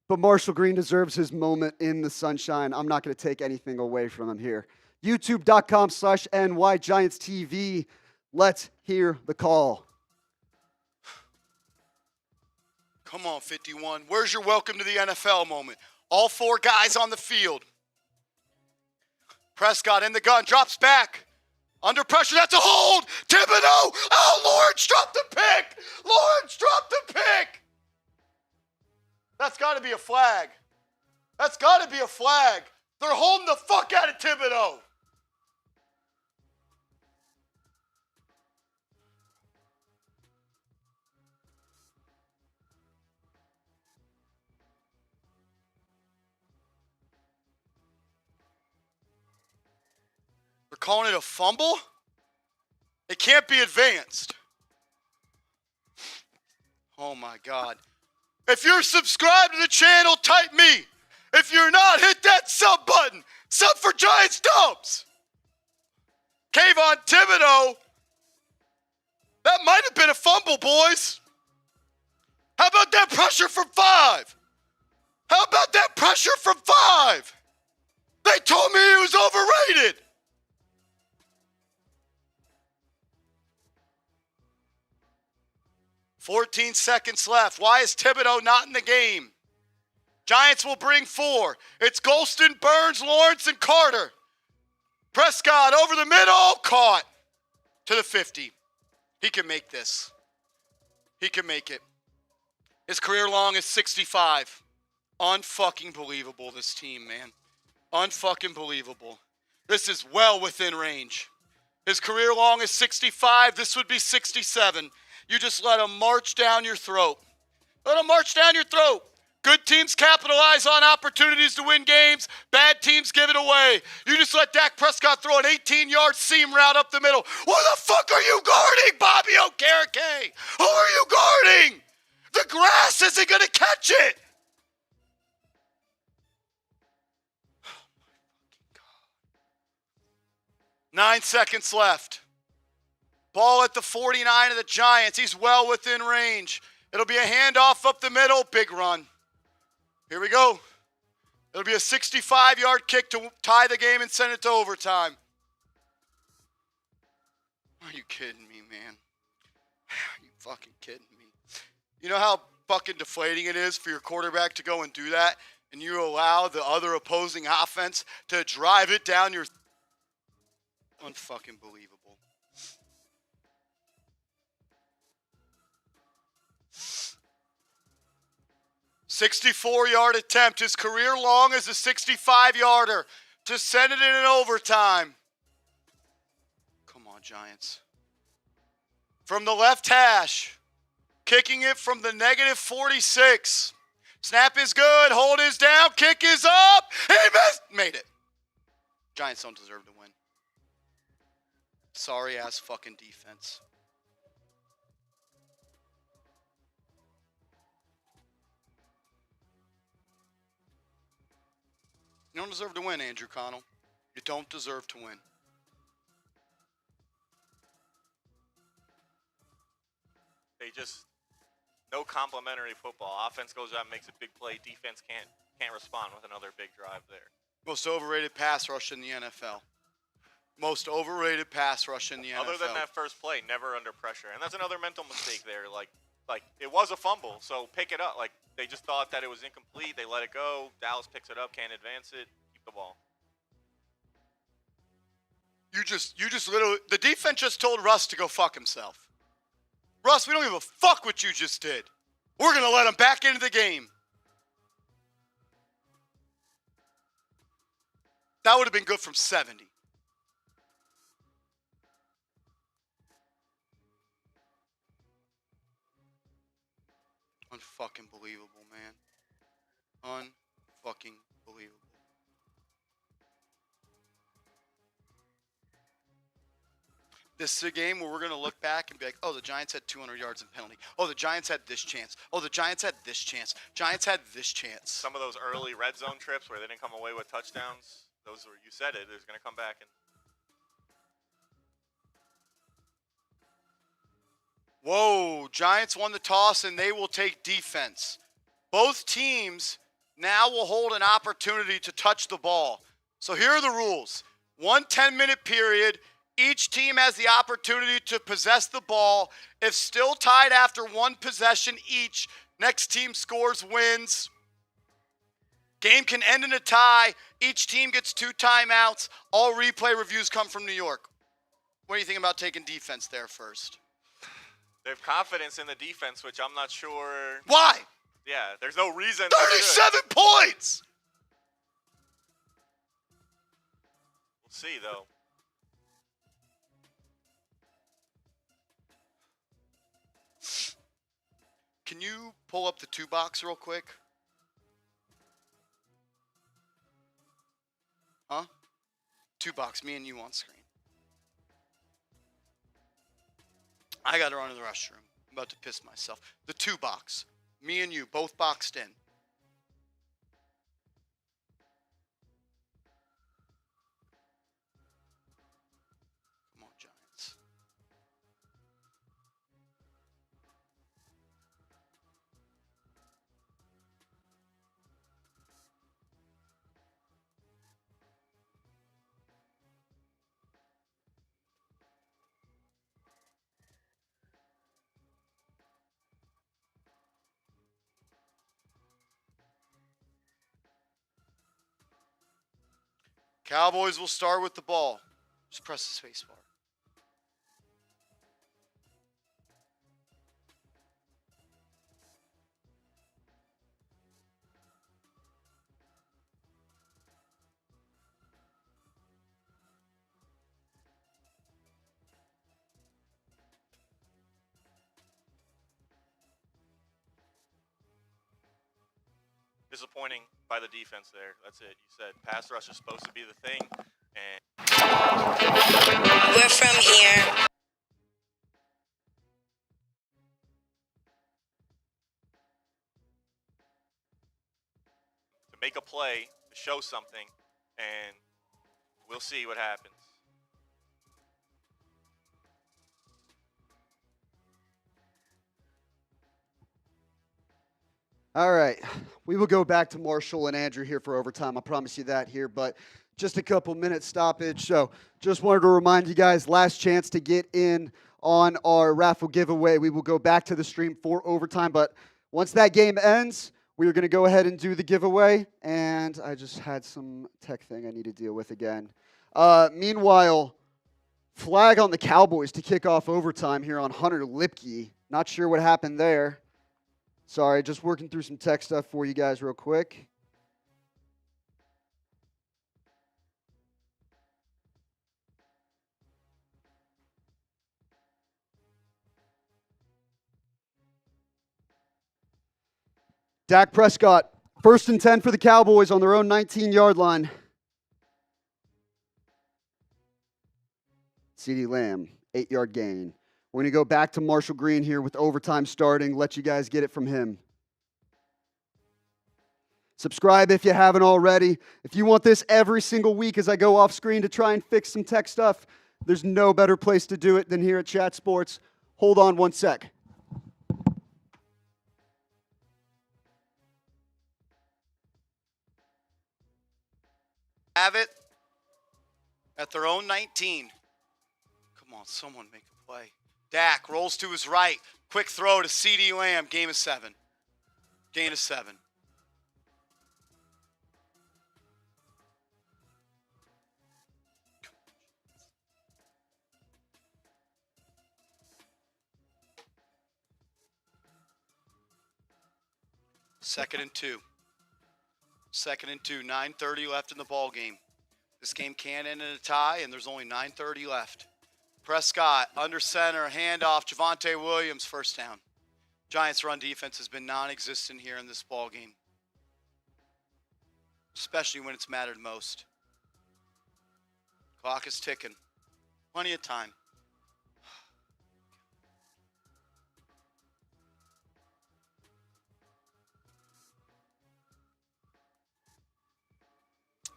B: But Marshall Green deserves his moment in the sunshine. I'm not going to take anything away from him here. YouTube.com/NY Giants TV. Let's hear the call.
E: Come on, 51. Where's your welcome to the NFL moment? All 4 guys on the field. Prescott in the gun, drops back. Under pressure, that's a hold. Thibodeau. Oh, Lawrence dropped the pick. Lawrence dropped the pick. That's got to be a flag. That's got to be a flag. They're holding the fuck out of Thibodeau. They're calling it a fumble? It can't be advanced. Oh my God. If you're subscribed to the channel, type me. If you're not, hit that sub button. Sub for Giants Dubs. Kayvon Thibodeau. That might have been a fumble, boys. How about that pressure from 5? How about that pressure from 5? They told me he was overrated. "14 seconds left. Why is Thibodeau not in the game? Giants will bring 4. It's Golston, Burns, Lawrence, and Carter. Prescott over the middle, caught to the 50. He can make this. He can make it. His career long is 65. Unfucking believable, this team, man. Unfucking believable. This is well within range. His career long is 65. This would be 67. You just let him march down your throat. Let him march down your throat. Good teams capitalize on opportunities to win games. Bad teams give it away. You just let Dak Prescott throw an 18-yard seam route up the middle. What the fuck are you guarding, Bobby Okereke? Who are you guarding? The grass isn't going to catch it. Oh, my fucking God. 9 seconds left. Ball at the 49 of the Giants. He's well within range. It'll be a handoff up the middle. Big run. Here we go. It'll be a 65-yard kick to tie the game and send it to overtime. Are you kidding me, man? Are you fucking kidding me? You know how fucking deflating it is for your quarterback to go and do that, and you allow the other opposing offense to drive it down your... Unfucking believable. 64-yard attempt. His career long is a 65-yarder to send it in an overtime. Come on, Giants. From the left hash, Kicking it from the negative 46. Snap is good. Hold is down. Kick is up. He missed. Made it. Giants don't deserve to win. Sorry ass fucking defense. You don't deserve to win, Andrew Connell. You don't deserve to win.
J: They just no complimentary football. Offense goes out and makes a big play. Defense can't respond with another big drive there.
E: Most overrated pass rush in the NFL. Most overrated pass rush in the NFL.
J: Other than that first play, never under pressure. And that's another mental mistake there. Like it was a fumble, so pick it up. Like they just thought that it was incomplete. They let it go. Dallas picks it up, can't advance it, keep the ball.
E: You just literally, the defense just told Russ to go fuck himself. Russ, we don't give a fuck what you just did. We're going to let him back into the game. That would have been good from 70. Unfucking believable, man. Unfucking believable. This is a game where we're going to look back and be like, oh, the Giants had 200 yards in penalty. Oh, the Giants had this chance. Oh, the Giants had this chance. Giants had this chance.
J: Some of those early red zone trips where they didn't come away with touchdowns, those were, you said it, there's going to come back and
E: Whoa, Giants won the toss and they will take defense. Both teams now will hold an opportunity to touch the ball. So here are the rules. 1 10-minute period. Each team has the opportunity to possess the ball. If still tied after one possession each, next team scores, wins. Game can end in a tie. Each team gets 2 timeouts. All replay reviews come from New York. What do you think about taking defense there first?
J: they have confidence in the defense, which I'm not sure.
E: Why?
J: Yeah, there's no reason.
E: 37 points!
J: We'll see, though.
E: Can you pull up the 2 box real quick? Huh? 2 box, me and you on screen. I gotta run to the restroom. I'm about to piss myself. The 2 box, me and you, both boxed in. Come on, Giants. Cowboys will start with the ball. Just press the space bar.
J: Disappointing by the defense there. That's it. You said pass rush is supposed to be the thing, and
L: we're from here.
J: to make a play, to show something, and we'll see what happens.
B: All right, we will go back to Marshall and Andrew here for overtime. I promise you that here, but just a couple minutes stoppage. So just wanted to remind you guys, last chance to get in on our raffle giveaway. We will go back to the stream for overtime, but once that game ends, we are going to go ahead and do the giveaway. And I just had some tech thing I need to deal with again. Meanwhile, flag on the Cowboys to kick off overtime here on Hunter Lipke. Not sure what happened there. Sorry, just working through some tech stuff for you guys real quick. Dak Prescott, 1st and 10 for the Cowboys on their own 19-yard line. CeeDee Lamb, 8-yard gain. We're going to go back to Marshall Green here with overtime starting. Let you guys get it from him. Subscribe if you haven't already. If you want this every single week as I go off screen to try and fix some tech stuff, there's no better place to do it than here at Chat Sports. Hold on one sec.
E: Have it at their own 19. Come on, someone make a play. Dak rolls to his right. Quick throw to CeeDee Lamb. Gain of 7. Gain of 7. Second and 2. 9:30 left in the ball game. This game can end in a tie, and there's only 9:30 left. Prescott under center, handoff, Javonte Williams, first down. Giants' run defense has been non-existent here in this ball game, especially when it's mattered most. Clock is ticking. Plenty of time.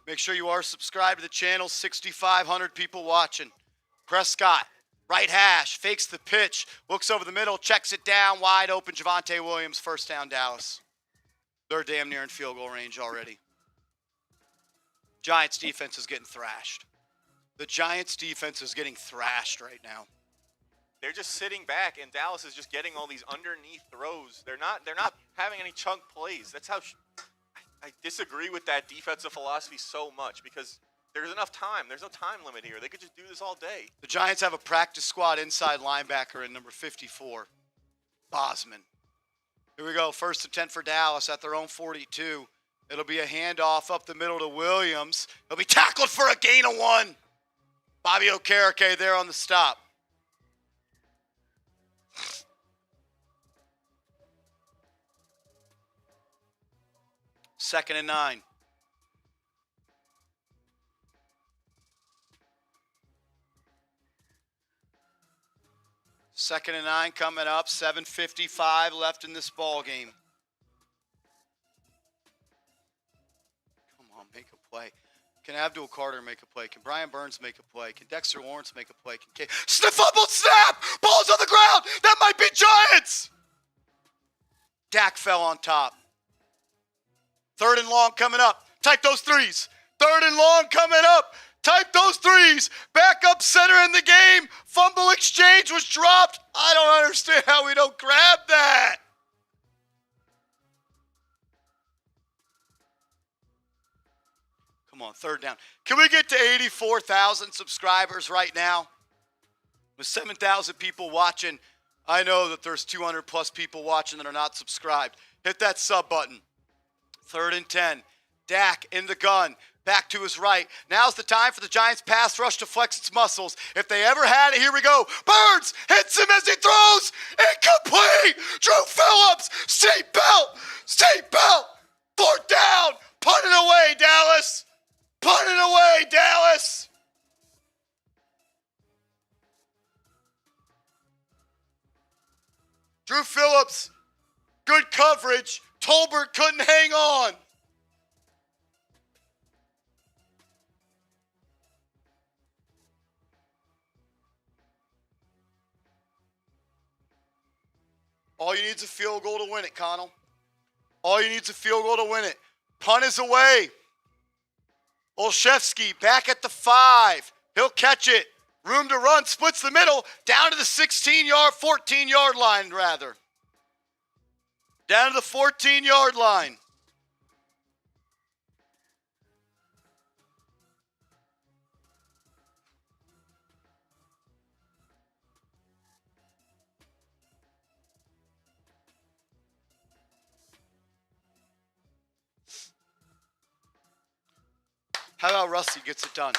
E: Make sure you are subscribed to the channel. 6,500 people watching. Prescott, right hash, fakes the pitch, looks over the middle, checks it down, wide open. Javonte Williams, first down, Dallas. They're damn near in field goal range already. Giants defense is getting thrashed. The Giants defense is getting thrashed right now.
J: They're just sitting back, and Dallas is just getting all these underneath throws. They're not having any chunk plays. That's how I disagree with that defensive philosophy so much, because there's enough time. There's no time limit here. They could just do this all day.
E: The Giants have a practice squad inside linebacker in number 54, Bosman. Here we go, 1st and 10 for Dallas at their own 42. It'll be a handoff up the middle to Williams. He'll be tackled for a gain of 1. Bobby Okereke there on the stop. Second and 9. Second and 9 coming up. 7:55 left in this ball game. Come on, make a play. Can Abdul Carter make a play? Can Brian Burns make a play? Can Dexter Lawrence make a play? Can fumble snap! Ball's on the ground! That might be Giants! Dak fell on top. 3rd and long coming up. Type those threes. 3rd and long coming up. Type those threes. Back up center in the game. Fumble exchange was dropped. I don't understand how we don't grab that. Come on, 3rd down. Can we get to 84,000 subscribers right now? With 7,000 people watching, I know that there's 200 plus people watching that are not subscribed. Hit that sub button. 3rd and 10. Dak in the gun. Back to his right. Now's the time for the Giants pass rush to flex its muscles. If they ever had it, here we go. Burns hits him as he throws. Incomplete. Drew Phillips. State belt. 4th down. Punt it away, Dallas. Punt it away, Dallas. Drew Phillips. Good coverage. Tolbert couldn't hang on. All you need is a field goal to win it, Connell. All you need is a field goal to win it. Punt is away. Olszewski back at the 5. He'll catch it. Room to run, splits the middle, down to the 14-yard line, rather. Down to the 14-yard line. How about Rusty gets it done?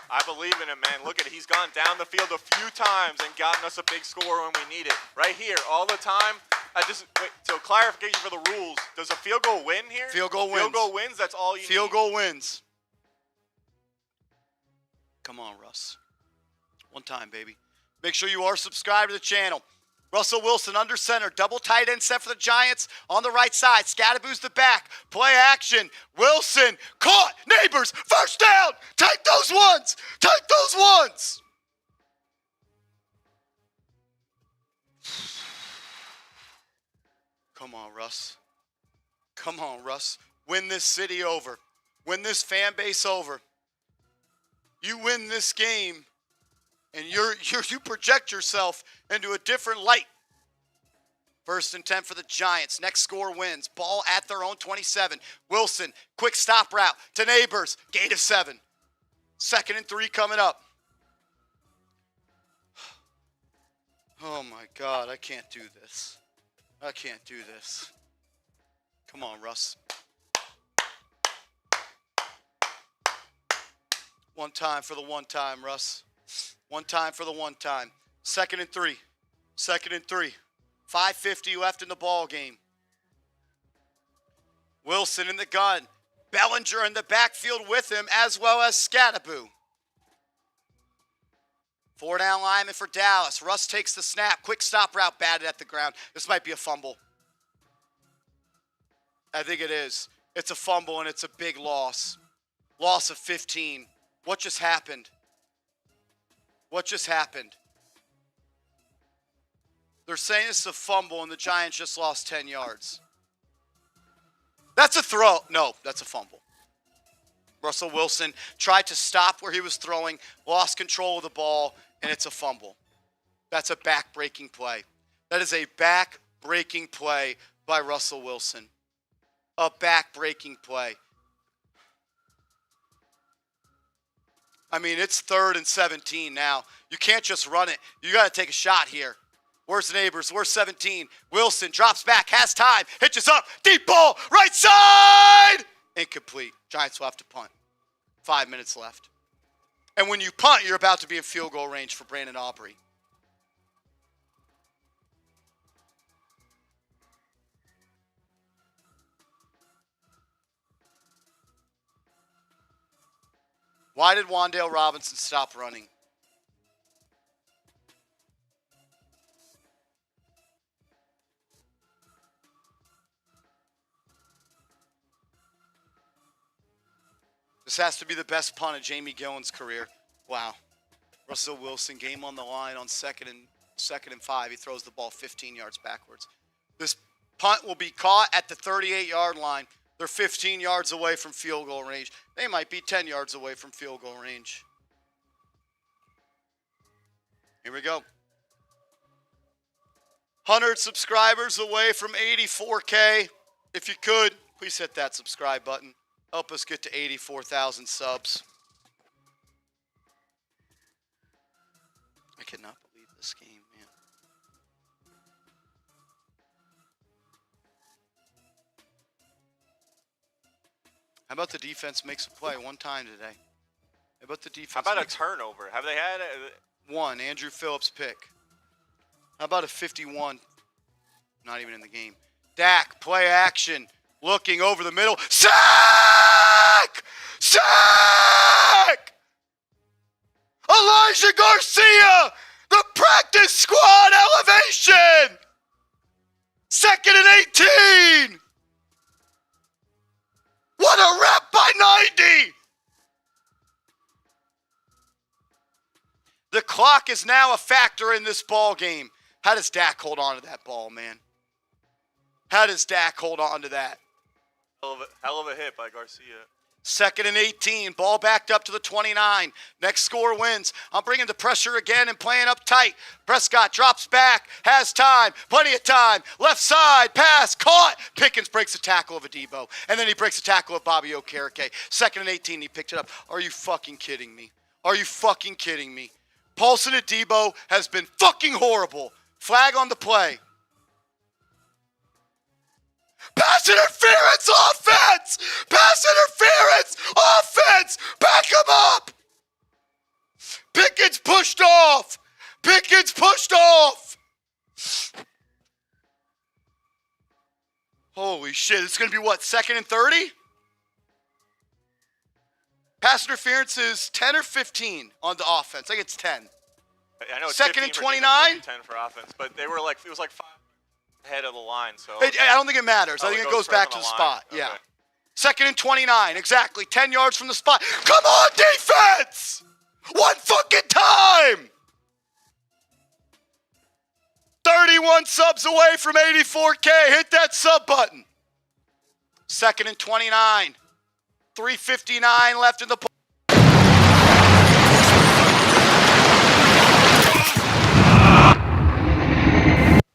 J: I believe in him, man. Look at it. He's gone down the field a few times and gotten us a big score when we need it. Right here, all the time. Wait, so clarification for the rules. Does a field goal win here?
E: Field goal wins.
J: Field goal wins, that's all you need.
E: Field goal wins. Come on, Russ. One time, baby. Make sure you are subscribed to the channel. Russell Wilson under center. Double tight end set for the Giants on the right side. Scattaboo's the back. Play action. Wilson caught. Neighbors. First down. Take those ones. Take those ones. Come on, Russ. Come on, Russ. Win this city over. Win this fan base over. You win this game, and you project yourself into a different light. 1st and 10 for the Giants. Next score wins. Ball at their own 27. Wilson, quick stop route to Neighbors. Gain of 7. 2nd and 3 coming up. Oh, my God. I can't do this. I can't do this. Come on, Russ. One time for the one time, Russ. One time for the one time. 2nd and 3. 2nd and 3. 5:50 left in the ball game. Wilson in the gun. Bellinger in the backfield with him, as well as Scattaboo. 4 down lineman for Dallas. Russ takes the snap. Quick stop route batted at the ground. This might be a fumble. I think it is. It's a fumble, and it's a big loss. Loss of 15. What just happened? What just happened? They're saying it's a fumble, and the Giants just lost 10 yards. That's a throw. No, that's a fumble. Russell Wilson tried to stop where he was throwing, lost control of the ball, and it's a fumble. That's a back-breaking play. That is a back-breaking play by Russell Wilson. A back-breaking play. I mean, it's 3rd and 17 now. You can't just run it. You got to take a shot here. Where's the Neighbors? Where's 17? Wilson drops back, has time, hitches up, deep ball, right side! Incomplete. Giants will have to punt. 5 minutes left. And when you punt, you're about to be in field goal range for Brandon Aubrey. Why did Wan'Dale Robinson stop running? This has to be the best punt of Jamie Gillen's career. Wow. Russell Wilson, game on the line on second and 5. He throws the ball 15 yards backwards. This punt will be caught at the 38-yard line. They're 15 yards away from field goal range. They might be 10 yards away from field goal range. Here we go. 100 subscribers away from 84K. If you could, please hit that subscribe button. Help us get to 84,000 subs. I cannot believe this game, man. How about the defense makes a play one time today? How about the defense?
J: How about a turnover? Have they had
E: one? Andrew Phillips pick. How about a 51? Not even in the game. Dak, play action. Looking over the middle. Sack! Sack! Elijah Garcia! The practice squad elevation! 2nd and 18! What a rep by 90! The clock is now a factor in this ball game. How does Dak hold on to that ball, man? How does Dak hold on to that?
J: Hell of a hit by Garcia.
E: 2nd and 18. Ball backed up to the 29. Next score wins. I'm bringing the pressure again and playing up tight. Prescott drops back. Has time. Plenty of time. Left side. Pass. Caught. Pickens breaks the tackle of Adebo. And then he breaks the tackle of Bobby Okereke. 2nd and 18. He picked it up. Are you fucking kidding me? Are you fucking kidding me? Paulson Adebo has been fucking horrible. Flag on the play. Pass interference, offense! Pass interference, offense! Back him up! Pickens pushed off! Pickens pushed off! Holy shit, it's going to be what, 2nd and 30? Pass interference is 10 or 15 on the offense. I think it's 10.
J: I know it's
E: 2nd
J: 15
E: and
J: for
E: 29?
J: defense, 10 for offense, but they were like, it was like 5 ahead of the line. So
E: I don't think it matters. I think it goes back to the spot.
J: Okay.
E: Yeah. 2nd and 29, exactly. 10 yards from the spot. Come on, defense! One fucking time! 31 subs away from 84K. Hit that sub button. 2nd and 29. 3:59 left in the play.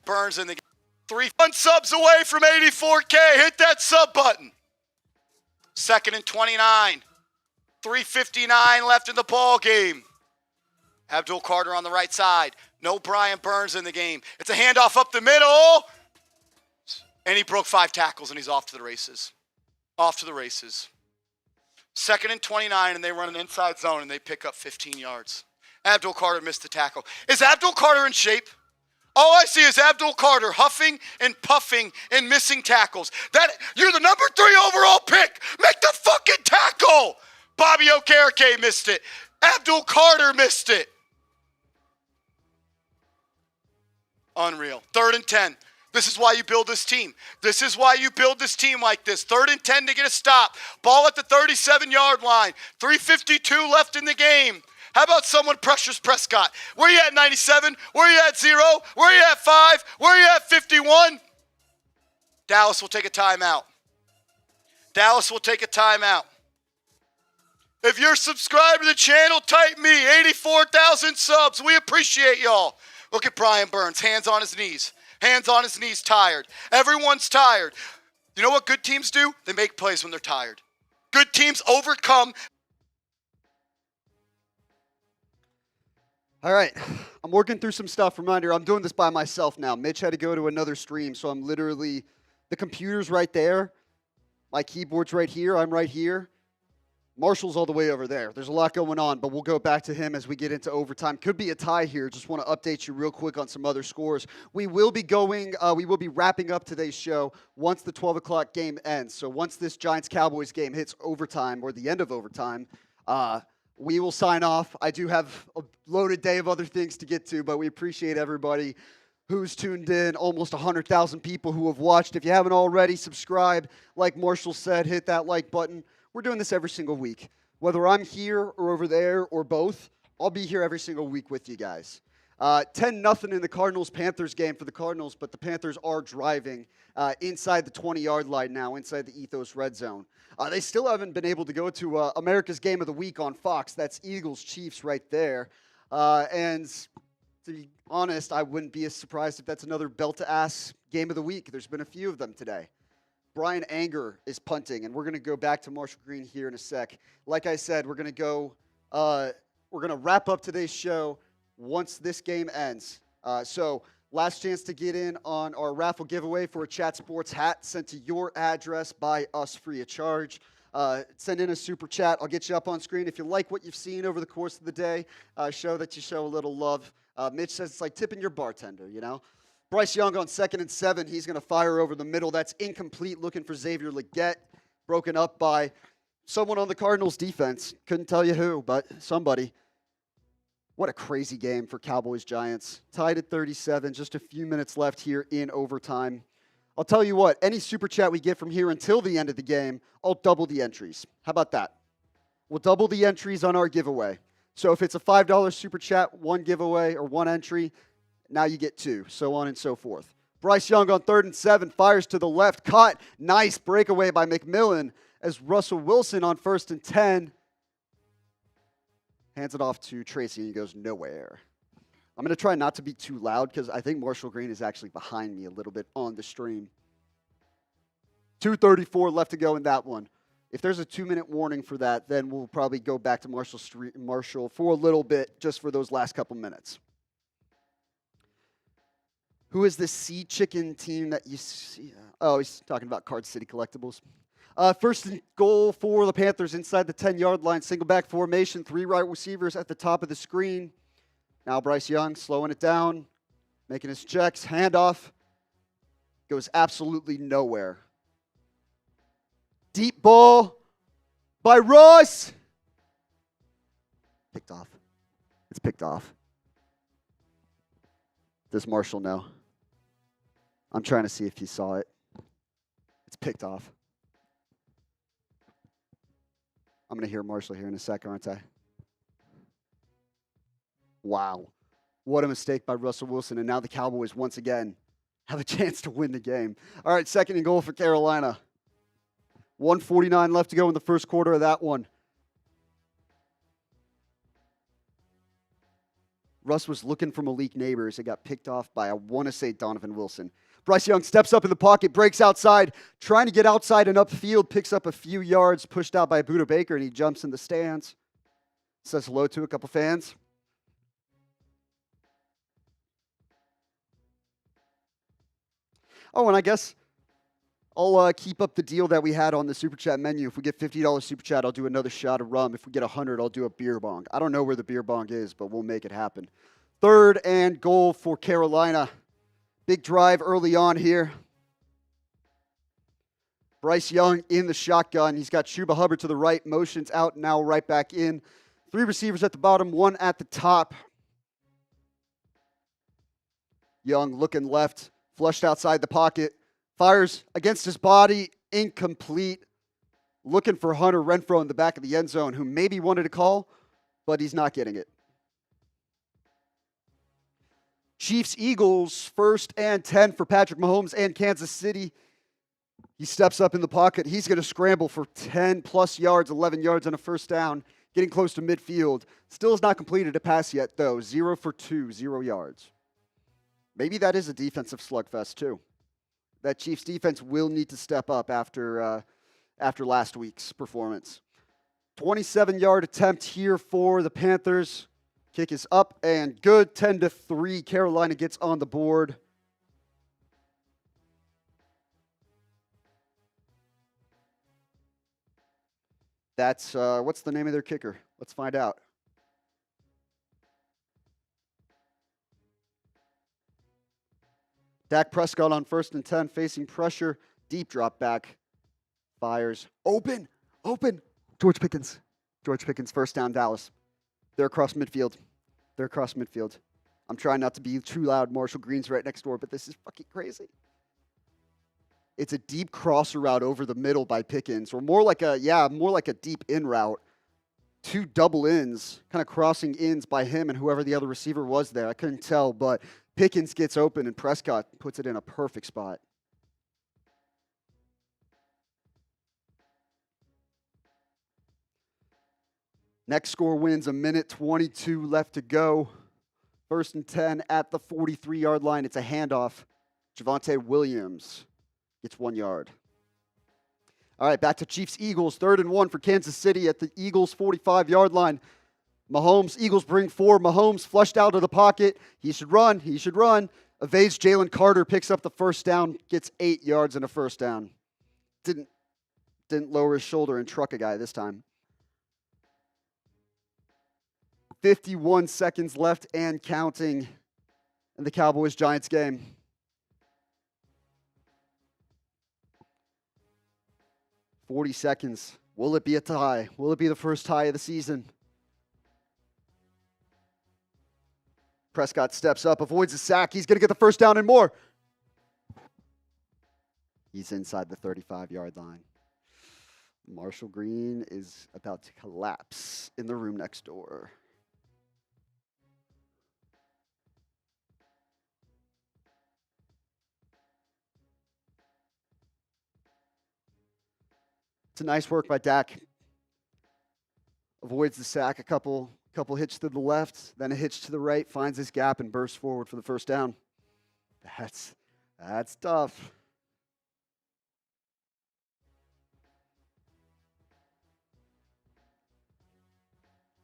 E: Burns in the game. 3 subs away from 84K. Hit that sub button. 2nd and 29. 3:59 left in the ball game. Abdul Carter on the right side. No Brian Burns in the game. It's a handoff up the middle. And he broke 5 tackles and he's off to the races. Off to the races. 2nd and 29 and they run an inside zone and they pick up 15 yards. Abdul Carter missed the tackle. Is Abdul Carter in shape? All I see is Abdul Carter huffing and puffing and missing tackles. You're the number 3 overall pick. Make the fucking tackle. Bobby Okereke missed it. Abdul Carter missed it. Unreal. 3rd and 10. This is why you build this team. This is why you build this team like this. 3rd and 10 to get a stop. Ball at the 37-yard line. 3:52 left in the game. How about someone pressures Prescott? Where you at 97? Where you at 0? Where you at 5? Where you at 51? Dallas will take a timeout. Dallas will take a timeout. If you're subscribed to the channel, type me. 84,000 subs. We appreciate y'all. Look at Brian Burns. Hands on his knees. Hands on his knees, tired. Everyone's tired. You know what good teams do? They make plays when they're tired. Good teams overcome.
B: All right, I'm working through some stuff. Reminder, I'm doing this by myself now. Mitch had to go to another stream, so I'm literally, the computer's right there. My keyboard's right here. I'm right here. Marshall's all the way over there. There's a lot going on, but we'll go back to him as we get into overtime. Could be a tie here. Just want to update you real quick on some other scores. We will be wrapping up today's show once the 12 o'clock game ends. So once this Giants-Cowboys game hits overtime or the end of overtime, we will sign off. I do have a loaded day of other things to get to, but we appreciate everybody who's tuned in, almost 100,000 people who have watched. If you haven't already, subscribe. Like Marshall said, hit that like button. We're doing this every single week. Whether I'm here or over there or both, I'll be here every single week with you guys. 10-0 in the Cardinals-Panthers game for the Cardinals, but the Panthers are driving inside the 20-yard line now, inside the Ethos red zone. They still haven't been able to go to America's Game of the Week on Fox. That's Eagles-Chiefs right there. And to be honest, I wouldn't be as surprised if that's another belt-to-ass game of the week. There's been a few of them today. Brian Anger is punting, and we're going to go back to Marshall Green here in a sec. Like I said, we're going to wrap up today's show once this game ends. So last chance to get in on our raffle giveaway for a Chat Sports hat sent to your address by us free of charge. Send in a super chat. I'll get you up on screen. If you like what you've seen over the course of the day, show that you show a little love. Mitch says it's like tipping your bartender, you know? Bryce Young on 2nd and 7. He's going to fire over the middle. That's incomplete, looking for Xavier Legette. Broken up by someone on the Cardinals defense. Couldn't tell you who, but somebody. What a crazy game for Cowboys-Giants. Tied at 37, just a few minutes left here in overtime. I'll tell you what, any super chat we get from here until the end of the game, I'll double the entries. How about that? We'll double the entries on our giveaway. So if it's a $5 super chat, one giveaway or one entry, now you get 2, so on and so forth. Bryce Young on 3rd and 7, fires to the left, caught. Nice breakaway by McMillan as Russell Wilson on 1st and 10. Hands it off to Tracy, and he goes nowhere. I'm going to try not to be too loud because I think Marshall Green is actually behind me a little bit on the stream. 2:34 left to go in that one. If there's a 2-minute warning for that, then we'll probably go back to Marshall for a little bit just for those last couple minutes. Who is this Sea Chicken team that you see? Oh, he's talking about Card City Collectibles. 1st and goal for the Panthers inside the 10-yard line. Single back formation, 3 right receivers at the top of the screen. Now Bryce Young slowing it down, making his checks. Handoff goes absolutely nowhere. Deep ball by Russ. Picked off. It's picked off. Does Marshall know? I'm trying to see if he saw it. It's picked off. I'm going to hear Marshall here in a second, aren't I? Wow. What a mistake by Russell Wilson. And now the Cowboys, once again, have a chance to win the game. All right, 2nd and goal for Carolina. 1:49 left to go in the first quarter of that one. Russ was looking for Malik Neighbors. It got picked off by, I want to say, Donovan Wilson. Bryce Young steps up in the pocket, breaks outside, trying to get outside and upfield, picks up a few yards, pushed out by Budda Baker, and he jumps in the stands. Says hello to a couple fans. Oh, and I guess I'll keep up the deal that we had on the Super Chat menu. If we get $50 Super Chat, I'll do another shot of rum. If we get 100, I'll do a beer bong. I don't know where the beer bong is, but we'll make it happen. 3rd and goal for Carolina. Big drive early on here. Bryce Young in the shotgun. He's got Chuba Hubbard to the right. Motions out, now right back in. 3 receivers at the bottom, 1 at the top. Young looking left, flushed outside the pocket. Fires against his body, incomplete. Looking for Hunter Renfrow in the back of the end zone, who maybe wanted to call, but he's not getting it. Chiefs-Eagles, 1st and 10 for Patrick Mahomes and Kansas City. He steps up in the pocket. He's going to scramble for 10-plus yards, 11 yards on a first down, getting close to midfield. Still has not completed a pass yet, though. 0 for 2, 0 yards. Maybe that is a defensive slugfest, too. That Chiefs defense will need to step up after last week's performance. 27-yard attempt here for the Panthers. Kick is up and good. 10-3. Carolina gets on the board. That's what's the name of their kicker? Let's find out. Dak Prescott on 1st and 10, facing pressure. Deep drop back. Fires. Open. George Pickens, first down, Dallas. They're across midfield. I'm trying not to be too loud. Marshall Green's right next door, but this is fucking crazy. It's a deep crosser route over the middle by Pickens, or more like a deep in route. 2 double ins, kind of crossing ins by him and whoever the other receiver was there. I couldn't tell, but Pickens gets open and Prescott puts it in a perfect spot. Next score wins, 1:22 left to go. 1st and 10 at the 43-yard line. It's a handoff. Javonte Williams gets 1 yard. All right, back to Chiefs-Eagles. 3rd and 1 for Kansas City at the Eagles' 45-yard line. Mahomes, Eagles bring 4. Mahomes flushed out of the pocket. He should run. Evades Jalen Carter, picks up the first down, gets 8 yards and a first down. Didn't lower his shoulder and truck a guy this time. 51 seconds left and counting in the Cowboys-Giants game. $40 seconds. Will it be a tie? Will it be the first tie of the season? Prescott steps up, avoids a sack. He's going to get the first down and more. He's inside the 35-yard line. Marshall Green is about to collapse in the room next door. It's a nice work by Dak. Avoids the sack, a couple hits to the left, then a hitch to the right, finds his gap and bursts forward for the first down. That's tough.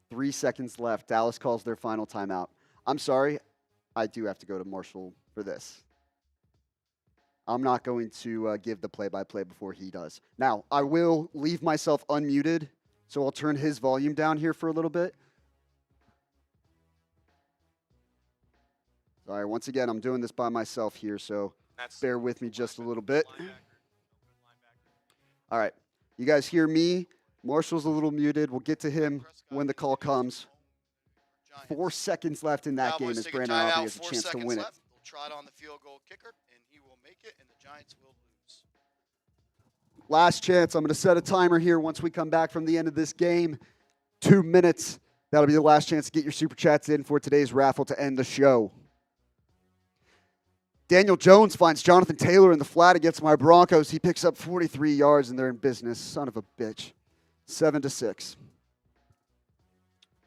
B: Three seconds left. Dallas calls their final timeout. I'm sorry, I do have to go to Marshall for this. I'm not going to give the play-by-play before he does. Now, I will leave myself unmuted, so I'll turn his volume down here for a little bit. Sorry, once again, I'm doing this by myself here, so bear with me just a little bit. All right. You guys hear me? Marshall's a little muted. We'll get to him when the call comes. 4 seconds left in that game
E: Cowboys
B: as
E: take a
B: Brandon
E: timeout,
B: Aubrey has a
E: 4
B: chance to
E: seconds
B: win it.
E: left. They'll trot on the field goal kicker, and he will make it, and the Giants will lose.
B: Last chance. I'm going to set a timer here once we come back from the end of this game. 2 minutes. That'll be the last chance to get your Super Chats in for today's raffle to end the show. Daniel Jones finds Jonathan Taylor in the flat against my Broncos. He picks up 43 yards, and they're in business. Son of a bitch. 7-6.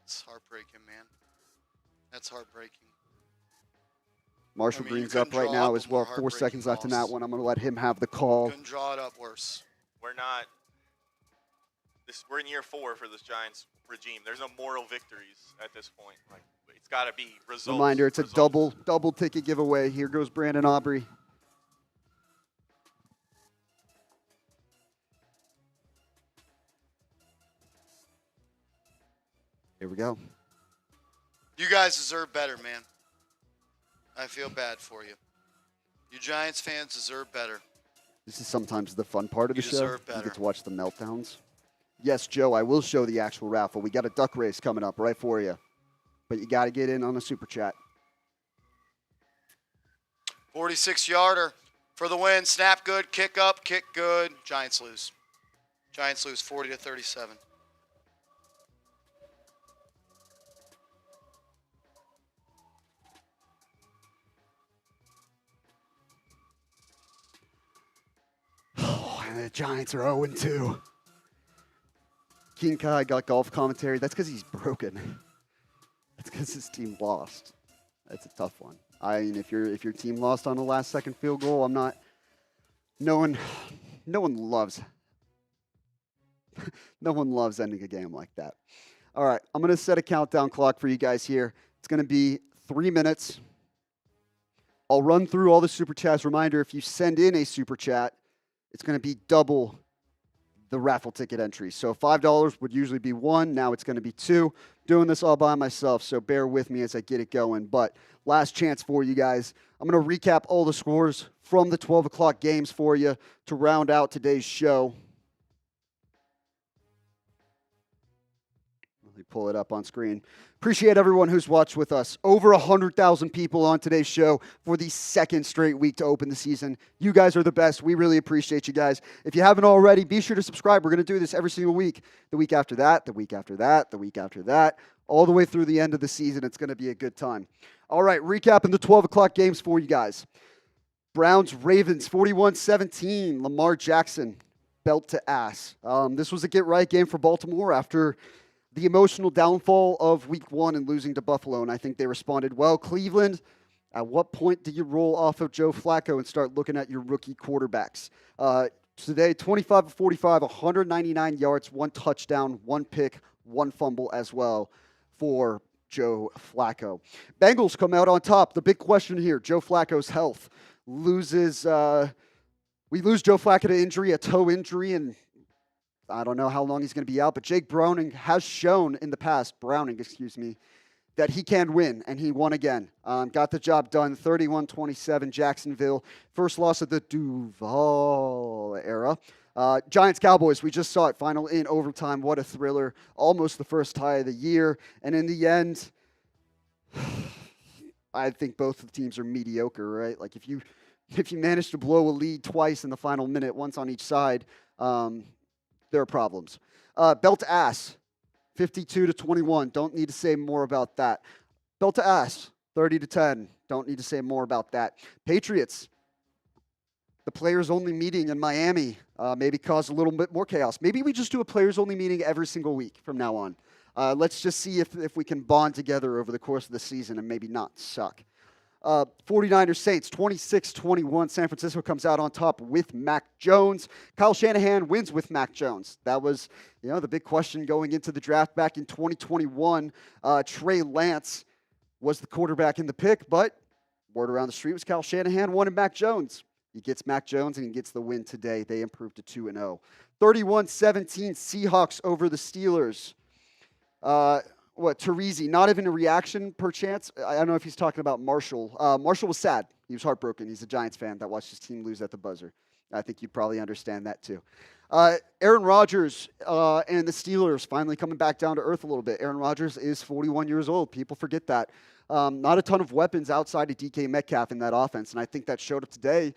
E: It's heartbreaking, man. That's heartbreaking.
B: Marshall
E: I mean, you
B: Green's up
E: couldn't
B: right
E: draw
B: now
E: up
B: as
E: a more
B: well. 4 seconds left in
E: heartbreaking
B: that one. I'm going to let him have the call.
E: Couldn't draw it up worse.
J: We're in year 4 for this Giants regime. There's no moral victories at this point. Like, it's got to be results.
B: Reminder, it's
J: results.
B: a double ticket giveaway. Here goes Brandon Aubrey. Here we go.
E: You guys deserve better, man. I feel bad for you. You Giants fans deserve better.
B: This is sometimes the fun part of the
E: You
B: show.
E: deserve
B: You
E: better.
B: get to watch the meltdowns. Yes, Joe, I will show the actual raffle. We got a duck race coming up right for you. But you got to get in on the Super Chat.
E: 46-yarder for the win. Snap good, kick up, kick good. Giants lose. Giants lose 40-37.
B: Oh, and the Giants are 0-2. King Kai got golf commentary. That's because he's broken. That's because his team lost. That's a tough one. I mean, if your team lost on the last second field goal, I'm not. No one loves. No one loves ending a game like that. All right, I'm gonna set a countdown clock for you guys here. It's gonna be 3 minutes. I'll run through all the super chats. Reminder: if you send in a super chat, it's gonna be double the raffle ticket entry. So $5 would usually be 1. Now it's going to be 2. Doing this all by myself, so bear with me as I get it going. But last chance for you guys. I'm going to recap all the scores from the 12 o'clock games for you to round out today's show. Let me pull it up on screen. Appreciate everyone who's watched with us. Over 100,000 people on today's show for the second straight week to open the season. You guys are the best. We really appreciate you guys. If you haven't already, be sure to subscribe. We're going to do this every single week. The week after that, the week after that, the week after that, all the way through the end of the season. It's going to be a good time. All right, recapping the 12 o'clock games for you guys. Browns, Ravens, 41-17. Lamar Jackson, belt to ass. This was a get-right game for Baltimore after the emotional downfall of week 1 and losing to Buffalo, and I think they responded well. Cleveland, at what point do you roll off of Joe Flacco and start looking at your rookie quarterbacks? Today, 25-45, 199 yards, 1 touchdown, 1 pick, 1 fumble as well for Joe Flacco. Bengals come out on top. The big question here, Joe Flacco's health. We lose Joe Flacco to injury, a toe injury, and I don't know how long he's going to be out, but Jake Browning has shown in the past, that he can win, and he won again. Got the job done, 31-27, Jacksonville. First loss of the Duval era. Giants Cowboys, we just saw it, final in overtime. What a thriller. Almost the first tie of the year. And in the end, I think both of the teams are mediocre, right? Like if you manage to blow a lead twice in the final minute, once on each side, there are problems. Belt to ass, 52-21. Don't need to say more about that. Belt to ass, 30-10. Don't need to say more about that. Patriots, the players-only meeting in Miami maybe caused a little bit more chaos. Maybe we just do a players-only meeting every single week from now on. Let's just see if we can bond together over the course of the season and maybe not suck. 49ers Saints, 26-21. San Francisco comes out on top with Mac Jones. Kyle Shanahan wins with Mac Jones. That was, the big question going into the draft back in 2021. Trey Lance was the quarterback in the pick, but word around the street was Kyle Shanahan wanted Mac Jones. He gets Mac Jones, and he gets the win today. They improved to 2-0. 31-17, Seahawks over the Steelers. Terezi, not even a reaction, perchance. I don't know if he's talking about Marshall. Marshall was sad. He was heartbroken. He's a Giants fan that watched his team lose at the buzzer. I think you'd probably understand that too. Aaron Rodgers and the Steelers finally coming back down to earth a little bit. Aaron Rodgers is 41 years old. People forget that. Not a ton of weapons outside of DK Metcalf in that offense, and I think that showed up today,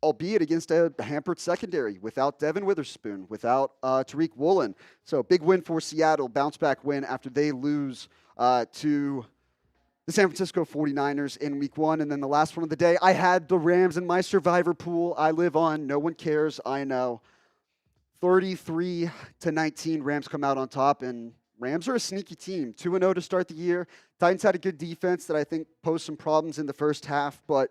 B: albeit against a hampered secondary, without Devin Witherspoon, without Tariq Woolen. So big win for Seattle, bounce back win after they lose to the San Francisco 49ers in week 1. And then the last one of the day, I had the Rams in my survivor pool. I live on. No one cares. I know. 33-19, Rams come out on top, and Rams are a sneaky team. 2-0 to start the year. Titans had a good defense that I think posed some problems in the first half, but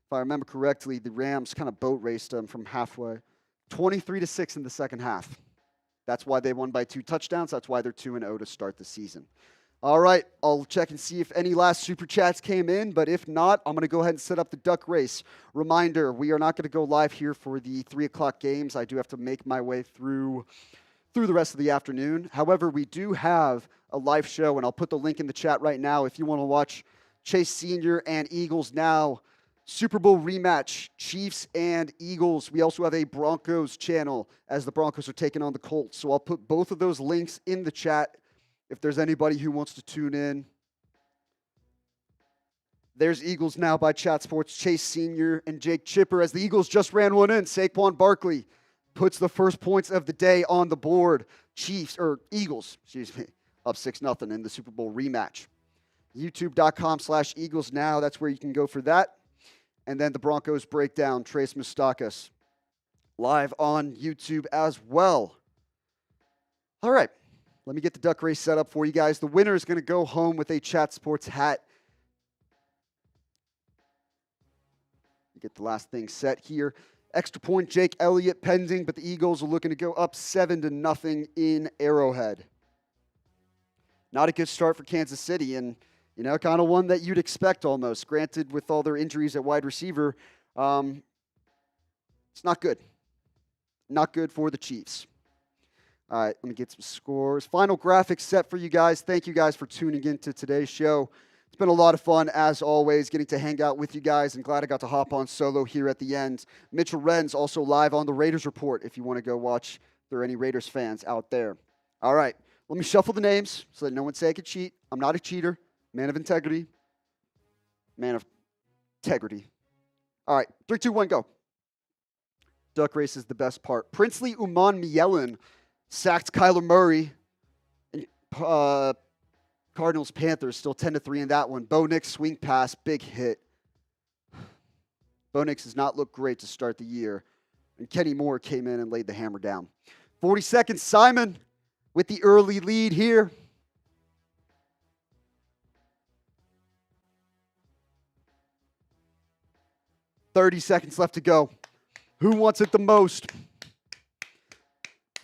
B: if I remember correctly, the Rams kind of boat raced them from halfway. 23-6 in the second half. That's why they won by 2 touchdowns. That's why they're 2-0 to start the season. All right, I'll check and see if any last super chats came in, but if not, I'm going to go ahead and set up the duck race. Reminder, we are not going to go live here for the 3 o'clock games. I do have to make my way through the rest of the afternoon. However, we do have a live show, and I'll put the link in the chat right now if you want to watch Chase Sr. and Eagles now. Super Bowl rematch, Chiefs and Eagles. We also have a Broncos channel as the Broncos are taking on the Colts. So I'll put both of those links in the chat if there's anybody who wants to tune in. There's Eagles Now by Chat Sports, Chase Sr. and Jake Chipper. As the Eagles just ran one in, Saquon Barkley puts the first points of the day on the board. Eagles, up 6-0 in the Super Bowl rematch. YouTube.com/Eagles Now. That's where you can go for that. And then the Broncos breakdown, Trace Mustakas, live on YouTube as well. All right, let me get the duck race set up for you guys. The winner is going to go home with a Chat Sports hat. Get the last thing set here. Extra point, Jake Elliott pending, but the Eagles are looking to go up 7-0 in Arrowhead. Not a good start for Kansas City, and kind of one that you'd expect almost. Granted, with all their injuries at wide receiver, it's not good. Not good for the Chiefs. All right, let me get some scores. Final graphics set for you guys. Thank you guys for tuning in to today's show. It's been a lot of fun, as always, getting to hang out with you guys, and glad I got to hop on solo here at the end. Mitchell Renz also live on the Raiders Report if you want to go watch if there are any Raiders fans out there. All right, let me shuffle the names so that no one say I could cheat. I'm not a cheater. Man of integrity. Man of integrity. All right, 3, 2, 1, go. Duck race is the best part. Princely Uman Mielen sacked Kyler Murray. And Cardinals-Panthers still 10-3 in that one. Bo Nix swing pass, big hit. Bo Nix does not look great to start the year. And Kenny Moore came in and laid the hammer down. 40 seconds, Simon with the early lead here. $30 seconds left to go. Who wants it the most?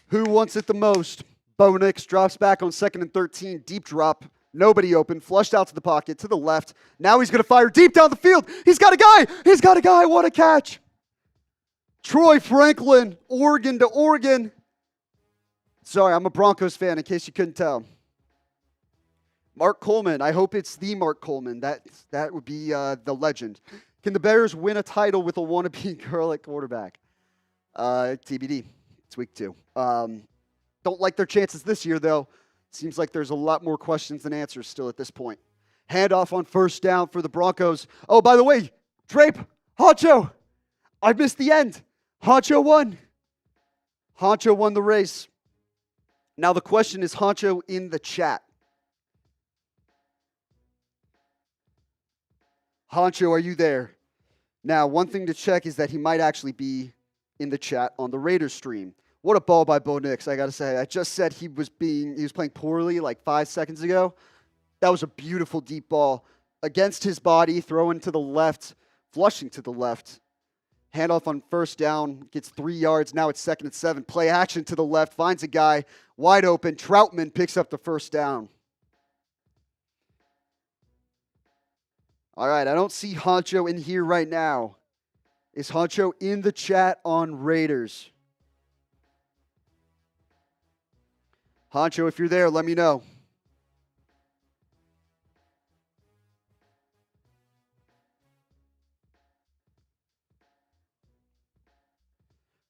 B: Who wants it the most? Bo Nix drops back on 2nd and 13. Deep drop. Nobody open. Flushed out to the pocket, to the left. Now he's going to fire deep down the field. He's got a guy. He's got a guy. What a catch. Troy Franklin, Oregon to Oregon. Sorry, I'm a Broncos fan in case you couldn't tell. Mark Coleman. I hope it's the Mark Coleman. That would be the legend. Can the Bears win a title with a wannabe girl at quarterback? TBD. It's week 2. Don't like their chances this year, though. Seems like there's a lot more questions than answers still at this point. Handoff on 1st down for the Broncos. Oh, by the way, Drape, Honcho. I missed the end. Honcho won. Honcho won the race. Now the question is Honcho in the chat. Honcho, are you there? Now, one thing to check is that he might actually be in the chat on the Raiders stream. What a ball by Bo Nix, I got to say. I just said he was playing poorly like 5 seconds ago. That was a beautiful deep ball against his body, throwing to the left, flushing to the left. Handoff on 1st down, gets 3 yards. Now it's 2nd and 7. Play action to the left, finds a guy wide open. Troutman picks up the 1st down. All right, I don't see Honcho in here right now. Is Honcho in the chat on Raiders? Honcho, if you're there, let me know.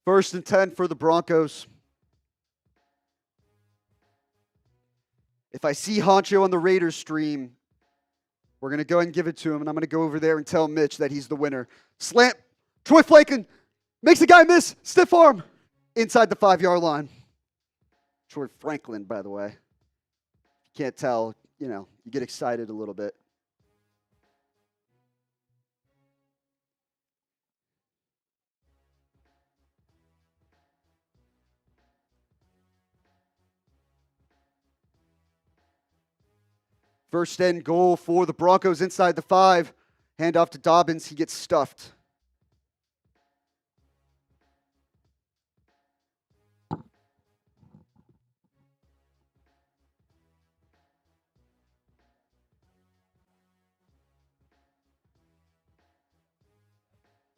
B: First and 10 for the Broncos. If I see Honcho on the Raiders stream, we're going to go ahead and give it to him, and I'm going to go over there and tell Mitch that he's the winner. Slant. Troy Franklin makes the guy miss. Stiff arm inside the 5-yard line. Troy Franklin, by the way. If you can't tell, you get excited a little bit. First and goal for the Broncos inside the 5. Hand off to Dobbins. He gets stuffed.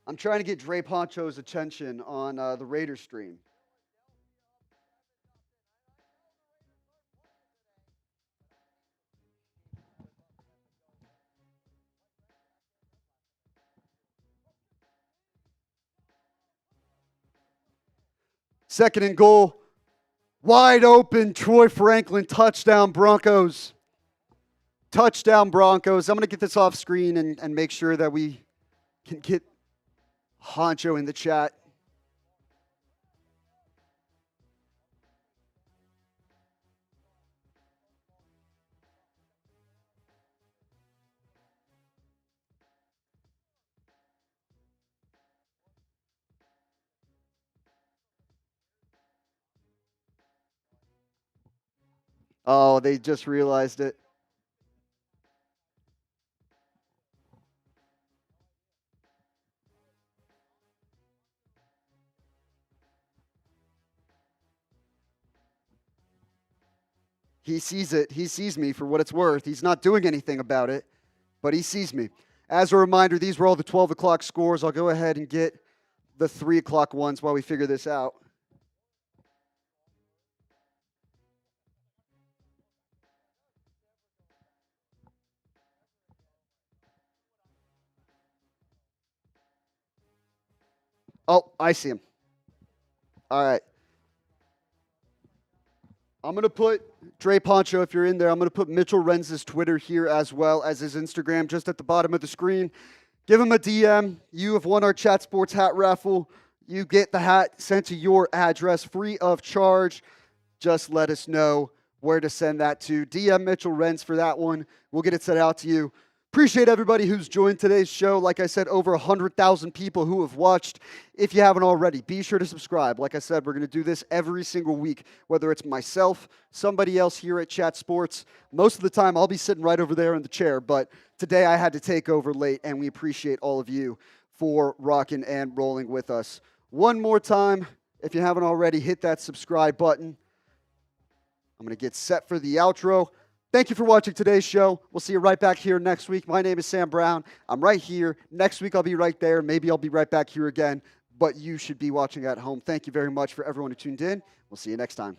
B: I'm trying to get Dre Poncho's attention on the Raiders stream. Second and goal. Wide open. Troy Franklin. Touchdown, Broncos. Touchdown, Broncos. I'm going to get this off screen and make sure that we can get Honcho in the chat. Oh, they just realized it. He sees it. He sees me for what it's worth. He's not doing anything about it, but he sees me. As a reminder, these were all the 12 o'clock scores. I'll go ahead and get the 3 o'clock ones while we figure this out. Oh, I see him. All right. I'm going to put Dre Poncho, if you're in there, I'm going to put Mitchell Renz's Twitter here as well as his Instagram just at the bottom of the screen. Give him a DM. You have won our Chat Sports hat raffle. You get the hat sent to your address free of charge. Just let us know where to send that to. DM Mitchell Renz for that one. We'll get it sent out to you. Appreciate everybody who's joined today's show. Like I said, over 100,000 people who have watched. If you haven't already, be sure to subscribe. Like I said, we're going to do this every single week, whether it's myself, somebody else here at Chat Sports. Most of the time, I'll be sitting right over there in the chair, but today I had to take over late, and we appreciate all of you for rocking and rolling with us. One more time, if you haven't already, hit that subscribe button. I'm going to get set for the outro. Thank you for watching today's show. We'll see you right back here next week. My name is Sam Brown. I'm right here. Next week, I'll be right there. Maybe I'll be right back here again, but you should be watching at home. Thank you very much for everyone who tuned in. We'll see you next time.